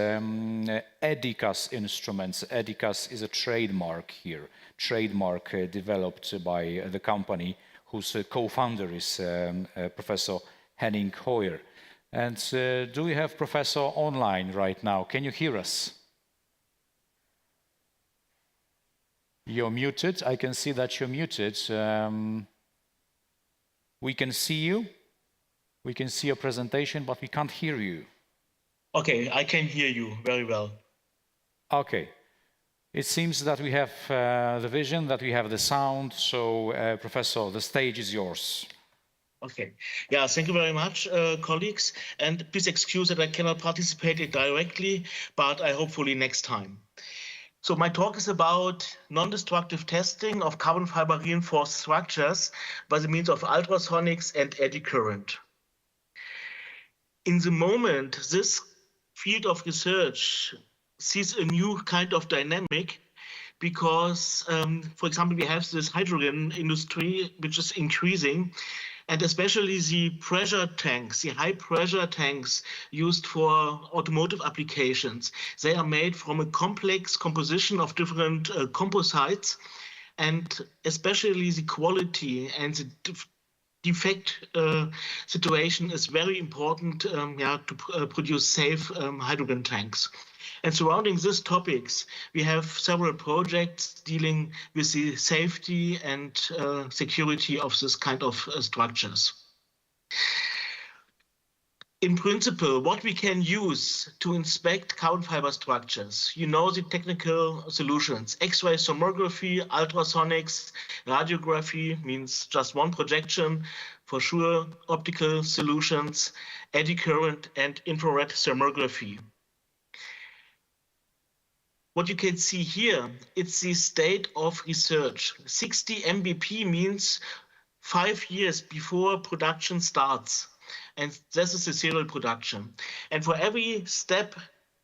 EDICAS instruments. EDICAS is a trademark here, trademark developed by the company whose co-founder is Professor Henning Hoyer. And do we have Professor online right now? Can you hear us? You're muted. I can see that you're muted. We can see you. We can see your presentation, but we can't hear you. Okay, I can hear you very well. Okay. It seems that we have the vision, that we have the sound. So, Professor, the stage is yours. Okay. Yeah, thank you very much, colleagues. And please excuse that I cannot participate directly, but I hopefully next time. So my talk is about non-destructive testing of carbon fiber reinforced structures by the means of ultrasonics and eddy current. In the moment, this field of research sees a new kind of dynamic because, for example, we have this hydrogen industry, which is increasing, and especially the pressure tanks, the high pressure tanks used for automotive applications. They are made from a complex composition of different composites, and especially the quality and the defect situation is very important to produce safe hydrogen tanks. And surrounding these topics, we have several projects dealing with the safety and security of this kind of structures. In principle, what we can use to inspect carbon fiber structures, you know the technical solutions: X-ray tomography, ultrasonics, radiography means just one projection, for sure, optical solutions, eddy current, and infrared thermography. What you can see here, it's the state of research. 60 MBP means 5 years before production starts. And this is the serial production. And for every step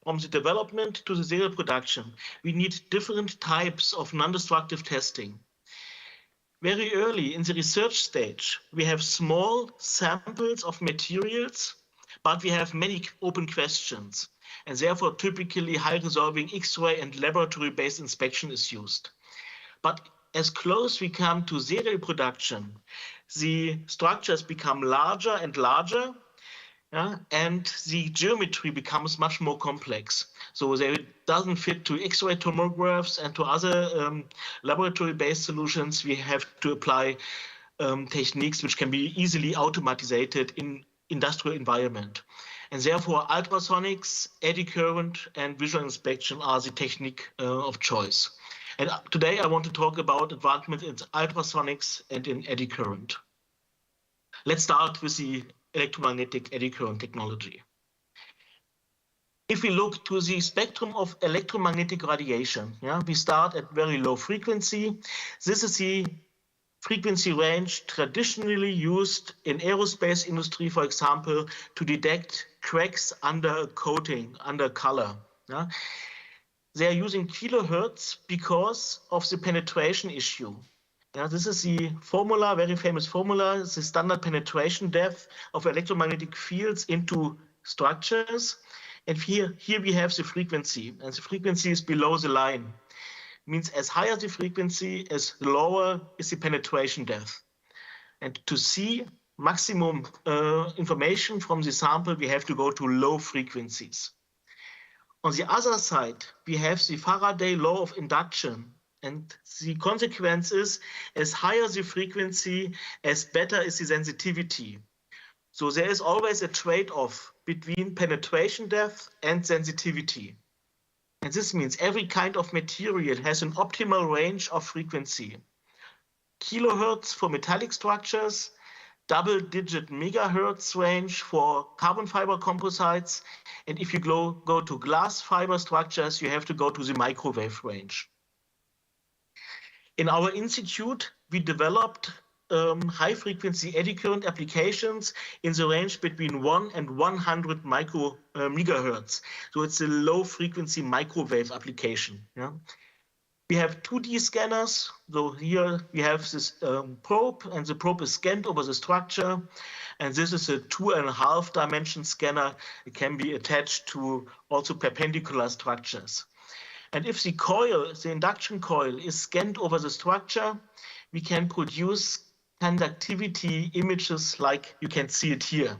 from the development to the serial production, we need different types of non-destructive testing. Very early in the research stage, we have small samples of materials, but we have many open questions. And therefore, typically high-resolving X-ray and laboratory-based inspection is used. But as close we come to serial production, the structures become larger and larger, and the geometry becomes much more complex. So they doesn't fit to X-ray tomographs and to other laboratory-based solutions. We have to apply techniques which can be easily automated in industrial environment. And therefore, ultrasonics, eddy current, and visual inspection are the technique of choice. And today I want to talk about advancement in ultrasonics and in eddy current. Let's start with the electromagnetic eddy current technology. If we look to the spectrum of electromagnetic radiation, we start at very low frequency. This is the frequency range traditionally used in aerospace industry, for example, to detect cracks under a coating, under color. They are using kilohertz because of the penetration issue. This is the formula, very famous formula, the standard penetration depth of electromagnetic fields into structures. And here we have the frequency, and the frequency is below the line. Means as higher the frequency, as lower is the penetration depth. And to see maximum information from the sample, we have to go to low frequencies. On the other side, we have the Faraday law of induction. And the consequence is, as higher the frequency, as better is the sensitivity. So there is always a trade-off between penetration depth and sensitivity. And this means every kind of material has an optimal range of frequency. Kilohertz for metallic structures, double-digit megahertz range for carbon fiber composites. And if you go to glass fiber structures, you have to go to the microwave range. In our institute, we developed high-frequency eddy current applications in the range between 1 and 100 megahertz. So it's a low-frequency microwave application. We have 2D scanners. So here we have this probe, and the probe is scanned over the structure. And this is a 2.5 dimension scanner. It can be attached to also perpendicular structures. And if the coil, the induction coil, is scanned over the structure, we can produce conductivity images like you can see it here.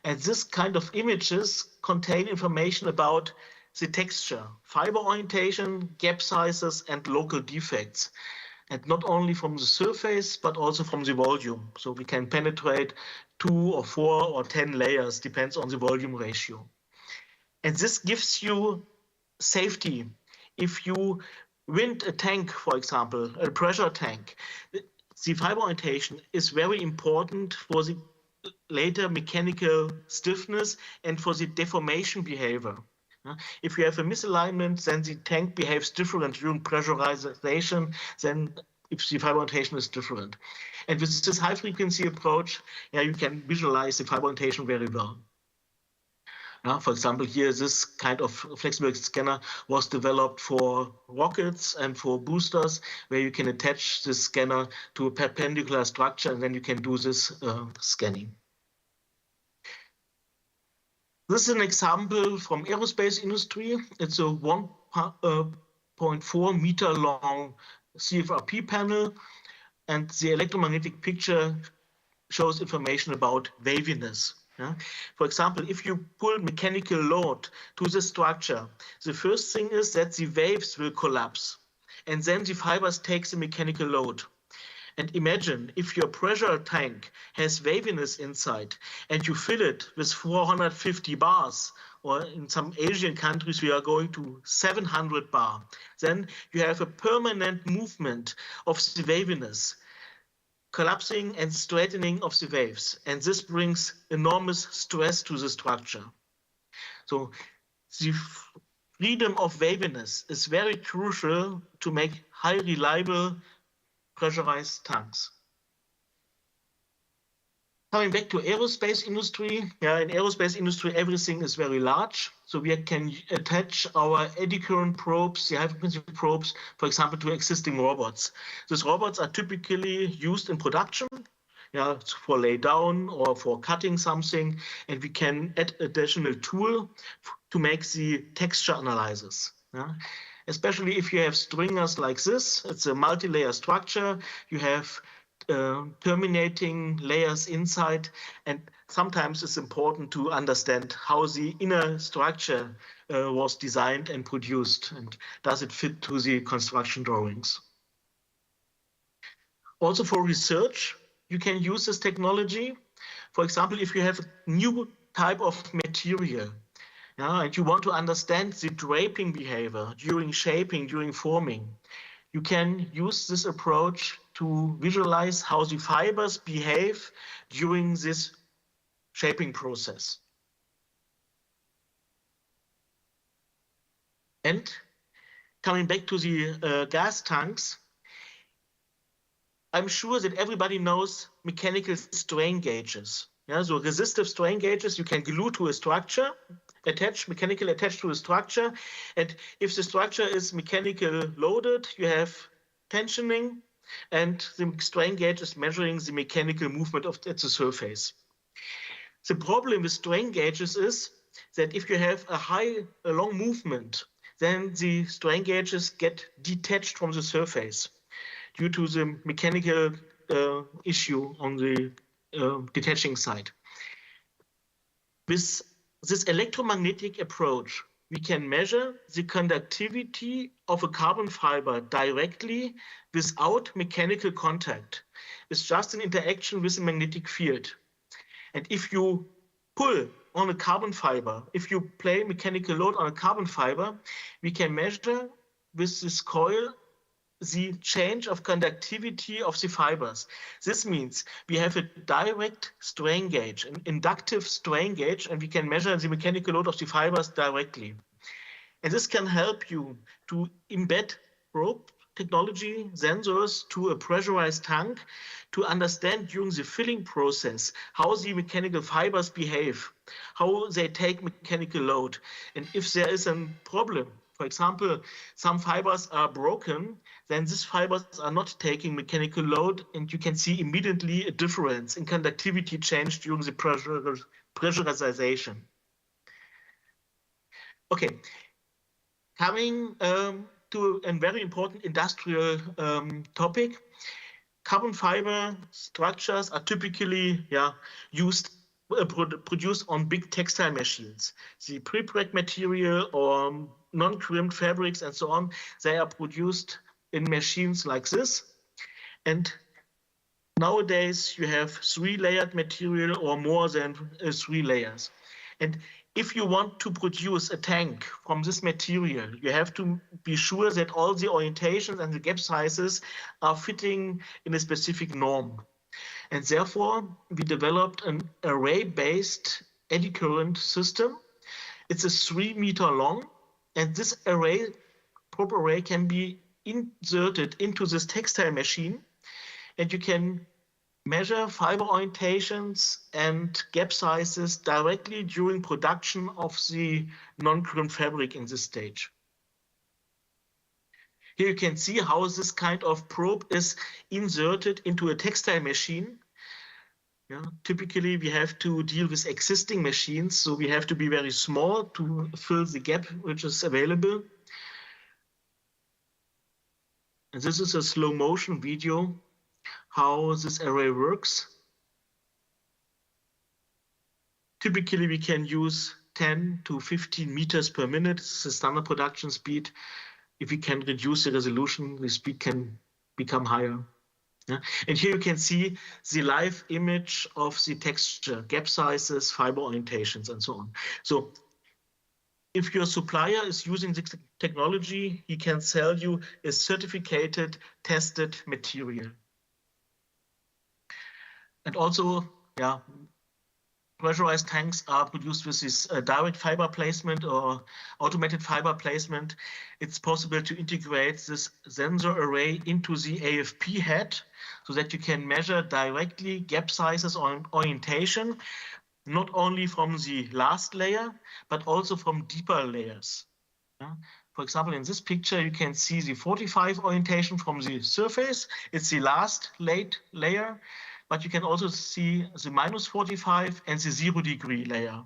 And this kind of images contain information about the texture, fiber orientation, gap sizes, and local defects. And not only from the surface, but also from the volume. So we can penetrate 2 or 4 or 10 layers, depends on the volume ratio. And this gives you safety. If you wind a tank, for example, a pressure tank, the fiber orientation is very important for the later mechanical stiffness and for the deformation behavior. If you have a misalignment, then the tank behaves different during pressurization than if the fiber orientation is different. And with this high-frequency approach, you can visualize the fiber orientation very well. For example, here, this kind of flexible scanner was developed for rockets and for boosters, where you can attach this scanner to a perpendicular structure, and then you can do this scanning. This is an example from aerospace industry. It's a 1.4 meter long CFRP panel, and the electromagnetic picture shows information about waviness. For example, if you pull mechanical load to the structure, the first thing is that the waves will collapse, and then the fibers take the mechanical load. And imagine if your pressure tank has waviness inside and you fill it with 450 bars, or in some Asian countries we are going to 700 bar, then you have a permanent movement of the waviness, collapsing and straightening of the waves. And this brings enormous stress to the structure. So the freedom of waviness is very crucial to make high reliable pressurized tanks. Coming back to aerospace industry, in aerospace industry, everything is very large. So we can attach our eddy current probes, the high frequency probes, for example, to existing robots. These robots are typically used in production, for lay down or for cutting something. And we can add additional tool to make the texture analysis. Especially if you have stringers like this, it's a multi-layer structure. You have terminating layers inside, and sometimes it's important to understand how the inner structure was designed and produced, and does it fit to the construction drawings. Also for research, you can use this technology. For example, if you have a new type of material, and you want to understand the draping behavior during shaping, during forming, you can use this approach to visualize how the fibers behave during this shaping process. And coming back to the gas tanks, I'm sure that everybody knows mechanical strain gauges. Yeah, so resistive strain gauges you can glue to a structure, mechanically attached to a structure, and if the structure is mechanically loaded, you have tensioning, and the strain gauge is measuring the mechanical movement at the surface. The problem with strain gauges is that if you have a long movement, then the strain gauges get detached from the surface due to the mechanical issue on the detaching side. With this electromagnetic approach, we can measure the conductivity of a carbon fiber directly without mechanical contact. It's just an interaction with a magnetic field. And if you pull on a carbon fiber, if you play mechanical load on a carbon fiber, we can measure with this coil the change of conductivity of the fibers. This means we have a direct strain gauge, an inductive strain gauge, and we can measure the mechanical load of the fibers directly. And this can help you to embed probe technology sensors to a pressurized tank to understand during the filling process how the mechanical fibers behave, how they take mechanical load. And if there is a problem, for example, some fibers are broken, then these fibers are not taking mechanical load, and you can see immediately a difference in conductivity change during the pressurization. Okay, coming to a very important industrial topic. Carbon fiber structures are typically produced on big textile machines. The prepreg material or non-crimped fabrics and so on, they are produced in machines like this. And nowadays you have 3-layered material or more than 3 layers. And if you want to produce a tank from this material, you have to be sure that all the orientations and the gap sizes are fitting in a specific norm. And therefore, we developed an array-based eddy current system. It's a 3-meter long, and this probe array can be inserted into this textile machine, and you can measure fiber orientations and gap sizes directly during production of the non-crimped fabric in this stage. Here you can see how this kind of probe is inserted into a textile machine. Yeah, typically, we have to deal with existing machines, so we have to be very small to fill the gap which is available. And this is a slow motion video how this array works. Typically, we can use 10 to 15 meters per minute. It's the standard production speed. If we can reduce the resolution, the speed can become higher. Yeah. And here you can see the live image of the texture, gap sizes, fiber orientations, and so on. So if your supplier is using this technology, he can sell you a certificated, tested material. And also, pressurized tanks are produced with this direct fiber placement or automated fiber placement. It's possible to integrate this sensor array into the AFP head so that you can measure directly gap sizes or orientation, not only from the last layer, but also from deeper layers. For example, in this picture, you can see the 45 orientation from the surface. It's the last late layer. But you can also see the minus 45 and the 0-degree layer.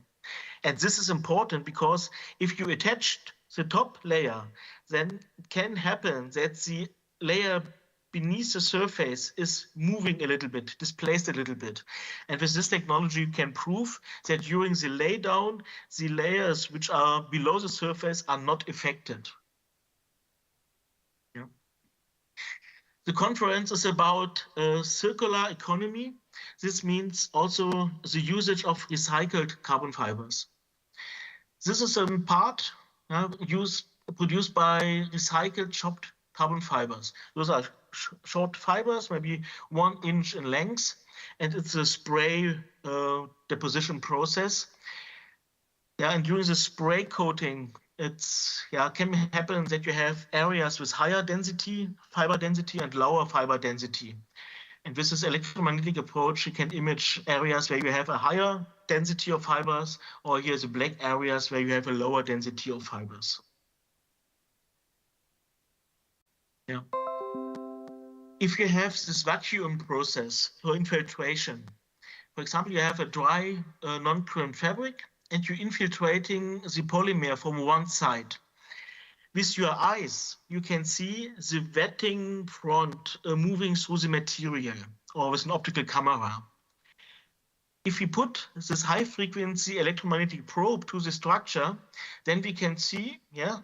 And this is important because if you attach the top layer, then it can happen that the layer beneath the surface is moving a little bit, displaced a little bit. And with this technology, you can prove that during the laydown, the layers which are below the surface are not affected. The conference is about circular economy. This means also the usage of recycled carbon fibers. This is a part produced by recycled chopped carbon fibers. Those are short fibers, maybe 1 inch in length, and it's a spray deposition process. Yeah, and during the spray coating, can happen that you have areas with higher density, fiber density, and lower fiber density. And with this electromagnetic approach, you can image areas where you have a higher density of fibers, or here's the black areas where you have a lower density of fibers. Yeah. If you have this vacuum process for infiltration, for example, you have a dry non-crimped fabric, and you're infiltrating the polymer from one side. With your eyes, you can see the wetting front moving through the material, or with an optical camera. If we put this high-frequency electromagnetic probe to the structure, then we can see the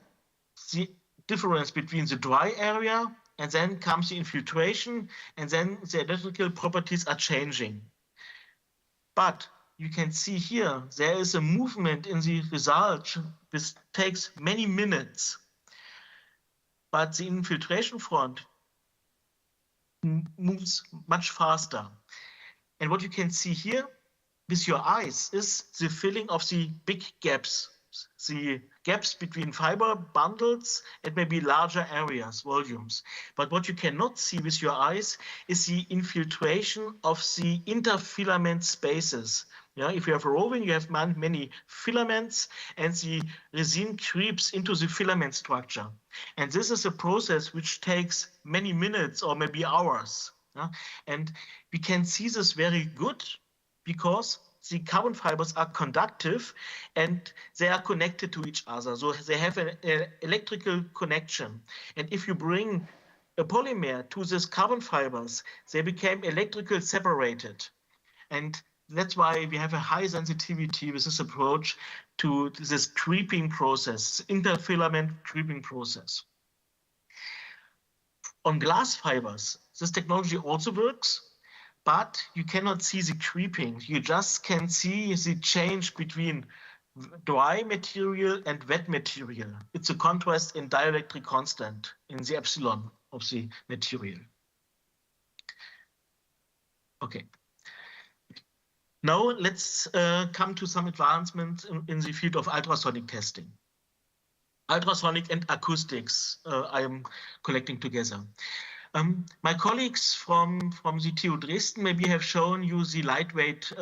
difference between the dry area, and then comes the infiltration, and then the electrical properties are changing. But you can see here, there is a movement in the result. This takes many minutes. But the infiltration front moves much faster. And what you can see here with your eyes is the filling of the big gaps, the gaps between fiber bundles and maybe larger areas, volumes. But what you cannot see with your eyes is the infiltration of the interfilament spaces. Yeah, if you have a roving, you have many filaments, and the resin creeps into the filament structure. And this is a process which takes many minutes or maybe hours. Yeah? And we can see this very good because the carbon fibers are conductive and they are connected to each other. So they have an electrical connection. And if you bring a polymer to these carbon fibers, they became electrically separated. And that's why we have a high sensitivity with this approach to this creeping process, interfilament creeping process. On glass fibers, this technology also works, but you cannot see the creeping. You just can see the change between dry material and wet material. It's a contrast in dielectric constant in the epsilon of the material. Okay. Now let's come to some advancements in the field of ultrasonic testing. Ultrasonic and acoustics I am collecting together. My colleagues from the TU Dresden maybe have shown you the lightweight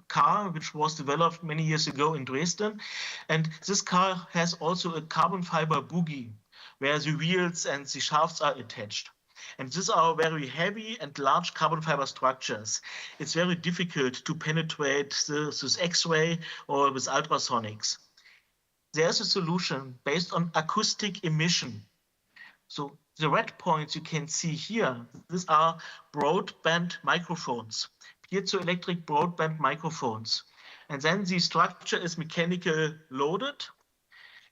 car, which was developed many years ago in Dresden. And this car has also a carbon fiber bogie, where the wheels and the shafts are attached. And these are very heavy and large carbon fiber structures. It's very difficult to penetrate this X-ray or with ultrasonics. There's a solution based on acoustic emission. So the red points you can see here, these are broadband microphones, piezoelectric broadband microphones. And then the structure is mechanically loaded,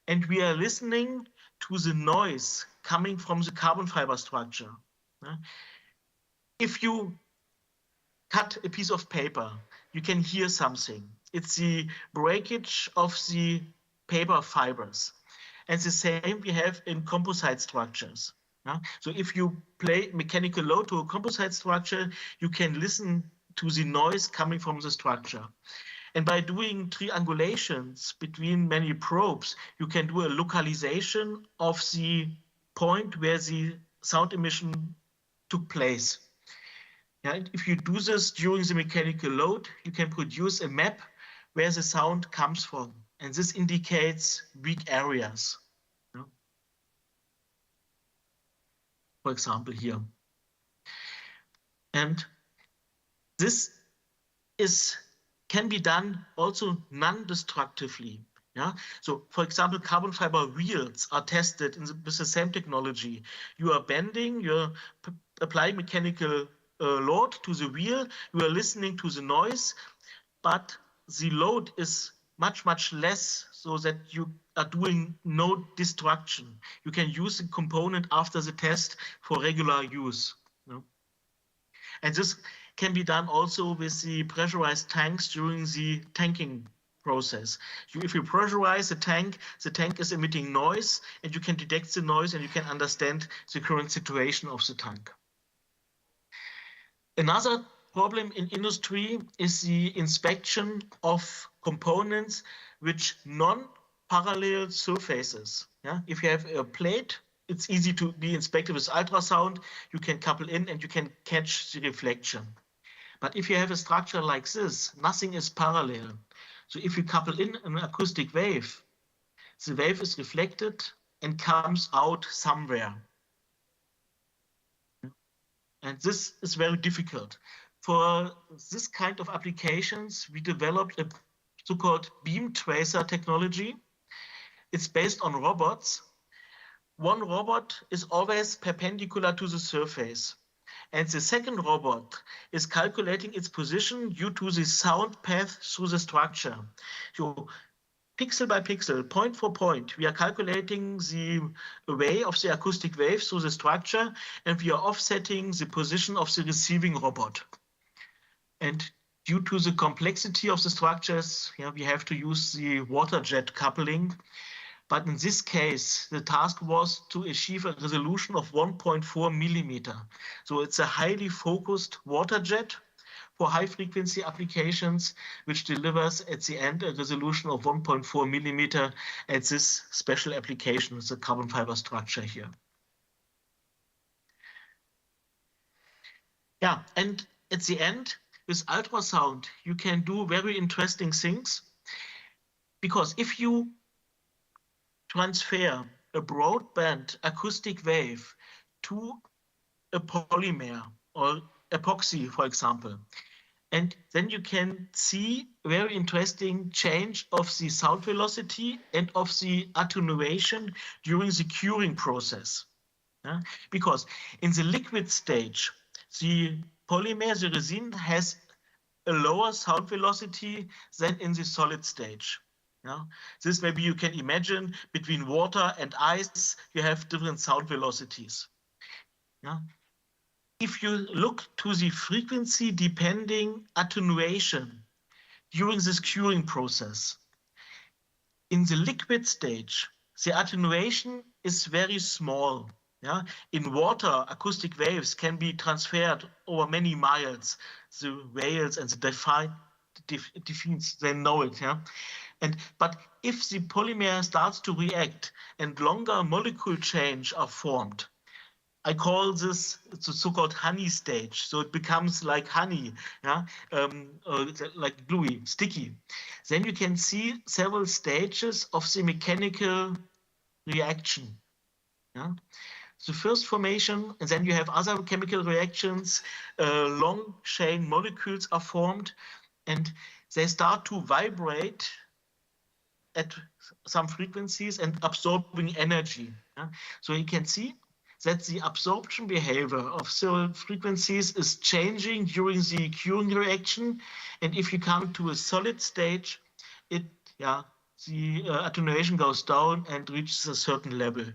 and we are listening to the noise coming from the carbon fiber structure. If you cut a piece of paper, you can hear something. It's the breakage of the paper fibers. And the same we have in composite structures. So if you play mechanical load to a composite structure, you can listen to the noise coming from the structure. And by doing triangulations between many probes, you can do a localization of the point where the sound emission took place. And if you do this during the mechanical load, you can produce a map where the sound comes from. And this indicates weak areas. For example, here. And this can be done also non-destructively. Yeah? So, for example, carbon fiber wheels are tested with the same technology. You are bending, you're applying mechanical load to the wheel, you are listening to the noise, but the load is much, much less, so that you are doing no destruction. You can use the component after the test for regular use. And this can be done also with the pressurized tanks during the tanking process. If you pressurize the tank is emitting noise, and you can detect the noise and you can understand the current situation of the tank. Another problem in industry is the inspection of components which non-parallel surfaces. Yeah? If you have a plate, it's easy to be inspected with ultrasound. You can couple in and you can catch the reflection. But if you have a structure like this, nothing is parallel. So if you couple in an acoustic wave, the wave is reflected and comes out somewhere. And this is very difficult. For this kind of applications, we developed a so-called beam tracer technology. It's based on robots. One robot is always perpendicular to the surface. And the second robot is calculating its position due to the sound path through the structure. So pixel by pixel, point for point, we are calculating the way of the acoustic wave through the structure, and we are offsetting the position of the receiving robot. And due to the complexity of the structures, we have to use the water jet coupling. But in this case, the task was to achieve a resolution of 1.4 millimeter. So it's a highly focused water jet for high frequency applications, which delivers at the end a resolution of 1.4 millimeter at this special application, the carbon fiber structure here. Yeah, and at the end, with ultrasound, you can do very interesting things, because if you transfer a broadband acoustic wave to a polymer or epoxy, for example, and then you can see very interesting change of the sound velocity and of the attenuation during the curing process. Yeah? Because in the liquid stage, the polymer, the resin, has a lower sound velocity than in the solid stage. Yeah? This maybe you can imagine between water and ice, you have different sound velocities. Yeah? If you look to the frequency depending attenuation during this curing process, in the liquid stage, the attenuation is very small. Yeah? In water, acoustic waves can be transferred over many miles. The whales and the delphins, they know it. Yeah? But if the polymer starts to react and longer molecule chains are formed, I call this the so-called honey stage. So it becomes like honey, yeah? Like gluey, sticky. Then you can see several stages of the mechanical reaction. Yeah? The first formation, and then you have other chemical reactions, long chain molecules are formed, and they start to vibrate at some frequencies and absorbing energy. Yeah? So you can see that the absorption behavior of several frequencies is changing during the curing reaction. And if you come to a solid stage, the attenuation goes down and reaches a certain level.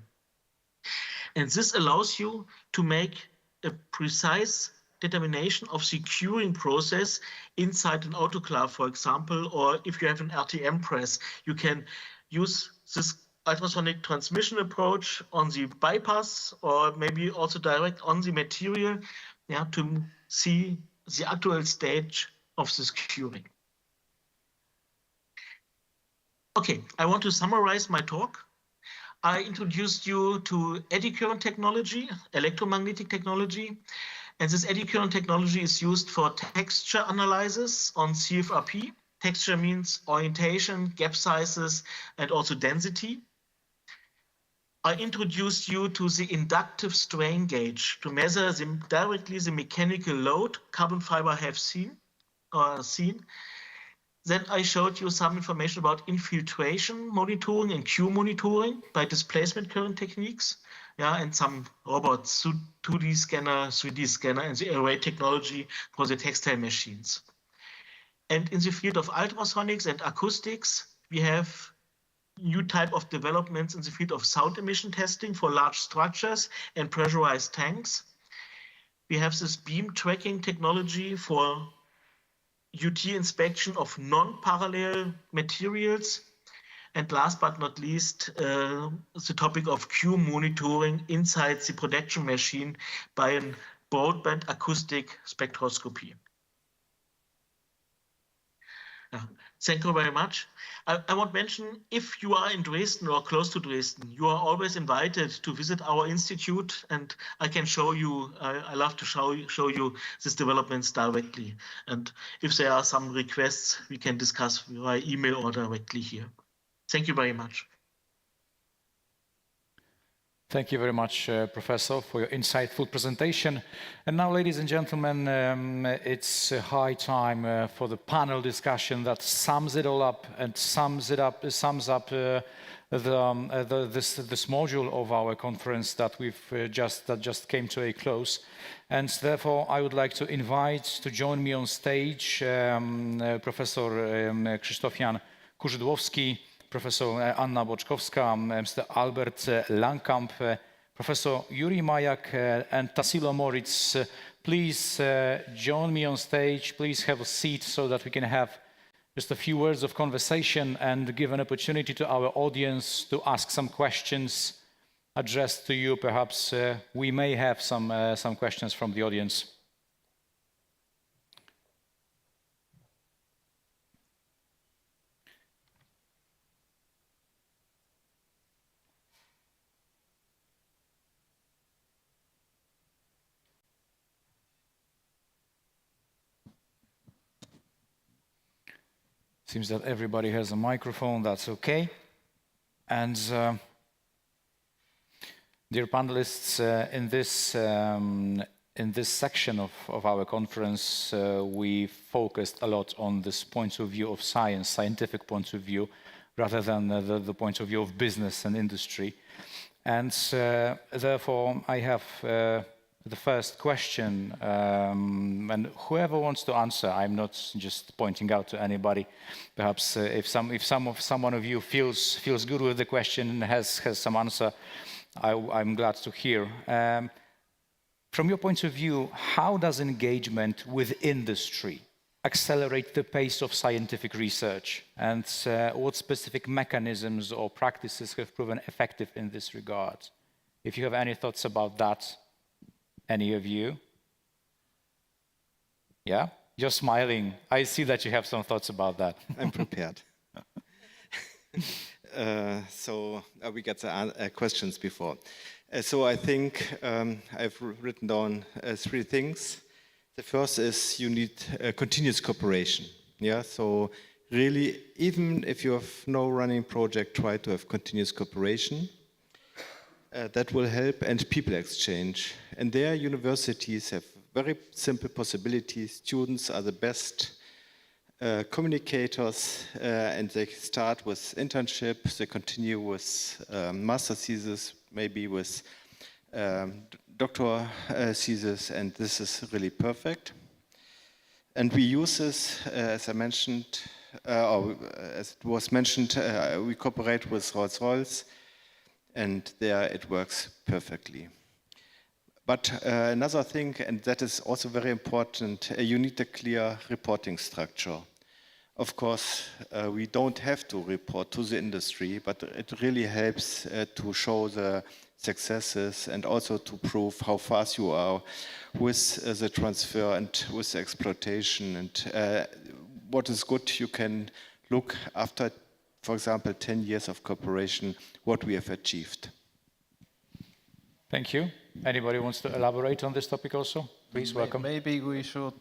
And this allows you to make a precise determination of the curing process inside an autoclave, for example, or if you have an RTM press, you can use this ultrasonic transmission approach on the bypass or maybe also direct on the material, to see the actual stage of this curing. Okay, I want to summarize my talk. I introduced you to eddy current technology, electromagnetic technology, and this eddy current technology is used for texture analysis on CFRP. Texture means orientation, gap sizes, and also density. I introduced you to the inductive strain gauge to measure directly the mechanical load carbon fiber have seen. Then I showed you some information about infiltration monitoring and Q monitoring by displacement current techniques, and some robots, 2D scanner, 3D scanner, and the array technology for the textile machines. And in the field of ultrasonics and acoustics, we have new type of developments in the field of sound emission testing for large structures and pressurized tanks. We have this beam tracking technology for UT inspection of non-parallel materials. And last but not least, the topic of Q monitoring inside the production machine by a broadband acoustic spectroscopy. Thank you very much. I want to mention, if you are in Dresden or close to Dresden, you are always invited to visit our institute, and I can show you, I love to show you these developments directly. And if there are some requests, we can discuss via email or directly here. Thank you very much. Thank you very much, Professor, for your insightful presentation. And now, ladies and gentlemen, it's high time for the panel discussion that sums it all up and sums up this module of our conference that just came to a close. And therefore, I would like to invite to join me on stage Professor Krzysztof Kurzydłowski, Professor Anna Boczkowska, Mr. Albert Langkamp, Professor Yuri Majak, and Tassilo Moritz. Please join me on stage. Please have a seat so that we can have just a few words of conversation and give an opportunity to our audience to ask some questions addressed to you. Perhaps we may have some questions from the audience. Seems that everybody has a microphone, that's okay. And dear panelists, in this section of our conference, we focused a lot on this point of view of science, scientific point of view, rather than the point of view of business and industry. And therefore, I have the first question, and whoever wants to answer, I'm not just pointing out to anybody. Perhaps if someone of you feels good with the question and has some answer, I'm glad to hear. From your point of view, how does engagement with industry accelerate the pace of scientific research, and what specific mechanisms or practices have proven effective in this regard? If you have any thoughts about that. Any of you? Yeah? You're smiling. I see that you have some thoughts about that. I'm prepared. We got the questions before. So I think I've written down 3 things. The first is you need continuous cooperation. Yeah. So really, even if you have no running project, try to have continuous cooperation. That will help, and people exchange. And there, universities have very simple possibilities. Students are the best communicators, and they start with internships, they continue with master thesis, maybe with doctor thesis, and this is really perfect. And we use this, as I mentioned, or as it was mentioned, we cooperate with Rolls-Royce, and there it works perfectly. But another thing, and that is also very important, you need a clear reporting structure. Of course, we don't have to report to the industry, but it really helps to show the successes and also to prove how fast you are with the transfer and with the exploitation. And what is good, you can look after, for example, 10 years of cooperation, what we have achieved. Thank you. Anybody wants to elaborate on this topic also? Please, welcome. Maybe we should...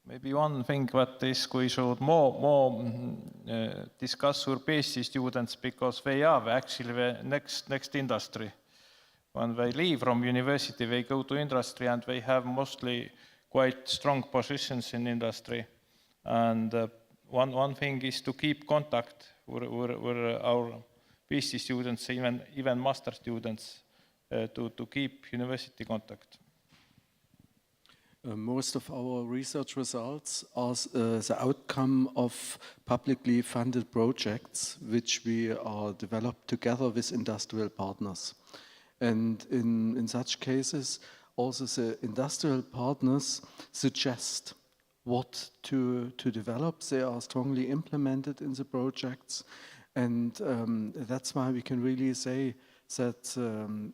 Maybe one thing that is we should more discuss with PhD students, because they are actually the next industry. When they leave from university, they go to industry, and they have mostly quite strong positions in industry. And one thing is to keep contact with our PhD students, even master students, to keep university contact. Most of our research results are the outcome of publicly funded projects which we are developed together with industrial partners. And in such cases, also the industrial partners suggest what to develop. They are strongly implemented in the projects, and that's why we can really say that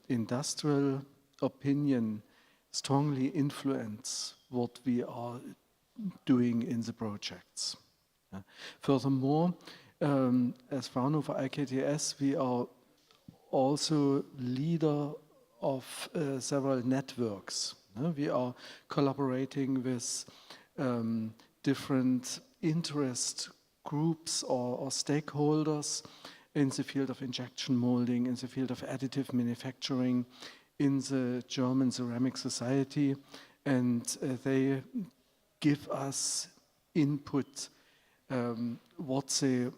industrial opinion strongly influence what we are doing in the projects. Furthermore, as Fraunhofer IKTS, we are also leader of several networks. We are collaborating with different interest groups or stakeholders in the field of injection molding, in the field of additive manufacturing, in the German Ceramic Society, and they give us input what they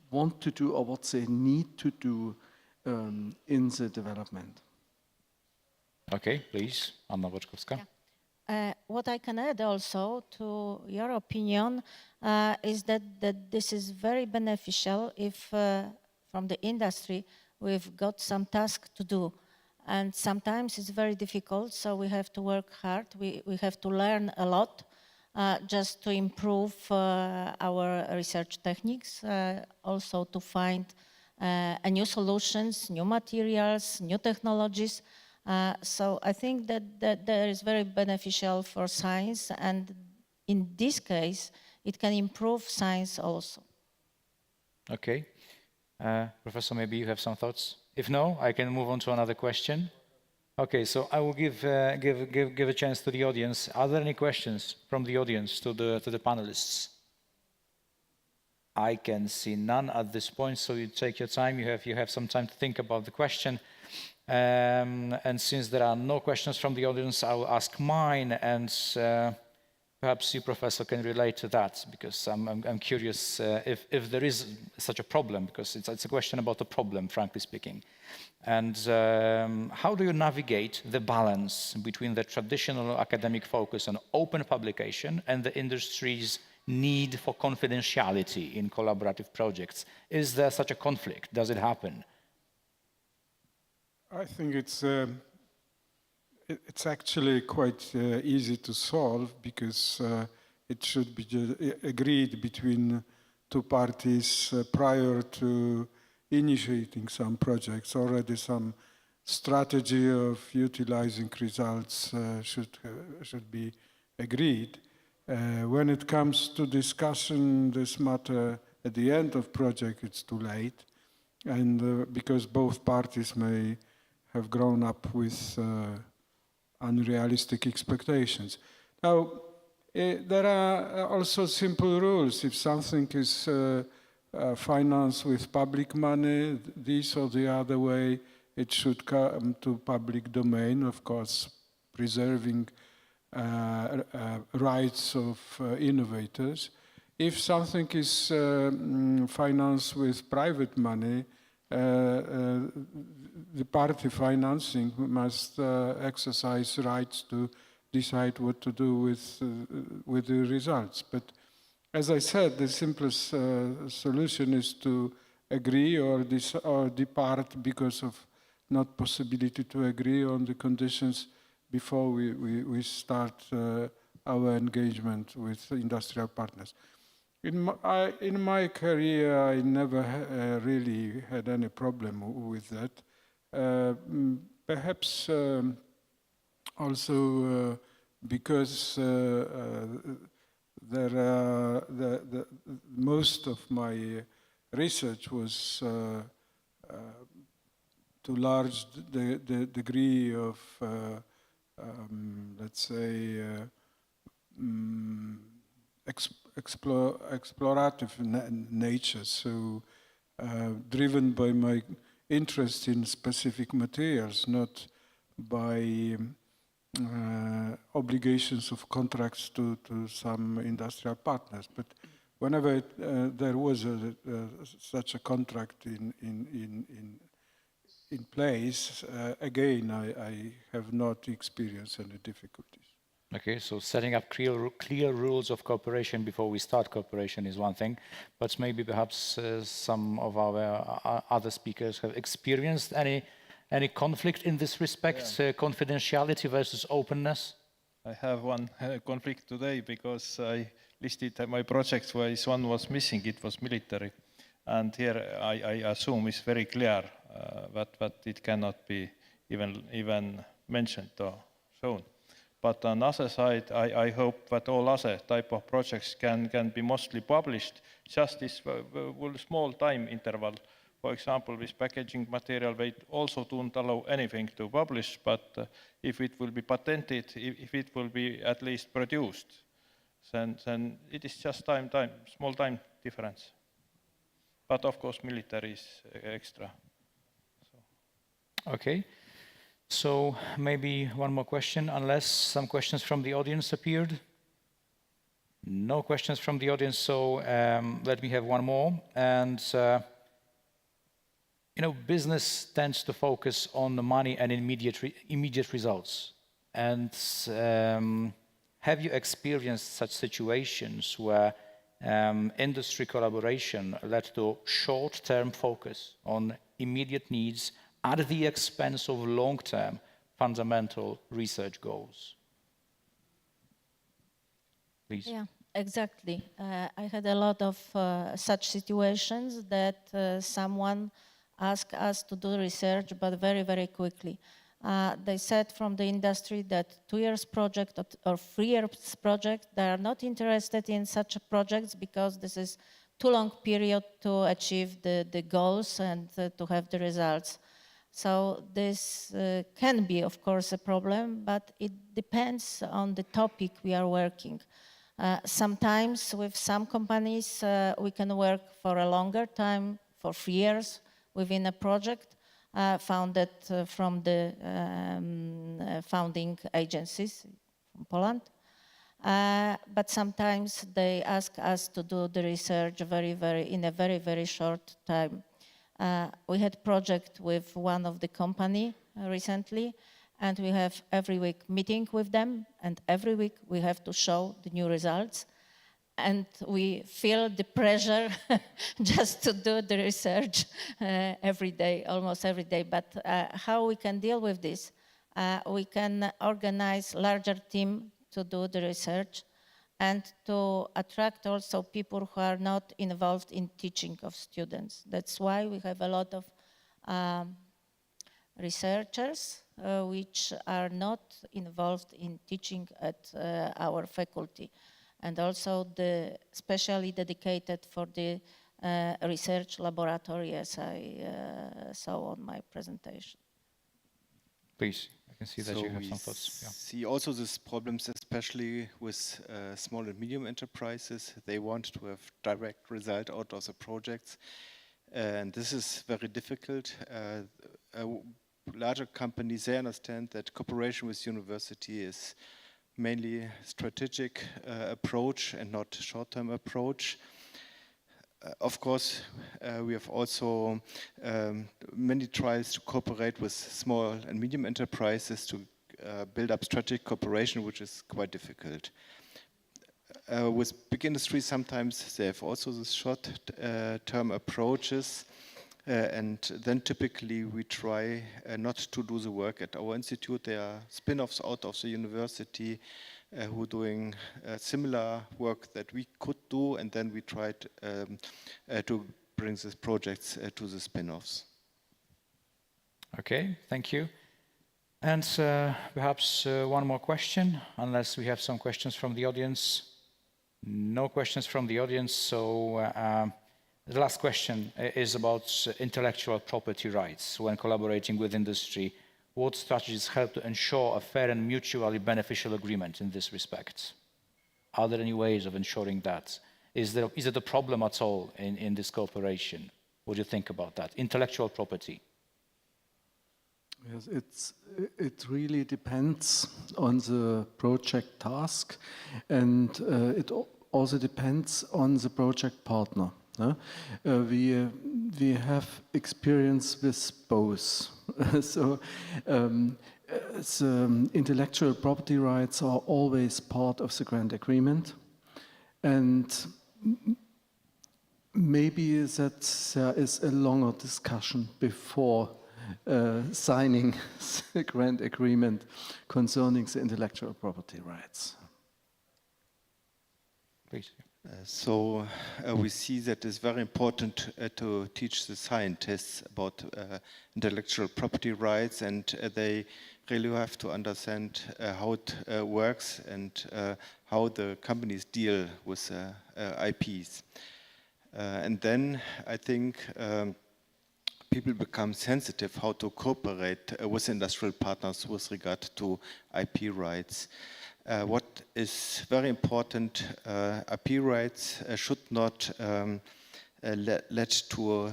want to do or what they need to do in the development. Okay, please, Anna Boczkowska. What I can add also to your opinion is that this is very beneficial if from the industry we've got some task to do. And sometimes it's very difficult, so we have to work hard. We have to learn a lot just to improve our research techniques, also to find new solutions, new materials, new technologies. So I think that there is very beneficial for science, and in this case, it can improve science also. Okay. Professor, maybe you have some thoughts? If no, I can move on to another question. Okay, so I will give a chance to the audience. Are there any questions from the audience to the panelists? I can see none at this point, so you take your time. You have some time to think about the question. And since there are no questions from the audience, I will ask mine, and perhaps you, Professor, can relate to that, because I'm curious if there is such a problem, because it's a question about a problem, frankly speaking. And how do you navigate the balance between the traditional academic focus on open publication and the industry's need for confidentiality in collaborative projects? Is there such a conflict? Does it happen? I think it's actually quite easy to solve, because it should be agreed between two parties prior to initiating some projects. Already some strategy of utilizing results should be agreed. When it comes to discussion this matter at the end of project, it's too late, and because both parties may have grown up with unrealistic expectations. Now, there are also simple rules. If something is financed with public money, this or the other way, it should come to public domain, of course, preserving rights of innovators. If something is financed with private money, the party financing must exercise rights to decide what to do with the results. But as I said, the simplest solution is to agree or depart because of not possibility to agree on the conditions before we start our engagement with industrial partners. In my career, I never really had any problem with that. Perhaps also because most of my research was to large degree of let's say explorative nature, so driven by my interest in specific materials, not by obligations of contracts to some industrial partners. But whenever there was such a contract in place, again, I have not experienced any difficulties. Okay, so setting up clear rules of cooperation before we start cooperation is one thing, but maybe perhaps some of our other speakers have experienced any Any conflict in this respect, confidentiality versus openness? I have one conflict today because I listed my projects where one was missing, it was military. And here I assume it's very clear that it cannot be even mentioned or shown. But on the other side, I hope that all other type of projects can be mostly published, just this small time interval. For example, this packaging material, they also don't allow anything to publish, but if it will be patented, if it will be at least produced, then it is just small time difference. But of course, military is extra. Okay. So maybe one more question, unless some questions from the audience appeared. No questions from the audience, so let me have one more. And you know, business tends to focus on the money and immediate results. And have you experienced such situations where industry collaboration led to short-term focus on immediate needs at the expense of long-term fundamental research goals? Please. Yeah, exactly. I had a lot of such situations that someone asked us to do research, but very, very quickly. They said from the industry that 2 years project or 3 years project, they are not interested in such projects because this is too long period to achieve the goals and to have the results. So this can be, of course, a problem, but it depends on the topic we are working. Sometimes with some companies, we can work for a longer time, for 3 years within a project founded from the founding agencies from Poland. But sometimes they ask us to do the research in a very, very short time. We had project with one of the company recently, and we have every week meeting with them, and every week we have to show the new results. And we feel the pressure just to do the research every day, almost every day. But how we can deal with this? We can organize larger team to do the research and to attract also people who are not involved in teaching of students. That's why we have a lot of researchers which are not involved in teaching at our faculty, and also especially dedicated for the research laboratory, as I saw on my presentation. Please. I can see that you have some thoughts. Yeah. See also these problems, especially with small and medium enterprises. They want to have direct result out of the projects, and this is very difficult. Larger companies, they understand that cooperation with university is mainly strategic approach and not short-term approach. Of course, we have also many trials to cooperate with small and medium enterprises to build up strategic cooperation, which is quite difficult. With big industries, sometimes they have also these short-term approaches, and then typically we try not to do the work at our institute. There are spin-offs out of the university who are doing similar work that we could do, and then we tried to bring these projects to the spin-offs. Okay, thank you. And perhaps one more question, unless we have some questions from the audience. No questions from the audience, so the last question is about intellectual property rights when collaborating with industry. What strategies help to ensure a fair and mutually beneficial agreement in this respect? Are there any ways of ensuring that? Is it a problem at all in this cooperation? What do you think about that? Intellectual property. Yes, it really depends on the project task, and it also depends on the project partner. We have experience with both. So the intellectual property rights are always part of the grant agreement, and maybe that there is a longer discussion before signing the grant agreement concerning the intellectual property rights. Please. We see that it's very important to teach the scientists about intellectual property rights, and they really have to understand how it works and how the companies deal with IPs. And then I think people become sensitive how to cooperate with industrial partners with regard to IP rights. What is very important, IP rights should not lead to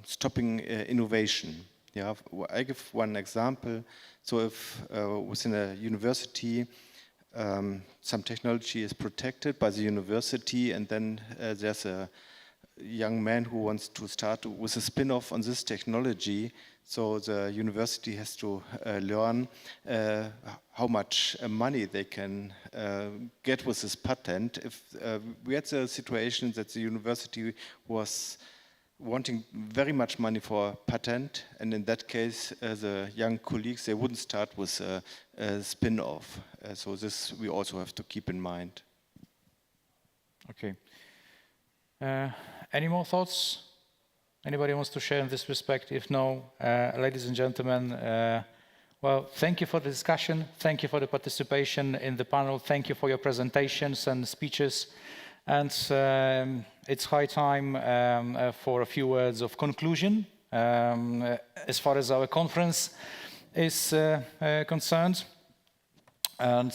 stopping innovation. Yeah, I give one example. So if within a university some technology is protected by the university, and then there's a young man who wants to start with a spin-off on this technology, so the university has to learn how much money they can get with this patent. If we had the situation that the university was wanting very much money for a patent, and in that case the young colleagues, they wouldn't start with a spin-off. So this we also have to keep in mind. Okay. Any more thoughts? Anybody wants to share in this respect? If no, ladies and gentlemen, well, thank you for the discussion. Thank you for the participation in the panel. Thank you for your presentations and speeches. And it's high time for a few words of conclusion as far as our conference is concerned. And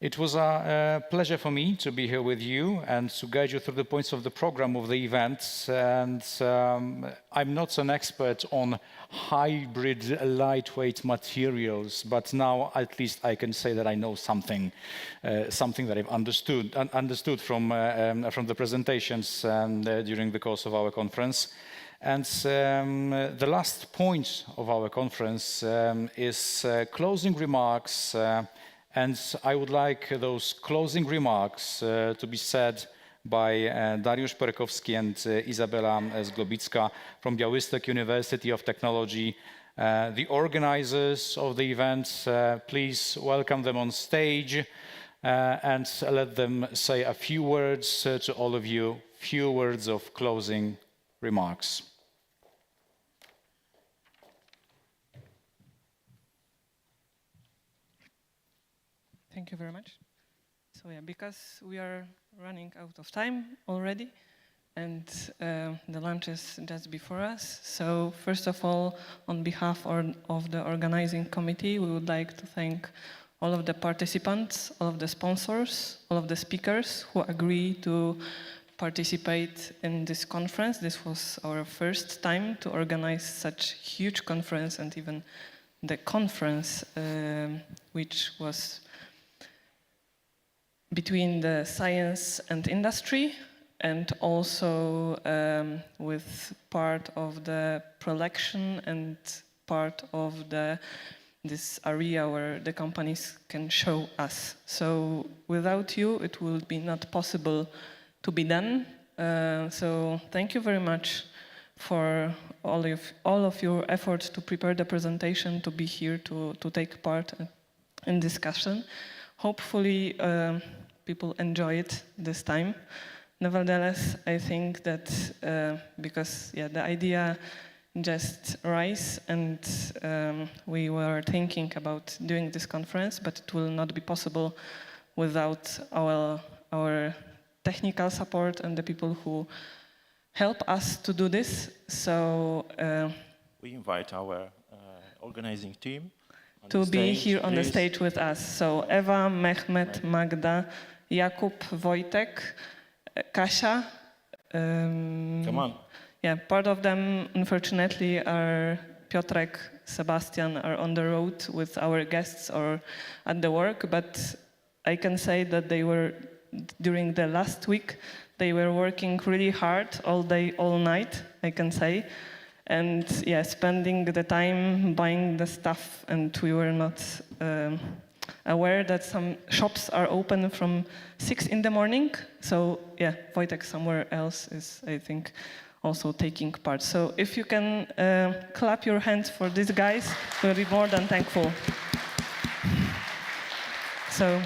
it was a pleasure for me to be here with you and to guide you through the points of the program of the event. And I'm not an expert on hybrid lightweight materials, but now at least I can say that I know something that I've understood from the presentations during the course of our conference. And the last point of our conference is closing remarks. And I would like those closing remarks to be said by Dariusz Perkowski and Izabela Zglobicka from Białystok University of Technology, the organizers of the event. Please welcome them on stage and let them say a few words to all of you, few words of closing remarks. Thank you very much. So yeah, because we are running out of time already, and the lunch is just before us. So first of all, on behalf of the organizing committee, we would like to thank all of the participants, all of the sponsors, all of the speakers who agree to participate in this conference. This was our first time to organize such huge conference, and even the conference, which was between the science and industry, and also with part of the production and part of this area where the companies can show us. So without you, it would be not possible to be done. So thank you very much for all of your efforts to prepare the presentation, to be here, to take part in discussion. Hopefully, people enjoy it this time. Nevertheless, I think that because the idea just rise, and we were thinking about doing this conference, but it will not be possible without our technical support and the people who help us to do this. So we invite our organizing team to be here on the stage with us. So Eva, Mehmet, Magda, Jakub, Wojtek, Kasia. Come on. Yeah, part of them, unfortunately, are Piotrek, Sebastian, are on the road with our guests or at the work, but I can say that they were, during the last week, they were working really hard all day, all night, I can say. And yeah, spending the time buying the stuff, and we were not aware that some shops are open from 6 in the morning. So yeah, Wojtek somewhere else is, I think, also taking part. So if you can clap your hands for these guys, we'll be more than thankful. So,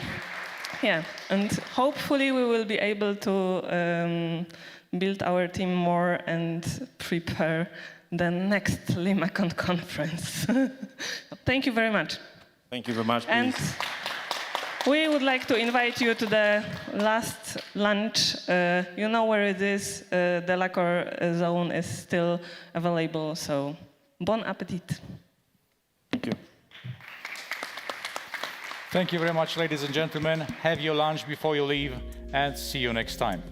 yeah, and hopefully we will be able to build our team more and prepare the next LimaCon conference. Thank you very much. Thank you very much. And we would like to invite you to the last lunch. You know where it is. The lacquer zone is still available, so bon appetit. Thank you. Thank you very much, ladies and gentlemen. Have your lunch before you leave, and see you next time.